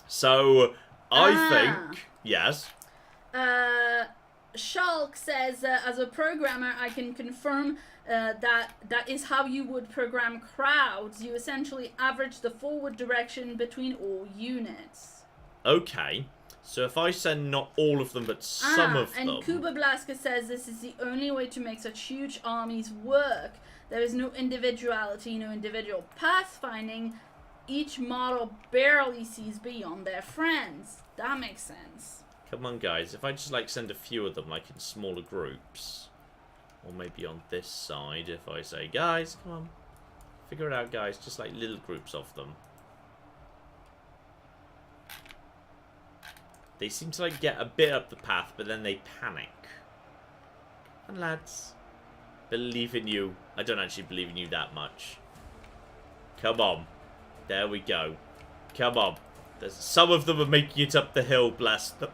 So, I think, yes. Shulk says, as a programmer, I can confirm that is how you would program crowds. You essentially average the forward direction between all units. Okay. So if I send not all of them, but some of them... And Kuba Blaska says this is the only way to make such huge armies work. There is no individuality, no individual pathfinding. Each model barely sees beyond their friends. That makes sense. Come on, guys. If I just, like, send a few of them, like, in smaller groups. Or maybe on this side, if I say, guys, come on. Figure it out, guys. Just, like, little groups of them. They seem to, like, get a bit up the path, but then they panic. And lads, believe in you. I don't actually believe in you that much. Come on. There we go. Come on. Some of them are making it up the hill, bless them.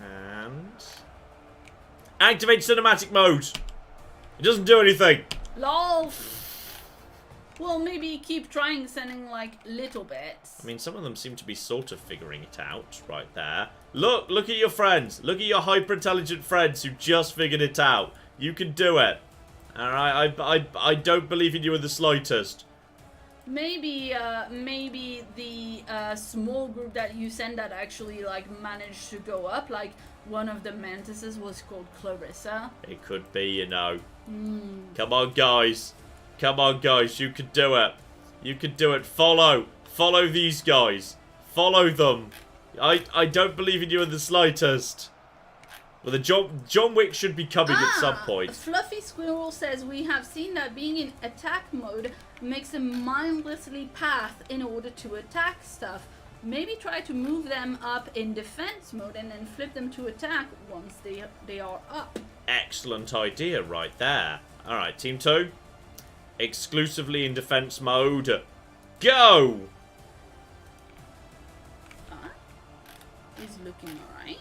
And... activate cinematic mode. It doesn't do anything. LOL. Well, maybe keep trying sending, like, little bits. I mean, some of them seem to be sort of figuring it out right there. Look at your friends. Look at your hyper-intelligent friends who just figured it out. You can do it. Alright, I don't believe in you in the slightest. Maybe the small group that you send that actually, like, managed to go up, like, one of the mantises was called Clarissa. It could be, you know. Come on, guys. Come on, guys. You can do it. You can do it. Follow these guys. Follow them. I don't believe in you in the slightest. Well, the John Wick should be coming at some point. Fluffy Squirrel says we have seen that being in attack mode makes them mindlessly path in order to attack stuff. Maybe try to move them up in defense mode and then flip them to attack once they are up. Excellent idea right there. Alright, Team 2. Exclusively in defense mode. Go! He's looking alright.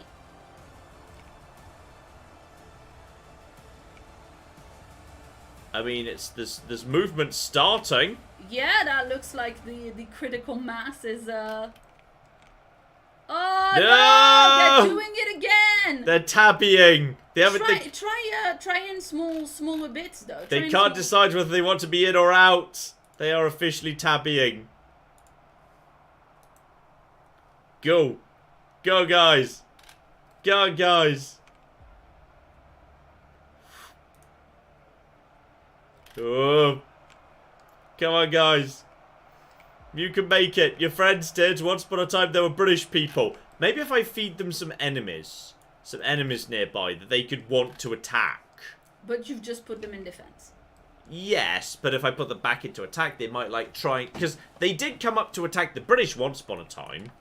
I mean, there's movement starting. Yeah, that looks like the critical mass is Oh no! They're doing it again. They're tabbying. They haven't. Try in smaller bits though. They can't decide whether they want to be in or out. They are officially tabbying. Go, go, guys. Go, guys. Oh, come on, guys. You can make it. Your friends did. Once upon a time, there were British people. Maybe if I feed them some enemies nearby that they could want to attack. But you've just put them in defense. Yes, but if I put them back into attack, they might, like, try... because they did come up to attack the British once upon a time.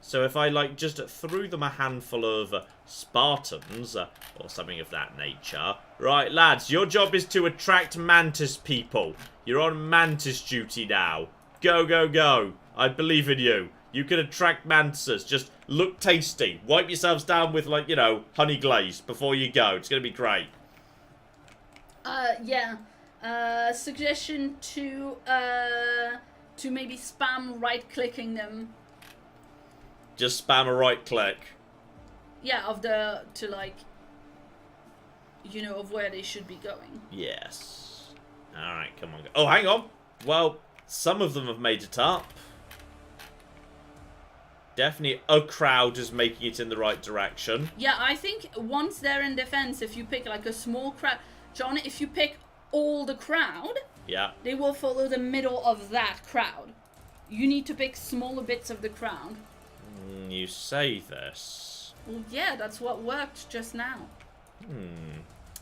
So if I, like, just threw them a handful of Spartans, or something of that nature... Right, lads, your job is to attract Mantis people. You're on Mantis duty now. Go, go, go. I believe in you. You can attract mantises. Just look tasty. Wipe yourselves down with, like, you know, honey glaze before you go. It's going to be great. Yeah. Suggestion to maybe spam right-clicking them. Just spam a right-click. Yeah, of where they should be going. Yes. Alright, come on. Oh, hang on. Well... some of them have made it up. Definitely a crowd is making it in the right direction. Yeah, I think once they're in defense, if you pick like a small crowd... John, if you pick all the crowd... yeah. They will follow the middle of that crowd. You need to pick smaller bits of the crowd. You say this. Well, yeah, that's what worked just now.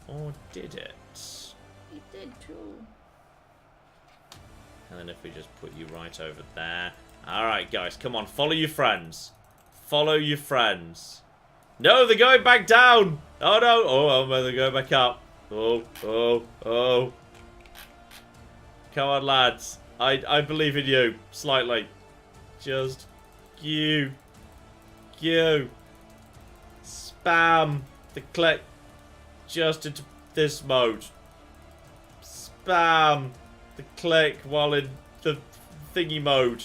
Or did it? It did too. And then if we just put you right over there. Alright, guys, come on. Follow your friends. Follow your friends. No, they're going back down. Oh, no. Oh, they're going back up. Oh, oh, oh. Come on, lads. I believe in you. Slightly. Just you. Spam the click just into this mode. Spam the click while in the thingy mode.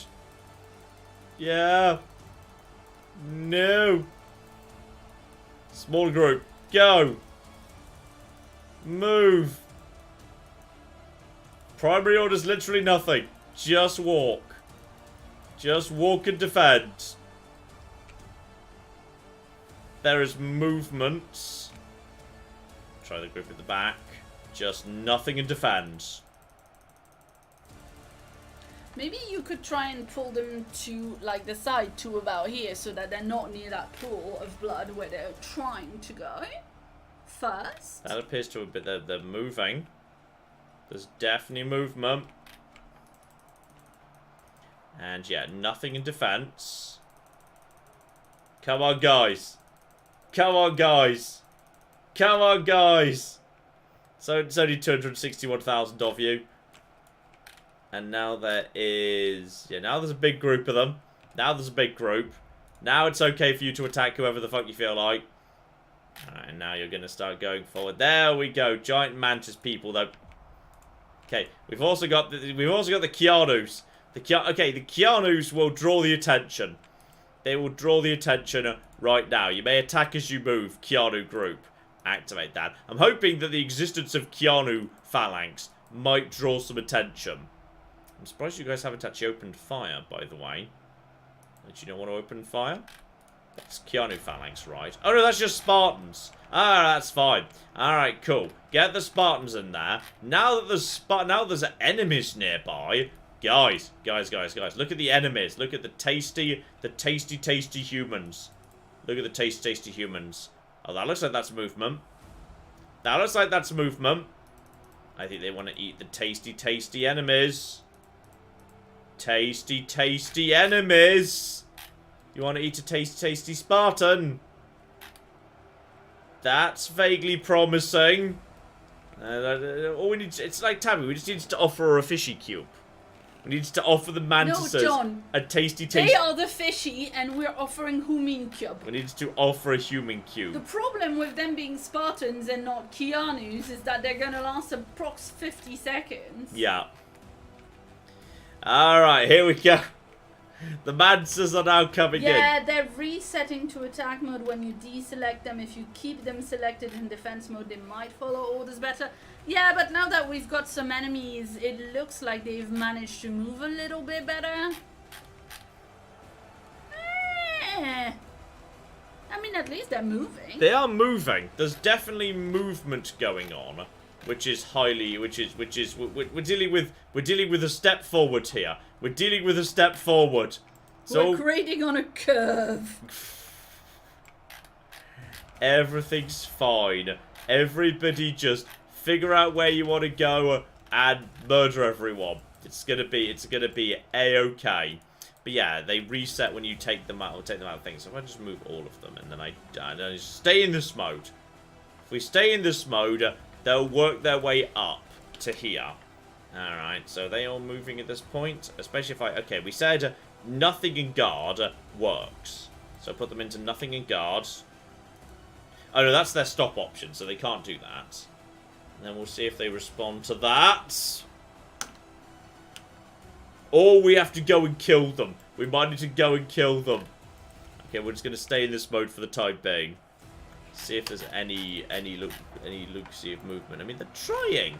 Yeah. No. Small group. Go. Move. Primary order's literally nothing. Just walk. Just walk and defend. There is movement. Try the group at the back. Just nothing in defense. Maybe you could try and pull them to, like, the side to about here so that they're not near that pool of blood where they're trying to go first. That appears to be they're moving. There's definitely movement. And yeah, nothing in defense. Come on, guys. Come on, guys. Come on, guys. So it's only 261,000 of you. And now there is... Yeah, now there's a big group of them. Now there's a big group. Now it's okay for you to attack whoever the fuck you feel like. Alright, and now you're going to start going forward. There we go. Giant mantis people, though. Okay, we've also got the Keanus. The Keanus will draw the attention. They will draw the attention right now. You may attack as you move. Keanu group. Activate that. I'm hoping that the existence of Keanu phalanx might draw some attention. I'm surprised you guys haven't actually opened fire, by the way. Did you not want to open fire? That's Keanu phalanx, right? Oh no, that's just Spartans. Ah, that's fine. Alright, cool. Get the Spartans in there. Now that there's enemies nearby. Guys. Look at the enemies. Look at the tasty humans. Look at the tasty humans. Oh, that looks like that's movement. That looks like that's movement. I think they want to eat the tasty enemies. Tasty enemies. You want to eat a tasty Spartan? That's vaguely promising. All we need, it's like Tabby, we just need to offer her a fishy cube. We need to offer the mantises a tasty. They are the fishy, and we're offering human cube. We need to offer a human cube. The problem with them being Spartans and not Keanus is that they're gonna last approx 50 seconds. Yeah. Alright, here we go. The mantises are now coming in. Yeah, they're resetting to attack mode when you deselect them. If you keep them selected in defense mode, they might follow orders better. Yeah, but now that we've got some enemies, it looks like they've managed to move a little bit better. I mean, at least they're moving. They are moving. There's definitely movement going on, which is highly, we're dealing with a step forward here. We're dealing with a step forward. So we're grading on a curve. Everything's fine. Everybody just figure out where you want to go and murder everyone. It's gonna be a-okay. But yeah, they reset when you take them out of things. So if I just move all of them and then I stay in this mode. If we stay in this mode, they'll work their way up to here. Alright, so they are moving at this point. Especially if okay, we said nothing in guard works. So put them into nothing in guard. Oh no, that's their stop option, so they can't do that. And then we'll see if they respond to that. Or we have to go and kill them. We might need to go and kill them. Okay, we're just going to stay in this mode for the time being. See if there's any look-see of movement. I mean, they're trying.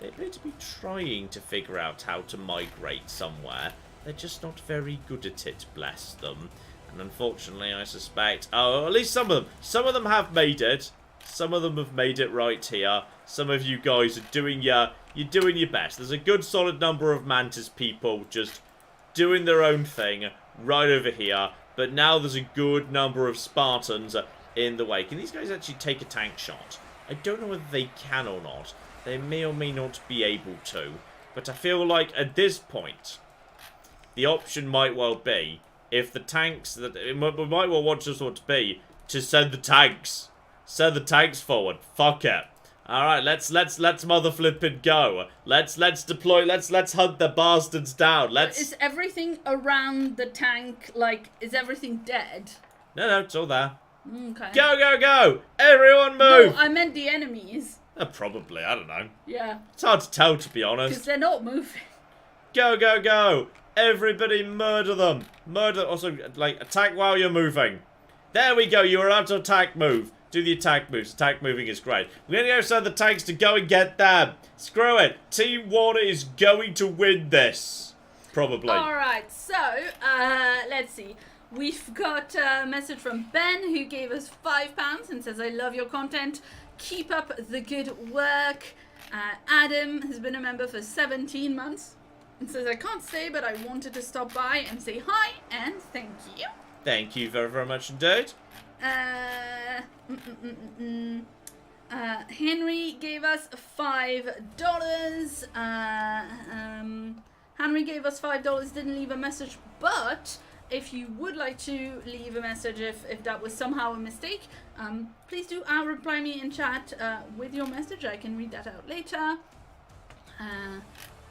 They appear to be trying to figure out how to migrate somewhere. They're just not very good at it, bless them. And unfortunately, I suspect... Oh, at least some of them. Some of them have made it. Some of them have made it right here. Some of you guys are doing you're doing your best. There's a good solid number of Mantis people just doing their own thing right over here. But now there's a good number of Spartans in the way. Can these guys actually take a tank shot? I don't know whether they can or not. They may or may not be able to. But I feel like at this point, the option might well be, if the tanks, we might well want to sort of be, to send the tanks. Send the tanks forward. Fuck it. Alright, let's mother flippin' go. Let's deploy, let's hunt the bastards down. Is everything around the tank, like, is everything dead? No, it's all there. Okay. Go! Everyone move! No, I meant the enemies. Probably, I don't know. Yeah. It's hard to tell, to be honest. Because they're not moving. Go! Everybody murder them. Also, like, attack while you're moving. There we go, you're allowed to attack move. Do the attack moves. Attack moving is great. We're going to go send the tanks to go and get them. Screw it. Team 1 is going to win this. Probably. Alright, so, let's see. We've got a message from Ben who gave us £5 and says, I love your content. Keep up the good work. Adam has been a member for 17 months and says, I can't stay, but I wanted to stop by and say hi and thank you. Thank you very, very much indeed. Henry gave us $5. Henry gave us $5, didn't leave a message, but if you would like to leave a message, if that was somehow a mistake, please do reply me in chat with your message. I can read that out later.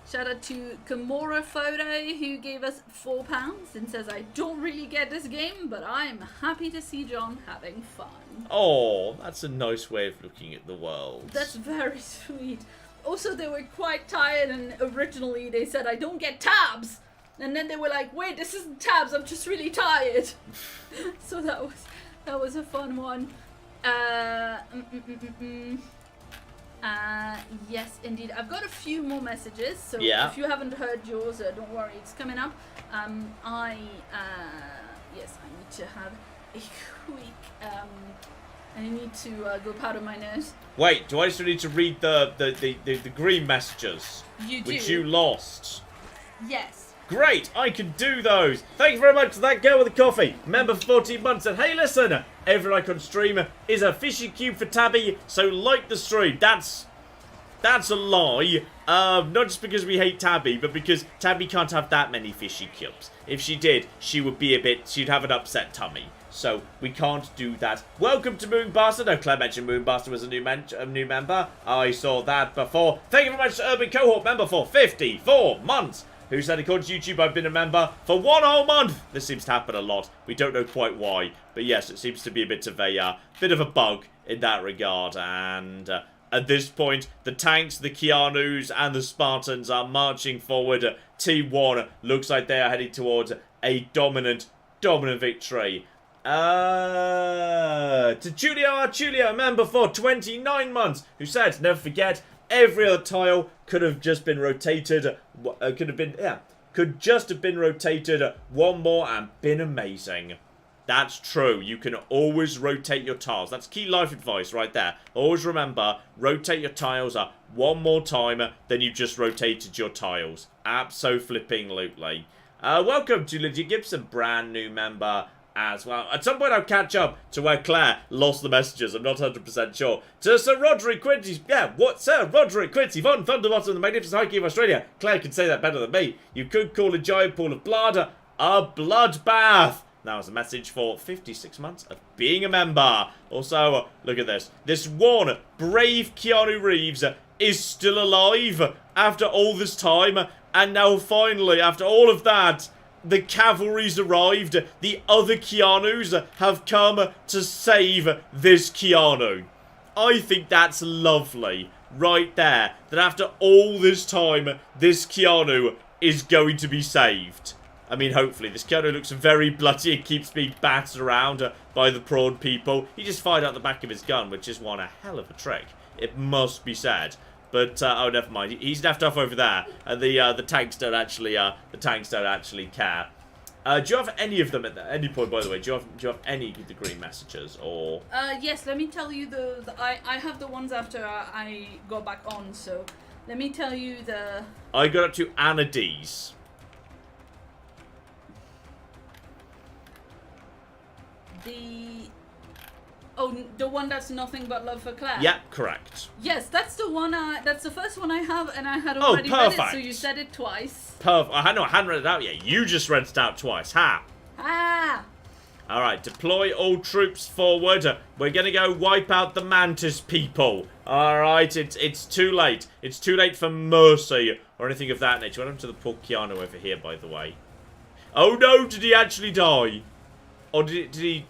Shout out to Kimura Photo who gave us £4 and says, I don't really get this game, but I'm happy to see John having fun. Oh, that's a nice way of looking at the world. That's very sweet. Also, they were quite tired, and originally they said, I don't get tabs. And then they were like, wait, this isn't tabs, I'm just really tired. So that was a fun one. Yes, indeed. I've got a few more messages, so if you haven't heard yours, don't worry, it's coming up. Yes, I need to have a quick, I need to go powder my nose. Wait, do I still need to read the green messages? You do. Which you lost. Yes. Great, I can do those. Thank you very much to that girl with the coffee. Member for 14 months. And hey, listen, every like on stream is a fishy cube for Tabby. So like the stream. That's a lie. Not just because we hate Tabby, but because Tabby can't have that many fishy cubes. If she did, she'd have an upset tummy. So we can't do that. Welcome to Moonbuster. No, Claire mentioned Moonbuster was a new member. I saw that before. Thank you very much to Urban Cohort member for 54 months. Who said, according to YouTube, I've been a member for 1 whole month. This seems to happen a lot. We don't know quite why. But yes, it seems to be a bit of a bug in that regard. And at this point, the tanks, the Keanus, and the Spartans are marching forward. Team 1 looks like they are heading towards a dominant victory. To Julio, member for 29 months, who said, never forget, every other tile could have just been rotated, could just have been rotated one more and been amazing. That's true. You can always rotate your tiles. That's key life advice right there. Always remember, rotate your tiles one more time than you just rotated your tiles. Abso-flipping-lutely. Welcome to Lydia Gibson, brand new member as well. At some point I'll catch up to where Claire lost the messages. I'm not 100% sure. To Sir Roderick Quincy. Sir Roderick Quincy von Thunderbottom of the Magnificent High King of Australia. Claire can say that better than me. You could call a giant pool of blood a bloodbath. That was a message for 56 months of being a member. Also, look at this. This one brave Keanu Reeves is still alive after all this time. And now finally, after all of that, the cavalry's arrived. The other Keanus have come to save this Keanu. I think that's lovely. Right there. That after all this time, this Keanu is going to be saved. I mean, hopefully. This Keanu looks very bloody and keeps being battered around by the prawn people. He just fired out the back of his gun, which is one a hell of a trick. It must be said. But, oh, never mind. He's left off over there. And the tanks don't actually, care. Do you have any of them at any point, by the way? Do you have any of the green messages, or? Yes, let me tell you I have the ones after I go back on, so let me tell you the... I got up to Anades. The one that's nothing but love for Claire? Yeah, correct. Yes, that's the one, that's the first one I have, and I had already read it, so you said it twice. Perfect. I hadn't read it out yet. You just read it out twice. Ha! Ah! Alright, deploy all troops forward. We're gonna go wipe out the Mantis people. Alright, it's too late. It's too late for mercy or anything of that nature. What happened to the poor Keanu over here, by the way? Oh no, did he actually die? Or did he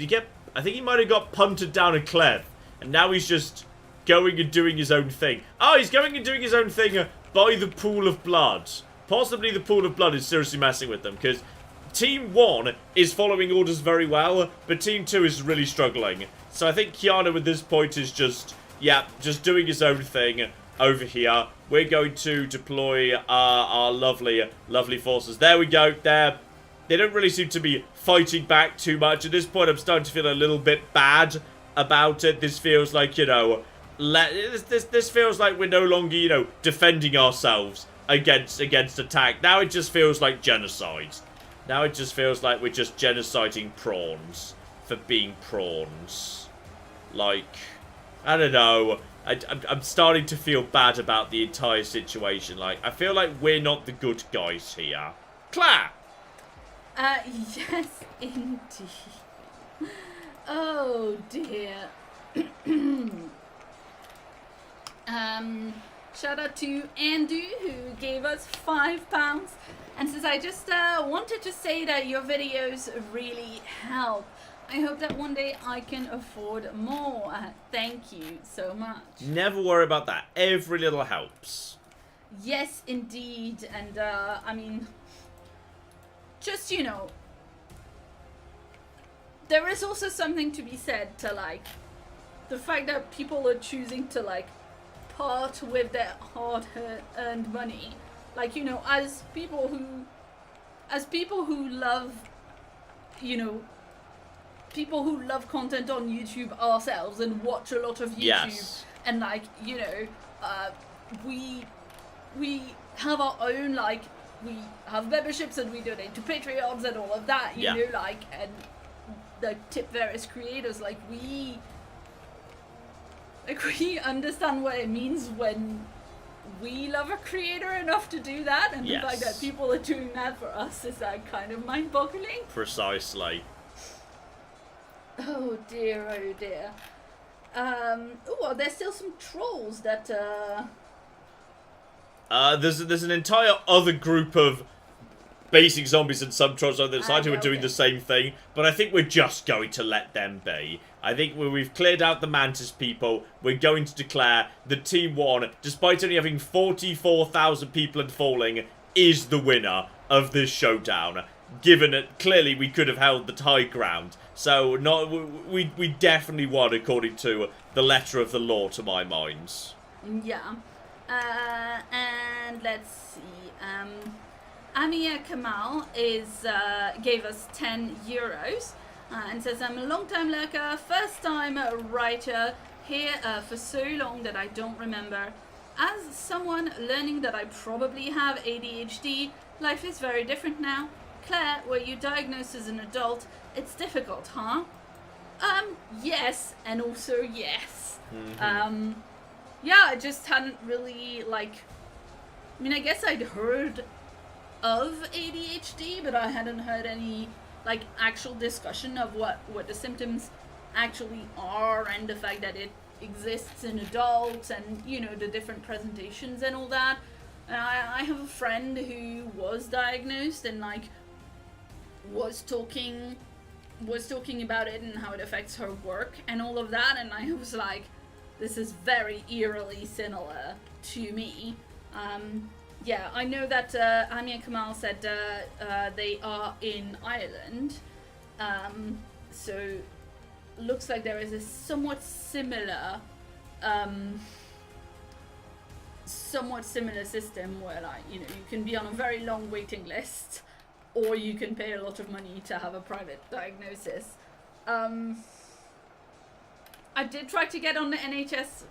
get... I think he might have got punted down a cliff. And now he's just going and doing his own thing. Oh, he's going and doing his own thing by the pool of blood. Possibly the pool of blood is seriously messing with them. Because Team 1 is following orders very well. But Team 2 is really struggling. So I think Keanu at this point is just doing his own thing. over here. We're going to deploy our lovely forces. There we go. They don't really seem to be fighting back too much. At this point, I'm starting to feel a little bit bad about it. This feels like, you know, this feels like we're no longer, you know, defending ourselves against attack. Now it just feels like genocide. Now it just feels like we're just genociding prawns for being prawns. Like, I don't know. I'm starting to feel bad about the entire situation. Like, I feel like we're not the good guys here. Claire! Yes, indeed. Oh, dear. Shout out to Andy, who gave us £5 and says, I just wanted to say that your videos really help. I hope that one day I can afford more. Thank you so much. Never worry about that. Every little helps. Yes, indeed. And, I mean, just, you know, there is also something to be said to, like, the fact that people are choosing to, like, part with their hard-earned money. Like, you know, as people who love, you know, people who love content on YouTube ourselves and watch a lot of YouTube, yes. And, like, you know, we have our own, like, we have memberships and we donate to Patreons and all of that, you know, like, and like tip various creators, like we understand what it means when we love a creator enough to do that, and the fact that people are doing that for us is like kind of mind-boggling. Precisely. Oh dear, oh dear. Oh, there's still some trolls that there's an entire other group of basic zombies and some trolls on the side who are doing the same thing, but I think we're just going to let them be. I think we've cleared out the Mantis people. We're going to declare that Team 1, despite only having 44,000 people and falling, is the winner of this showdown. Given that clearly we could have held the high ground. So we definitely won according to the letter of the law, to my mind. Yeah. And let's see. Amia Kamal gave us €10 and says, I'm a long-time lurker, first-time writer here for so long that I don't remember. As someone learning that I probably have ADHD, life is very different now. Claire, were you diagnosed as an adult? It's difficult, huh? Yes, and also yes. Mm-hmm. Yeah, I just hadn't really, like, I mean, I guess I'd heard of ADHD, but I hadn't heard any, like, actual discussion of what the symptoms actually are, and the fact that it exists in adults, and, you know, the different presentations and all that. And I have a friend who was diagnosed and, like, was talking about it and how it affects her work and all of that, and I was like, this is very eerily similar to me. Yeah, I know that Amir Kamal said they are in Ireland, so looks like there is a somewhat similar system where, like, you know, you can be on a very long waiting list, or you can pay a lot of money to have a private diagnosis. I did try to get on the NHS,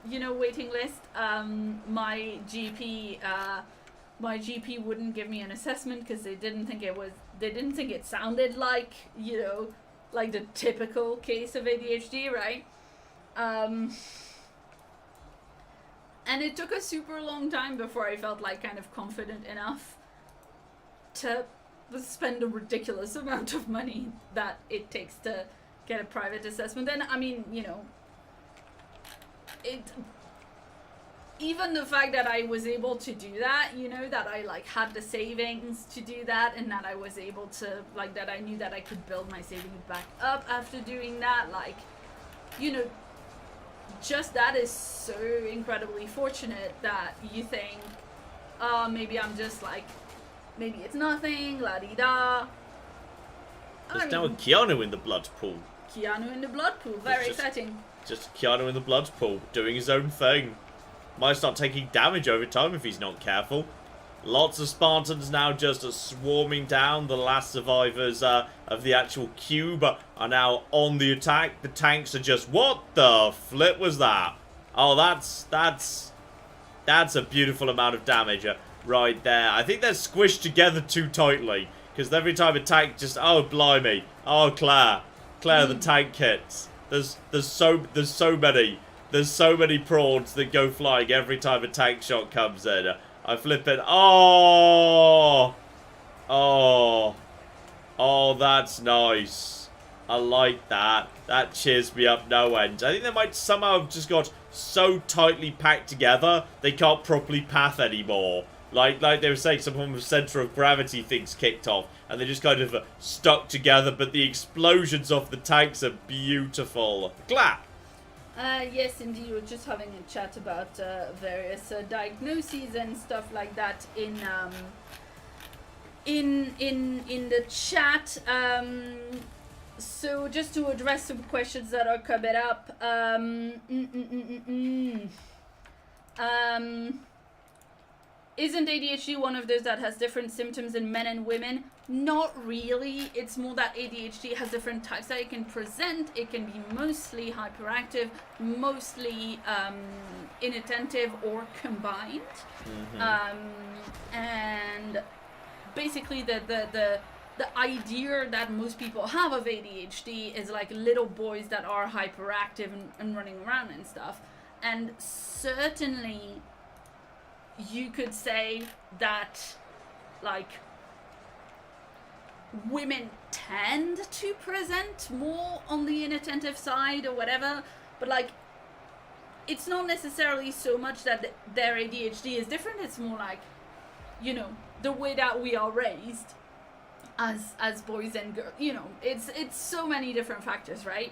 you know, waiting list. My GP wouldn't give me an assessment because they didn't think it sounded like, you know, like the typical case of ADHD, right? And it took a super long time before I felt like kind of confident enough to spend a ridiculous amount of money that it takes to get a private assessment. And I mean, you know, even the fact that I was able to do that, you know, that I like had the savings to do that, and that I was able to, like, that I knew that I could build my savings back up after doing that, like, you know, just that is so incredibly fortunate that you think, oh, maybe I'm just like, maybe it's nothing, la-di-da. There's now a Keanu in the blood pool. Keanu in the blood pool, very exciting. Just Keanu in the blood pool, doing his own thing. Might start taking damage over time if he's not careful. Lots of Spartans now just swarming down. The last survivors of the actual cube are now on the attack. The tanks are just... What the flip was that? Oh, that's a beautiful amount of damage right there. I think they're squished together too tightly. Because every time a tank just... Oh, blimey. Oh, Claire, the tank hits. There's so many prawns that go flying every time a tank shot comes in. I flip it. Oh, that's nice. I like that. That cheers me up no end. I think they might somehow have just got so tightly packed together they can't properly path anymore. Like they were saying, some form of center of gravity things kicked off, and they just kind of stuck together. But the explosions of the tanks are beautiful. Clap. Yes, indeed. We're just having a chat about various diagnoses and stuff like that in the chat. So just to address some questions that are coming up. Isn't ADHD one of those that has different symptoms in men and women? Not really. It's more that ADHD has different types that it can present. It can be mostly hyperactive, mostly inattentive, or combined. And basically the idea that most people have of ADHD is like little boys that are hyperactive and running around and stuff. And certainly you could say that, like, women tend to present more on the inattentive side or whatever, but, like, it's not necessarily so much that their ADHD is different. It's more like, you know, the way that we are raised as boys and girls. You know, it's so many different factors, right?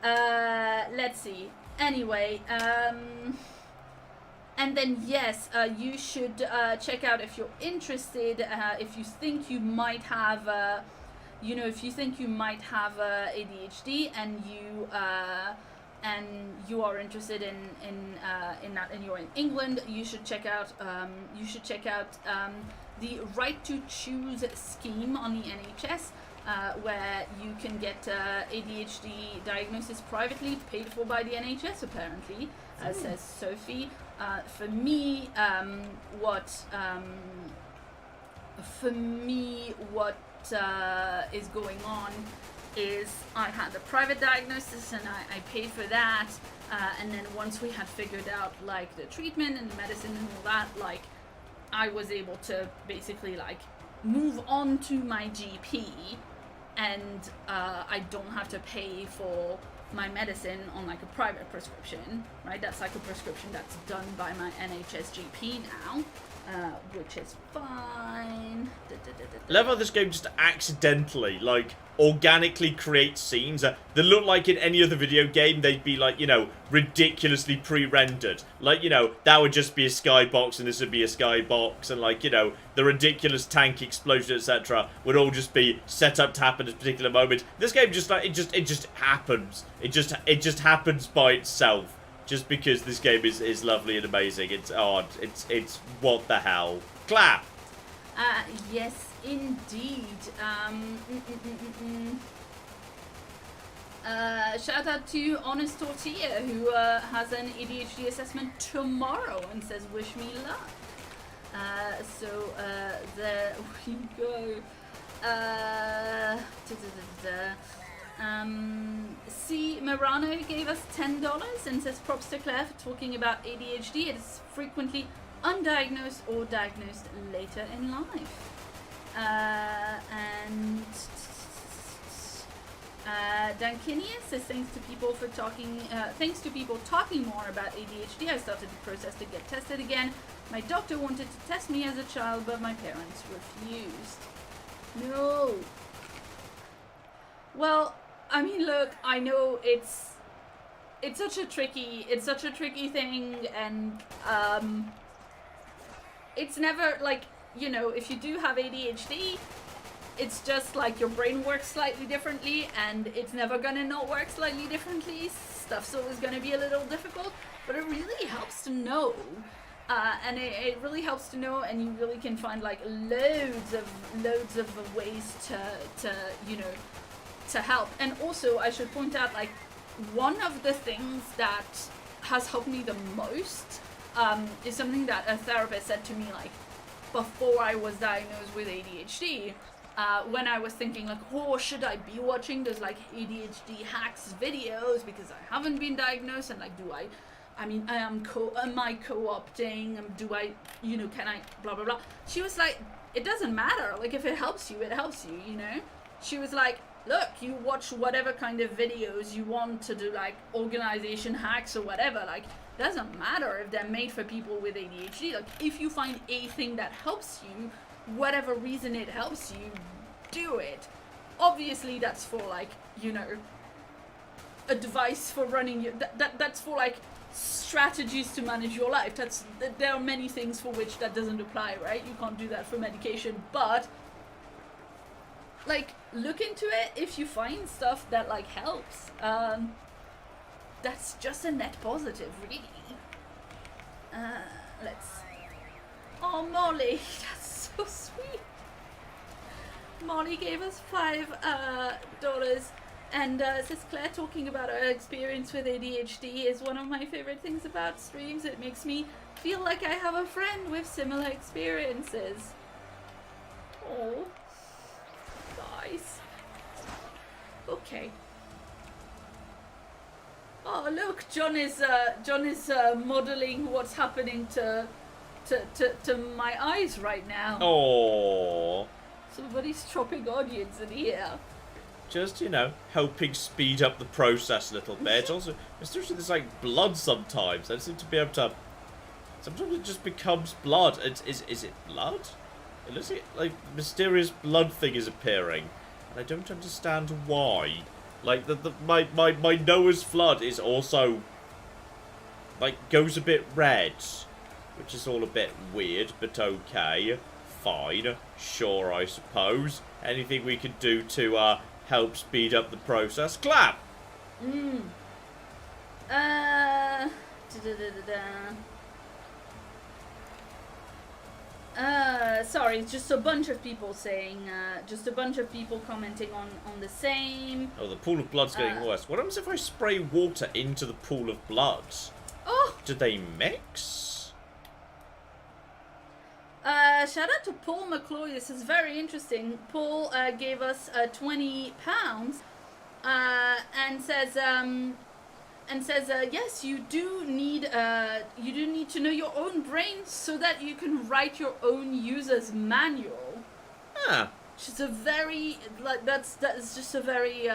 Let's see. Anyway, and then, yes, you should check out, if you're interested, if you think you might have, if you think you might have ADHD and you are interested in that, and you're in England, you should check out the Right to Choose scheme on the NHS. Where you can get ADHD diagnosis privately, paid for by the NHS, apparently, says Sophie. For me, what is going on is I had the private diagnosis and I paid for that, and then once we had figured out like the treatment and the medicine and all that, like I was able to basically like move on to my GP, and I don't have to pay for my medicine on like a private prescription, right? That's like a prescription that's done by my NHS GP now, which is fine. I love how this game just accidentally, like, organically creates scenes that look like in any other video game they'd be like, you know, ridiculously pre-rendered. Like, you know, that would just be a skybox and this would be a skybox, and like, you know, the ridiculous tank explosion, etc. would all just be set up to happen at a particular moment. This game just like it just happens. It just happens by itself. Just because this game is lovely and amazing. It's odd. It's what the hell. Clap. Yes, indeed. Shout out to Honest Tortilla, who has an ADHD assessment tomorrow and says, wish me luck. So there we go. C. Marano gave us $10 and says, props to Claire for talking about ADHD. It is frequently undiagnosed or diagnosed later in life. And Dankinius says, thanks to people talking more about ADHD, I started the process to get tested again. My doctor wanted to test me as a child, but my parents refused. No. Well, I mean, look, I know it's such a tricky thing, and it's never like, you know, if you do have ADHD, it's just like your brain works slightly differently, and it's never gonna not work slightly differently. Stuff's always gonna be a little difficult. but it really helps to know. And it really helps to know, and you really can find like loads of ways to you know, to help. And also I should point out, like, one of the things that has helped me the most is something that a therapist said to me, like, before I was diagnosed with ADHD, when I was thinking, like, oh, should I be watching those, like, ADHD hacks videos because I haven't been diagnosed, and, like, am I co-opting, do I, you know, can I, blah, blah, blah. She was like, it doesn't matter, like, if it helps you, you know? She was like, look, you watch whatever kind of videos you want to do, like, organization hacks or whatever, like, doesn't matter if they're made for people with ADHD. Like, if you find a thing that helps you, whatever reason it helps you, do it. Obviously, that's for, like, you know, advice for running your, that's for, like, strategies to manage your life. There are many things for which that doesn't apply, right? You can't do that for medication, but, like, look into it if you find stuff that, like, helps. That's just a net positive, really. Let's... Oh, Molly, that's so sweet. Molly gave us $5, and says, Claire, talking about her experience with ADHD is one of my favorite things about streams. It makes me feel like I have a friend with similar experiences. Oh, guys. Okay. Oh, look, John is modeling what's happening to my eyes right now. Oh. Somebody's chopping onions in here. Just, you know, helping speed up the process a little bit. Also, especially there's, like, blood sometimes. I seem to be able to... Sometimes it just becomes blood. Is it blood? It looks like mysterious blood thing is appearing. And I don't understand why. Like, my Noah's flood is also, like, goes a bit red. Which is all a bit weird, but okay. Fine. Sure, I suppose. Anything we can do to, help speed up the process? Clap! Sorry, just a bunch of people saying, just a bunch of people commenting on the same. Oh, the pool of blood's getting worse. What happens if I spray water into the pool of blood? Oh! Do they mix? Shout out to Paul MacLeod. This is very interesting. Paul gave us £20 and says yes, you do need to know your own brain so that you can write your own user's manual. Ah. Which is a very, like, that's just a very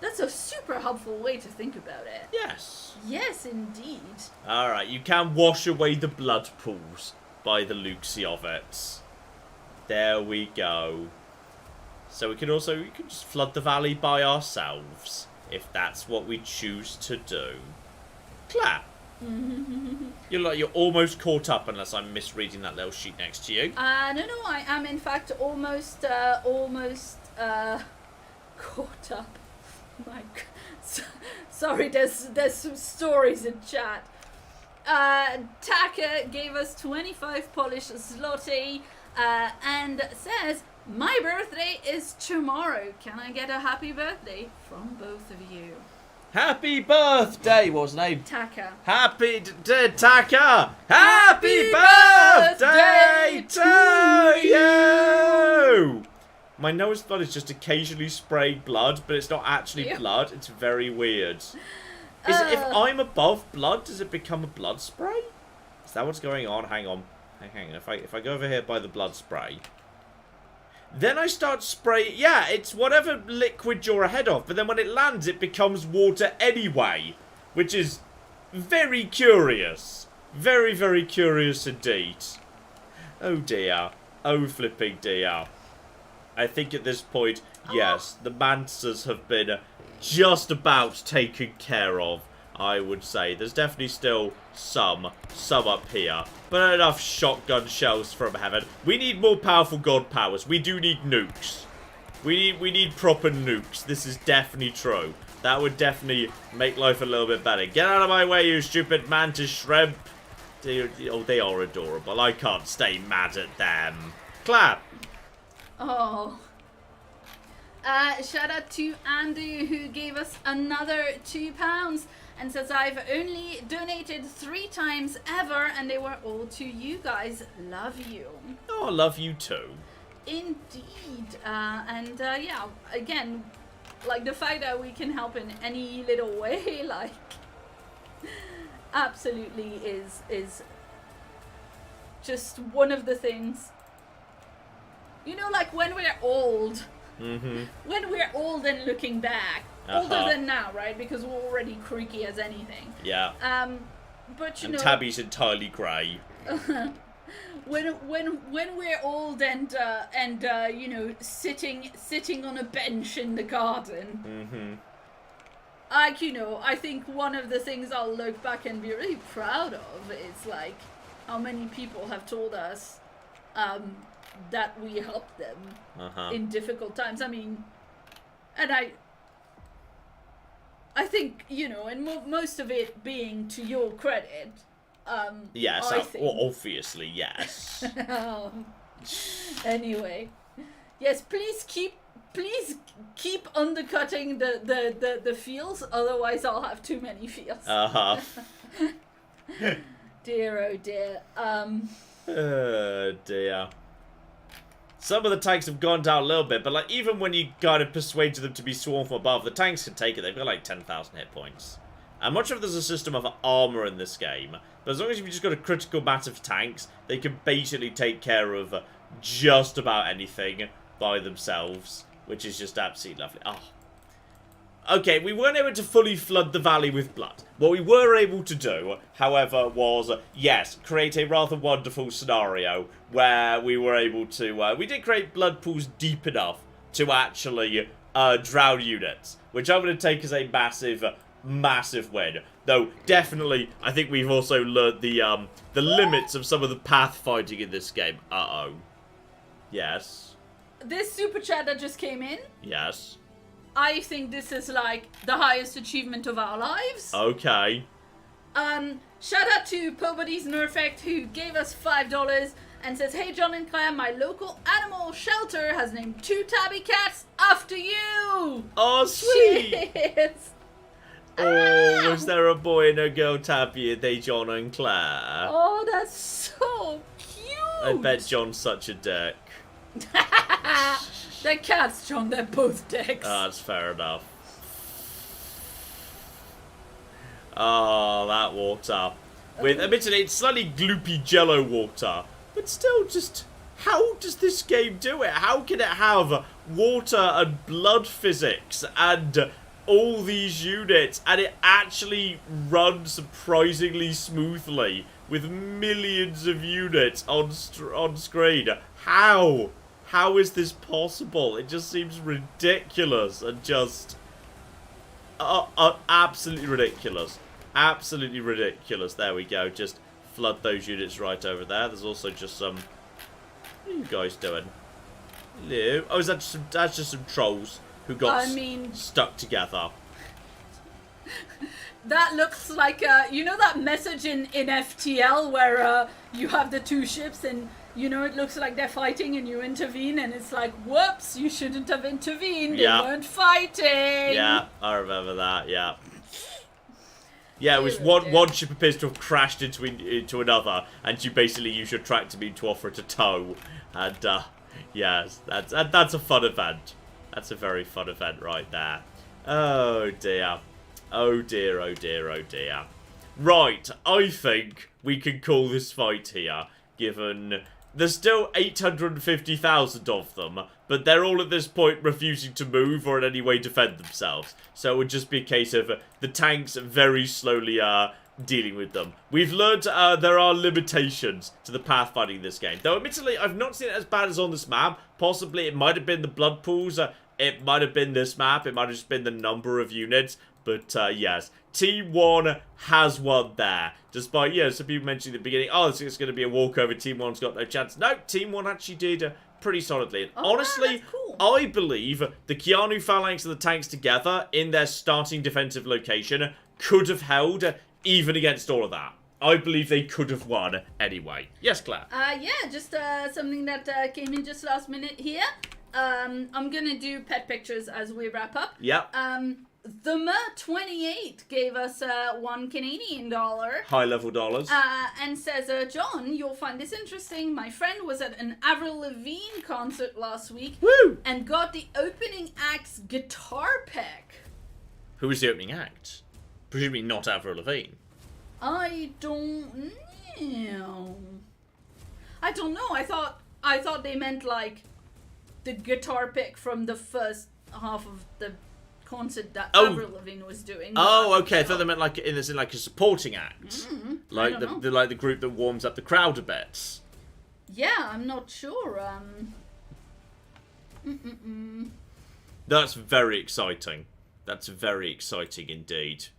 that's a super helpful way to think about it. Yes. Yes, indeed. All right, you can wash away the blood pools by the Luxie of it. There we go. So we can just flood the valley by ourselves, if that's what we choose to do. Clap. You're almost caught up, unless I'm misreading that little sheet next to you. No, I am in fact almost caught up. Sorry, there's some stories in chat. Taka gave us 25 Polish zloty and says, my birthday is tomorrow. Can I get a happy birthday from both of you? Happy birthday! What was the name? Taka. Happy Taka! Happy birthday to you! My nose blood is just occasionally spraying blood, but it's not actually blood. It's very weird. If I'm above blood, does it become a blood spray? Is that what's going on? Hang on. Hang on. If I go over here by the blood spray, then I start spraying. Yeah, it's whatever liquid you're ahead of, but then when it lands, it becomes water anyway, which is very curious. Very, very curious indeed. Oh dear. Oh flipping dear. I think at this point, yes, the Mansas have been just about taken care of, I would say. There's definitely still some up here, but not enough shotgun shells from heaven. We need more powerful god powers. We do need nukes. We need proper nukes. This is definitely true. That would definitely make life a little bit better. Get out of my way, you stupid mantis shrimp. They are adorable. I can't stay mad at them. Clap. Oh. Shout out to Andy who gave us another £2 and says, I've only donated 3 times ever and they were all to you guys. Love you. Oh, love you too. Indeed. Yeah, again, like the fact that we can help in any little way, like, absolutely is just one of the things. You know, like when we're old, when we're old and looking back, older than now, right? Because we're already creaky as anything. Yeah. But you and know, Tabby's entirely grey. when we're old and you know, sitting on a bench in the garden. Like, you know, I think one of the things I'll look back and be really proud of is like how many people have told us that we helped them in difficult times. I mean, and I think, you know, and most of it being to your credit. Yes, well, obviously, yes. Anyway, yes, please keep undercutting the feels, otherwise I'll have too many feels. Dear, oh dear. Oh dear. Some of the tanks have gone down a little bit, but like even when you kind of persuaded them to be swarmed from above, the tanks can take it. They've got like 10,000 hit points. I'm not sure if there's a system of armor in this game, but as long as you've just got a critical mass of tanks, they can basically take care of just about anything by themselves, which is just absolutely lovely. Oh. Okay, we weren't able to fully flood the valley with blood. What we were able to do, however, was, yes, create a rather wonderful scenario where we were able to, we did create blood pools deep enough to actually drown units, which I'm going to take as a massive win. Though, definitely, I think we've also learned the limits of some of the pathfinding in this game. Uh-oh. Yes. This super chat that just came in. Yes. I think this is like the highest achievement of our lives. Okay. Shout out to Pobody's Nerfect who gave us $5 and says, hey John and Claire, my local animal shelter has named 2 tabby cats after you. Oh, sweet. Cheers. Oh, was there a boy and a girl tabby? Are they John and Claire? Oh, that's so cute. I bet John's such a dick. They're cats, John. They're both dicks. That's fair enough. Oh, that water. With, admittedly, it's slightly gloopy jello water. But still, just, how does this game do it? How can it have water and blood physics and all these units, and it actually runs surprisingly smoothly with millions of units on screen? How? How is this possible? It just seems ridiculous and just absolutely ridiculous. Absolutely ridiculous. There we go. Just flood those units right over there. There's also just some... What are you guys doing? Hello? Oh, is that just that's just some trolls who got stuck together. That looks like, you know that message in FTL where you have the 2 ships and, you know, it looks like they're fighting and you intervene and it's like, whoops, you shouldn't have intervened. They weren't fighting. Yeah, I remember that, yeah. Yeah, it was one ship appears to have crashed into another, and you basically use your tractor beam to offer it a tow. And, yes, that's a fun event. That's a very fun event right there. Oh, dear. Oh, dear, oh, dear, oh, dear. Right, I think we can call this fight here, given there's still 850,000 of them, but they're all at this point refusing to move or in any way defend themselves. So it would just be a case of the tanks very slowly dealing with them. We've learned there are limitations to the pathfinding in this game. Though, admittedly, I've not seen it as bad as on this map. Possibly it might have been the blood pools. It might have been this map. It might have just been the number of units. But, yes, Team 1 has won there. Despite, some people mentioning at the beginning, oh, it's going to be a walkover. Team 1's got no chance. No, Team 1 actually did pretty solidly. And Oh, honestly, that's cool. I believe the Keanu Phalanx and the tanks together in their starting defensive location could have held even against all of that. I believe they could have won anyway. Yes, Claire? Yeah, just something that came in just last minute here. I'm gonna do pet pictures as we wrap up. Yep. The Mer28 gave us $1 Canadian. High-level dollars. And says, John, you'll find this interesting. My friend was at an Avril Lavigne concert last week. Woo! And got the opening act's guitar pick. Who was the opening act? Presumably not Avril Lavigne. I don't know. I don't know. I thought they meant like the guitar pick from the first half of the concert that Avril Lavigne was doing. Oh, okay. I thought they meant like in a supporting act, like the group that warms up the crowd a bit. Yeah, I'm not sure. That's very exciting. That's very exciting indeed.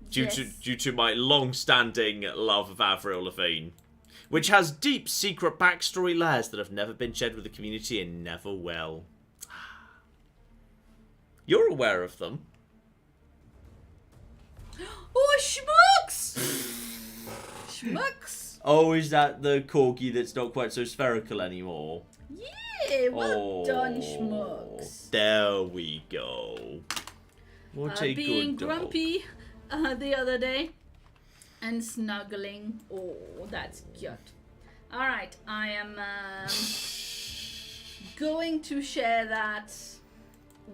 Due to my long-standing love of Avril Lavigne, which has deep secret backstory layers that have never been shared with the community and never will. You're aware of them. Oh, schmucks! Schmucks! Oh, is that the corgi that's not quite so spherical anymore? Yeah, well done, schmucks. There we go. What a being good grumpy the other day and snuggling. Oh, that's cute. Alright, I am going to share that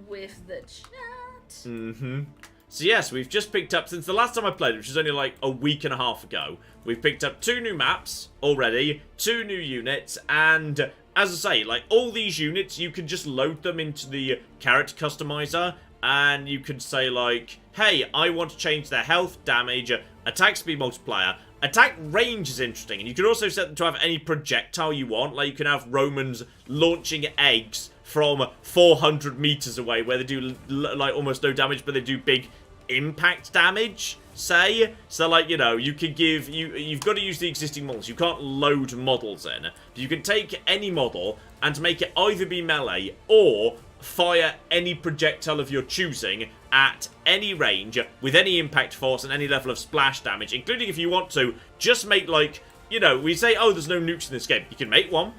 with the chat. So yes, we've just picked up, since the last time I played, which was only like a week and a half ago, we've picked up 2 new maps already, 2 new units, and as I say, like all these units, you can just load them into the character customizer, and you can say like, hey, I want to change their health, damage, attack speed multiplier. Attack range is interesting, and you can also set them to have any projectile you want. Like you can have Romans launching eggs from 400 meters away, where they do like almost no damage, but they do big impact damage, say. So like, you know, you could give, you've got to use the existing models. You can't load models in. You can take any model and make it either be melee or fire any projectile of your choosing at any range with any impact force and any level of splash damage, including if you want to just make like, you know, we say, oh, there's no nukes in this game. You can make one.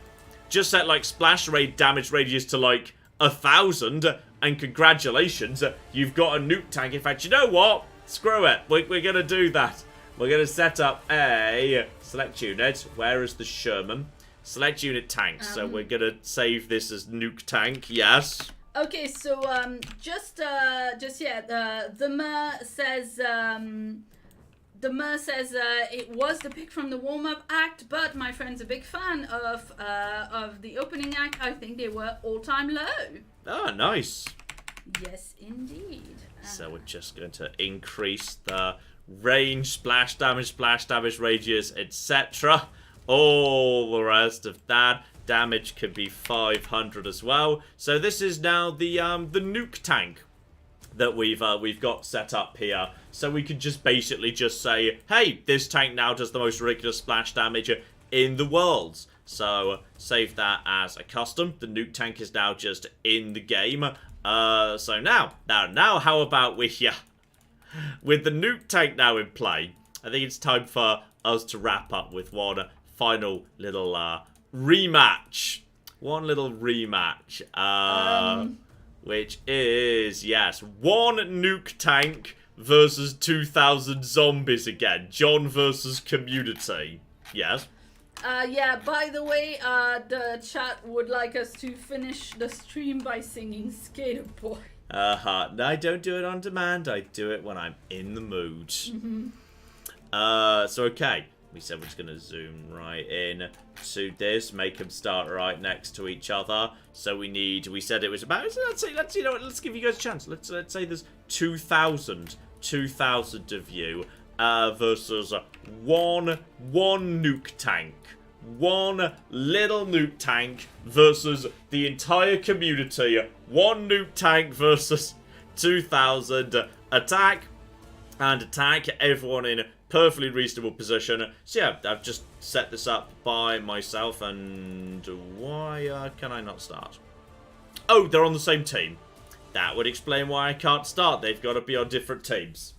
Just set like splash rate damage radius to like 1,000 and congratulations, you've got a nuke tank. In fact, you know what? Screw it. We're going to do that. We're going to set up a select unit. Where is the Sherman? Select unit tanks. So we're going to save this as nuke tank. Yes. Okay, so the Mer says it was the pick from the warm-up act, but my friend's a big fan of the opening act. I think they were all-time low. Oh, nice. Yes, indeed. So we're just going to increase the range, splash damage radius, etc. All the rest of that. Damage could be 500 as well. So this is now the nuke tank that we've got set up here. So we could just basically just say, hey, this tank now does the most ridiculous splash damage in the world. So save that as a custom. The nuke tank is now just in the game. So now how about with the nuke tank now in play? I think it's time for us to wrap up with one final little rematch. One little rematch. Which is, yes, 1 nuke tank versus 2,000 zombies again. John versus community. Yes. Yeah, by the way, the chat would like us to finish the stream by singing Skater Boy. No, I don't do it on demand. I do it when I'm in the mood. So, okay. We said we're just going to zoom right in to this, make them start right next to each other. So we said it was about, let's give you guys a chance. Let's say there's 2,000 of you versus one nuke tank. One little nuke tank versus the entire community. 1 nuke tank versus 2,000. Attack and attack everyone in perfectly reasonable position. So yeah, I've just set this up by myself, and why can I not start? Oh, they're on the same team. That would explain why I can't start. They've got to be on different teams.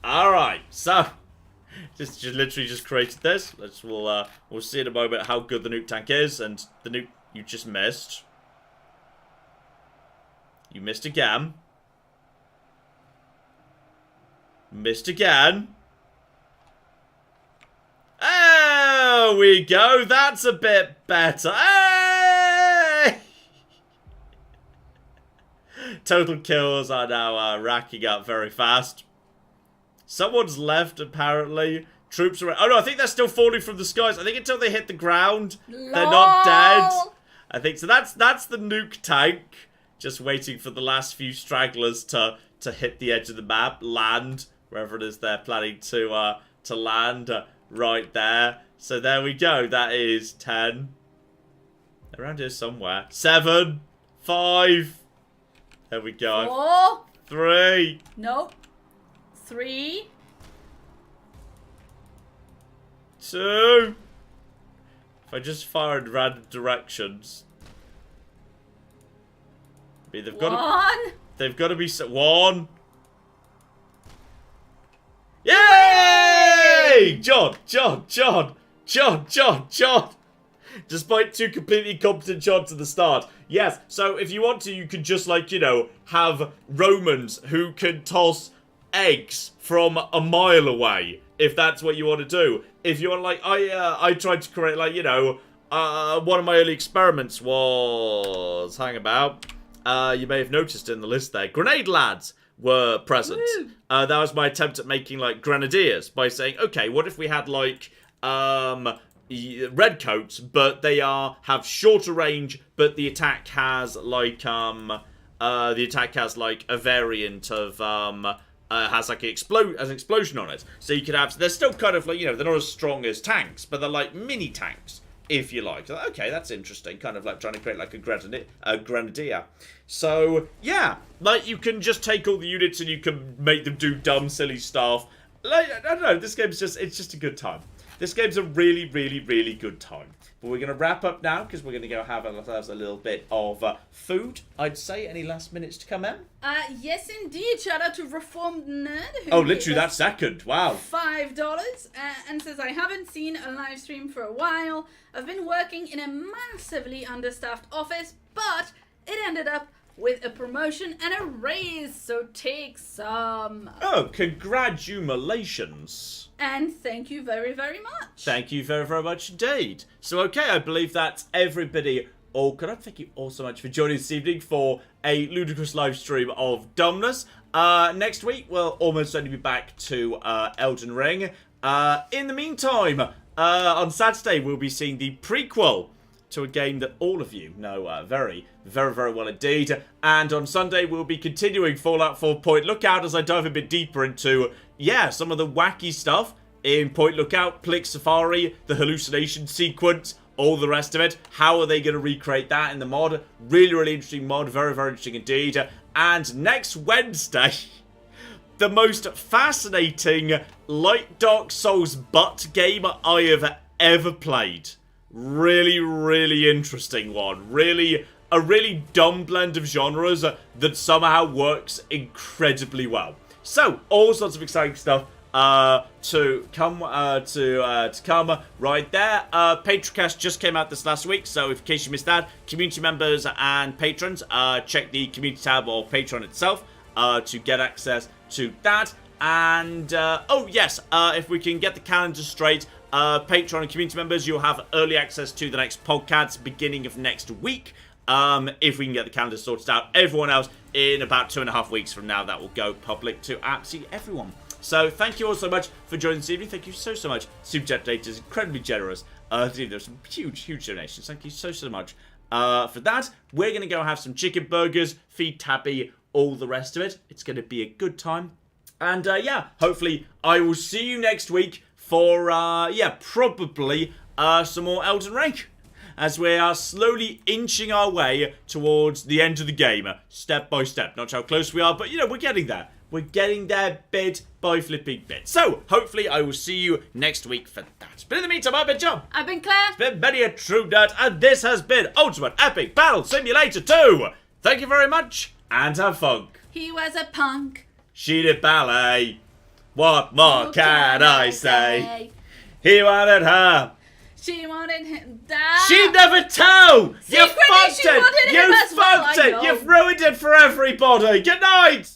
Alright, so just literally just created this. We'll see in a moment how good the nuke tank is, and the nuke you just missed. You missed again. Missed again. There we go. That's a bit better. Hey! Total kills are now racking up very fast. Someone's left, apparently. Troops are... Oh, no, I think they're still falling from the skies. I think until they hit the ground, they're not dead. I think so. That's the nuke tank. Just waiting for the last few stragglers to hit the edge of the map. Land, wherever it is they're planning to land. Right there. So there we go. That is 10. Around here somewhere. 7. 5. There we go. 4. 3. Nope. 3. 2. If I just fire in random directions. I mean, they've got to be 1. Yay! John! Despite 2 completely incompetent shots at the start. Yes, so if you want to, you could just, like, you know, have Romans who can toss eggs from a mile away, if that's what you want to do. If you want, like, I tried to create, like, you know, one of my early experiments was, hang about, you may have noticed in the list there, grenade lads were present. That was my attempt at making, like, grenadiers, by saying, okay, what if we had, like, red coats, but they have shorter range, but the attack has, like, a variant of, has like an explosion on it. So you could have, they're still kind of like, you know, they're not as strong as tanks, but they're like mini tanks, if you like. So, okay, that's interesting. Kind of like trying to create like a grenadier. So, yeah, like you can just take all the units and you can make them do dumb, silly stuff. Like, I don't know, this game's just, it's just a good time. This game's a really, really, really good time. But we're going to wrap up now because we're going to go have ourselves a little bit of food, I'd say. Any last minutes to come in? Yes, indeed. Shout out to Reformed Nerd. Oh, literally that second. Wow. $5 and says, I haven't seen a live stream for a while. I've been working in a massively understaffed office, but it ended up with a promotion and a raise, so take some. Oh, congratulations. And thank you very, very much. Thank you very, very much indeed. So, okay, I believe that's everybody. Oh, can I thank you all so much for joining this evening for a ludicrous live stream of dumbness. Next week, we'll almost certainly be back to Elden Ring. In the meantime, on Saturday, we'll be seeing the prequel to a game that all of you know very, very, very well indeed. And on Sunday, we'll be continuing Fallout 4 Point Lookout as I dive a bit deeper into, yeah, some of the wacky stuff in Point Lookout, Plick Safari, the hallucination sequence, all the rest of it. How are they going to recreate that in the mod? Really, really interesting mod. Very, very interesting indeed. And next Wednesday, the most fascinating light Dark Souls butt game I have ever played. Really, really interesting one. Really, a really dumb blend of genres that somehow works incredibly well. So, all sorts of exciting stuff to come right there. Patroncast just came out this last week, so in case you missed that, community members and patrons, check the community tab or Patreon itself to get access to that. And, oh yes, if we can get the calendar straight, Patreon and community members, you'll have early access to the next podcast beginning of next week. If we can get the calendar sorted out. Everyone else, in about 2.5 weeks from now, that will go public to absolutely everyone. So, thank you all so much for joining this evening. Thank you so, so much. Super Chat data is incredibly generous. There's some huge, huge donations. Thank you so, so much for that. We're going to go have some chicken burgers, feed Tabby, all the rest of it. It's going to be a good time. And, yeah, hopefully I will see you next week for, yeah, probably some more Elden Ring, as we are slowly inching our way towards the end of the game, step by step. Not how close we are, but, you know, we're getting there. We're getting there bit by flipping bit. So, hopefully I will see you next week for that. But in the meantime, I've been John. I've been Claire. It's been many a true nerd, and this has been Ultimate Epic Battle Simulator 2. Thank you very much, and have fun. He was a punk. She did ballet. What more can I say? He wanted her. She wanted him. She'd never tell. You Secretly, fucked she it. wanted him You as well, fucked I it. know. You've ruined it for everybody. Good night.